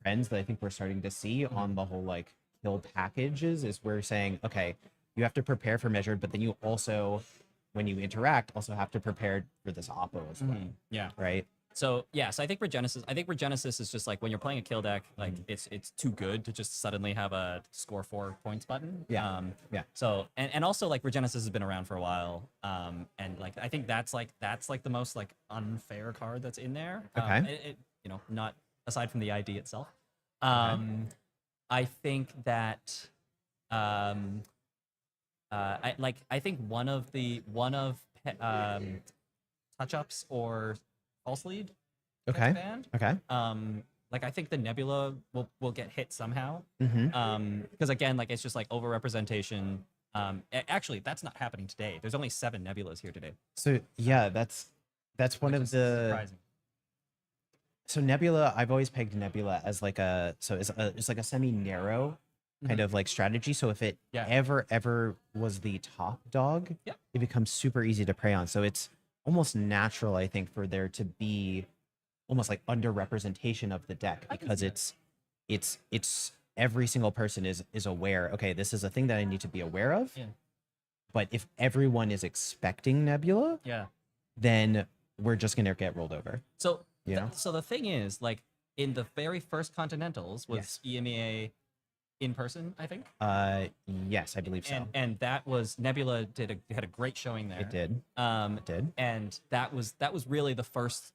S4: trends that I think we're starting to see on the whole like kill packages is we're saying, okay, you have to prepare for measured, but then you also, when you interact, also have to prepare for this oppo as well,
S7: Yeah.
S4: right?
S7: So yeah, so I think Regenesis is just like when you're playing a kill deck, like it's too good to just suddenly have a score 4 points button.
S4: Yeah. Yeah.
S7: So and also like Regenesis has been around for a while. And like I think that's like the most like unfair card that's in there.
S4: Okay.
S7: You know, not aside from the ID itself. I think that I think one of touch ups or false lead gets
S4: Okay.
S7: banned.
S4: Okay.
S7: Like I think the Nebula will get hit somehow.
S4: Mm-hmm.
S7: Because again, like it's just like overrepresentation. Actually, that's not happening today. There's only 7 Nebulas here today.
S4: So yeah, that's one
S7: which
S4: of
S7: is
S4: the.
S7: surprising.
S4: So Nebula, I've always pegged Nebula as like it's like a semi-narrow kind of like strategy. So if it
S7: Yeah.
S4: ever was the top dog,
S7: Yeah.
S4: it becomes super easy to prey on. So it's almost natural, I think, for there to be almost like underrepresentation of the deck
S7: I can
S4: because
S7: see
S4: it's every single person is aware. Okay, this is a thing that I need to be aware of.
S7: Yeah.
S4: But if everyone is expecting Nebula,
S7: Yeah.
S4: then we're just gonna get rolled over.
S7: So
S4: Yeah.
S7: so the thing is, like in the very first Continentals was EMEA in person, I think.
S4: Yes, I believe so.
S7: And that was Nebula had a great showing there.
S4: It did.
S7: Um,
S4: It did.
S7: and that was really the first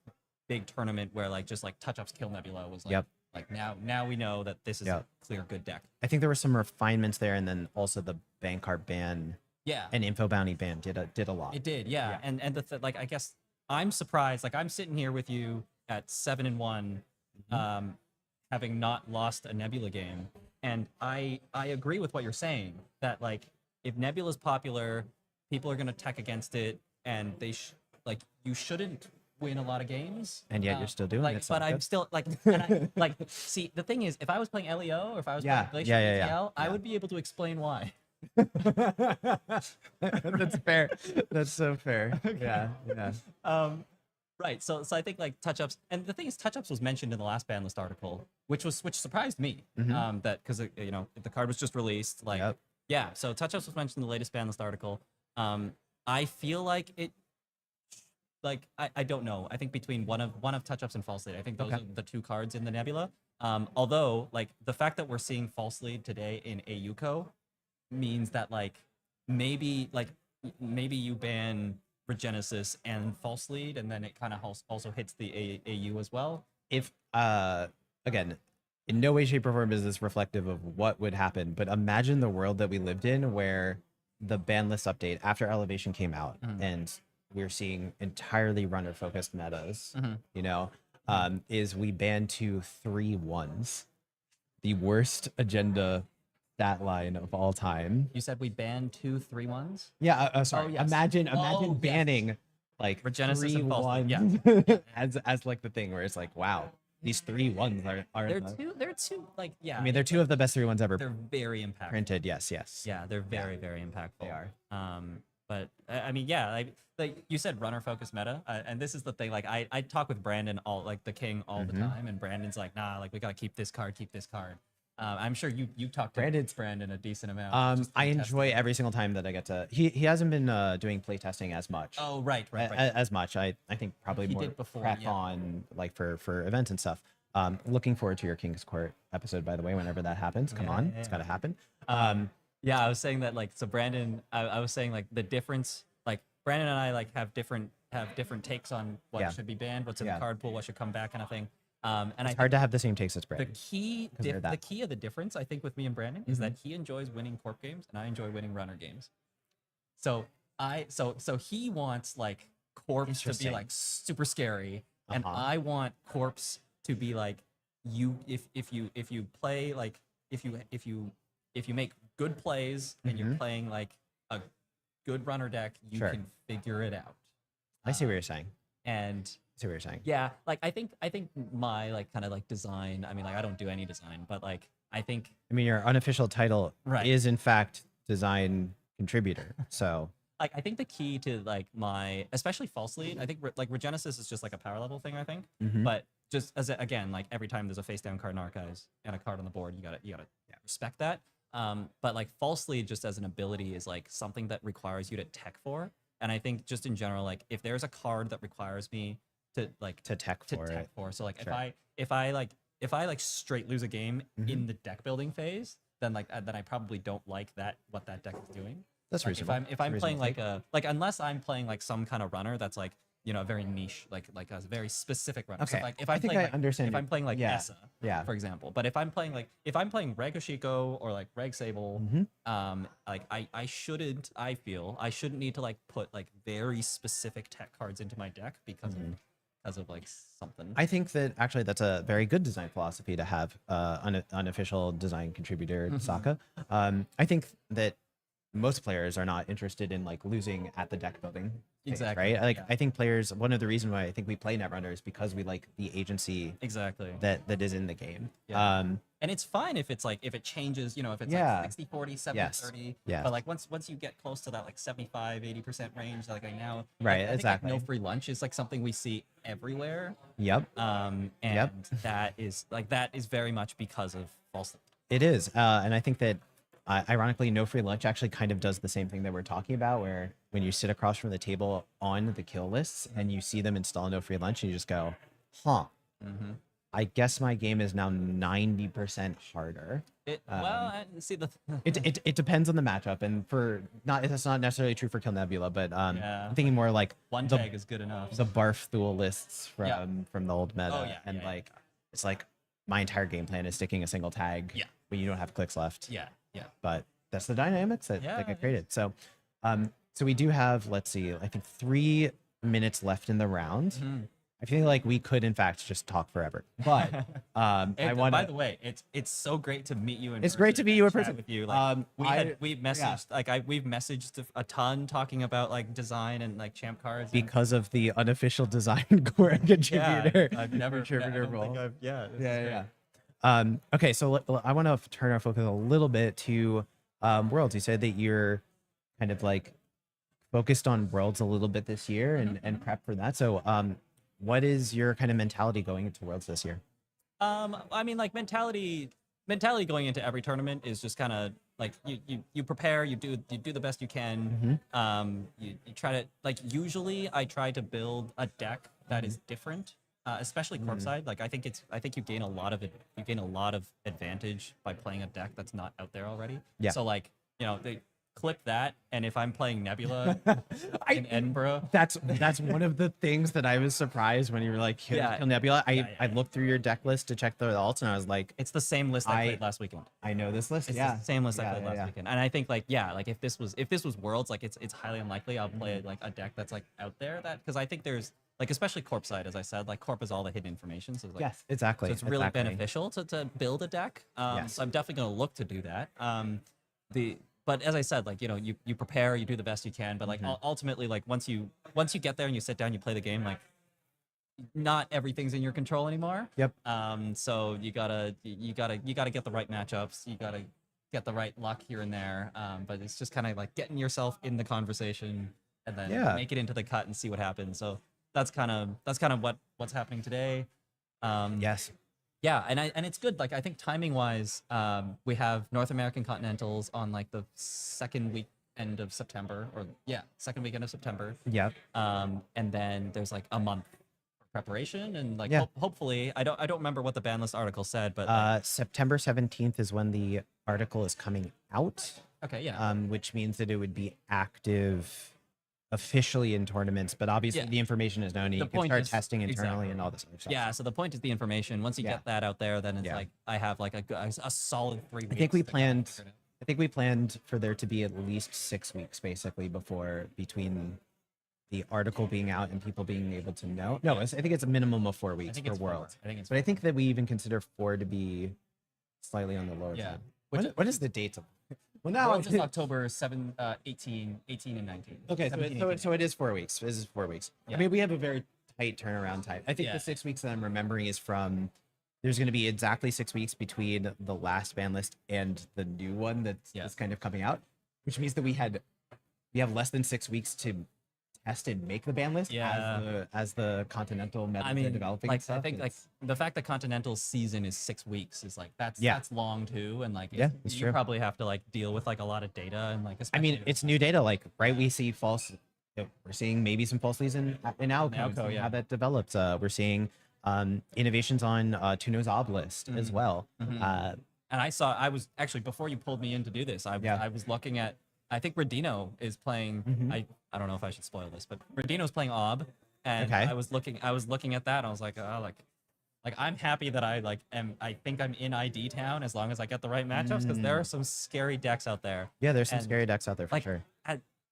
S7: big tournament where like just like touch ups kill Nebula was like
S4: Yep.
S7: like now we know that this is
S4: Yep.
S7: a clear good deck.
S4: I think there were some refinements there, and then also the bank card ban
S7: Yeah,
S4: and info bounty ban did a lot.
S7: it did. Yeah,
S4: Yeah.
S7: and like I guess I'm surprised. Like I'm sitting here with you at 7-1, having not lost a Nebula game, and I agree with what you're saying that like if Nebula's popular, people are gonna tech against it, and like you shouldn't win a lot of games.
S4: And yet you're still doing
S7: like,
S4: it. so
S7: but I'm
S4: good.
S7: still like, and I, like, see, the thing is, if I was playing LEO or if I was
S4: Yeah,
S7: playing Glacier
S4: yeah.
S7: ETL, I would be able to explain why.
S4: That's fair. That's so fair. Yeah, yeah.
S7: Right. So I think like touch ups, and the thing is, touch ups was mentioned in the last ban list article, which surprised me. That because you know the card was just released. Like,
S4: Yep.
S7: yeah. So touch ups was mentioned in the latest ban list article. I feel like it. Like I don't know. I think between one of touch ups and false lead, I think those are the 2 cards in the Nebula. Although like the fact that we're seeing false lead today in AUCO means that like maybe you ban Regenesis and false lead, and then it kind of also hits the AU as well.
S4: If again, in no way, shape, or form is this reflective of what would happen, but imagine the world that we lived in where the ban list update after Elevation came out and we're seeing entirely runner focused metas, you know, is we banned 2 3-1s, the worst agenda stat line of all time.
S7: You said we banned 2 3-1s.
S4: Yeah, sorry.
S7: yes.
S4: Imagine
S7: yes.
S4: banning like
S7: Regenesis and false
S4: 3-1s
S7: lead,
S4: as like the thing where it's like, wow, these 3-1s are
S7: They're two like yeah.
S4: I mean, they're 2 of the best 3-1s ever
S7: they're very impactful.
S4: printed. Yes.
S7: Yeah, they're very very impactful.
S4: They are.
S7: But I mean, yeah, like you said, runner focused meta, and this is the thing. Like I talk with Brandon like the king all the time, and Brandon's like, nah, like we gotta keep this card. I'm sure you talked to Brandon a decent amount. just
S4: I
S7: playtesting.
S4: enjoy every single time that I get to. He hasn't been doing playtesting as much.
S7: Oh right.
S4: As much. I think probably
S7: He
S4: more
S7: did before,
S4: prep
S7: yeah.
S4: on like for events and stuff. Looking forward to your King's Court episode, by the way, whenever that happens. Come on, it's gotta happen.
S7: Yeah, I was saying that like so Brandon, I was saying like the difference, like Brandon and I like have different takes on what
S4: Yeah.
S7: should be banned, what's in
S4: Yeah.
S7: the card pool, what should come back, kind of thing. And
S4: It's hard to have the same takes as
S7: the
S4: Brandon.
S7: key
S4: they're that.
S7: the key of the difference I think with me and Brandon is that he enjoys winning corp games and I enjoy winning runner games. So he wants like corpse to be
S4: Interesting.
S7: like super scary, and
S4: Uh-huh.
S7: I want corpse to be like if you play like if you make good plays and you're playing like a good runner deck, you
S4: Sure.
S7: can figure it out.
S4: I see what you're saying.
S7: And
S4: I see what you're saying.
S7: yeah, like I think my like kind of like design. I mean, like I don't do any design, but like I think
S4: I mean, your unofficial title
S7: Right.
S4: is in fact design contributor. So
S7: like I think the key to like my especially false lead, I think like Regenesis is just like a power level thing, I think.
S4: Mhm.
S7: But just as again, like every time there's a face down card in Archives and a card on the board, you gotta respect that. But like false lead just as an ability is like something that requires you to tech for. And I think just in general, like if there's a card that requires me to like
S4: To tech for it.
S7: so like
S4: Sure.
S7: if I like straight lose a game in the deck building phase, then like then I probably don't like what that deck is doing.
S4: That's
S7: Like
S4: reasonable.
S7: if I'm
S4: That's a
S7: playing
S4: reasonable
S7: like a like unless I'm playing like some kind of runner that's like a very niche like a very specific runner. So
S4: Okay,
S7: like if
S4: I
S7: I'm
S4: think
S7: playing
S4: I
S7: like,
S4: understand
S7: if
S4: it.
S7: I'm playing like
S4: Yeah.
S7: Essa,
S4: Yeah.
S7: for example. But if I'm playing Reg Oshiko or like Reg Sable, like I shouldn't need to like put like very specific tech cards into my deck because of like something.
S4: I think that actually that's a very good design philosophy to have unofficial design contributor Saka. I think that most players are not interested in like losing at the deck building phase,
S7: Exactly,
S4: right? Like
S7: yeah.
S4: I think players, one of the reasons why I think we play Netrunner is because we like the agency
S7: Exactly.
S4: that is in the game.
S7: Yeah. And it's fine if it's like if it changes, if it's
S4: Yeah.
S7: like 60-40, 70-30.
S4: Yes. Yes.
S7: But like once you get close to that like 75-80% range, like I now
S4: Right,
S7: I think,
S4: exactly.
S7: like, no free lunch is like something we see everywhere.
S4: Yep.
S7: And
S4: Yep.
S7: that is very much because of false.
S4: It is, and I think that ironically, no free lunch actually kind of does the same thing that we're talking about, where when you sit across from the table on the kill lists and you see them install no free lunch, and you just go, "Huh, I guess my game is now 90% harder."
S7: See the
S4: It depends on the matchup, and that's not necessarily true for Kill Nebula, but
S7: Yeah.
S4: I'm thinking more like
S7: one
S4: the,
S7: tag is good enough.
S4: the barf thul lists from
S7: Yeah.
S4: from the old meta,
S7: Oh, yeah,
S4: and
S7: yeah,
S4: like it's like my entire game plan is sticking a single tag
S7: Yeah.
S4: when you don't have clicks left.
S7: Yeah.
S4: But that's the dynamics that
S7: Yeah,
S4: get
S7: it
S4: created. So, so we do have, let's see, I think 3 minutes left in the round. I feel like we could, in fact, just talk forever. But I want
S7: By the way, it's so great to meet you in
S4: It's
S7: person.
S4: great to meet you in
S7: and chat
S4: person.
S7: with you. Like,
S4: I-
S7: we've messaged we've messaged a ton talking about like design and like champ cards. and-
S4: because of the unofficial design core contributor.
S7: I've never
S4: contributor
S7: I don't think
S4: role.
S7: I've- yeah, this is
S4: Yeah,
S7: great.
S4: yeah. Okay, so I want to turn our focus a little bit to Worlds. You said that you're kind of like focused on Worlds a little bit this year and prep for that. So, what is your kind of mentality going into Worlds this year?
S7: I mean, like mentality going into every tournament is just kind of like you prepare, you do the best you can. You try to like usually I try to build a deck that is different, especially corp side. Like I think you gain a lot of advantage by playing a deck that's not out there already.
S4: Yeah.
S7: So like they clip that, and if I'm playing Nebula in Edinburgh,
S4: That's one of the things that I was surprised when you were like, Kill Nebula. I looked through your deck list to check the alts, and I was like,
S7: it's the same list I played last weekend.
S4: I know this list.
S7: It's
S4: Yeah,
S7: the same list I
S4: Yeah,
S7: played
S4: yeah,
S7: last
S4: yeah.
S7: weekend. And I think like if this was Worlds, like it's highly unlikely I'll play like a deck that's like out there, that because I think there's like especially Corp side, as I said, like Corp is all the hidden information. So it's like,
S4: Yes, exactly.
S7: so it's really
S4: exactly.
S7: beneficial to build a deck.
S4: Yes.
S7: So I'm definitely gonna look to do that. But as I said, like you prepare, you do the best you can. But like ultimately, like once you get there and you sit down, you play the game, like not everything's in your control anymore.
S4: Yep.
S7: So you gotta get the right matchups. You gotta get the right luck here and there. But it's just kind of like getting yourself in the conversation and then
S4: Yeah.
S7: make it into the cut and see what happens. So that's kind of what's happening today.
S4: Yes.
S7: Yeah, and it's good. Like I think timing wise, we have North American Continentals on like the second weekend of September, second weekend of September.
S4: Yep.
S7: And then there's like a month for preparation, and like
S4: Yeah.
S7: hopefully, I don't remember what the ban list article said, but like,
S4: September 17th is when the article is coming out.
S7: okay, yeah,
S4: Which means that it would be active officially in tournaments, but obviously
S7: Yeah.
S4: the information is known. And
S7: The
S4: you can
S7: point
S4: start
S7: is-
S4: testing internally
S7: exactly.
S4: and all this other stuff.
S7: yeah. So the point is the information. Once you
S4: Yeah.
S7: get that out there, then it's
S4: Yeah.
S7: like I have like a solid 3 weeks.
S4: I think we
S7: to kinda
S4: planned.
S7: figure it out.
S4: I think we planned for there to be at least 6 weeks, basically, between the article being out and people being able to know. No, I think it's a minimum of 4
S7: I
S4: weeks
S7: think
S4: for
S7: it's 4.
S4: Worlds.
S7: I think it's
S4: But I think that we even consider 4 to be slightly on the lower
S7: Yeah.
S4: side.
S7: Which-
S4: What is the date of? Well, now
S7: Worlds is October 7, 18, and 19.
S4: Okay,
S7: 17,
S4: so
S7: 18.
S4: it is 4 weeks. This is 4 weeks. I
S7: Yeah.
S4: mean, we have a very tight turnaround time. I think
S7: Yeah.
S4: the 6 weeks that I'm remembering is from. There's going to be exactly 6 weeks between the last ban list and the new one that's
S7: Yeah.
S4: kind of coming out, which means that we had we have less than 6 weeks to test and make the ban list
S7: Yeah.
S4: as the continental meta
S7: I mean,
S4: developing
S7: like
S4: stuff.
S7: I think like the fact that Continental season is 6 weeks is like that's
S4: Yeah.
S7: that's long too, and like
S4: Yeah, that's
S7: you
S4: true.
S7: probably have to like deal with like a lot of data and like
S4: I
S7: especially
S4: mean, it's new data. Like, right? We see false. We're seeing maybe some false leads in Alco,
S7: Alco,
S4: seeing
S7: yeah.
S4: how that develops. We're seeing innovations on Tuno's Obelisk as well.
S7: And I was actually before you pulled me in to do this, I was looking at I think Radino is playing I don't know if I should spoil this, but Radino's playing Ob, and
S4: Okay.
S7: I was looking at that and I was like, oh, like I'm happy that I think I'm in ID town as long as I get the right matchups, because there are some scary decks out there.
S4: Yeah, there's some
S7: And,
S4: scary decks out there for
S7: like,
S4: sure.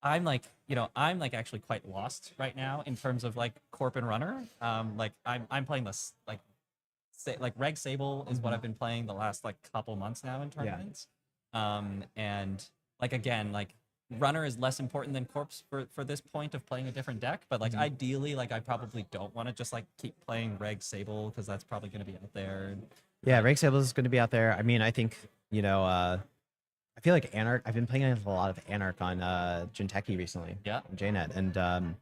S7: I'm like, I'm like actually quite lost right now in terms of like Corp and Runner. Like I'm playing this like Reg Sable is what I've been playing the last like couple months now in tournaments. And like again, like Runner is less important than Corpse for this point of playing a different deck, but like ideally, like I probably don't want to just like keep playing Reg Sable because that's probably going to be out there.
S4: Yeah, Reg Sable is going to be out there. I mean, I think I feel like Anarch. I've been playing a lot of Anarch on Jinteki recently.
S7: Yeah.
S4: on JNet, and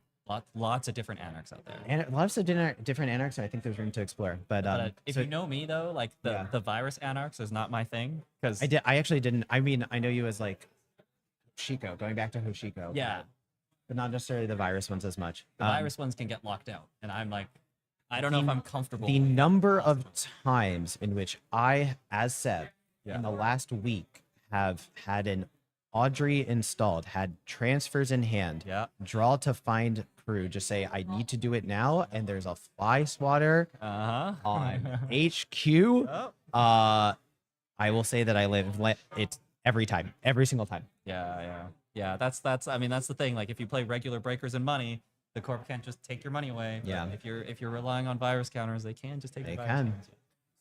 S7: Lots of different Anarchs out there.
S4: and lots of different Anarchs, and I think there's room to explore. But
S7: If
S4: so
S7: you know me though, like the virus Anarchs is not my thing, because
S4: I actually didn't. I mean, I know you as like Hoshiko, going back to Hoshiko.
S7: yeah,
S4: but not necessarily the virus ones as much.
S7: the virus ones can get locked out, and I'm like, I don't know if I'm comfortable.
S4: The number of times in which I, as Seb, in the last week, have had an Audrey installed, had transfers in hand, draw to find crew, just say, I need to do it now, and there's a fly swatter on HQ. I will say that I live it every time, every single time.
S7: Yeah. That's. I mean, that's the thing. Like, if you play regular breakers and money, the corp can't just take your money away. But
S4: Yeah.
S7: If you're relying on virus counters, they can just take.
S4: They
S7: your virus
S4: can.
S7: counters.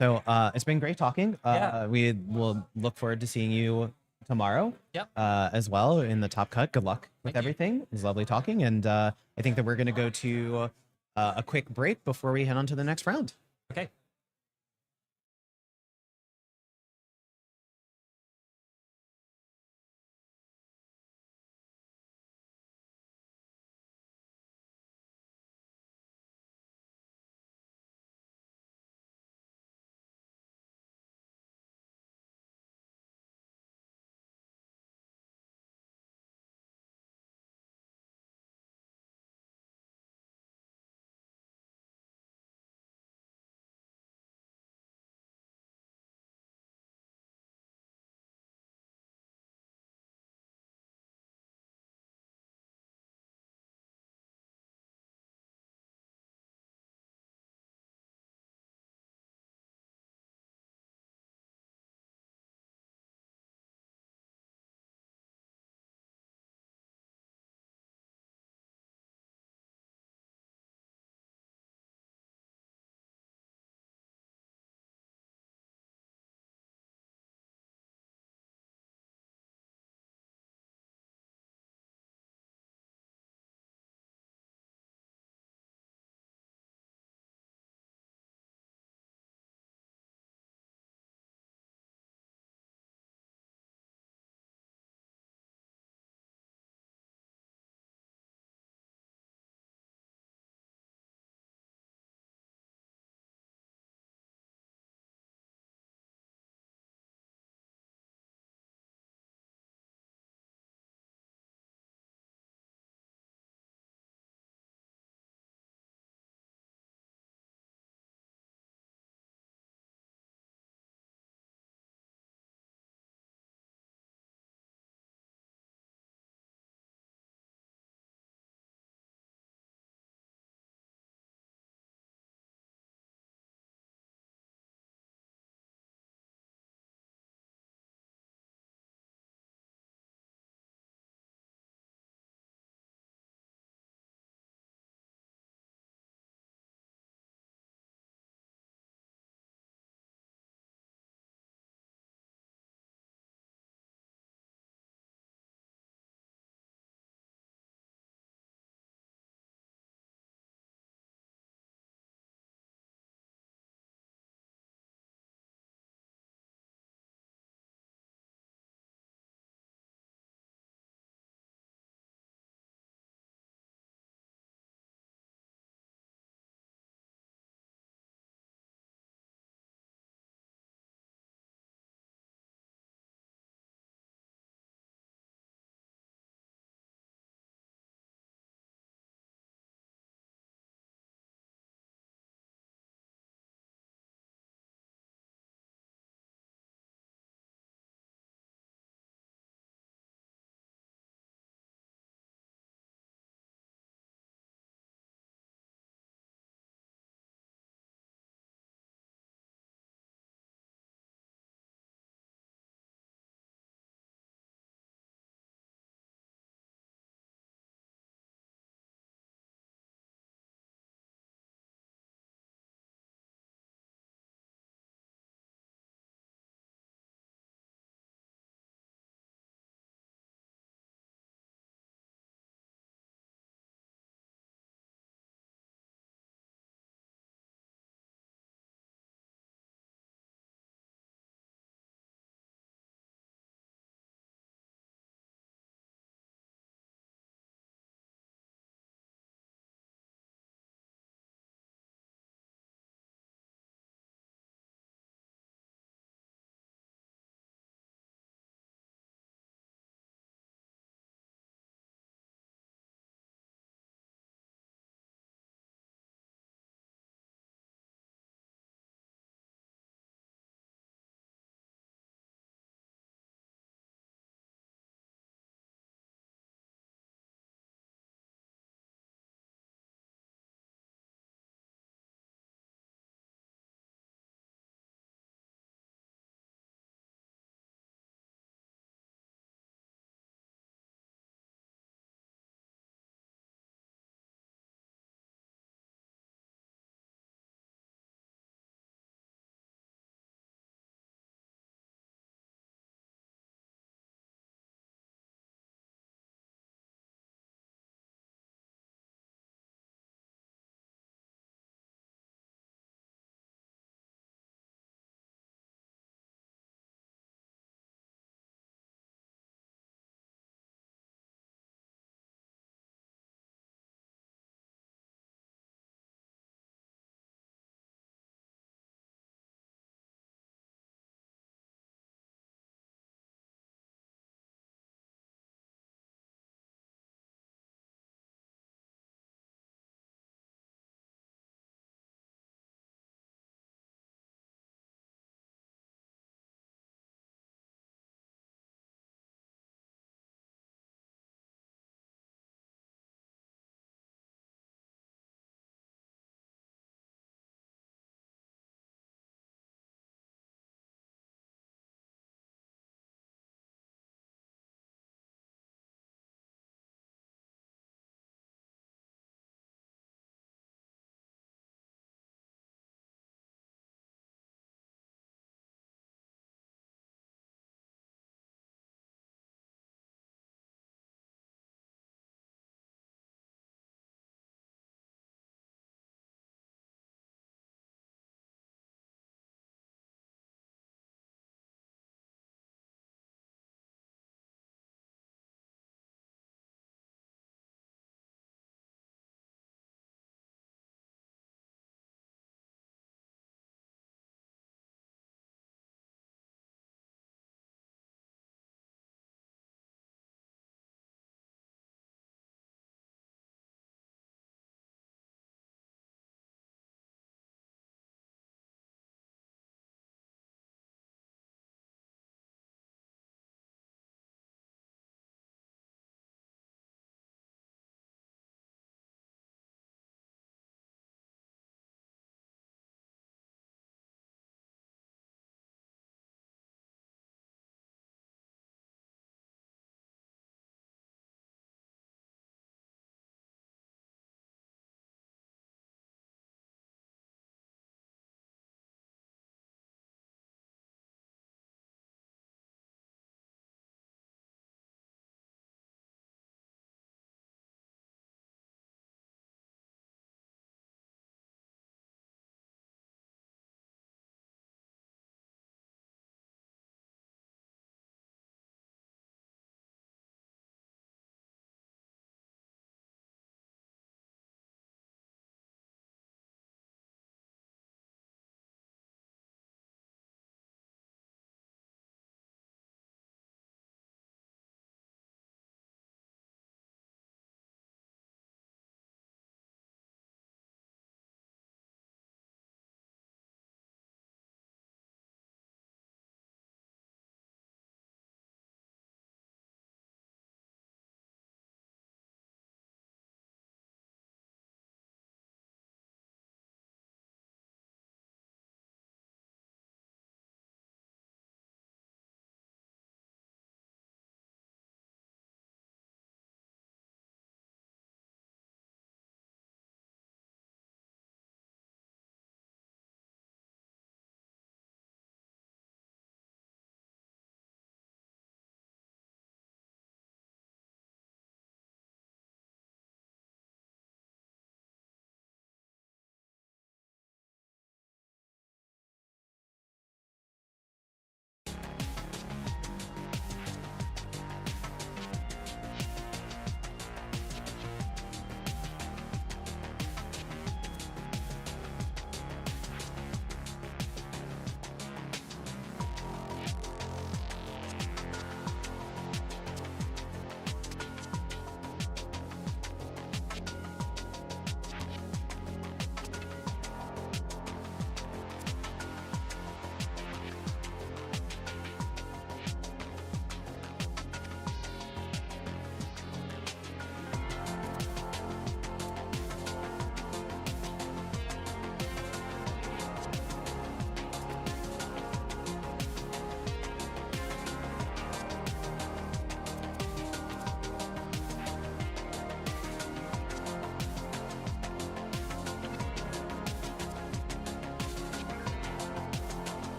S4: So it's been great talking.
S7: Yeah.
S4: We will look forward to seeing you tomorrow.
S7: Yep.
S4: As well in the top cut. Good luck with
S7: Thank you.
S4: everything. It was lovely talking, and I think that we're going to go to a quick break before we head on to the next round.
S7: Okay.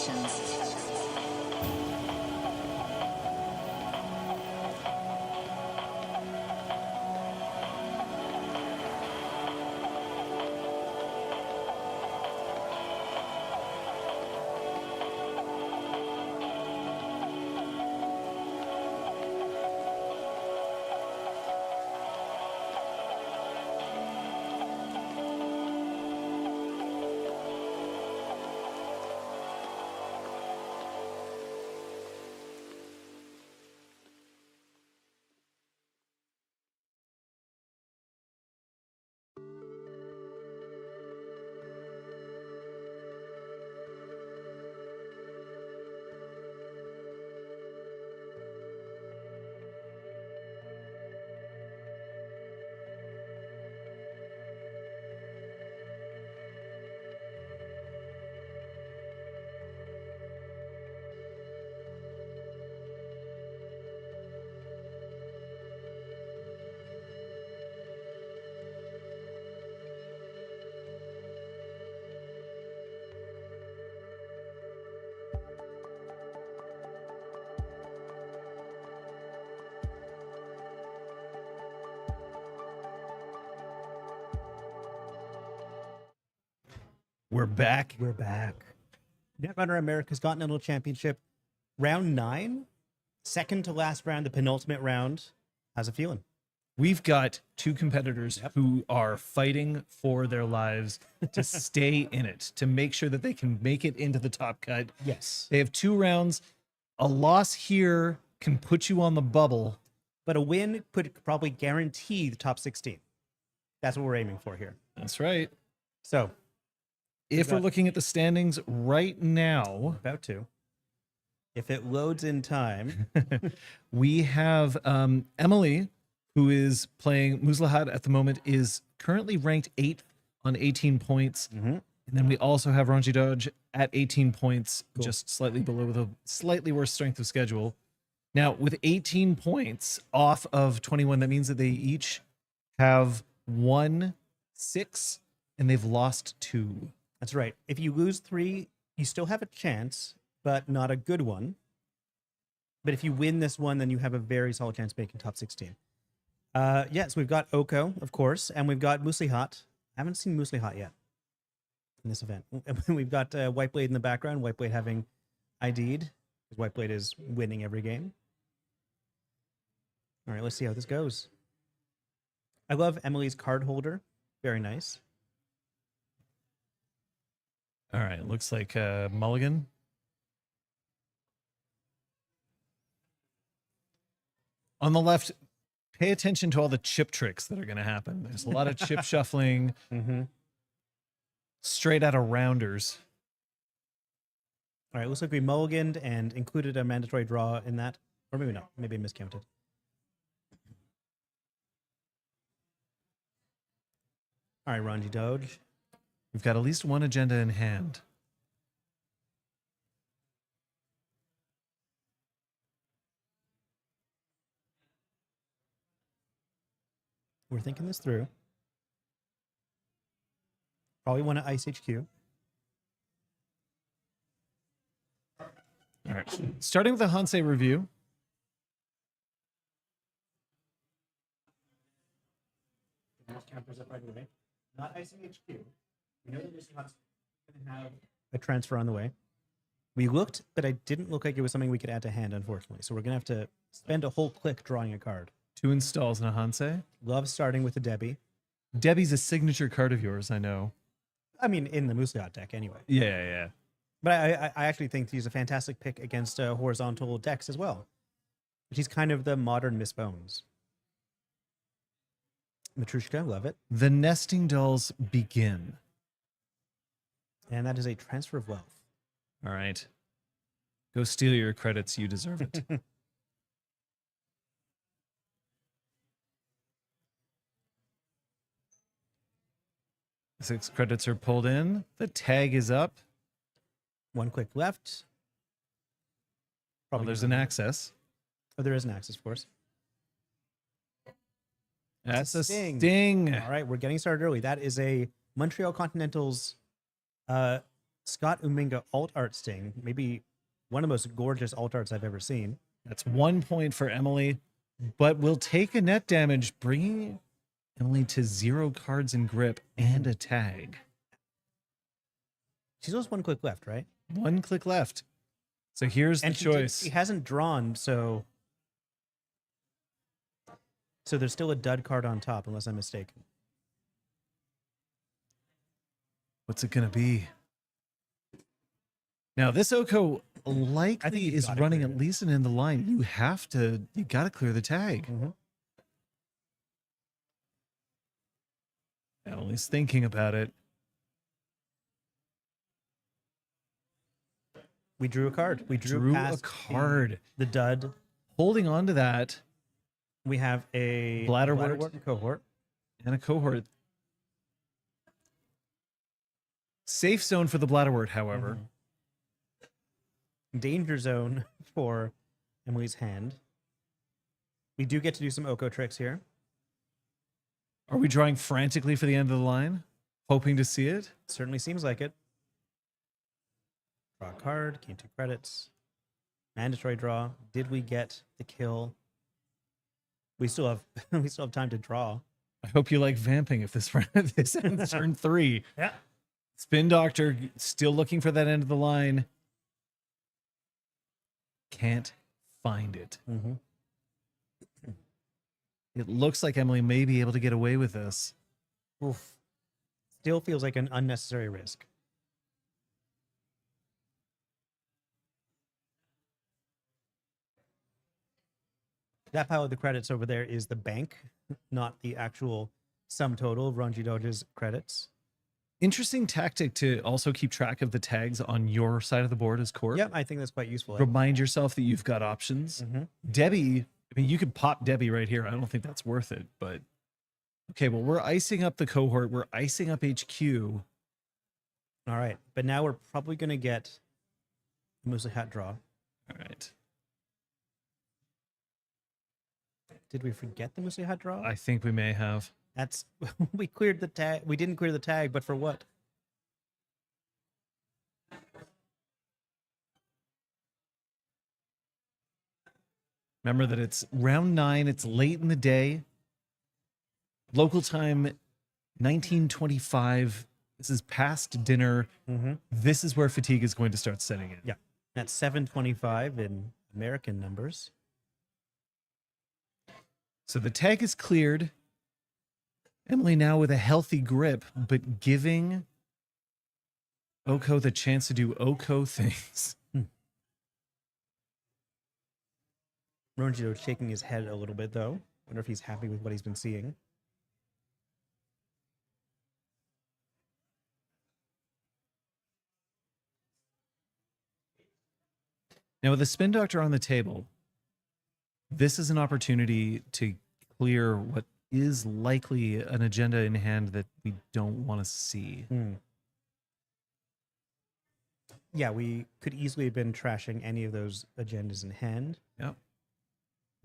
S6: conditions.
S2: We're back. We're back. Netrunner America's Continental Championship, round 9, second to last round, the penultimate round. How's it feeling?
S1: We've got two competitors who are fighting for their lives to stay in it, to make sure that they can make it into the top cut.
S2: Yes.
S1: They have 2 rounds. A loss here can put you on the bubble.
S2: But a win could probably guarantee the top 16. That's what we're aiming for here.
S1: That's right.
S2: So,
S1: If we're looking at the standings right now,
S2: about to. If it loads in time.
S1: we have Emily, who is playing Muslahat at the moment, is currently ranked 8th on 18 points.
S2: Mhm.
S1: And then we also have Ranji Dodge at 18 points, just slightly below with a slightly worse strength of schedule. Now, with 18 points off of 21, that means that they each have won 6 and they've lost 2.
S2: That's right. If you lose 3, you still have a chance, but not a good one. But if you win this one, then you have a very solid chance of making top 16. Yes, we've got Oko, of course, and we've got Muslihat. I haven't seen Muslihat yet in this event. We've got Whiteblade in the background, Whiteblade having ID'd, because Whiteblade is winning every game. All right, let's see how this goes. I love Emily's card holder. Very nice.
S1: All right, looks like Mulligan. On the left, pay attention to all the chip tricks that are going to happen. There's a lot of chip shuffling straight out of rounders.
S2: All right, looks like we mulliganed and included a mandatory draw in that. Or maybe not. Maybe I miscounted. All right, Ranji Doge.
S1: We've got at least one agenda in hand.
S2: We're thinking this through. Probably want to ice HQ.
S1: All right, starting with the Hansei review.
S2: Not icing HQ. We know that Mr. Hunt's going to have a transfer on the way. We looked, but it didn't look like it was something we could add to hand, unfortunately. So we're going to have to spend a whole click drawing a card.
S1: 2 installs in a Hansei.
S2: Love starting with the Debbie.
S1: Debbie's a signature card of yours, I know.
S2: I mean, in the Muslihat deck anyway.
S1: Yeah.
S2: But I actually think he's a fantastic pick against horizontal decks as well. He's kind of the modern Miss Bones. Matrushka, love it.
S1: The nesting dolls begin.
S2: And that is a transfer of wealth.
S1: All right. Go steal your credits. You deserve it. 6 credits are pulled in. The tag is up.
S2: One click left.
S1: Well, there's an access.
S2: Oh, there is an access, of course.
S1: That's a
S2: sting.
S1: sting.
S2: All right, we're getting started early. That is a Montreal Continentals Scott Uminga alt art sting, maybe one of the most gorgeous alt arts I've ever seen.
S1: That's 1 point for Emily, but will take a net damage, bringing Emily to 0 cards in grip and a tag.
S2: She's almost 1 click left, right?
S1: 1 click left. So here's the choice.
S2: She hasn't drawn, so there's still a dud card on top, unless I'm mistaken.
S1: What's it going to be? Now, this Oko likely
S2: you've
S1: is
S2: gotta
S1: running
S2: clear
S1: at
S2: it.
S1: least an end of the line. You got to clear the tag. Emily's thinking about it.
S2: We drew a card. We
S1: Drew a
S2: past
S1: card.
S2: The dud.
S1: Holding on to that
S2: We have a
S1: Bladderwort.
S2: cohort.
S1: and a cohort. Safe zone for the Bladderwort, however.
S2: Danger zone for Emily's hand. We do get to do some Oko tricks here.
S1: Are we drawing frantically for the end of the line? Hoping to see it?
S2: Certainly seems like it. Draw a card, gain 2 credits. Mandatory draw. Did we get the kill? We still have time to draw.
S1: I hope you like vamping if this this ends turn 3.
S2: Yeah.
S1: Spin Doctor still looking for that end of the line. Can't find it. It looks like Emily may be able to get away with this.
S2: Oof. Still feels like an unnecessary risk. That pile of the credits over there is the bank, not the actual sum total of Ranji Doge's credits.
S1: Interesting tactic to also keep track of the tags on your side of the board as Corp.
S2: Yep, I think that's quite useful.
S1: Remind yourself that you've got options. Debbie, I mean, you could pop Debbie right here. I don't think that's worth it, but okay, well, we're icing up the cohort. We're icing up HQ.
S2: All right, but now we're probably going to get a Musa Hat draw.
S1: All right.
S2: Did we forget the Musa Hat draw?
S1: I think we may have.
S2: That's we cleared the tag. We didn't clear the tag, but for what?
S1: Remember that it's round 9. It's late in the day. Local time, 1925. This is past dinner. This is where fatigue is going to start setting in.
S2: Yeah, that's 7:25 in American numbers.
S1: So the tag is cleared. Emily now with a healthy grip, but giving Oko the chance to do Oko things.
S2: Ronjido shaking his head a little bit, though. Wonder if he's happy with what he's been seeing.
S1: Now, with the Spin Doctor on the table, this is an opportunity to clear what is likely an agenda in hand that we don't want to see.
S2: Yeah, we could easily have been trashing any of those agendas in hand.
S1: Yep.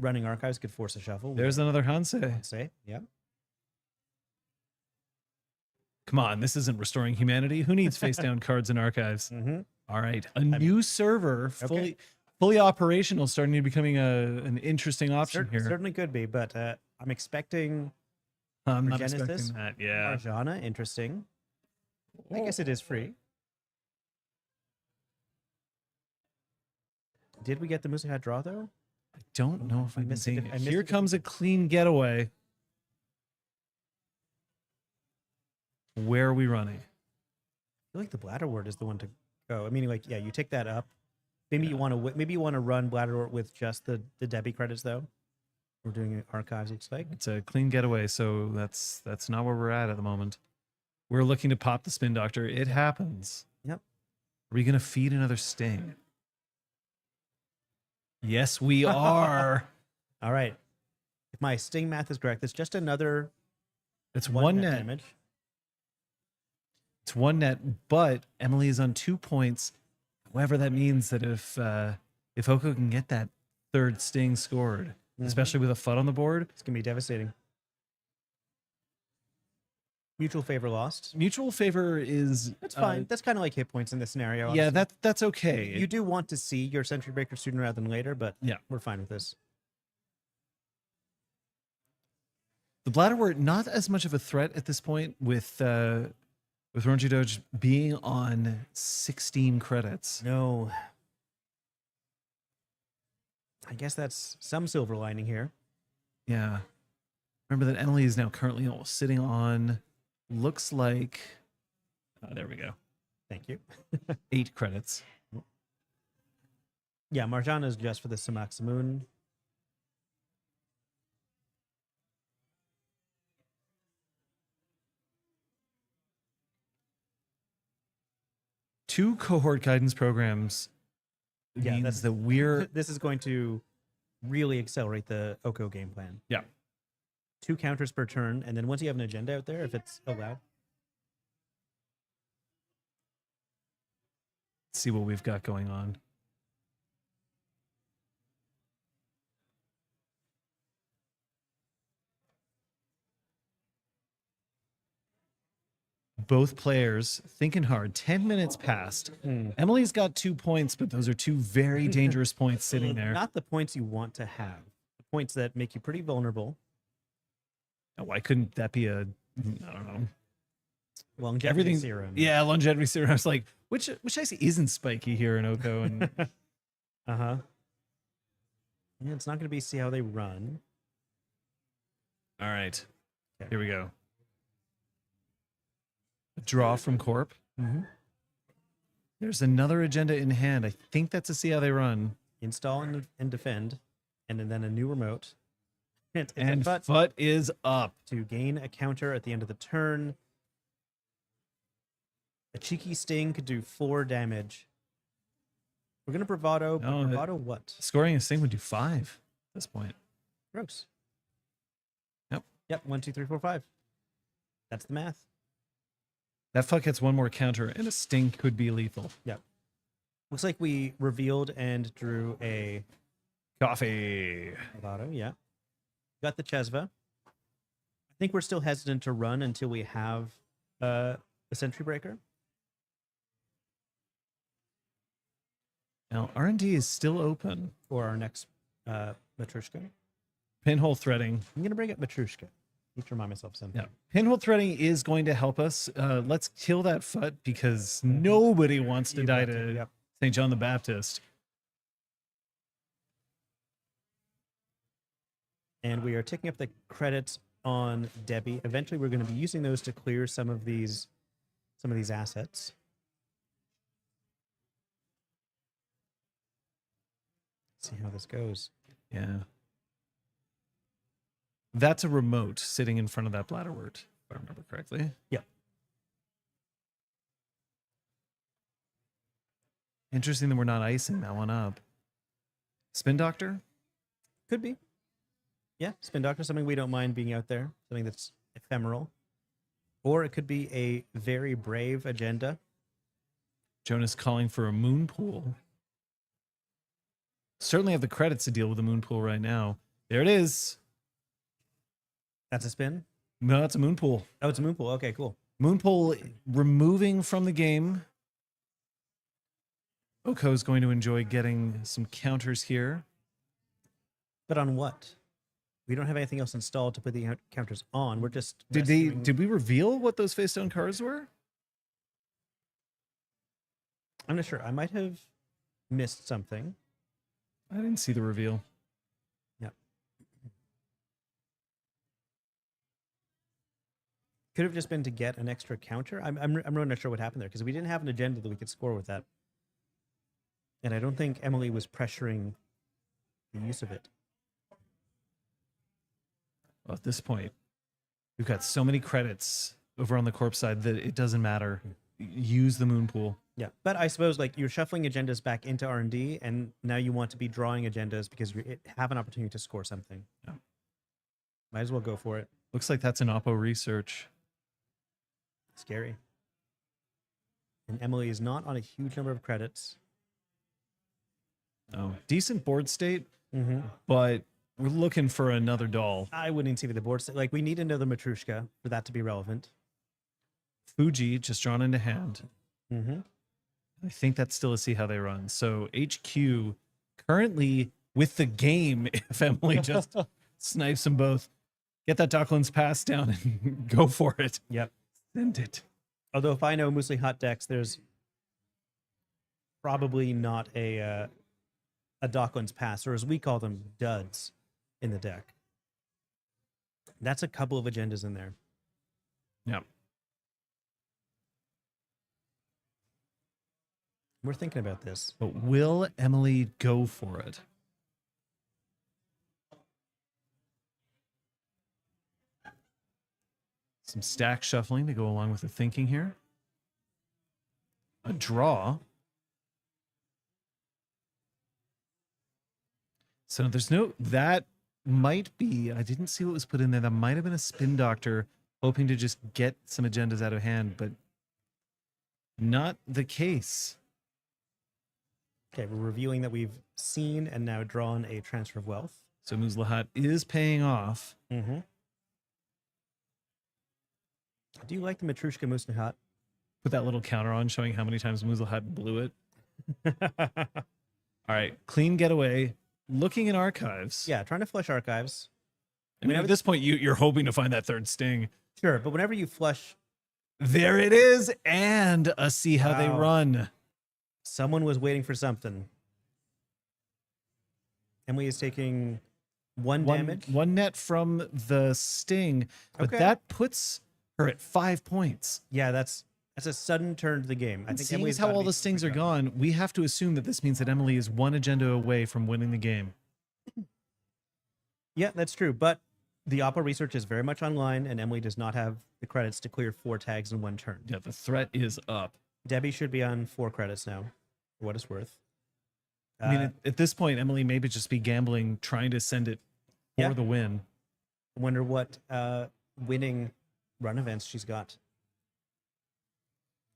S2: Running archives could force a shuffle.
S1: There's another Hansei.
S2: say, yeah.
S1: Come on, this isn't restoring humanity. Who needs face down cards in archives? All right, a new server, fully operational, starting to becoming an interesting option here.
S2: Certainly could be, but I'm expecting
S1: I'm not
S2: Genesis,
S1: expecting that. Yeah.
S2: Arjana, interesting. I guess it is free. Did we get the Musa Hat draw, though?
S1: I don't know if
S2: I
S1: I'm
S2: missed
S1: seeing
S2: it.
S1: it.
S2: I missed
S1: Here
S2: it.
S1: comes a clean getaway. Where are we running?
S2: I feel like the Bladderwort is the one to go. I mean, like, yeah, you take that up. Maybe you want to run Bladderwort with just the Debbie credits, though. We're doing archives, looks like.
S1: It's a clean getaway, so that's not where we're at the moment. We're looking to pop the Spin Doctor. It happens.
S2: Yep.
S1: Are we going to feed another Sting? Yes, we are.
S2: All right. If my Sting math is correct, it's just another
S1: It's one net.
S2: damage.
S1: It's one net, but Emily is on 2 points. However, that means that if Oko can get that third Sting scored, especially with a FUD on the board,
S2: It's going to be devastating. Mutual favor lost.
S1: Mutual favor is
S2: That's fine. That's kind of like hit points in this scenario.
S1: Yeah,
S2: honestly.
S1: that's okay.
S2: You do want to see your Sentry Breaker sooner rather than later, but
S1: Yeah.
S2: we're fine with this.
S1: The Bladderwort not as much of a threat at this point with Ronji Doge being on 16 credits.
S2: No. I guess that's some silver lining here.
S1: Yeah. Remember that Emily is now currently sitting on, looks like, there we go,
S2: Thank you.
S1: 8 credits.
S2: Yeah, Marjana is just for the Samaxamun.
S1: Two cohort guidance programs
S2: Yeah,
S1: means
S2: that's-
S1: that we're
S2: This is going to really accelerate the Oko game plan.
S1: Yeah.
S2: 2 counters per turn, and then once you have an agenda out there, if it's allowed.
S1: see what we've got going on. Both players thinking hard. 10 minutes passed. Emily's got 2 points, but those are 2 very dangerous points sitting there.
S2: Not the points you want to have. The points that make you pretty vulnerable.
S1: Now, why couldn't that be a, I don't know.
S2: Longevity
S1: Everything.
S2: serum.
S1: Yeah, longevity serum. I was like, which ice isn't spiky here in Oko? And
S2: Uh-huh. Yeah, it's not going to be see how they run.
S1: all right,
S2: Okay.
S1: here we go. A draw from Corp.
S2: Mm-hmm.
S1: There's another agenda in hand. I think that's a see how they run.
S2: Install and defend, and then a new remote. It's a
S1: And
S2: FUT
S1: Foot is up.
S2: to gain a counter at the end of the turn. A cheeky sting could do 4 damage. We're gonna bravado. But
S1: No, that-
S2: bravado what?
S1: Scoring a sting would do 5 at this point.
S2: Gross.
S1: Yep.
S2: Yep. 1, 2, 3, 4, 5. That's the math.
S1: That fuck gets one more counter, and a sting could be lethal.
S2: Looks like we revealed and drew a
S1: Coffee.
S2: bravado. Yeah. Got the Chesva. I think we're still hesitant to run until we have a Sentry Breaker.
S1: Now, R&D is still open.
S2: For our next Matrushka.
S1: Pinhole threading.
S2: I'm going to bring up Matrushka. Need to remind myself something.
S1: Yeah. Pinhole threading is going to help us. Let's kill that Foot because nobody wants to
S2: You
S1: die
S2: got
S1: to
S2: Yep.
S1: St. John the Baptist.
S2: And we are taking up the credits on Debbie. Eventually, we're going to be using those to clear some of these assets. See how this goes.
S1: Yeah. That's a remote sitting in front of that Bladderwort, if I remember correctly.
S2: Yep.
S1: Interesting that we're not icing that one up. Spin Doctor?
S2: Could be. Yeah, Spin Doctor, something we don't mind being out there, something that's ephemeral. Or it could be a very brave agenda.
S1: Jonas calling for a moon pool. Certainly have the credits to deal with the moon pool right now. There it is.
S2: That's a spin.
S1: No, it's a moon pool.
S2: Oh, it's a moon pool. Okay, cool.
S1: Moon pool removing from the game. Oko is going to enjoy getting some counters here.
S2: But on what? We don't have anything else installed to put the counters on. We're just
S1: Did we reveal what those face down cards were?
S2: I'm not sure. I might have missed something.
S1: I didn't see the reveal.
S2: Yep. Could have just been to get an extra counter. I'm really not sure what happened there because we didn't have an agenda that we could score with that. And I don't think Emily was pressuring the use of it.
S1: Well, at this point, we've got so many credits over on the corpse side that it doesn't matter. Use the moon pool.
S2: Yeah, but I suppose like you're shuffling agendas back into R&D, and now you want to be drawing agendas because you have an opportunity to score something.
S1: Yeah.
S2: Might as well go for it.
S1: Looks like that's an Oppo research.
S2: Scary. And Emily is not on a huge number of credits.
S1: Oh, decent board state,
S2: Mm-hmm.
S1: but we're looking for another doll.
S2: I wouldn't see the board. Like we need another Matrushka for that to be relevant.
S1: Fuji just drawn into hand.
S2: Mm-hmm.
S1: I think that's still a see how they run. So HQ currently with the game, if Emily just snipes them both, get that Docklands pass down and go for it.
S2: Yep.
S1: Send it.
S2: Although if I know Muesli Hot decks, there's probably not a Docklands pass, or as we call them, duds, in the deck. That's a couple of agendas in there.
S1: Yeah.
S2: We're thinking about this.
S1: But will Emily go for it? Some stack shuffling to go along with the thinking here. A draw. So there's no, that might be, I didn't see what was put in there. That might have been a spin doctor hoping to just get some agendas out of hand, but not the case.
S2: Okay, we're reviewing that we've seen and now drawn a transfer of wealth.
S1: So Muzlahat is paying off.
S2: Mm-hmm. Do you like the Matrushka Muesli Hot?
S1: Put that little counter on showing how many times Muzlahat blew it. All right, clean getaway. Looking in archives.
S2: Yeah, trying to flush archives.
S1: I mean, at this point, you're hoping to find that third sting.
S2: Sure, but whenever you flush,
S1: There it is, and a see how they
S2: Wow.
S1: run.
S2: someone was waiting for something. Emily is taking one damage.
S1: One net from the sting, but
S2: Okay.
S1: that puts her at 5 points.
S2: Yeah, that's a sudden turn to the game. I
S1: And
S2: think
S1: seeing
S2: Emily's
S1: as how
S2: gotta
S1: all
S2: be
S1: the stings are
S2: super
S1: gone, we have to assume that this means that Emily is one agenda away from winning the game.
S2: Yeah, that's true. But the Oppo research is very much online, and Emily does not have the credits to clear 4 tags in one turn.
S1: Yeah, the threat is up.
S2: Debbie should be on 4 credits now, for what it's worth.
S1: I mean, at this point, Emily may just be gambling, trying to send it for
S2: Yeah.
S1: the win.
S2: I wonder what winning run events she's got.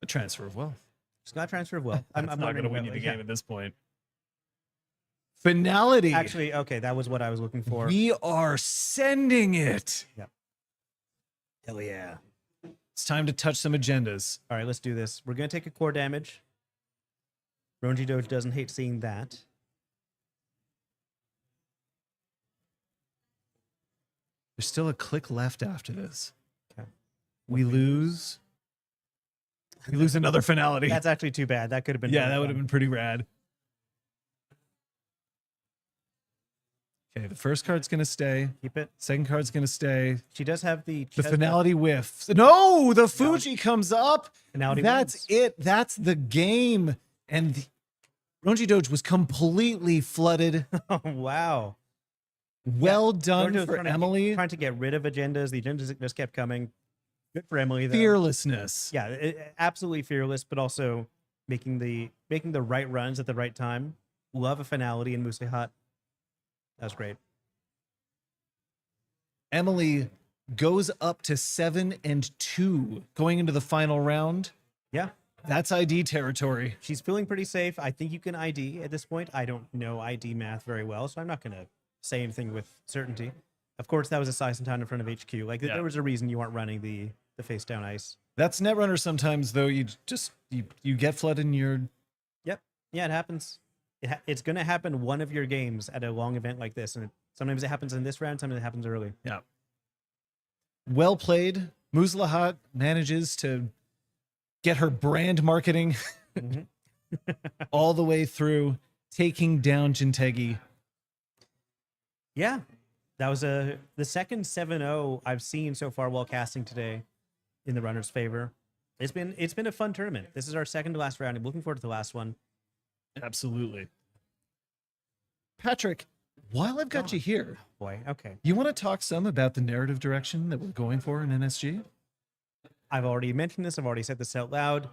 S1: A transfer of wealth.
S2: She's got transfer of wealth. I'm
S1: That's not
S2: wondering
S1: going to win
S2: about,
S1: you the
S2: yeah.
S1: game at this point. Finality.
S2: Actually, okay, that was what I was looking for.
S1: We are sending it.
S2: Hell yeah.
S1: It's time to touch some agendas.
S2: All right, let's do this. We're going to take a core damage. Ronji Doge doesn't hate seeing that.
S1: There's still a click left after this.
S2: Okay.
S1: We lose. We lose another finality.
S2: That's actually too bad. That could have been
S1: Yeah,
S2: really
S1: that would have
S2: fun.
S1: been pretty rad. Okay, the first card's going to stay.
S2: Keep it.
S1: Second card's going to stay.
S2: She does have
S1: The
S2: she has
S1: finality whiffs. No, the Fuji comes up.
S2: Finality
S1: That's
S2: wins.
S1: it. That's the game. And Ronji Doge was completely flooded.
S2: Oh, wow.
S1: Well done
S2: Ronji was
S1: for
S2: trying to-
S1: Emily.
S2: Trying to get rid of agendas. The agendas just kept coming. Good for Emily, though.
S1: Fearlessness.
S2: Yeah, absolutely fearless, but also making the right runs at the right time. Love a finality in Muesli Hot. That was great.
S1: Emily goes up to 7-2 going into the final round.
S2: Yeah,
S1: That's ID territory.
S2: she's feeling pretty safe. I think you can ID at this point. I don't know ID math very well, so I'm not going to say anything with certainty. Of course, that was a size and time in front of HQ. Like,
S1: Yeah.
S2: there was a reason you weren't running the face down ice.
S1: That's Netrunner sometimes, though. You just you get flooded and you're
S2: Yep. Yeah, it happens. It's going to happen one of your games at a long event like this. And sometimes it happens in this round, sometimes it happens early.
S1: yeah. Well played. Muzlahat manages to get her brand marketing
S2: Mhm.
S1: all the way through, taking down Jintegi.
S2: Yeah. That was the second 7-0 I've seen so far while casting today in the runner's favor. It's been a fun tournament. This is our second to last round. I'm looking forward to the last one.
S1: Absolutely. Patrick, while I've got you here,
S2: Boy, okay.
S1: you want to talk some about the narrative direction that we're going for in NSG?
S2: I've already mentioned this. I've already said this out loud.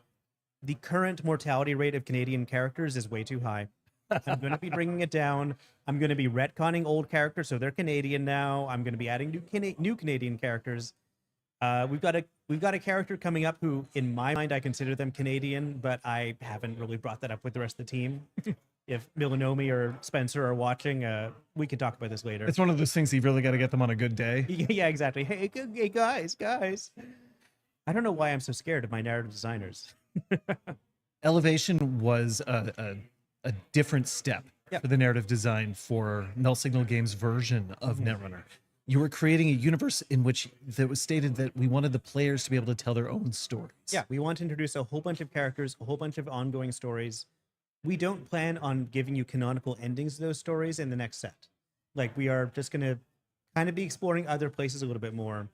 S2: The current mortality rate of Canadian characters is way too high. I'm going to be bringing it down. I'm going to be retconning old characters, so they're Canadian now. I'm going to be adding new Canadian characters. We've got a character coming up who, in my mind, I consider them Canadian, but I haven't really brought that up with the rest of the team. If Milanomi or Spencer are watching, we can talk about this later.
S1: It's one of those things you really got to get them on a good day.
S2: Yeah, exactly. Hey, guys. I don't know why I'm so scared of my narrative designers.
S1: Elevation was a different step
S2: Yep.
S1: for the narrative design for Null Signal Games' version of Netrunner. You were creating a universe in which that was stated that we wanted the players to be able to tell their own stories.
S2: Yeah, we want to introduce a whole bunch of characters, a whole bunch of ongoing stories. We don't plan on giving you canonical endings to those stories in the next set. Like, we are just going to kind of be exploring other places a little bit more.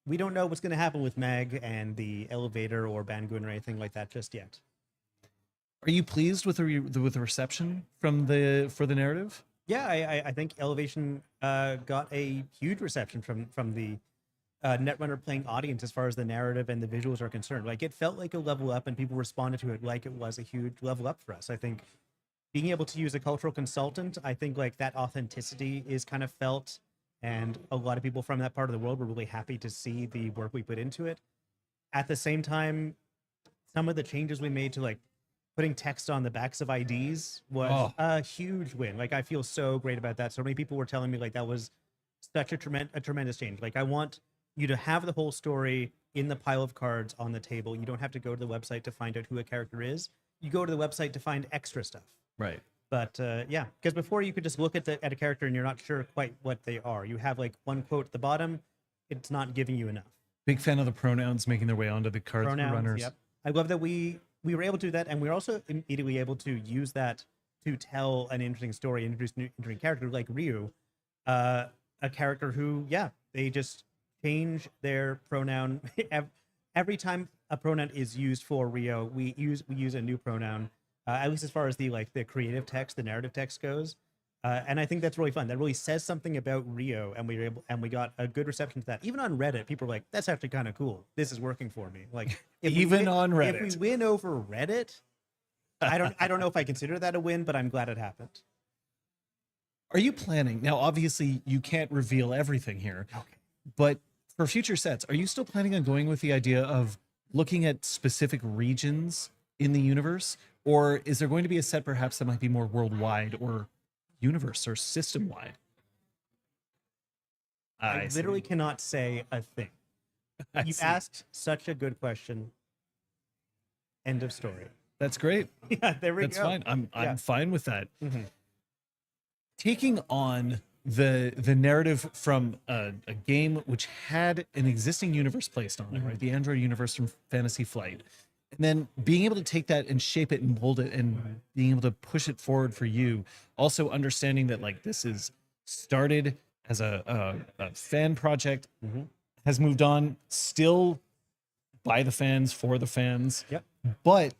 S2: We don't know what's going to happen with Meg and the elevator or Bangun or anything like that just yet.
S1: Are you pleased with the reception from for the narrative?
S2: Yeah, I think Elevation got a huge reception from the Netrunner playing audience as far as the narrative and the visuals are concerned. Like, it felt like a level up, and people responded to it like it was a huge level up for us. I think being able to use a cultural consultant, I think like that authenticity is kind of felt, and a lot of people from that part of the world were really happy to see the work we put into it. At the same time, some of the changes we made to like putting text on the backs of IDs was a huge win. Like, I feel so great about that. So many people were telling me like that was such a tremendous change. Like, I want you to have the whole story in the pile of cards on the table. You don't have to go to the website to find out who a character is. You go to the website to find extra stuff.
S1: Right.
S2: But yeah, because before you could just look at a character and you're not sure quite what they are. You have like one quote at the bottom. It's not giving you enough.
S1: Big fan of the pronouns making their way onto the cards for runners.
S2: Yep. I love that we were able to do that, and we were also immediately able to use that to tell an interesting story, introduce new interesting character like Ryu, a character who, yeah, they just change their pronoun every time a pronoun is used for Rio. We use a new pronoun, at least as far as the creative text, the narrative text goes. And I think that's really fun. That really says something about Rio, and we got a good reception to that. Even on Reddit, people were like, "That's actually kind of cool. This is working for me." Like,
S1: On Reddit,
S2: if we win over Reddit, I don't know if I consider that a win, but I'm glad it happened.
S1: Are you planning now? Obviously, you can't reveal everything here.
S2: Okay.
S1: But for future sets, are you still planning on going with the idea of looking at specific regions in the universe, or is there going to be a set perhaps that might be more worldwide or universe or system wide?
S2: I literally cannot say a thing. You asked such a good question. End of story.
S1: That's great.
S2: Yeah, there we
S1: That's
S2: go.
S1: fine. I'm fine with that.
S2: Mhm.
S1: Taking on the narrative from a game which had an existing universe placed on it, right? The Android universe from Fantasy Flight. And then being able to take that and shape it and mold it and being able to push it forward for you. Also understanding that like this is started as a fan project, has moved on still by the fans, for the fans.
S2: Yep.
S1: But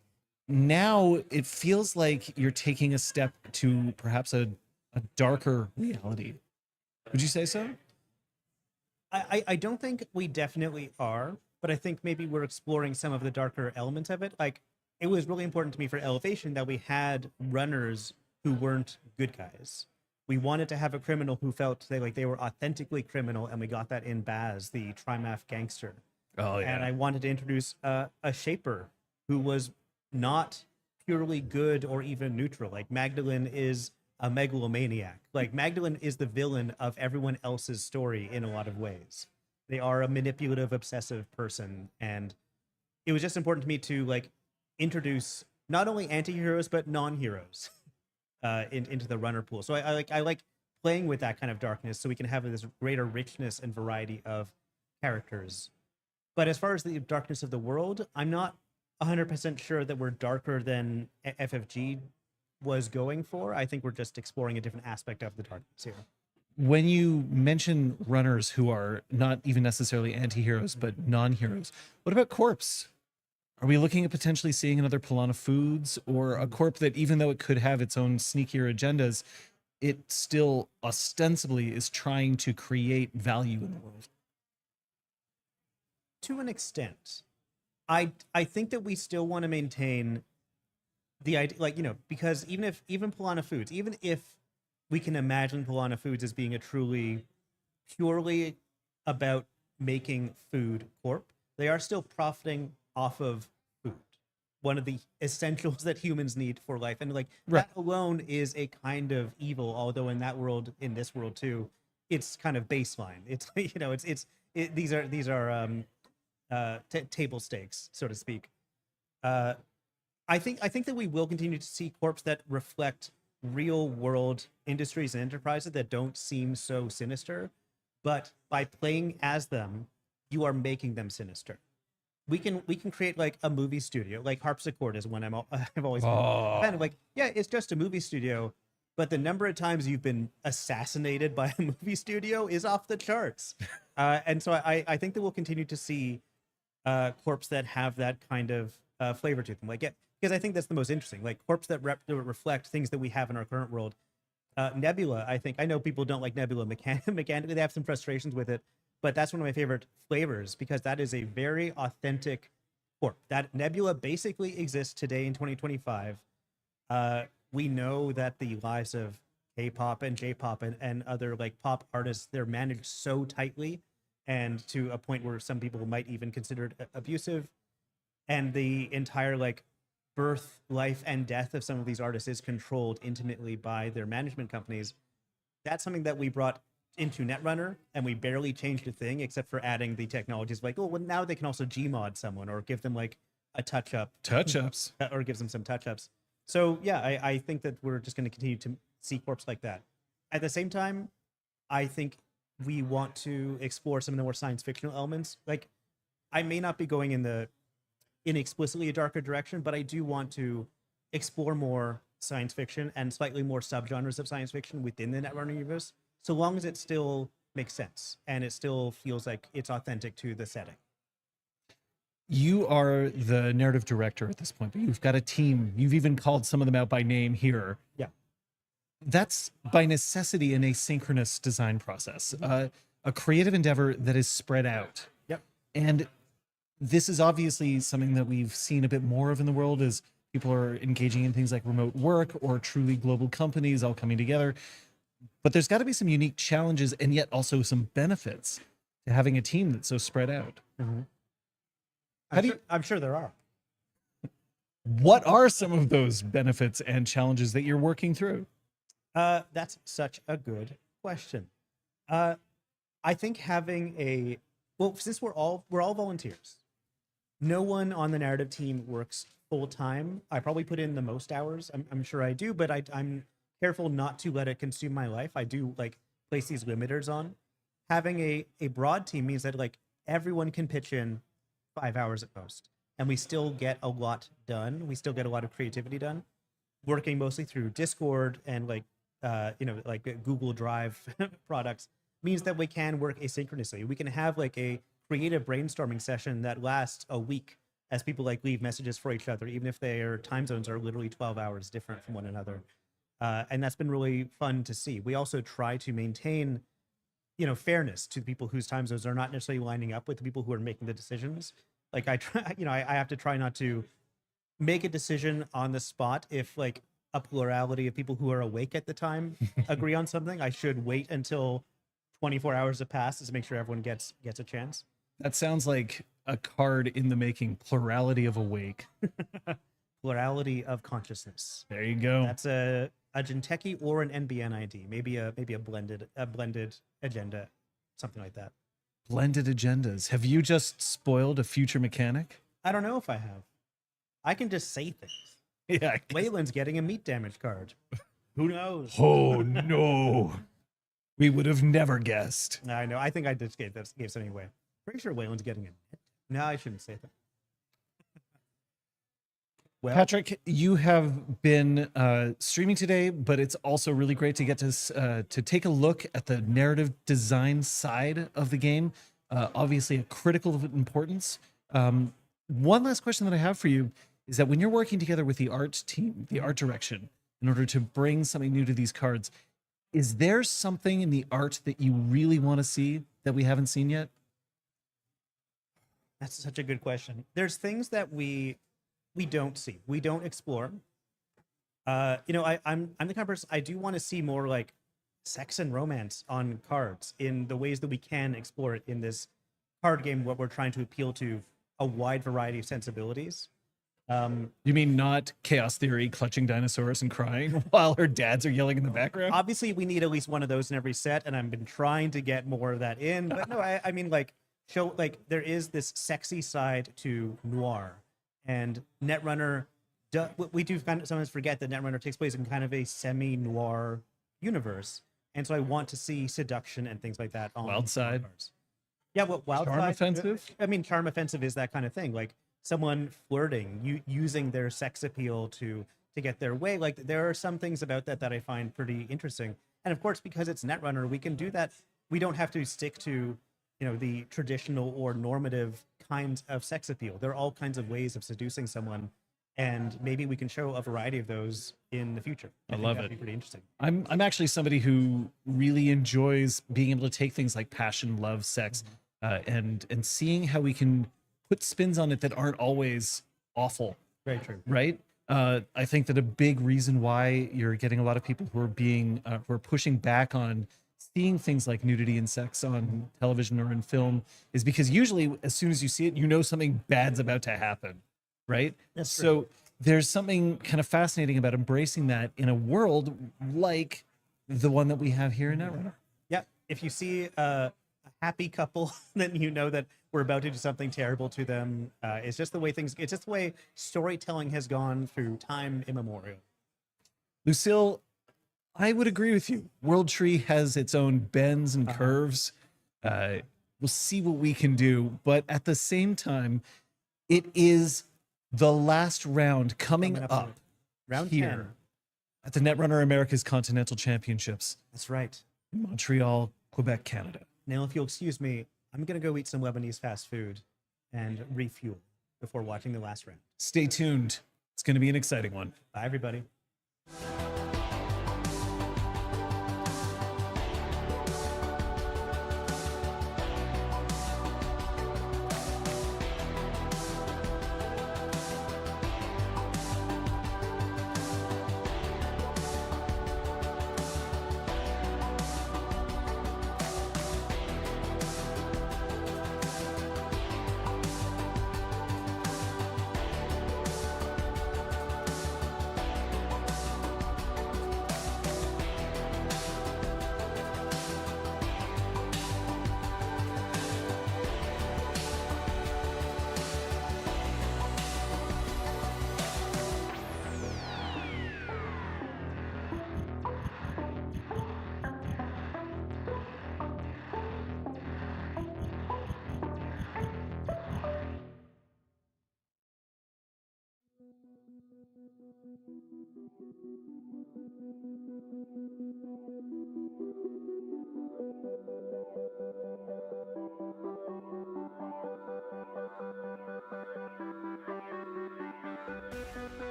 S1: now it feels like you're taking a step to perhaps a darker reality. Would you say so?
S2: I don't think we definitely are, but I think maybe we're exploring some of the darker elements of it. Like, it was really important to me for Elevation that we had runners who weren't good guys. We wanted to have a criminal who felt they were authentically criminal, and we got that in Baz, the Trimath gangster.
S1: Oh yeah.
S2: And I wanted to introduce a shaper who was not purely good or even neutral. Like, Magdalene is a megalomaniac. Like, Magdalene is the villain of everyone else's story in a lot of ways. They are a manipulative, obsessive person, and it was just important to me to like introduce not only anti-heroes but non-heroes into the runner pool. So I like playing with that kind of darkness, so we can have this greater richness and variety of characters. But as far as the darkness of the world, I'm not 100% sure that we're darker than FFG was going for. I think we're just exploring a different aspect of the darkness here.
S1: When you mention runners who are not even necessarily anti-heroes but non-heroes, what about corps? Are we looking at potentially seeing another Pilana Foods, or a corp that, even though it could have its own sneakier agendas, it still ostensibly is trying to create value in the world?
S2: To an extent. I think that we still want to maintain the idea, like, you know, because even Pilana Foods, even if we can imagine Pilana Foods as being a truly purely about making food corp, they are still profiting off of food, one of the essentials that humans need for life. And like that alone is a kind of evil, although in this world too, it's kind of baseline. It's, you know, these are table stakes, so to speak. I think that we will continue to see corps that reflect real world industries and enterprises that don't seem so sinister, but by playing as them, you are making them sinister. We can create like a movie studio, like Harpsichord is one I've always been kind of like, yeah, it's just a movie studio, but the number of times you've been assassinated by a movie studio is off the charts. And so I think that we'll continue to see corps that have that kind of flavor to them, like because I think that's the most interesting, like corps that reflect things that we have in our current world. Nebula, I know people don't like Nebula mechanically, they have some frustrations with it, but that's one of my favorite flavors because that is a very authentic corp. That Nebula basically exists today in 2025. We know that the lives of K-pop and J-pop and other like pop artists, they're managed so tightly and to a point where some people might even consider it abusive. And the entire like birth, life, and death of some of these artists is controlled intimately by their management companies. That's something that we brought into Netrunner, and we barely changed a thing except for adding the technologies like, oh, well, now they can also Gmod someone or give them like a touch-ups, or gives them some touch-ups. So yeah, I think that we're just going to continue to see corps like that. At the same time, I think we want to explore some of the more science fictional elements. Like, I may not be going in explicitly a darker direction, but I do want to explore more science fiction and slightly more subgenres of science fiction within the Netrunner universe, so long as it still makes sense and it still feels like it's authentic to the setting.
S1: You are the narrative director at this point, but you've got a team. You've even called some of them out by name here.
S2: Yeah.
S1: That's by necessity an asynchronous design process, a creative endeavor that is spread out.
S2: Yep.
S1: And this is obviously something that we've seen a bit more of in the world as people are engaging in things like remote work or truly global companies all coming together. But there's got to be some unique challenges and yet also some benefits to having a team that's so spread out.
S2: I'm sure there are.
S1: What are some of those benefits and challenges that you're working through?
S2: That's such a good question. I think having since we're all volunteers, no one on the narrative team works full time. I probably put in the most hours. I'm sure I do, but I'm careful not to let it consume my life. I do like place these limiters on. Having a broad team means that like everyone can pitch in 5 hours at most, and we still get a lot done. We still get a lot of creativity done, working mostly through Discord and like Google Drive products means that we can work asynchronously. We can have like a creative brainstorming session that lasts a week as people like leave messages for each other, even if their time zones are literally 12 hours different from one another. And that's been really fun to see. We also try to maintain, fairness to the people whose time zones are not necessarily lining up with the people who are making the decisions. Like I try, I have to try not to make a decision on the spot if like a plurality of people who are awake at the time agree on something. I should wait until 24 hours have passed to make sure everyone gets a chance.
S1: That sounds like a card in the making, plurality of awake.
S2: Plurality of consciousness.
S1: There you go.
S2: That's a Genteki or an NBN ID, maybe a blended agenda, something like that.
S1: Blended agendas. Have you just spoiled a future mechanic?
S2: I don't know if I have. I can just say things.
S1: Yeah.
S2: Wayland's getting a meat damage card. Who knows?
S1: Oh no. We would have never guessed.
S2: I know. I think I just gave something away. Pretty sure Wayland's getting it. No, I shouldn't say that. Well,
S1: Patrick, you have been streaming today, but it's also really great to get to take a look at the narrative design side of the game. Obviously, a critical importance. One last question that I have for you is that when you're working together with the art team, the art direction, in order to bring something new to these cards, is there something in the art that you really want to see that we haven't seen yet?
S2: That's such a good question. There's things that we don't see, we don't explore. I'm the kind of person, I do want to see more like sex and romance on cards in the ways that we can explore it in this card game. What we're trying to appeal to a wide variety of sensibilities.
S1: You mean not Chaos Theory clutching dinosaurs and crying while her dads are yelling in the background?
S2: Obviously, we need at least one of those in every set, and I've been trying to get more of that in. But no, I mean, like, show like there is this sexy side to noir, and Netrunner. We do sometimes forget that Netrunner takes place in kind of a semi-noir universe, and so I want to see seduction and things like that on
S1: Wild side.
S2: cars. Yeah, what wild
S1: Charm
S2: side?
S1: offensive?
S2: I mean, charm offensive is that kind of thing, like someone flirting, using their sex appeal to get their way. Like there are some things about that I find pretty interesting, and of course, because it's Netrunner, we can do that. We don't have to stick to the traditional or normative kinds of sex appeal. There are all kinds of ways of seducing someone, and maybe we can show a variety of those in the future.
S1: I
S2: think
S1: love
S2: that'd
S1: it.
S2: Be pretty interesting.
S1: I'm actually somebody who really enjoys being able to take things like passion, love, sex, and seeing how we can put spins on it that aren't always awful,
S2: Very true.
S1: right? I think that a big reason why you're getting a lot of people who are pushing back on seeing things like nudity and sex on television or in film is because usually as soon as you see it, something bad's about to happen, right?
S2: That's
S1: so there's something kind of fascinating about embracing that in a world like the one that we have here in Netrunner.
S2: Yeah. If you see a happy couple, then you know that we're about to do something terrible to them. It's just the way storytelling has gone through time immemorial.
S1: Lucille, I would agree with you. World Tree has its own bends and curves. We'll see what we can do, but at the same time, it is the last round coming up
S2: round
S1: here
S2: 10.
S1: at the Netrunner Americas Continental Championships
S2: That's right.
S1: in Montreal, Quebec, Canada.
S2: Now, if you'll excuse me, I'm going to go eat some Lebanese fast food and refuel before watching the last round.
S1: Stay tuned. It's going to be an exciting one.
S2: Bye, everybody.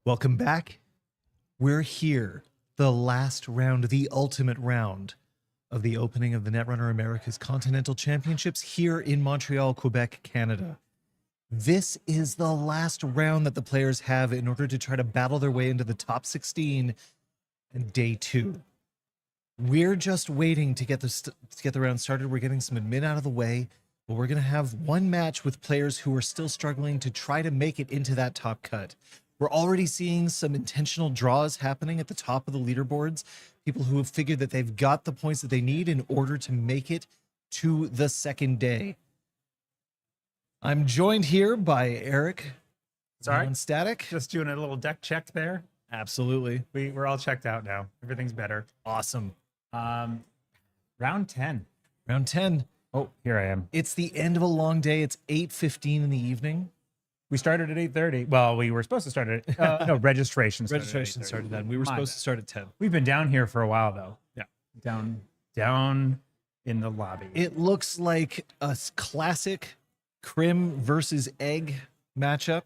S8: Welcome back. We're here, the last round, the ultimate round of the opening of the Netrunner Americas Continental Championships here in Montreal, Quebec, Canada. This is the last round that the players have in order to try to battle their way into the top 16 and day 2. We're just waiting to get the round started. We're getting some admin out of the way, but we're going to have one match with players who are still struggling to try to make it into that top cut. We're already seeing some intentional draws happening at the top of the leaderboards. People who have figured that they've got the points that they need in order to make it to the second day. I'm joined here by Eric.
S3: Sorry?
S8: On static.
S3: Just doing a little deck check there.
S8: Absolutely.
S3: We're all checked out now. Everything's better.
S8: Awesome.
S3: Round 10.
S8: Round 10.
S3: Oh, here I am.
S8: It's the end of a long day. It's 8:15 in the evening.
S3: We started at 8:30. Well, we were supposed to start at no, registration started at
S8: Registration
S3: 8:30.
S8: started then. We were
S3: My
S8: supposed
S3: bad.
S8: to start at 10.
S3: We've been down here for a while though.
S8: Yeah.
S3: Down in the lobby.
S8: It looks like a classic Crim versus Egg matchup.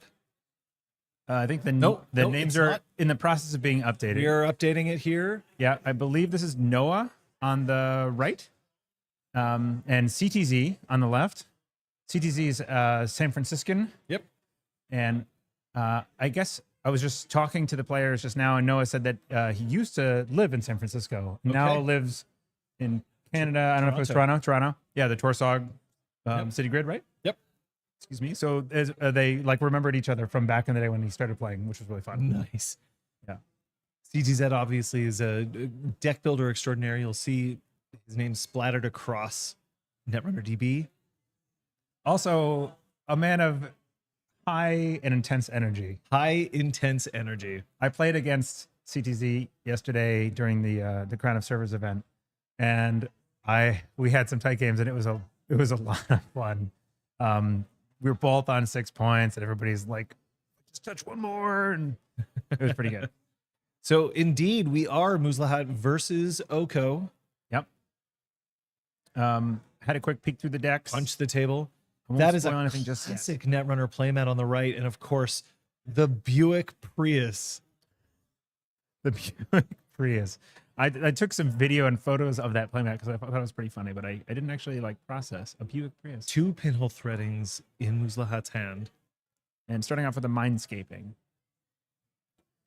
S3: I think the
S8: Nope,
S3: names
S8: it's
S3: are
S8: not.
S3: in the process of being updated.
S8: We are updating it here.
S3: Yeah, I believe this is Noah on the right, and CTZ on the left. CTZ is San Franciscan.
S8: Yep.
S3: And I guess I was just talking to the players just now, and Noah said that he used to live in San Francisco. Now
S8: Okay.
S3: lives in Canada. I don't know if it was Toronto. Yeah, the Torsog City Grid, right?
S8: Yep.
S3: Excuse me. So they like remembered each other from back in the day when he started playing, which was really fun.
S8: Nice.
S3: Yeah.
S8: CTZ obviously is a deck builder extraordinaire. You'll see his name splattered across Netrunner DB.
S3: Also, a man of high and intense energy.
S8: High intense energy.
S3: I played against CTZ yesterday during the Crown of Servers event, and we had some tight games, and it was a lot of fun. We were both on 6 points, and everybody's like, "Just touch one more," and it was pretty good.
S8: So indeed, we are Muzlahat versus Oko.
S3: Yep. Had a quick peek through the decks.
S8: Punch the table.
S3: I won't
S8: That is a
S3: spoil anything just yet.
S8: classic Netrunner playmat on the right, and of course, the Buick Prius.
S3: The Buick Prius. I took some video and photos of that playmat because I thought it was pretty funny, but I didn't actually like process a Buick Prius.
S8: 2 pinhole threadings in Muzlahat's hand.
S3: And starting off with a mindscaping.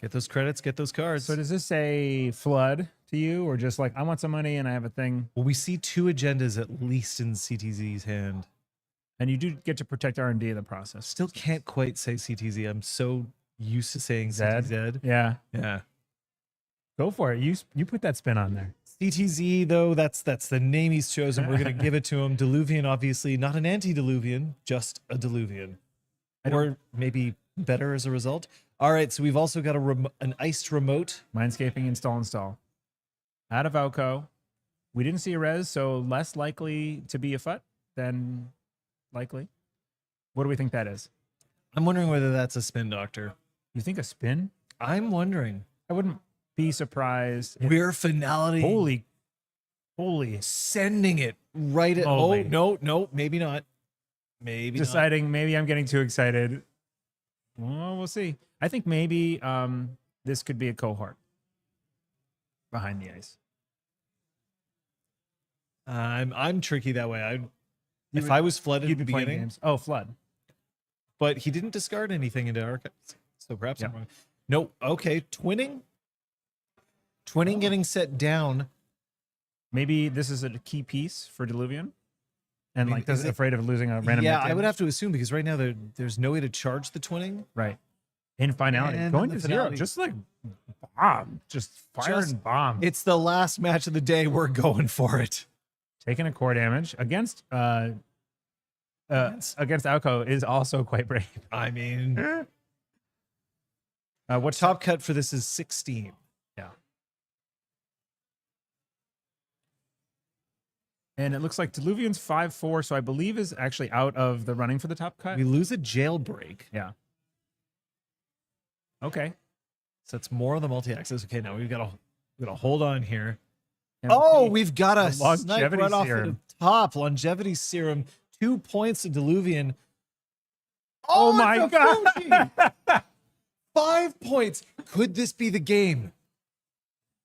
S8: Get those credits, get those cards.
S3: So does this say flood to you, or just like I want some money and I have a thing?
S8: Well, we see 2 agendas at least in CTZ's hand.
S3: And you do get to protect R&D in the process.
S8: Still can't quite say CTZ. I'm so used to saying
S3: Zed?
S8: CTZ.
S3: Yeah,
S8: Yeah.
S3: go for it. You put that spin on there.
S8: CTZ, though, that's the name he's chosen. We're going to give it to him. Diluvian, obviously, not an antediluvian, just a diluvian. Or maybe better as a result. All right, so we've also got an iced remote.
S3: Mindscaping, install. Out of Oko. We didn't see a res, so less likely to be a FUT than likely. What do we think that is?
S8: I'm wondering whether that's a spin doctor.
S3: You think a spin?
S8: I'm wondering.
S3: I wouldn't be surprised. if-
S8: We're finality.
S3: Holy.
S8: Sending it right at.
S3: Holy.
S8: Oh, no, maybe not. Maybe not.
S3: Deciding maybe I'm getting too excited. Well, we'll see. I think maybe this could be a cohort behind the ice.
S8: I'm tricky that way. If I was flooded
S3: You'd
S8: at
S3: be
S8: the
S3: playing
S8: beginning,
S3: games. Oh, flood.
S8: but he didn't discard anything into archives, so perhaps I'm
S3: Yeah.
S8: wrong. No, okay, twinning getting set down.
S3: Maybe this is a key piece for Diluvian. and
S8: mean,
S3: like
S8: is it-
S3: afraid of losing a random.
S8: Yeah,
S3: net
S8: I would
S3: damage.
S8: have to assume because right now there's no way to charge the twinning.
S3: Right. In finality,
S8: And
S3: going
S8: then
S3: to
S8: the
S3: zero,
S8: finality.
S3: just like bomb, just firing
S8: Just-
S3: bomb,
S8: It's the last match of the day. We're going for it.
S3: taking a core damage against Alco is also quite brave.
S8: I mean,
S3: What's
S8: top cut for this is 16.
S3: And it looks like Diluvian's 5-4, so I believe is actually out of the running for the top cut.
S8: We lose a jailbreak.
S3: Yeah. Okay.
S8: So it's more of the multi-axis. Okay, now we've got to hold on here.
S3: And
S8: Oh, we've got a
S3: the
S8: snipe
S3: longevity
S8: right off the
S3: serum.
S8: top. Longevity serum. 2 points to Diluvian.
S3: Oh
S8: it's
S3: my
S8: a
S3: God.
S8: Fuji! 5 points. Could this be the game?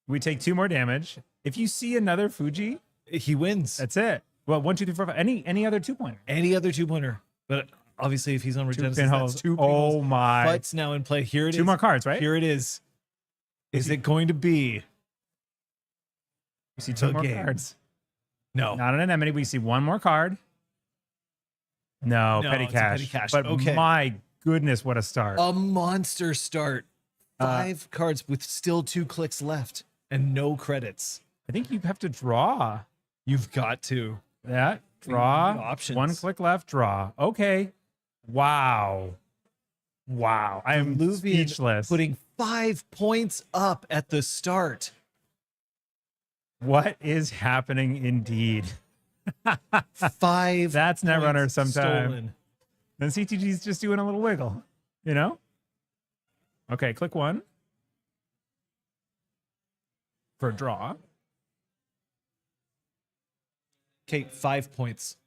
S3: we take 2 more damage. If you see another Fuji,
S8: He wins.
S3: that's it. Well, 1, 2, 3, 4, 5. Any other 2-pointer.
S8: Any other 2-pointer. But obviously, if he's on Regenesis,
S3: pinholes.
S8: that's 2
S3: Oh
S8: pinholes.
S3: my.
S8: Fights now in play. Here it is.
S3: 2 more cards, right?
S8: Here it is. Is it going to be?
S3: You see 2
S8: the
S3: more
S8: game.
S3: cards.
S8: No.
S3: Not an enmity. We see 1 more card. No,
S8: No,
S3: petty
S8: it's a
S3: cash.
S8: petty cash.
S3: But
S8: Okay.
S3: my goodness, what a start.
S8: A monster start. 5 cards with still 2 clicks left and no credits.
S3: I think you have to draw.
S8: You've got to.
S3: That draw.
S8: Options.
S3: 1 click left, draw. Okay. Wow. Wow. I am
S8: Diluvian
S3: speechless.
S8: Putting 5 points up at the start.
S3: What is happening indeed?
S8: 5
S3: That's Netrunner
S8: points
S3: sometime.
S8: stolen.
S3: Then CTG's just doing a little wiggle, you know? Okay, click 1 for a draw.
S8: Okay, 5 points.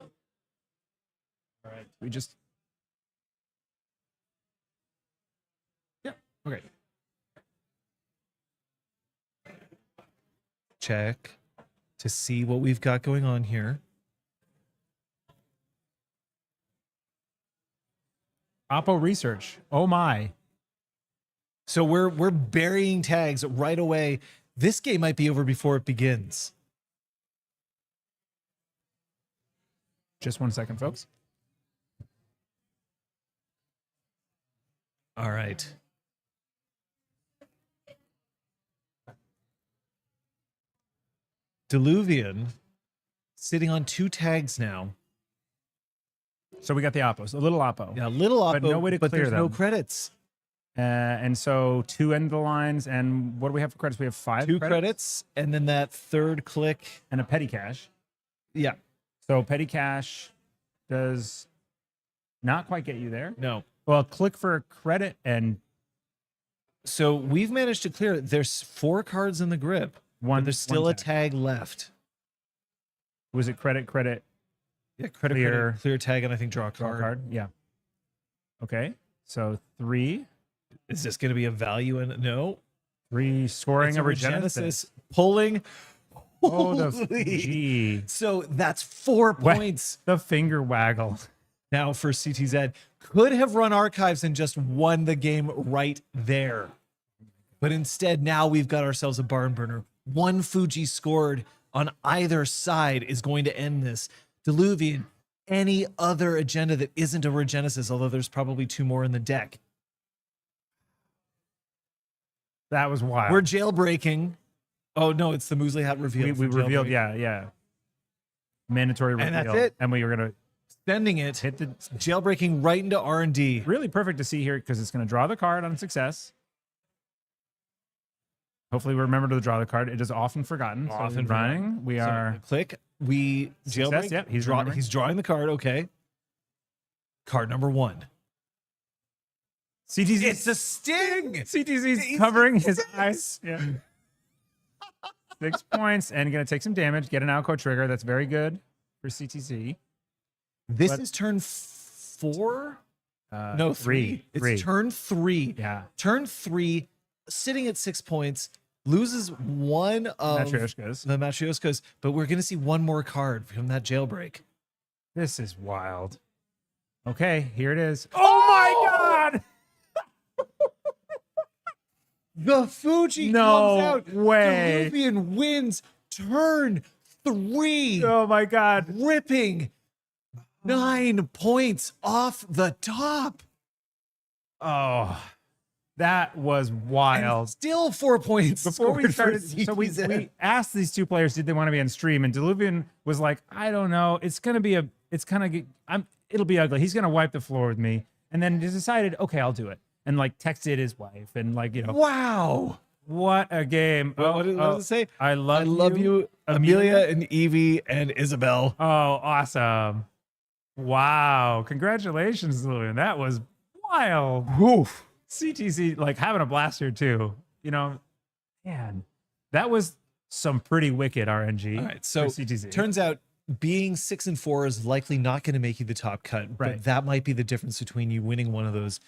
S3: All right. We just. Yeah. Okay.
S8: Check to see what we've got going on here.
S3: Oppo research. Oh my.
S8: So we're burying tags right away. This game might be over before it begins.
S3: Just 1 second, folks.
S8: All right. Diluvian sitting on 2 tags now.
S3: So we got the Oppos, a little Oppo.
S8: Yeah, little Oppo,
S3: But no way to
S8: but
S3: clear
S8: there's no
S3: them.
S8: credits.
S3: And so 2 end of the lines. And what do we have for credits? We have 5
S8: 2 credits, and then that third click.
S3: and a petty cash.
S8: Yeah,
S3: So petty cash does not quite get you there.
S8: no.
S3: Well, click for a credit and
S8: So we've managed to clear it. There's 4 cards in the grip.
S3: one.
S8: But there's still
S3: one
S8: a tag left.
S3: Was it credit?
S8: Yeah, credit,
S3: Clear.
S8: clear tag, and I think draw a
S3: Draw
S8: card.
S3: card. Yeah. Okay. So 3.
S8: Is this going to be a value? And no,
S3: 3 scoring
S8: it's
S3: a
S8: a
S3: Regenesis.
S8: Regenesis pulling.
S3: Oh, the
S8: Holy.
S3: G.
S8: So that's 4
S3: What?
S8: points
S3: The finger waggle.
S8: now for CTZ. Could have run archives and just won the game right there. But instead, now we've got ourselves a barn burner. 1 Fuji scored on either side is going to end this. Diluvian, any other agenda that isn't a Regenesis, although there's probably 2 more in the deck.
S3: That was wild.
S8: We're jailbreaking. Oh, no, it's the Muesli Hat reveal.
S3: we
S8: for
S3: revealed,
S8: jailbreak.
S3: yeah. Mandatory reveal.
S8: And that's it.
S3: And we were going to
S8: Sending it.
S3: hit the.
S8: Jailbreaking right into R&D.
S3: Really perfect to see here because it's going to draw the card on success. Hopefully, we remember to draw the card. It is often forgotten.
S8: Often
S3: so running. We
S8: So,
S3: are.
S8: click. We
S3: Success,
S8: jailbreak.
S3: yep, he's remembering.
S8: he's drawing the card. Okay. Card number 1.
S3: CTZ.
S8: It's a sting.
S3: CTZ's covering his eyes. Yeah. 6 points and going to take some damage. Get an Alco trigger. That's very good for CTZ.
S8: This
S3: But-
S8: is turn 4. No,
S3: 3.
S8: 3. It's turn 3.
S3: Yeah.
S8: Turn 3, sitting at 6 points, loses one of
S3: Matryoshkas.
S8: the Matryoshkas, but we're going to see one more card from that jailbreak.
S3: This is wild. Okay, here it is. Oh my God!
S8: The Fuji
S3: No
S8: comes out.
S3: way.
S8: Diluvian wins turn 3,
S3: Oh my God.
S8: ripping 9 points off the top.
S3: Oh, that was
S8: And
S3: wild.
S8: still 4 points.
S3: Before we
S8: scored for
S3: started, so we
S8: CTZ.
S3: asked these two players, did they want to be on stream? And Diluvian was like, I don't know. It'll be ugly. He's gonna wipe the floor with me. And then just decided, okay, I'll do it. And like texted his wife and like,
S8: Wow.
S3: what a game.
S8: What does it say?
S3: I love
S8: you, Amelia and Evie and Isabel.
S3: Oh, awesome. Wow. Congratulations, Diluvian. That was wild.
S8: Oof.
S3: CTC, like having a blast here too. You know, man, that was some pretty wicked RNG.
S8: All right, so
S3: for CTC.
S8: turns out being 6 and 4 is likely not going to make you the top cut,
S3: Right.
S8: but that might be the difference between you winning one of those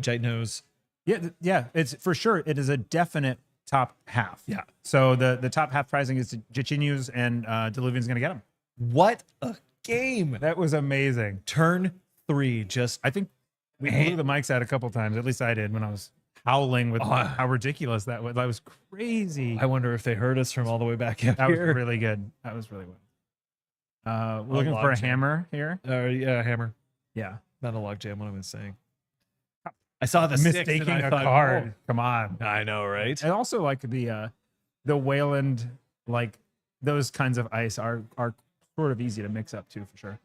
S8: Jitnos.
S3: Yeah, it's for sure. It is a definite top half.
S8: Yeah.
S3: So the top half prizing is Jachinus, and Diluvian's gonna get them.
S8: What a game!
S3: That was amazing.
S8: Turn 3, just
S3: I think we blew the mics out a couple times. At least I did when I was howling with how ridiculous that was. That was crazy.
S8: I wonder if they heard us from all the way back up
S3: That was
S8: here.
S3: really good. That was really good. We're looking for a
S8: logjam.
S3: hammer here.
S8: Yeah, hammer.
S3: Yeah.
S8: Not a logjam. What am I saying? I saw the 6 and
S3: Mistaking
S8: I
S3: a
S8: thought,
S3: card. Come on.
S8: oh, I know, right?
S3: And also like the Wayland, like those kinds of ice are sort of easy to mix up too, for sure.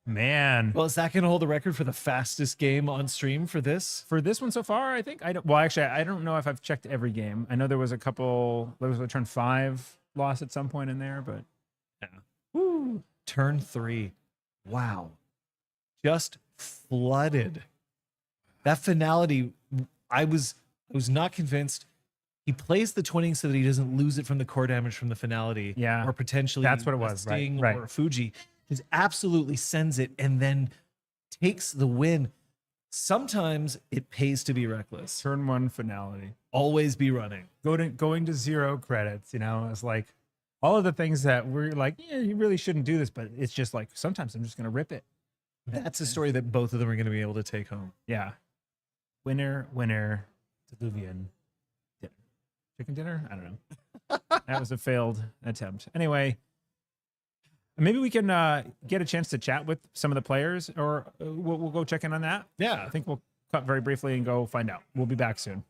S3: Man.
S8: Well, is that going to hold the record for the fastest game on stream for this?
S3: For this one so far, I think I don't know if I've checked every game. I know there was a turn 5 loss at some point in there, but
S8: Woo. Turn 3. Wow. Just flooded. That finality, I was not convinced. He plays the twinning so that he doesn't lose it from the core damage from the finality.
S3: Yeah.
S8: Or potentially
S3: That's what it
S8: a
S3: was, right,
S8: Sting
S3: right.
S8: or a Fuji. Just absolutely sends it and then takes the win. Sometimes it pays to be reckless.
S3: turn 1 finality.
S8: Always be running.
S3: Going to 0 credits, you know, it's like all of the things that we're like, yeah, you really shouldn't do this, but it's just like sometimes I'm just gonna rip it.
S8: That's a story that both of them are going to be able to take home.
S3: Yeah. Winner, Diluvian dinner. Chicken dinner? I don't know. That was a failed attempt. Anyway, maybe we can get a chance to chat with some of the players, or we'll go check in on that.
S8: Yeah.
S3: I think we'll cut very briefly and go find out. We'll be back soon.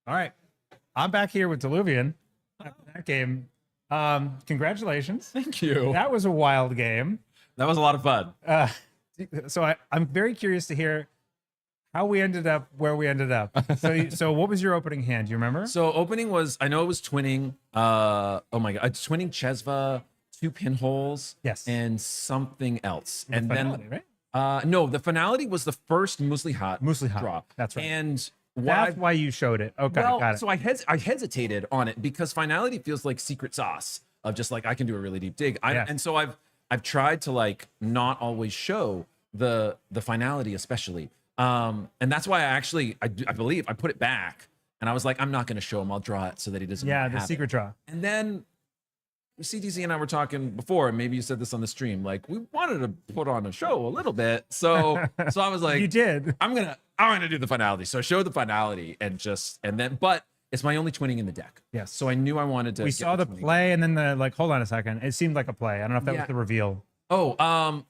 S3: All right. I'm back here with Diluvian after that game. Congratulations.
S9: Thank you.
S3: That was a wild game.
S9: That was a lot of fun.
S3: So I'm very curious to hear how we ended up where we ended up. So what was your opening hand? Do you remember?
S9: So opening was, I know it was twinning. Oh my god, it's twinning Chesva, 2 pinholes,
S3: Yes.
S9: and something else.
S3: The
S9: And
S3: finality,
S9: then
S3: right?
S9: no, the finality was the first Muesli Hot
S3: Draw. That's right.
S9: And
S3: That's why you showed it. Okay,
S9: well,
S3: got it.
S9: so I hesitated on it because finality feels like secret sauce of just like I can do a really deep dig.
S3: Yes.
S9: And so I've tried to like not always show the finality, especially. And that's why I believe I put it back and I was like, I'm not going to show him. I'll draw it so that he doesn't.
S3: Yeah, the
S9: have it.
S3: secret draw.
S9: And then CTZ and I were talking before, and maybe you said this on the stream, like we wanted to put on a show a little bit. So I was like,
S3: You did.
S9: I'm gonna do the finality. So I showed the finality but it's my only twinning in the deck.
S3: Yes.
S9: So I knew I wanted to.
S3: We
S9: get
S3: saw the
S9: twinning.
S3: play and then hold on a second. It seemed like a play. I don't know if that
S9: Yeah.
S3: was the reveal.
S9: Oh,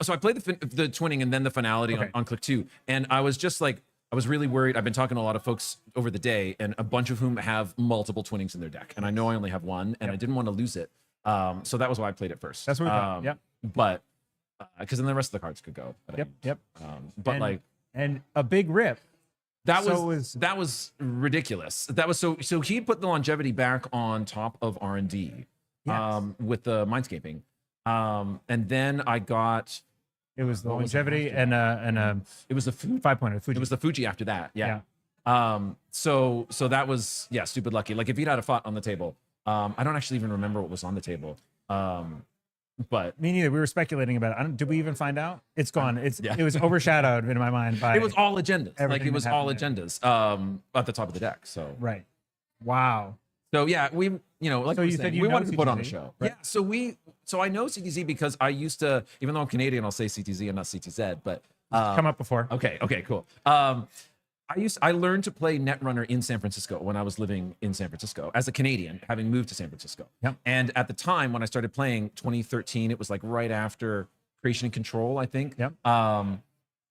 S9: so I played the twinning and then the finality
S3: Okay.
S9: on click 2. And I was just like, I was really worried. I've been talking to a lot of folks over the day, and a bunch of whom have multiple twinnings in their deck. And I know I only have one, and I didn't want to lose it. So that was why I played it first.
S3: That's what we thought. Yep.
S9: But because then the rest of the cards could go. But I
S3: Yep.
S9: didn't. But
S3: And- and a big rip.
S9: that
S3: so
S9: that was ridiculous. That was so he put the longevity back on top of R&D
S3: Yes.
S9: with the mindscaping. And then I got
S3: It was the
S9: What was it
S3: longevity
S9: after
S3: and a
S9: it was the
S3: 5-pointer. Fuji.
S9: it was the Fuji after that. Yeah. So that was stupid lucky. Like if he'd had a fought on the table, I don't actually even remember what was on the table. But
S3: Me neither. We were speculating about it. Did we even find out? It's gone.
S9: Yeah.
S3: It was overshadowed in my mind by
S9: it was all agendas. Like
S3: everything
S9: it was
S3: that
S9: all
S3: happened
S9: agendas at the top of the deck. So
S3: right. Wow.
S9: So yeah, we like
S3: So
S9: we
S3: you
S9: were
S3: said
S9: saying,
S3: you
S9: we
S3: know
S9: wanted to put on a
S3: CTZ,
S9: show.
S3: right?
S9: Yeah, so I know CTZ because I used to, even though I'm Canadian, I'll say CTZ and not CTZ. But
S3: Come up before.
S9: okay, cool. I learned to play Netrunner in San Francisco when I was living in San Francisco as a Canadian, having moved to San Francisco.
S3: Yep.
S9: And at the time when I started playing, 2013, it was like right after Creation and Control, I think.
S3: Yep.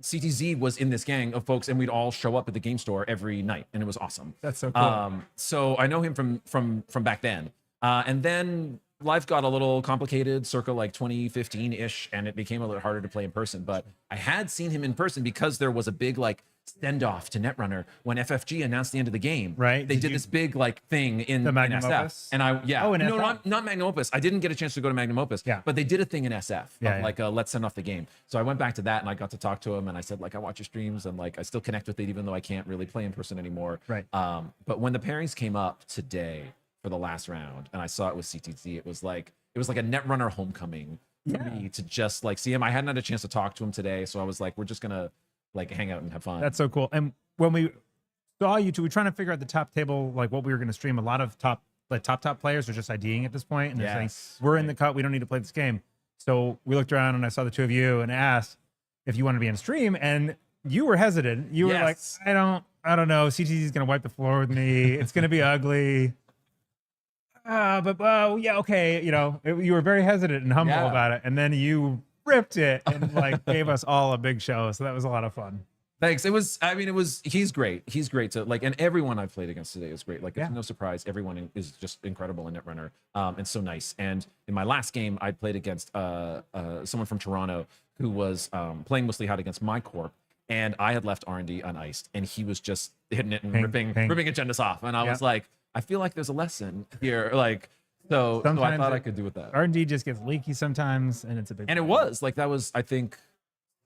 S9: CTZ was in this gang of folks, and we'd all show up at the game store every night, and it was awesome.
S3: That's so cool.
S9: So I know him from back then, and then life got a little complicated, circa like 2015-ish, and it became a little harder to play in person. But I had seen him in person because there was a big like send-off to Netrunner when FFG announced the end of the game.
S3: Right.
S9: They
S3: Did
S9: did
S3: you-
S9: this big like thing in
S3: Magnum
S9: SF,
S3: Opus?
S9: and
S3: Oh, in
S9: no,
S3: SF?
S9: not Magnum Opus. I didn't get a chance to go to Magnum Opus.
S3: Yeah.
S9: But they did a thing in SF,
S3: Yeah, yeah.
S9: like let's send off the game. So I went back to that, and I got to talk to him, and I said like I watch your streams, and like I still connect with it even though I can't really play in person anymore.
S3: Right.
S9: But when the pairings came up today for the last round, and I saw it with CTZ, it was like a Netrunner homecoming for me to just like see him. I hadn't had a chance to talk to him today, so I was like, we're just gonna like hang out and have fun.
S3: That's so cool. And when we saw you two, we were trying to figure out the top table, like what we were going to stream. A lot of top players are just IDing at this point, and they're saying,
S9: Yes.
S3: we're in the cut. We don't need to play this game. So we looked around and I saw the two of you and asked if you wanted to be on stream, and you were hesitant. You were like,
S9: Yes.
S3: I don't know. CTZ is going to wipe the floor with me. It's going to be ugly. But yeah, okay. You were very hesitant and humble
S9: Yeah.
S3: about it. And then you ripped it and like gave us all a big show. So that was a lot of fun.
S9: Thanks. He's great. He's great to like, and everyone I've played against today is great. Like, it's
S3: Yeah.
S9: no surprise. Everyone is just incredible in Netrunner, and so nice. And in my last game, I played against someone from Toronto who was playing mostly hot against my corp, and I had left R&D uniced, and he was just hitting it and ripping agendas off. And I was like, I feel like there's a lesson here. Like, so I
S3: Sometimes
S9: thought I could do with that.
S3: R&D just gets leaky sometimes, and it's a big.
S9: And it was like that was, I think,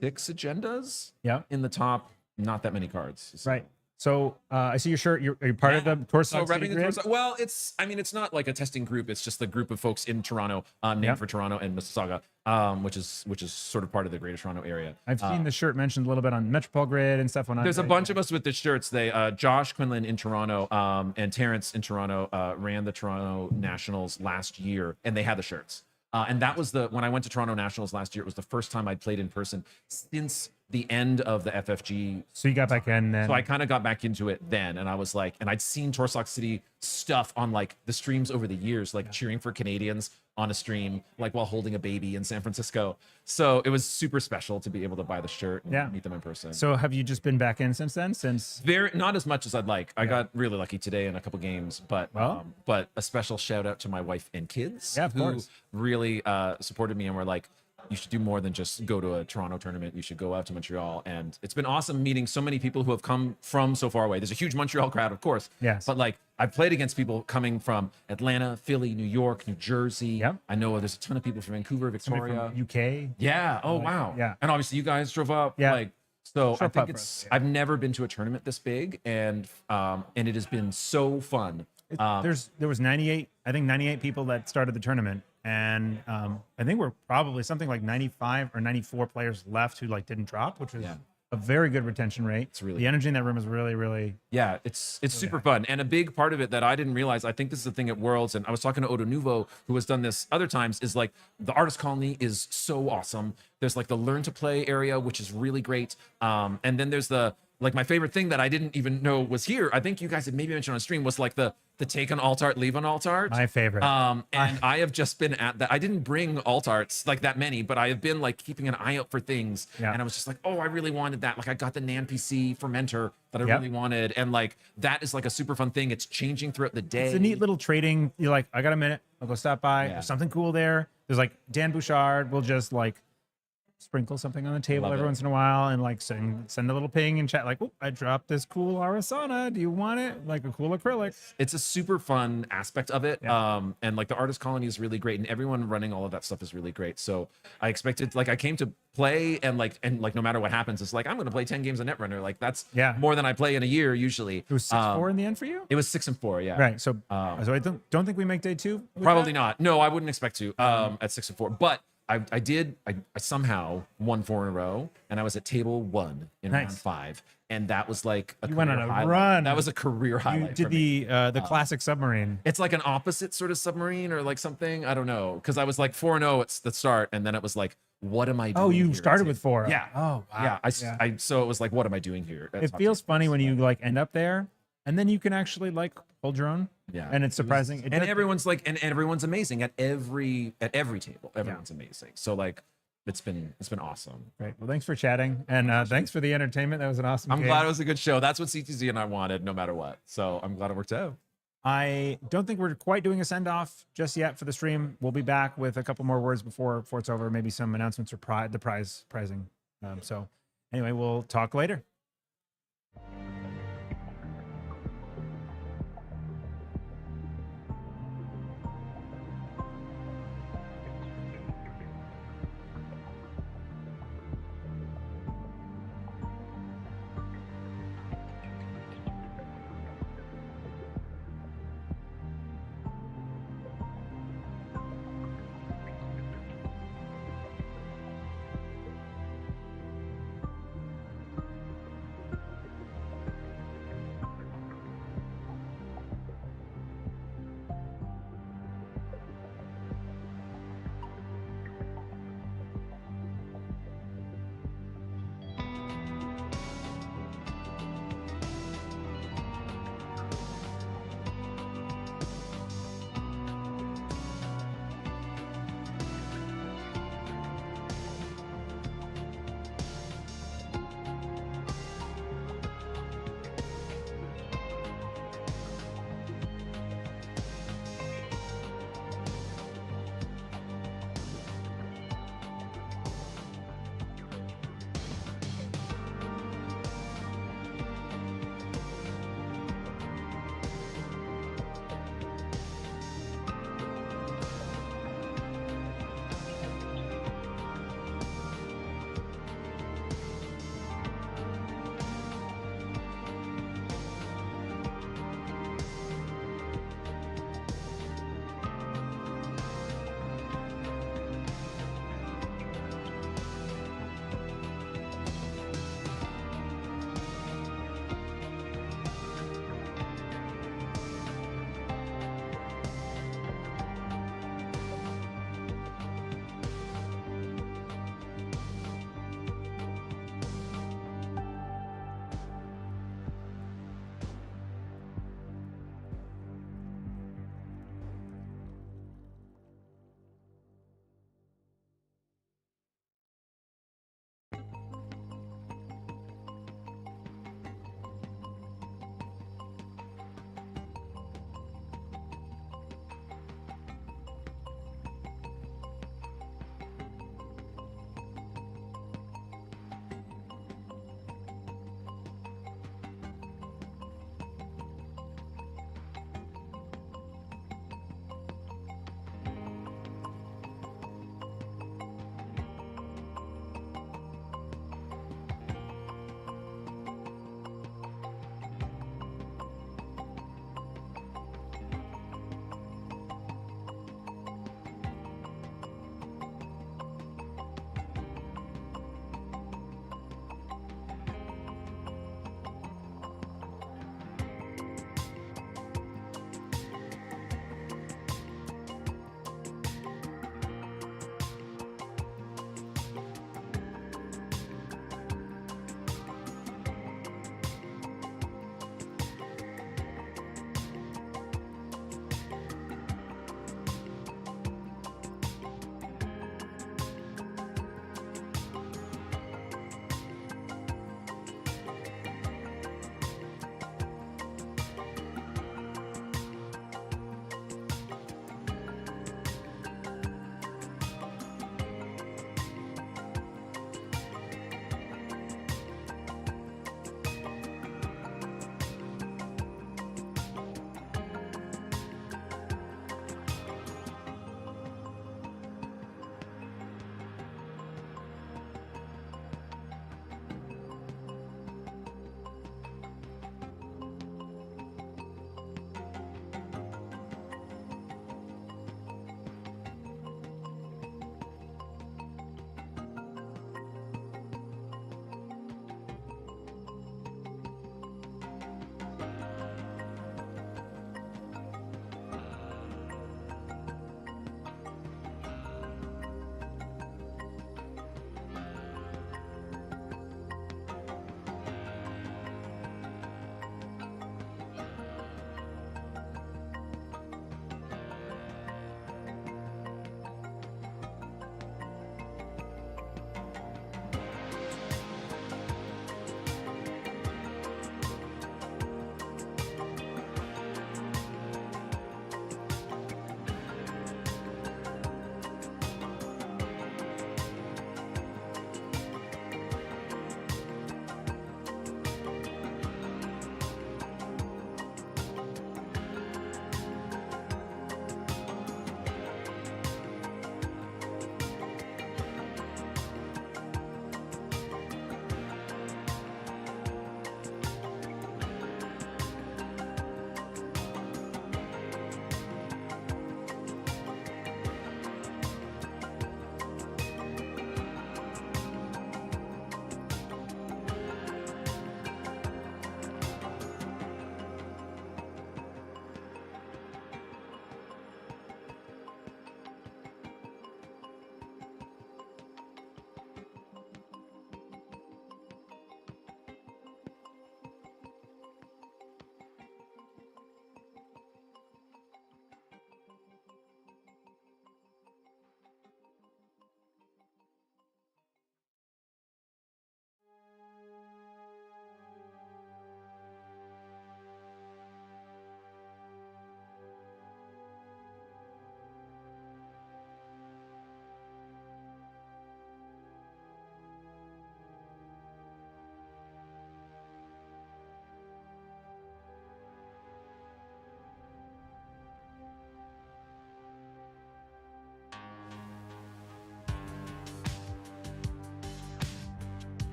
S9: 6 agendas.
S3: Yeah.
S9: In the top, not that many cards. So.
S3: Right. So I see your shirt. You're part of the Torso.
S9: So repping the Torso. Well, it's not like a testing group. It's just a group of folks in Toronto, named for Toronto and Mississauga, which is sort of part of the Greater Toronto area.
S3: I've seen the shirt mentioned a little bit on Metropole Grid and stuff.
S9: There's a bunch of us with the shirts. They Josh Quinlan in Toronto and Terrence in Toronto ran the Toronto Nationals last year, and they had the shirts. And that was when I went to Toronto Nationals last year, it was the first time I'd played in person since the end of the FFG.
S3: So you got back in then.
S9: So I kind of got back into it then, and I was like, and I'd seen Torsock City stuff on like the streams over the years, like cheering for Canadians on a stream, like while holding a baby in San Francisco. So it was super special to be able to buy the shirt and
S3: Yeah.
S9: meet them in person.
S3: So have you just been back in since then? Since
S9: Not as much as I'd like. I got really lucky today in a couple games, but a special shout out to my wife and kids
S3: Yeah, of
S9: who
S3: course.
S9: really supported me and were like, you should do more than just go to a Toronto tournament. You should go out to Montreal. And it's been awesome meeting so many people who have come from so far away. There's a huge Montreal crowd, of course.
S3: Yes.
S9: But like I've played against people coming from Atlanta, Philly, New York, New Jersey.
S3: Yep.
S9: I know there's a ton of people from Vancouver,
S3: somebody
S9: Victoria.
S3: from UK?
S9: Yeah. Oh, wow.
S3: yeah.
S9: And obviously you guys drove up.
S3: Yeah.
S9: Like, so I
S3: Drove
S9: think
S3: up for
S9: it's,
S3: us, yeah.
S9: I've never been to a tournament this big and it has been so fun.
S3: There was 98, I think 98 people that started the tournament, and I think we're probably something like 95 or 94 players left who like didn't drop, which was
S9: Yeah.
S3: a very good retention rate.
S9: It's really
S3: the energy in that room is really, really.
S9: Yeah, it's super fun. And a big part of it that I didn't realize, I think this is the thing at Worlds, and I was talking to Odo Nuvo, who has done this other times, is like the artist colony is so awesome. There's like the learn to play area, which is really great. And then there's the, like my favorite thing that I didn't even know was here, I think you guys had maybe mentioned on stream, was like the take an alt art, leave an alt art.
S3: My favorite.
S9: And I have just been at that. I didn't bring alt arts like that many, but I have been like keeping an eye out for things.
S3: Yeah.
S9: And I was just like, oh, I really wanted that. Like I got the NanPC fermenter that I
S3: Yep.
S9: really wanted. And like that is like a super fun thing. It's changing throughout the day.
S3: It's a neat little trading. You're like, I got a minute. I'll go stop by.
S9: Yeah.
S3: There's something cool there. There's like Dan Bouchard will just like sprinkle something on the table
S9: Love
S3: every
S9: it.
S3: once in a while and like send a little ping and chat like, oh, I dropped this cool Arasana. Do you want it? Like a cool acrylic.
S9: It's a super fun aspect of it.
S3: Yeah.
S9: And like the artist colony is really great and everyone running all of that stuff is really great. So I expected, like I came to play and no matter what happens, it's like, I'm going to play 10 games of Netrunner. Like that's
S3: Yeah.
S9: more than I play in a year usually.
S3: It was 6-4 in the end for you?
S9: It was 6-4. Yeah.
S3: Right. So I don't think we make day 2. with
S9: Probably
S3: that?
S9: not. No, I wouldn't expect to at 6-4. But I somehow won 4 in a row, and I was at table 1 in round
S3: Nice.
S9: 5, and that was like a
S3: You went on
S9: career
S3: a
S9: highlight.
S3: run.
S9: That was a career
S3: You
S9: highlight.
S3: did
S9: for me.
S3: the classic submarine.
S9: It's like an opposite sort of submarine or like something. I don't know, because I was like 4-0 at the start, and then it was like, what am I doing?
S3: Oh, you
S9: here?
S3: started
S9: It's-
S3: with 4.
S9: Yeah.
S3: Oh, wow.
S9: Yeah. So it was like, what am I doing here? That's
S3: It
S9: how
S3: feels
S9: it
S3: funny when
S9: was.
S3: you like end up there, and then you can actually like hold your own.
S9: Yeah.
S3: And it's surprising. It
S9: And
S3: does-
S9: everyone's like, and everyone's amazing at every table. Everyone's amazing. So like, it's been awesome.
S3: Great. Well, thanks for chatting, and thanks for the entertainment. That was an awesome.
S9: I'm
S3: game.
S9: glad it was a good show. That's what CTZ and I wanted, no matter what. So I'm glad it worked out.
S3: I don't think we're quite doing a send off just yet for the stream. We'll be back with a couple more words before it's over. Maybe some announcements or the prizing. So anyway, we'll talk later.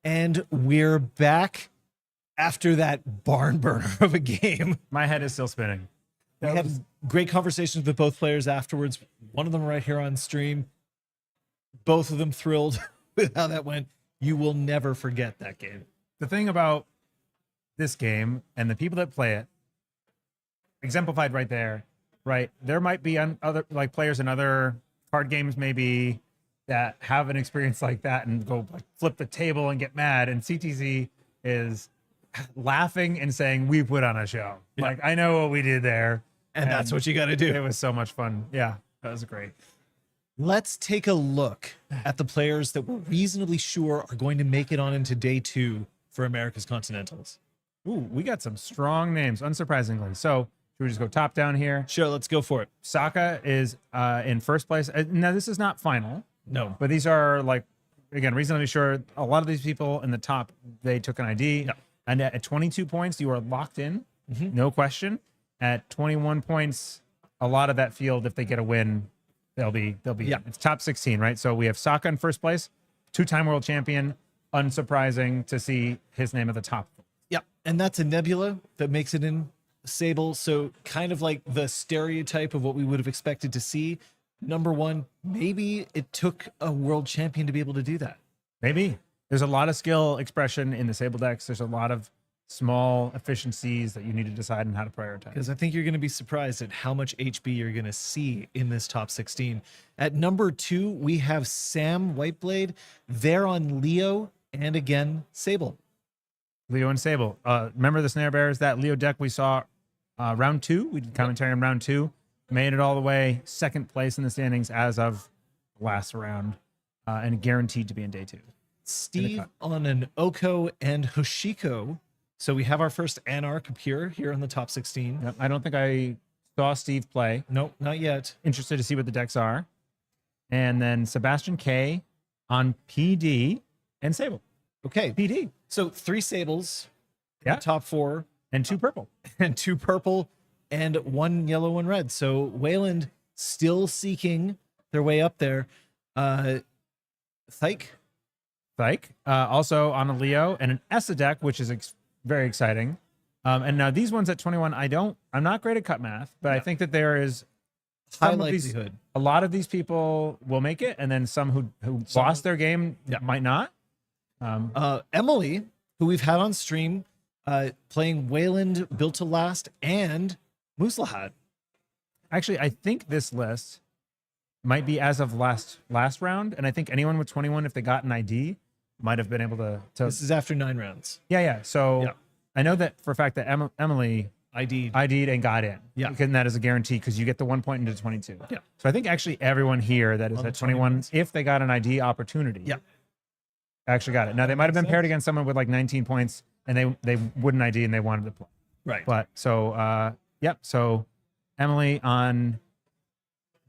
S8: And we're back after that barn burner of a game.
S3: My head is still spinning.
S8: We had great conversations with both players afterwards. One of them right here on stream. Both of them thrilled with how that went. You will never forget that game.
S3: The thing about this game and the people that play it, exemplified right there, right? There might be other like players in other card games maybe that have an experience like that and go like flip the table and get mad. And CTZ is laughing and saying, "We put on a show."
S8: Yeah.
S3: Like, I know what we did there.
S8: And that's what you got to do.
S3: It was so much fun. Yeah, that was great.
S8: Let's take a look at the players that we're reasonably sure are going to make it on into day 2 for America's Continentals.
S3: Ooh, we got some strong names, unsurprisingly. So should we just go top down here?
S8: Sure, let's go for it.
S3: Saka is in first place. Now, this is not final,
S8: No.
S3: but these are like, again, reasonably sure. A lot of these people in the top, they took an ID.
S8: Yeah.
S3: And at 22 points, you are locked in, no question. At 21 points, a lot of that field, if they get a win, they'll be
S8: Yeah.
S3: It's top 16, right? So we have Saka in first place, 2-time world champion. Unsurprising to see his name at the top.
S8: Yeah, and that's a Nebula that makes it in Sable. So kind of like the stereotype of what we would have expected to see. Number one, maybe it took a world champion to be able to do that.
S3: Maybe. There's a lot of skill expression in the Sable decks. There's a lot of small efficiencies that you need to decide on how to prioritize.
S8: Because I think you're going to be surprised at how much HB you're going to see in this top 16. At number 2, we have Sam Whiteblade. They're on Leo and again, Sable.
S3: Leo and Sable. Remember the Snare Bears, that Leo deck we saw round 2? We did commentary on round 2. Made it all the way, second place in the standings as of last round, and guaranteed to be in day 2.
S8: Steve on an Oko and Hoshiko. So we have our first Anarch appear here on the top 16.
S3: Yep. I don't think I saw Steve play.
S8: Nope, not yet.
S3: Interested to see what the decks are. And then Sebastian K on PD and Sable.
S8: Okay,
S3: PD.
S8: so 3 Sables,
S3: Yeah.
S8: top 4,
S3: And 2 purple.
S8: and 2 purple, and 1 yellow, 1 red. So Wayland still seeking their way up there. Thyke,
S3: Also on a Leo and an Essa deck, which is very exciting. And now these ones at 21, I'm not great at cut math, but I think that there is
S8: high
S3: some of these,
S8: likelihood.
S3: a lot of these people will make it, and then some who lost their game might not.
S8: Emily, who we've had on stream, playing Wayland, Built to Last, and Muslahat.
S3: Actually, I think this list might be as of last round, and I think anyone with 21, if they got an ID, might have been able to
S8: This is after 9 rounds.
S3: yeah. So
S8: Yeah.
S3: I know that for a fact that Emily
S8: ID'd.
S3: ID'd and got in.
S8: Yeah.
S3: And that is a guarantee because you get the 1 point into 22.
S8: Yeah.
S3: So I think actually everyone here that is
S8: On the
S3: at 21,
S8: 21s.
S3: if they got an ID opportunity,
S8: Yeah.
S3: actually got it. Now they might have been
S8: makes
S3: paired
S8: sense.
S3: against someone with like 19 points and they wouldn't ID and they wanted to play.
S8: Right.
S3: But so yep. So Emily on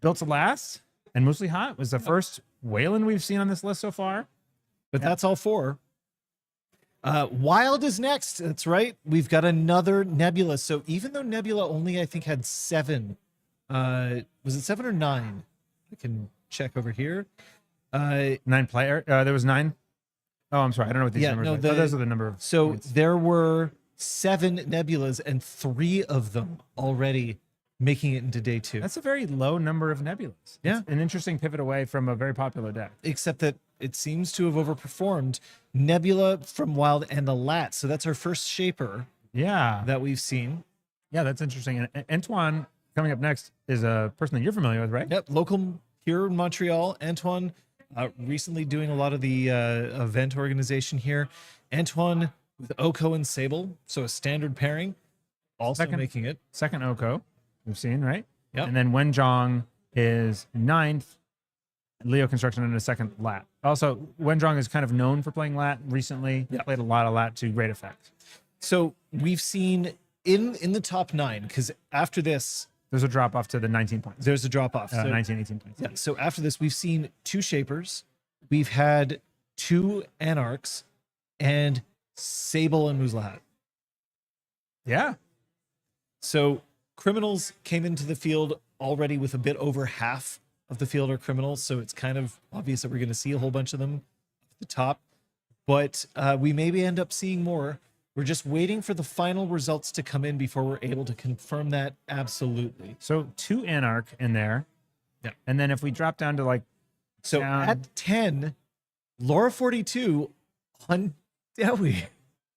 S3: Built to Last and Moosely Hot was the first Wayland we've seen on this list so far.
S8: But that's all 4. Wild is next. That's right. We've got another Nebula. So even though Nebula only, I think, had 7, was it 7 or 9? I can check over here.
S3: 9 player. There was 9. Oh, I'm sorry. I don't know what these
S8: Yeah,
S3: numbers
S8: no,
S3: are.
S8: the-
S3: Those are the number of
S8: So
S3: points.
S8: there were 7 Nebulas and 3 of them already making it into day 2.
S3: That's a very low number of Nebulas.
S8: Yeah.
S3: It's an interesting pivot away from a very popular deck.
S8: Except that it seems to have overperformed Nebula from Wild and the Lat. So that's our first shaper
S3: Yeah.
S8: that we've seen.
S3: Yeah, that's interesting. And Antoine coming up next is a person that you're familiar with, right?
S8: Yep, local here in Montreal. Antoine, recently doing a lot of the event organization here. Antoine with Oko and Sable, so a standard pairing, also
S3: Second.
S8: making it.
S3: Second Oko, we've seen, right?
S8: Yep.
S3: And then Wenjong is 9th. Leo Construction in a second Lat. Also, Wenjong is kind of known for playing Lat recently.
S8: Yep.
S3: Played a lot of Lat to great effect.
S8: So we've seen in the top 9, because after this,
S3: There's a drop off to the 19 points.
S8: there's a drop off.
S3: 19, 18 points.
S8: Yeah. So after this, we've seen 2 shapers, we've had 2 anarchs, and Sable and Muslahat.
S3: Yeah.
S8: So criminals came into the field already with a bit over half of the field are criminals. So it's kind of obvious that we're going to see a whole bunch of them at the top. but we maybe end up seeing more. We're just waiting for the final results to come in before we're able to confirm that absolutely.
S3: So 2 Anarch in there.
S8: Yeah.
S3: And then if we drop down to like
S8: So
S3: down
S8: at 10, Laura 42 on Dewi.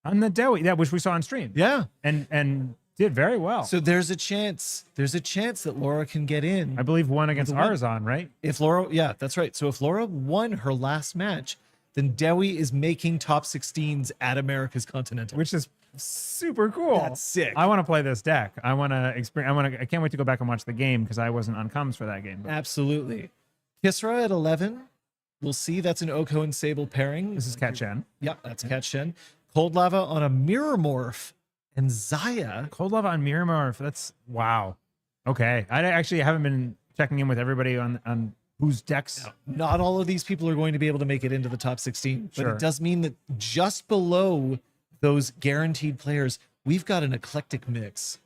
S3: on the Dewi, yeah, which we saw on stream.
S8: Yeah.
S3: And did very well.
S8: So there's a chance that Laura can get in.
S3: I believe one against
S8: a win.
S3: Arzon, right?
S8: If Laura, yeah, that's right. So if Laura won her last match, then Dewi is making top 16s at America's Continental.
S3: Which is super cool.
S8: That's sick.
S3: I want to play this deck. I want to experience. I can't wait to go back and watch the game because I wasn't on comms for that game. But
S8: Absolutely. Kisra at 11. We'll see. That's an Oko and Sable pairing.
S3: this is Kat Chen.
S8: Yeah, that's Kat Shen. Cold Lava on a Mirror Morph. And Zaya.
S3: Cold Lava on Mirror Morph. That's wow. Okay. I actually haven't been checking in with everybody on whose decks.
S8: Not all of these people are going to be able to make it into the top 16, but
S3: Sure.
S8: it does mean that just below those guaranteed players, we've got an eclectic mix.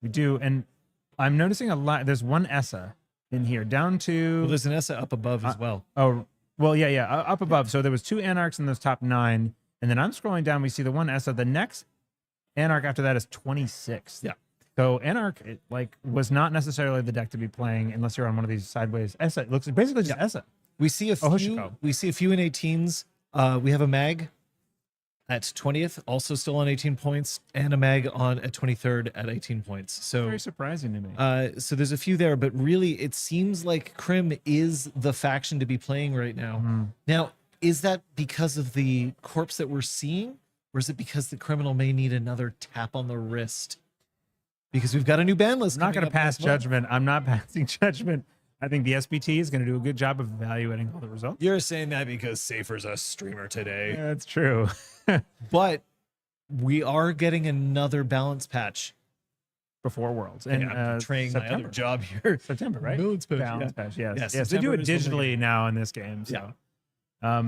S3: We do. And I'm noticing a lot. There's one Essa in here down to.
S8: Well, there's an Essa up above as well.
S3: Oh, well, yeah. Up above. So there was 2 Anarchs in those top 9. And then I'm scrolling down. We see the one Essa. The next Anarch after that is 26.
S8: Yeah.
S3: So Anarch was not necessarily the deck to be playing unless you're on one of these sideways. Essa it looks basically just Essa.
S8: We see a few.
S3: Hoshiko.
S8: We see a few in 18s. We have a Mag at 20th, also still on 18 points, and a Mag on at 23rd at 18 points. So
S3: Very surprising to me.
S8: so there's a few there, but really it seems like Crim is the faction to be playing right now.
S3: Mm-hmm.
S8: Now, is that because of the corpse that we're seeing, or is it because the criminal may need another tap on the wrist? Because we've got a new ban list.
S3: I'm not going
S8: coming
S3: to
S8: up
S3: pass
S8: next month.
S3: judgment. I'm not passing judgment. I think the SBT is going to do a good job of evaluating all the results.
S8: You're saying that because Safer's a streamer today.
S3: Yeah, that's true.
S8: But we are getting another balance patch.
S3: Before Worlds. And
S8: I'm betraying my
S3: September.
S8: other job here.
S3: September, right?
S8: Balance patch,
S3: Balance
S8: yeah.
S3: patch, yes.
S8: Yes,
S3: Yes, they do
S8: September
S3: it
S8: is when we
S3: digitally now in this game. So.
S8: Yeah.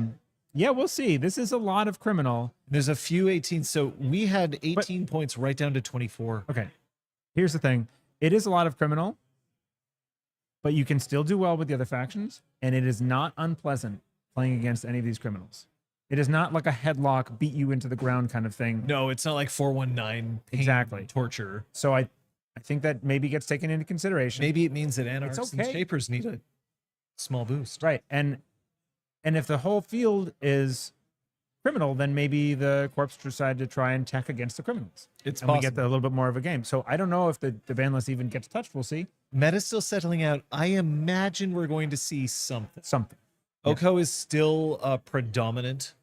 S3: Yeah, we'll see. This is a lot of criminal.
S8: There's a few 18. So we had 18 points right down to 24.
S3: Okay. Here's the thing. It is a lot of criminal, but you can still do well with the other factions, and it is not unpleasant playing against any of these criminals. It is not like a headlock, beat you into the ground kind of thing.
S8: No, it's not like 419 pain,
S3: Exactly.
S8: torture.
S3: So I think that maybe gets taken into consideration.
S8: Maybe it means that anarchs and
S3: okay.
S8: shapers need a small boost.
S3: Right. And if the whole field is criminal, then maybe the corps decide to try and tech against the criminals.
S8: It's
S3: and we get
S8: possible.
S3: a little bit more of a game. So I don't know if the ban list even gets touched. We'll see.
S8: Meta's still settling out. I imagine we're going to see something.
S3: Something. Yeah.
S8: Oko is still a predominant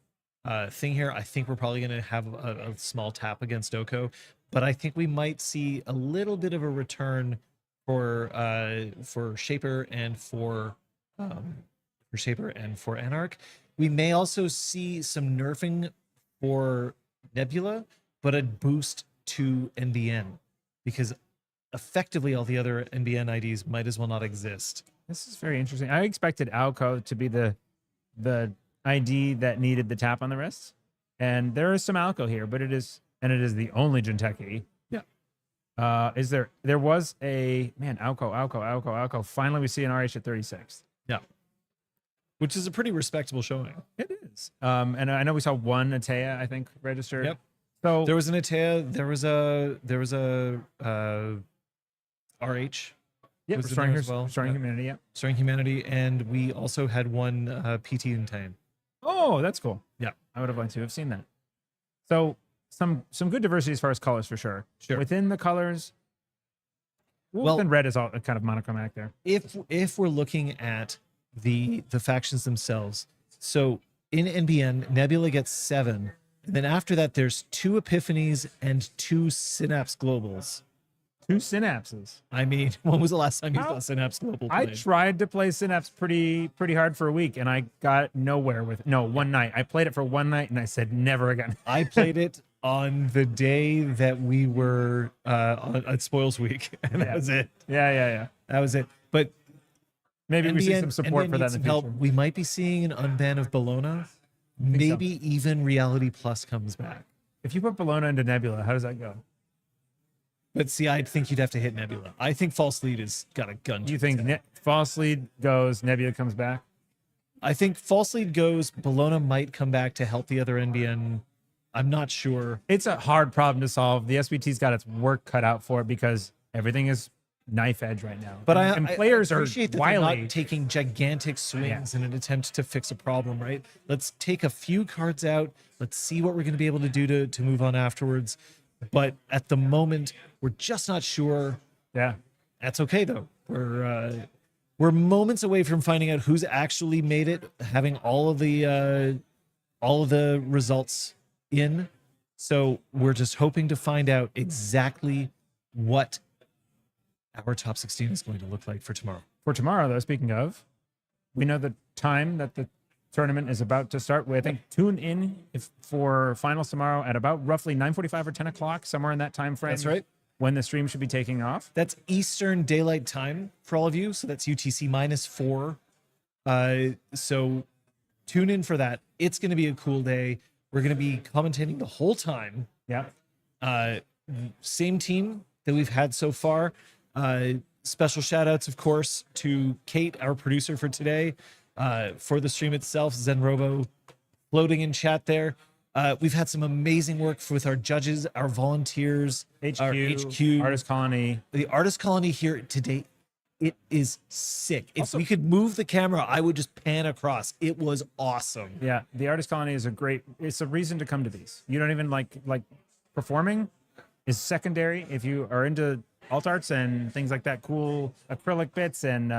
S8: thing here. I think we're probably going to have a small tap against Oko, but I think we might see a little bit of a return for Shaper and for Anarch. We may also see some nerfing for Nebula, but a boost to NBN because effectively all the other NBN IDs might as well not exist.
S3: This is very interesting. I expected Alco to be the ID that needed the tap on the wrists, and there is some Alco here, but it is the only Jinteki.
S8: Yeah.
S3: There was a man Alco. Finally, we see an RH at 36.
S8: Yeah. Which is a pretty respectable showing.
S3: It is. And I know we saw one Atea, I think, registered.
S8: Yep.
S3: So
S8: There was an Atea, there was a RH.
S3: yeah,
S8: was in
S3: restoring,
S8: there as well.
S3: restoring
S8: Yeah.
S3: humanity. Yeah.
S8: Starring Humanity, and we also had one PT in time.
S3: Oh, that's cool.
S8: Yeah.
S3: I would have liked to have seen that. So some good diversity as far as colors for sure.
S8: Sure.
S3: Within the colors,
S8: Well-
S3: and red is all kind of monochromatic there.
S8: If we're looking at the factions themselves, so in NBN, Nebula gets 7, and then after that, there's 2 Epiphanies and 2 Synapse Globals.
S3: 2 synapses.
S8: I mean, when was the last time you
S3: How-
S8: saw Synapse Global
S3: I
S8: played?
S3: tried to play Synapse pretty hard for a week, and I got nowhere with it. No, one night. I played it for one night, and I said never again.
S8: I played it on the day that we were at Spoils Week, and that
S3: Yeah.
S8: was it.
S3: Yeah.
S8: That was it. But
S3: Maybe we see
S8: NBN
S3: some support for that
S8: needs
S3: in
S8: some
S3: the
S8: help.
S3: future.
S8: We might be seeing an unban of Bologna.
S3: so.
S8: Maybe even Reality Plus comes back.
S3: If you put Bologna into Nebula, how does that go?
S8: But see, I think you'd have to hit Nebula. I think False Lead has got a gun.
S3: Do
S8: to
S3: you
S8: its
S3: think
S8: head.
S3: False Lead goes, Nebula comes back?
S8: I think false lead goes. Bologna might come back to help the other NBN. I'm not sure.
S3: It's a hard problem to solve. The SBT's got its work cut out for it because everything is knife edge right now.
S8: But
S3: and players
S8: I
S3: are
S8: appreciate that
S3: wily.
S8: they're not taking gigantic swings in an attempt to fix a problem, right? Let's take a few cards out. Let's see what we're going to be able to do to move on afterwards. But at the moment, we're just not sure.
S3: Yeah.
S8: That's okay though. We're moments away from finding out who's actually made it, having all of the results in. So we're just hoping to find out exactly what our top 16 is going to look like for tomorrow.
S3: For tomorrow, though, speaking of, we know the time that the tournament is about to start. I think tune in for finals tomorrow at about roughly 9:45 or 10 o'clock, somewhere in that time frame.
S8: That's right.
S3: When the stream should be taking off.
S8: That's Eastern Daylight Time for all of you. So that's UTC -4. So tune in for that. It's going to be a cool day. We're going to be commentating the whole time.
S3: Yeah.
S8: Same team that we've had so far. Special shout outs, of course, to Kate, our producer for today, for the stream itself, Zenrobo floating in chat there. We've had some amazing work with our judges, our volunteers, our HQ,
S3: Artist Colony.
S8: the artist colony here today. It is sick. If we could move the camera, I would just pan across. It was awesome.
S3: Yeah, the Artist Colony is it's a reason to come to these. You don't even like performing is secondary if you are into alt arts and things like that, cool acrylic bits. And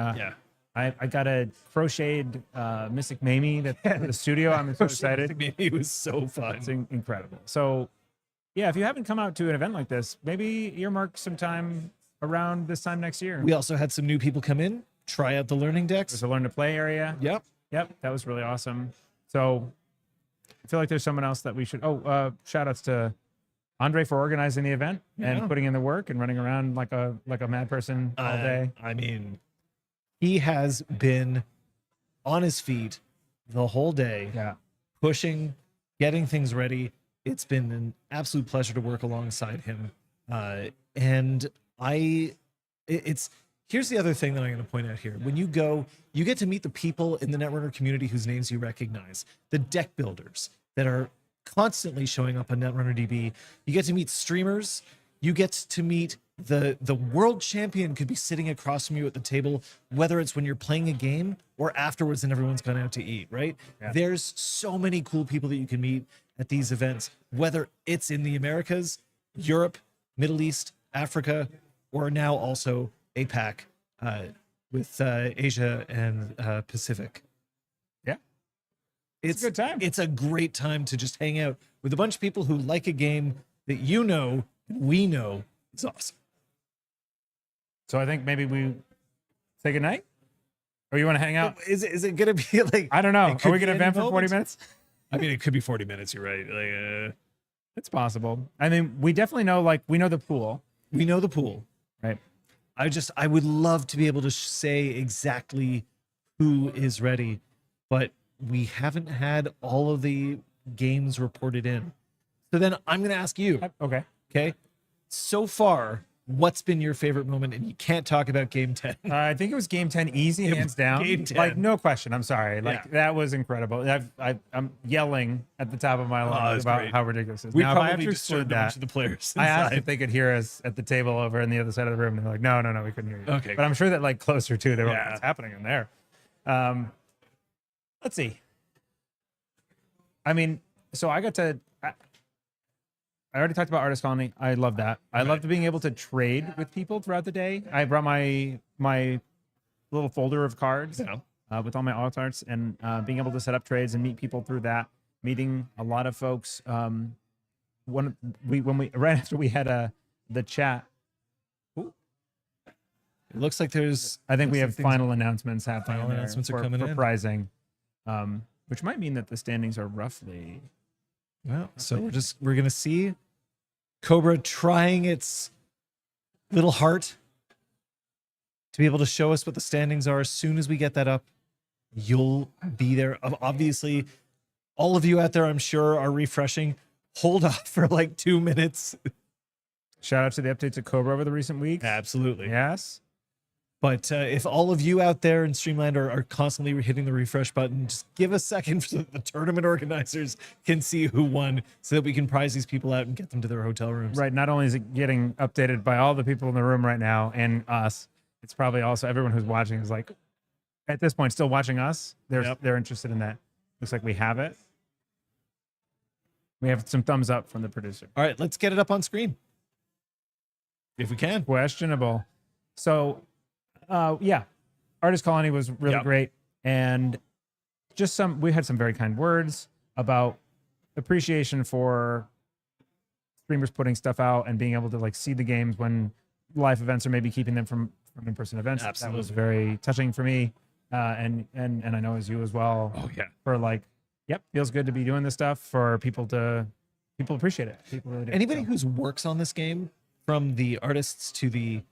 S3: I got a crocheted Mystic Mamie that the studio. I'm so excited.
S8: It was so fun.
S3: It's incredible. So yeah, if you haven't come out to an event like this, maybe earmark some time around this time next year.
S8: We also had some new people come in, try out the learning decks.
S3: There's a learn to play area.
S8: Yep.
S3: That was really awesome. So I feel like there's someone else that we should. Shout outs to Andre for organizing the event and putting in the work and running around like a mad person all day.
S8: I mean, he has been on his feet the whole day, pushing, getting things ready. It's been an absolute pleasure to work alongside him. And here's the other thing that I'm going to point out here. When you go, you get to meet the people in the Netrunner community whose names you recognize, the deck builders that are constantly showing up on Netrunner DB. You get to meet streamers. You get to meet the world champion could be sitting across from you at the table, whether it's when you're playing a game or afterwards and everyone's gone out to eat, right? Yeah. There's so many cool people that you can meet at these events, whether it's in the Americas, Europe, Middle East, Africa, or now also APAC with Asia and Pacific.
S3: Yeah.
S8: It's
S3: a good time.
S8: It's a great time to just hang out with a bunch of people who like a game that we know is awesome.
S3: So I think maybe we say goodnight? Or you want to hang out?
S8: Is it going to be like...
S3: I don't know. Are we going to vent for 40 minutes?
S8: I mean, it could be 40 minutes. You're right. Like,
S3: it's possible. I mean, we definitely know, we know the pool.
S8: We know the pool.
S3: Right.
S8: I would love to be able to say exactly who is ready, but we haven't had all of the games reported in. So then I'm going to ask you.
S3: Okay.
S8: Okay. So far, what's been your favorite moment? And you can't talk about game 10.
S3: I think it was game 10 easy, hands down.
S8: Game 10.
S3: Like, no question. I'm sorry. That was incredible. I'm yelling at the top of my lungs about how ridiculous it is.
S8: We
S3: now,
S8: probably disturbed a bunch of the players.
S3: I asked if they could hear us at the table over on the other side of the room. And they're like, no, we couldn't hear you.
S8: Okay.
S3: But I'm sure that closer to, they were like, what's happening in there? Let's see. I mean, so I got to... I already talked about Artist Colony. I love that. I loved being able to trade with people throughout the day. I brought my little folder of cards with all my alt arts and being able to set up trades and meet people through that. Meeting a lot of folks. When we right after we had the chat. Ooh.
S8: It looks like there's.
S3: I think we have final announcements happening.
S8: Final announcements are coming
S3: for
S8: in.
S3: Prizing, which might mean that the standings are roughly.
S8: Well, so we're gonna see Cobra trying its little heart to be able to show us what the standings are. As soon as we get that up, you'll be there. Obviously, all of you out there, I'm sure, are refreshing. Hold off for 2 minutes.
S3: Shout out to the updates of Cobra over the recent weeks.
S8: Absolutely.
S3: Yes.
S8: But if all of you out there in Streamland are constantly hitting the refresh button, just give a second so that the tournament organizers can see who won so that we can prize these people out and get them to their hotel rooms.
S3: Right. Not only is it getting updated by all the people in the room right now and us, it's probably also everyone who's watching is like, at this point, still watching us. They're interested in that. Looks like we have it. We have some thumbs up from the producer.
S8: All right, let's get it up on screen. If we can.
S3: Questionable. So, yeah, Artist Colony was really great. And just we had some very kind words about appreciation for streamers putting stuff out and being able to like see the games when live events are maybe keeping them from in-person events.
S8: Absolutely.
S3: That was very touching for me. And I know as you as well.
S8: Oh, yeah.
S3: For like, yep, feels good to be doing this stuff for people appreciate it. People really do.
S8: Anybody who works on this game, from the artists to the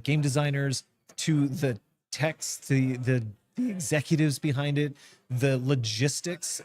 S8: game designers to the techs to the executives behind it, the logistics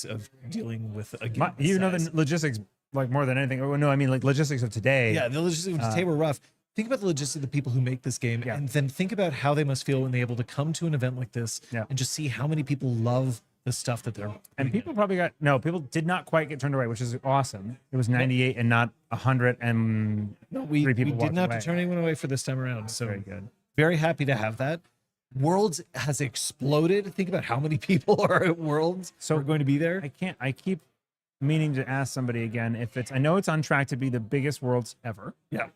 S8: of dealing with a game.
S3: The logistics like more than anything. Oh, no, I mean like logistics of today.
S8: Yeah, the logistics of today were rough. Think about the logistics of the people who make this game, and then think about how they must feel when they're able to come to an event like this and just see how many people love the stuff that they're.
S3: And people people did not quite get turned away, which is awesome. It was 98 and not 100, and
S8: we
S3: people
S8: didn't have
S3: away.
S8: to turn anyone away for this time around.
S3: That's
S8: so
S3: very good.
S8: Very happy to have that. Worlds has exploded. Think about how many people are at Worlds. So we're going to be there.
S3: I keep meaning to ask somebody again if it's. I know it's on track to be the biggest Worlds ever.
S8: Yeah.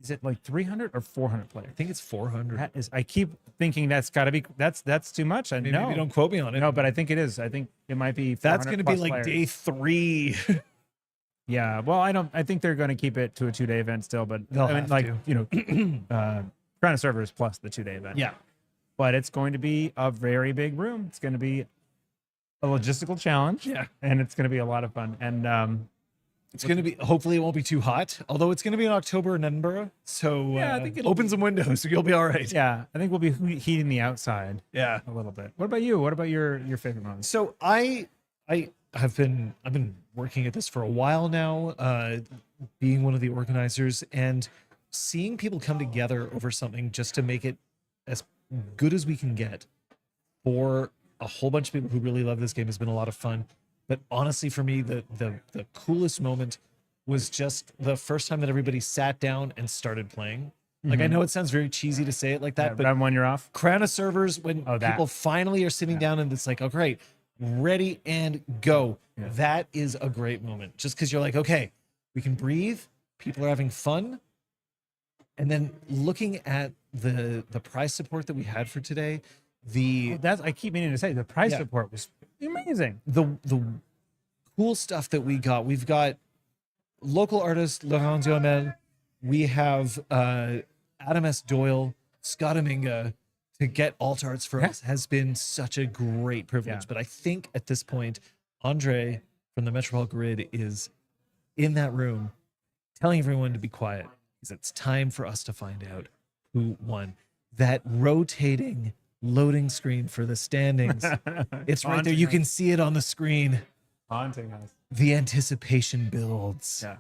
S3: Is it like 300 or 400 players?
S8: I think it's 400.
S3: That is. I keep thinking that's got to be. That's too much.
S8: Maybe don't quote me on it.
S3: No, but I think it is. I think it might be.
S8: That's going to be like
S3: players.
S8: day 3.
S3: Yeah. Well, I think they're going to keep it to a 2-day event still, but
S8: They'll
S3: I mean,
S8: have
S3: like
S8: to.
S3: Crown of Servers plus the 2-day event.
S8: Yeah.
S3: But it's going to be a very big room. It's going to be a logistical challenge.
S8: Yeah.
S3: And it's going to be a lot of fun. And
S8: it's going to be, hopefully it won't be too hot, although it's going to be in October in Edinburgh. So
S3: I think
S8: open some windows so you'll be all right.
S3: Yeah. I think we'll be heating the outside.
S8: Yeah.
S3: A little bit. What about you? What about your favorite moments?
S8: So I've been working at this for a while now, being one of the organizers, and seeing people come together over something just to make it as good as we can get for a whole bunch of people who really love this game has been a lot of fun. But honestly, for me, the coolest moment was just the first time that everybody sat down and started playing. Like, I know it sounds very cheesy to say it like that, but
S3: round 1 you're off.
S8: Crown of Servers, when people finally are sitting down and it's like, oh, great, ready and go.
S3: Yeah.
S8: That is a great moment. Just because you're like, okay, we can breathe. People are having fun. And then looking at the prize support that we had for today,
S3: I keep meaning to say the prize support was amazing.
S8: The cool stuff that we've got local artist Laurent Duhamel. We have Adam S. Doyle, Scott Aminga to get alt arts for us has been such a great privilege. But I think at this point, Andre from the Metropolitan Grid is in that room telling everyone to be quiet because it's time for us to find out who won. That rotating loading screen for the standings. It's right there. You can see it on the screen.
S3: Haunting us.
S8: The anticipation builds.
S3: Yeah.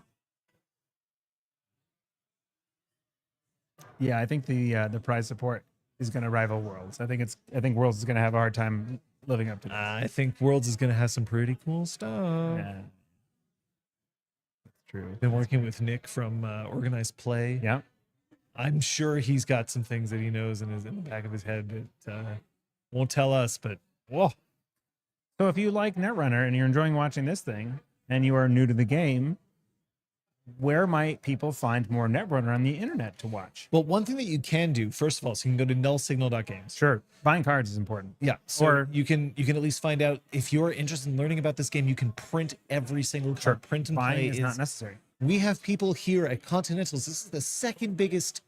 S3: Yeah, I think the prize support is going to rival Worlds. I think Worlds is going to have a hard time living up to this.
S8: I think Worlds is going to have some pretty cool stuff.
S3: Yeah. That's true.
S8: Been working with Nick from Organized Play.
S3: Yeah.
S8: I'm sure he's got some things that he knows in the back of his head that won't tell us, but whoa.
S3: So if you like Netrunner and you're enjoying watching this thing and you are new to the game, where might people find more Netrunner on the internet to watch?
S8: Well, one thing that you can do, first of all, so you can go to nullsignal.games.
S3: Sure. Buying cards is important.
S8: Yeah. So
S3: Or-
S8: you can at least find out if you're interested in learning about this game, you can print every single card.
S3: Sure.
S8: Print and
S3: Buying
S8: play
S3: is not necessary.
S8: We have people here at Continentals. This is the second biggest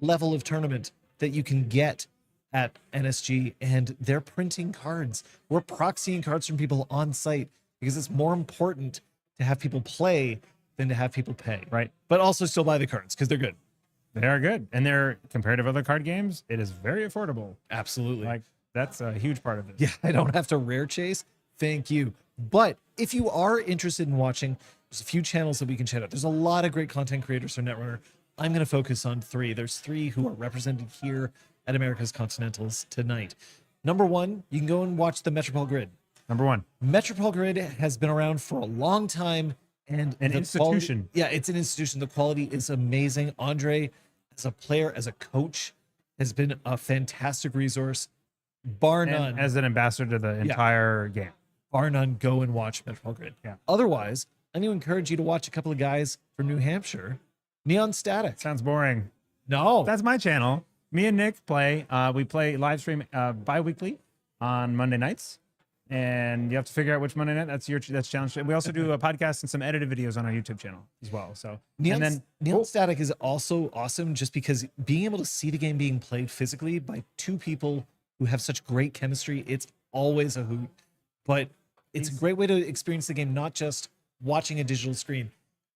S8: level of tournament that you can get at NSG, and they're printing cards. We're proxying cards from people on site because it's more important to have people play than to have people pay.
S3: Right.
S8: But also still buy the cards because they're good.
S3: They are good. And they're, compared to other card games, it is very affordable.
S8: Absolutely.
S3: Like, that's a huge part of it.
S8: Yeah, I don't have to rare chase. Thank you. But if you are interested in watching, there's a few channels that we can check out. There's a lot of great content creators for Netrunner. I'm going to focus on 3. There's 3 who are represented here at America's Continentals tonight. Number one, you can go and watch the Metropole Grid.
S3: Number one.
S8: Metropole Grid has been around for a long time, and
S3: An
S8: the
S3: institution.
S8: it's an institution. The quality is amazing. Andre, as a player, as a coach, has been a fantastic resource. Bar none,
S3: And as an ambassador to the entire game.
S8: bar none, go and watch Metropole Grid.
S3: Yeah.
S8: Otherwise, I'm going to encourage you to watch a couple of guys from New Hampshire. Neon Static.
S3: Sounds boring.
S8: No.
S3: That's my channel. Me and Nick play. We play live stream bi-weekly on Monday nights. And you have to figure out which Monday night. That's challenge. We also do a podcast and some edited videos on our YouTube channel as well. So
S8: Neon Static is also awesome just because being able to see the game being played physically by two people who have such great chemistry, it's always a hoot. But it's a great way to experience the game, not just watching a digital screen.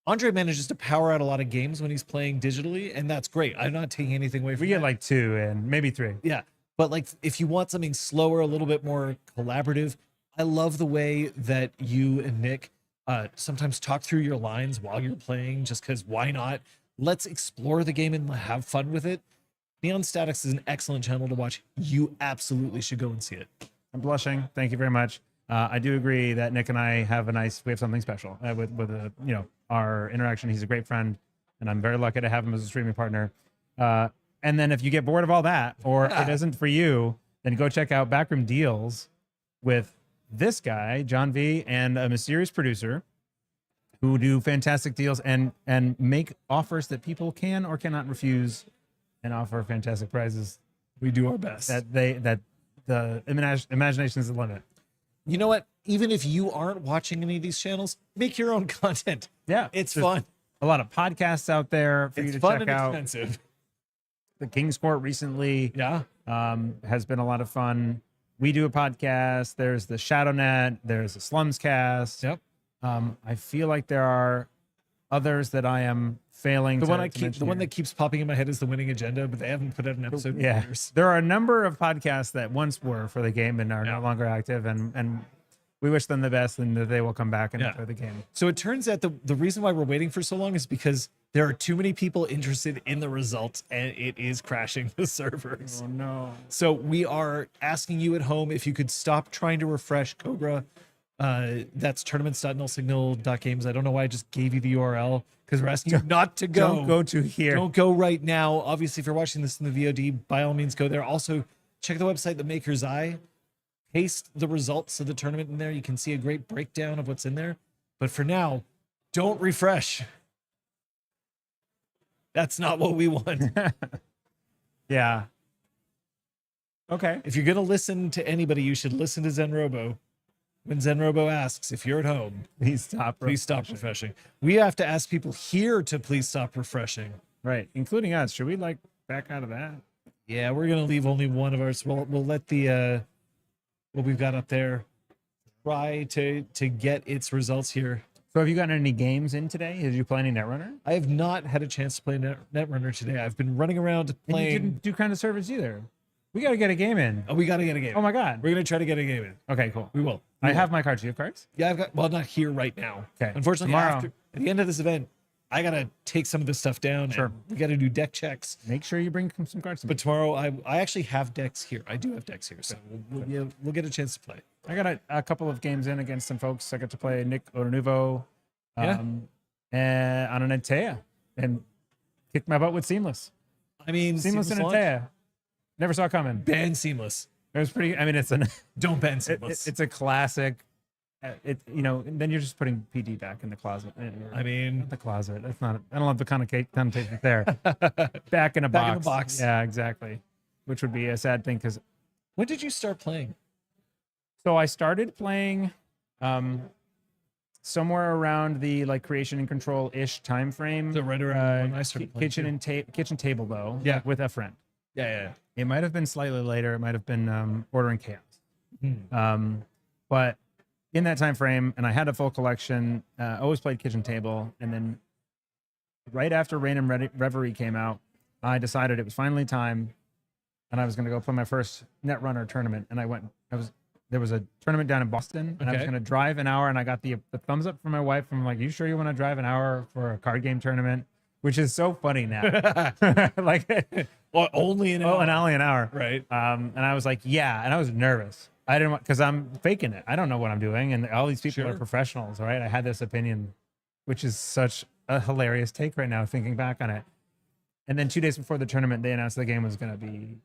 S8: Andre manages to power out a lot of games when he's playing digitally, and that's great. I'm not taking anything away from
S3: we
S8: that.
S3: get like 2 and maybe 3.
S8: Yeah. But like if you want something slower, a little bit more collaborative, I love the way that you and Nick sometimes talk through your lines while you're playing, just because why not? Let's explore the game and have fun with it. Neon Statics is an excellent channel to watch. You absolutely should go and see it.
S3: I'm blushing. Thank you very much. I do agree that Nick and I have something special with our interaction. He's a great friend, and I'm very lucky to have him as a streaming partner. And then if you get bored of all that, or it isn't for you, then go check out Backroom Deals with this guy, John V, and a mysterious producer who do fantastic deals and make offers that people can or cannot refuse, and offer fantastic prizes.
S8: We do our best.
S3: That the imagination is the limit.
S8: You know what? Even if you aren't watching any of these channels, make your own content.
S3: Yeah,
S8: It's
S3: there's
S8: fun.
S3: A lot of podcasts out there for you
S8: It's
S3: to
S8: fun
S3: check
S8: and
S3: out.
S8: expensive.
S3: The King's Court recently
S8: Yeah.
S3: has been a lot of fun. We do a podcast. There's the ShadowNet. There's the Slums Cast.
S8: Yep.
S3: I feel like there are others that I am failing.
S8: The
S3: to
S8: one
S3: mention
S8: that
S3: here.
S8: keeps popping in my head is The Winning Agenda, but they haven't put out an episode in
S3: Yeah,
S8: years.
S3: there are a number of podcasts that once were for the game and are no longer active, and we wish them the best and that they will come back and enjoy the game.
S8: So it turns out the reason why we're waiting for so long is because there are too many people interested in the results, and it is crashing the servers.
S3: Oh no!
S8: So we are asking you at home if you could stop trying to refresh Cobra. That's tournaments.nullsignal.games. I don't know why I just gave you the URL because we're asking you not to go.
S3: Don't go to here.
S8: Don't go right now. Obviously, if you're watching this in the VOD, by all means go there. Also, check the website, The Maker's Eye. Paste the results of the tournament in there. You can see a great breakdown of what's in there. But for now, don't refresh. That's not what we want.
S3: Yeah. Okay.
S8: If you're going to listen to anybody, you should listen to ZenRobo. When ZenRobo asks, if you're at home,
S3: Please stop.
S8: please stop refreshing. We have to ask people here to please stop refreshing.
S3: Right, including us. Should we back out of that?
S8: Yeah, we're going to leave only one of ours. We'll let the what we've got up there try to get its results here.
S3: So have you gotten any games in today? Did you play any Netrunner?
S8: I have not had a chance to play Netrunner today. I've been running around
S3: And
S8: playing.
S3: you didn't do kind of service either. We got to get a game in.
S8: Oh, we got to get a game.
S3: Oh my God.
S8: We're going to try to get a game in.
S3: Okay, cool.
S8: We will.
S3: I have my cards. Do you have cards?
S8: Yeah, I've got. Well, not here right now.
S3: Okay.
S8: Unfortunately,
S3: Tomorrow.
S8: at the end of this event, I got to take some of this stuff down.
S3: Sure.
S8: And we got to do deck checks.
S3: Make sure you bring some cards.
S8: But tomorrow, I actually have decks here. I do have decks here, so we'll get a chance to play.
S3: I got a couple of games in against some folks. I got to play Nick Odonuvo and on an Antea and kicked my butt with Seamless.
S8: I mean,
S3: Seamless and
S8: launch,
S3: Antea. Never saw it coming.
S8: ban Seamless.
S3: It was pretty. I mean, it's
S8: Don't ban Seamless.
S3: it's a classic. Then you're just putting PD back in the closet.
S8: I mean,
S3: The closet. That's not. I don't love the connotation there. Back in a
S8: Back in
S3: box.
S8: the box.
S3: Yeah, exactly. Which would be a sad thing because.
S8: when did you start playing?
S3: So I started playing, somewhere around the creation and control ish time frame.
S8: So right around when I started playing.
S3: Kitchen table though.
S8: Yeah.
S3: With a friend.
S8: Yeah.
S3: It might have been slightly later. It might have been Order and Chaos.
S8: Hmm.
S3: But in that time frame, and I had a full collection. Always played Kitchen Table, and then right after Rain and Reverie came out, I decided it was finally time, and I was going to go play my first Netrunner tournament. And there was a tournament down in Boston, and I was
S8: Okay.
S3: going to drive an hour, and I got the thumbs up from my wife. I'm like, "You sure you want to drive an hour for a card game tournament?" which is so funny now. Like,
S8: Well, only an hour.
S3: only an hour.
S8: Right.
S3: And I was like, yeah. And I was nervous. I didn't want, because I'm faking it. I don't know what I'm doing. And all these people are professionals, right? I had this opinion, which is such a hilarious take right now, thinking back on it. And then 2 days before the tournament, they announced the game was going to be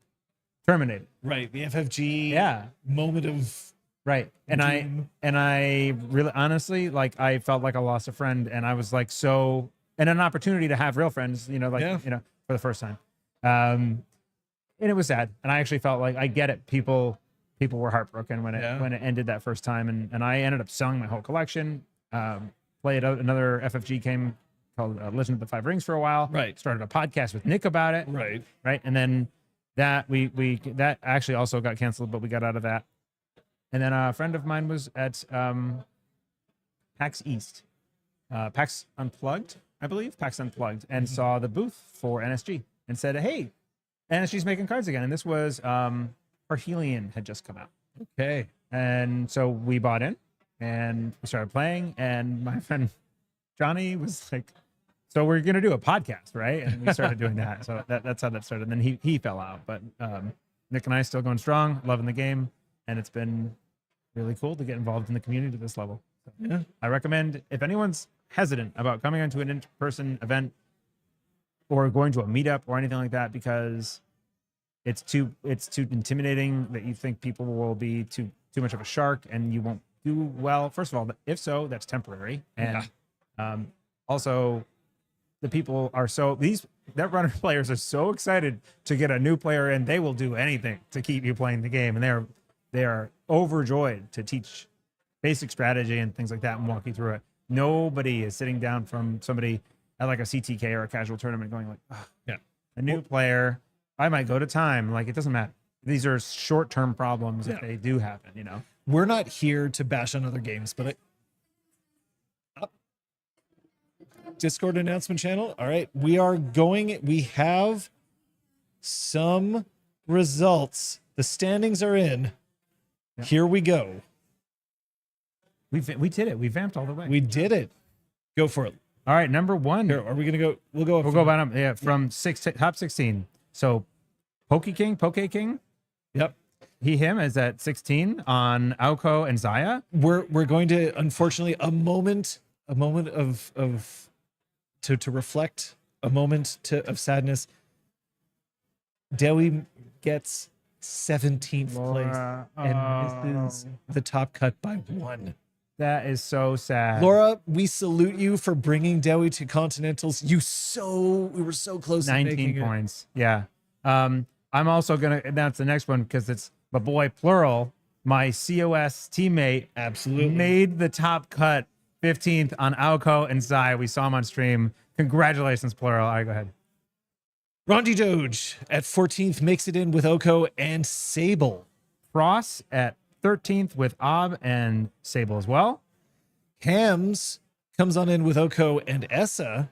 S3: terminated.
S8: Right. The FFG
S3: Yeah.
S8: moment of
S3: Right. And I really, honestly, like, I felt like I lost a friend, and I was like, so, and an opportunity to have real friends, you know, like,
S8: Yeah.
S3: you know, for the first time. And it was sad. And I actually felt like, I get it. People were heartbroken when it ended that first time. And I ended up selling my whole collection, played out another FFG game called Legend of the Five Rings for a while.
S8: Right.
S3: Started a podcast with Nick about it.
S8: Right.
S3: Right. And then that that actually also got canceled, but we got out of that. And then a friend of mine was at PAX East, PAX Unplugged, I believe, PAX Unplugged, and saw the booth for NSG and said, hey, NSG's making cards again. And this was Parhelion had just come out.
S8: Okay.
S3: And so we bought in and we started playing. And my friend Johnny was like, so we're going to do a podcast, right? And we started doing that. So that's how that started. And then he fell out. But Nick and I still going strong, loving the game. And it's been really cool to get involved in the community to this level. So
S8: Yeah.
S3: I recommend, if anyone's hesitant about coming onto an in-person event or going to a meetup or anything like that, because it's too intimidating, that you think people will be too much of a shark and you won't do well. First of all, if so, that's temporary. And also, the people are these Netrunner players are so excited to get a new player in, they will do anything to keep you playing the game. And they are overjoyed to teach basic strategy and things like that and walk you through it. Nobody is sitting down from somebody at like a CTK or a casual tournament going like, oh, a new player, I might go to time. Like, it doesn't matter. These are short-term problems if they do happen, you know?
S8: We're not here to bash on other games, but Discord announcement channel. All right. We have some results. The standings are in.
S3: Yeah.
S8: Here we go.
S3: We did it. We vamped all the way.
S8: We did it. Go for it.
S3: All right, number one.
S8: Here, are we gonna go? We'll go.
S3: We'll go bottom. Yeah, from top 16. So, Poke King.
S8: Yep.
S3: Him is at 16 on Auko and Zaya.
S8: We're going to, unfortunately, a moment of to reflect, a moment of sadness. Dewi gets 17th place and misses the top cut by 1.
S3: That is so sad.
S8: Laura, we salute you for bringing Dewi to Continentals. We were so close.
S3: 19 points. Yeah. I'm also going to announce the next one because it's my boy Plural, my COS teammate.
S8: Absolutely.
S3: Made the top cut 15th on Auko and Zai. We saw him on stream. Congratulations, Plural. All right, go ahead.
S8: Rondi Doge at 14th makes it in with Oko and Sable.
S3: Cross at 13th with Ob and Sable as well.
S8: Hams comes on in with Oko and Essa.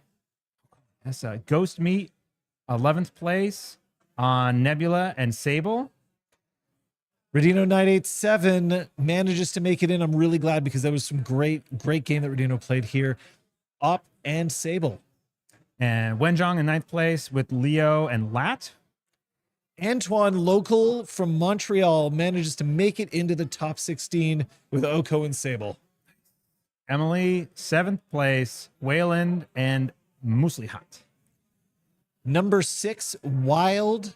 S3: Ghost Meat, 11th place on Nebula and Sable.
S8: Radino 987 manages to make it in. I'm really glad because that was some great game that Radino played here. Op and Sable.
S3: And Wenjong in 9th place with Leo and Lat.
S8: Antoine, local from Montreal, manages to make it into the top 16 with Oko and Sable.
S3: Emily, 7th place, Wayland and Muslihat.
S8: Number 6, Wild,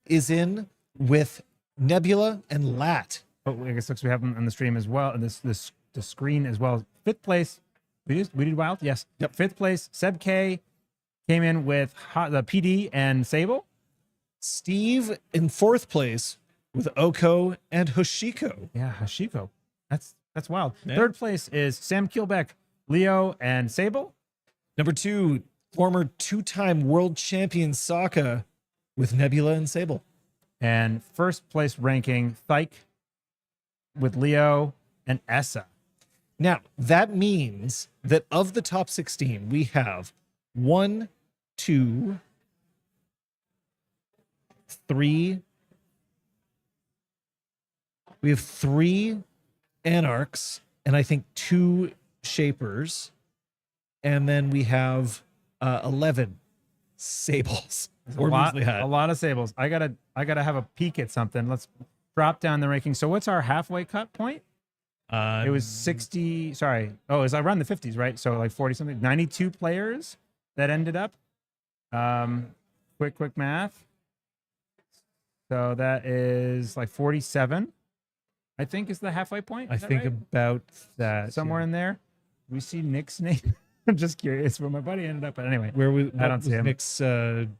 S8: is in with Nebula and Lat.
S3: Oh, I guess looks we have them on the stream as well, and the screen as well. 5th place, we did Wild? Yes.
S8: Yep.
S3: 5th place, Seb K came in with the PD and Sable.
S8: Steve in 4th place with Oko and Hoshiko.
S3: Yeah, Hashiko. That's wild.
S8: Yeah.
S3: 3rd place is Sam Kielbeck, Leo, and Sable.
S8: Number 2, former 2-time world champion Sokka with Nebula and Sable.
S3: And 1st place ranking, Thyke with Leo and Essa.
S8: Now, that means that of the top 16, we have 1, 2, 3. We have 3 Anarchs and I think 2 Shapers. And then we have 11 Sables.
S3: There's
S8: Or Muesli Hat.
S3: a lot of Sables. I gotta have a peek at something. Let's drop down the ranking. So what's our halfway cut point? It was 60. Sorry. Oh, is I run the 50s, right? So like 40 something. 92 players that ended up. Quick math. So that is like 47. I think is the halfway point.
S8: I
S3: Is that
S8: think
S3: right?
S8: about that.
S3: Somewhere
S8: yeah.
S3: in there. Do we see Nick's name? I'm just curious where my buddy ended up. But anyway,
S8: Where we,
S3: I don't see him.
S8: Nick's name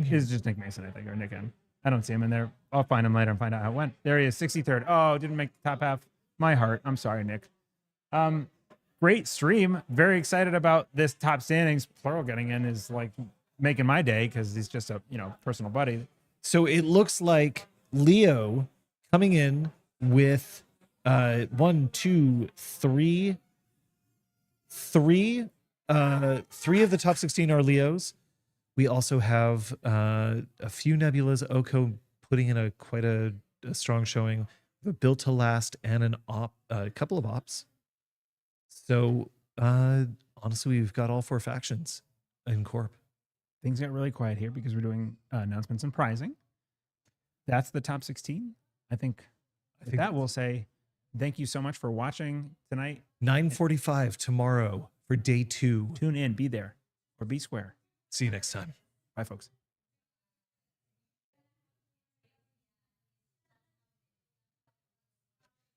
S8: here.
S3: It's just Nick Mason, I think, or Nick M. I don't see him in there. I'll find him later and find out how it went. There he is, 63rd. Oh, didn't make the top half. My heart. I'm sorry, Nick. Great stream. Very excited about this top standings. Plural getting in is like making my day because he's just a personal buddy.
S8: So it looks like Leo coming in with 1, 2, 3. Three of the top 16 are Leos. We also have a few Nebulas. Oko putting in quite a strong showing. A built to last and a couple of ops. So honestly, we've got all 4 factions in Corp.
S3: Things got really quiet here because we're doing announcements and prizing. That's the top 16. I think that will say thank you so much for watching tonight.
S8: 9:45 tomorrow for day 2.
S3: Tune in, be there, or be square.
S8: See you next time.
S3: Bye, folks.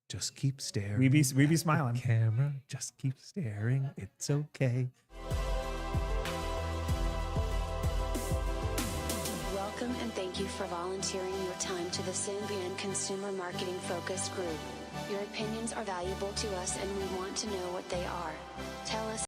S8: Just keep staring.
S3: We be
S8: at the
S3: smiling.
S8: Camera, just keep staring. It's okay.
S6: Welcome and thank you for volunteering your time to the Symbian Consumer Marketing Focus Group. Your opinions are valuable to us and we want to know what they are. Tell us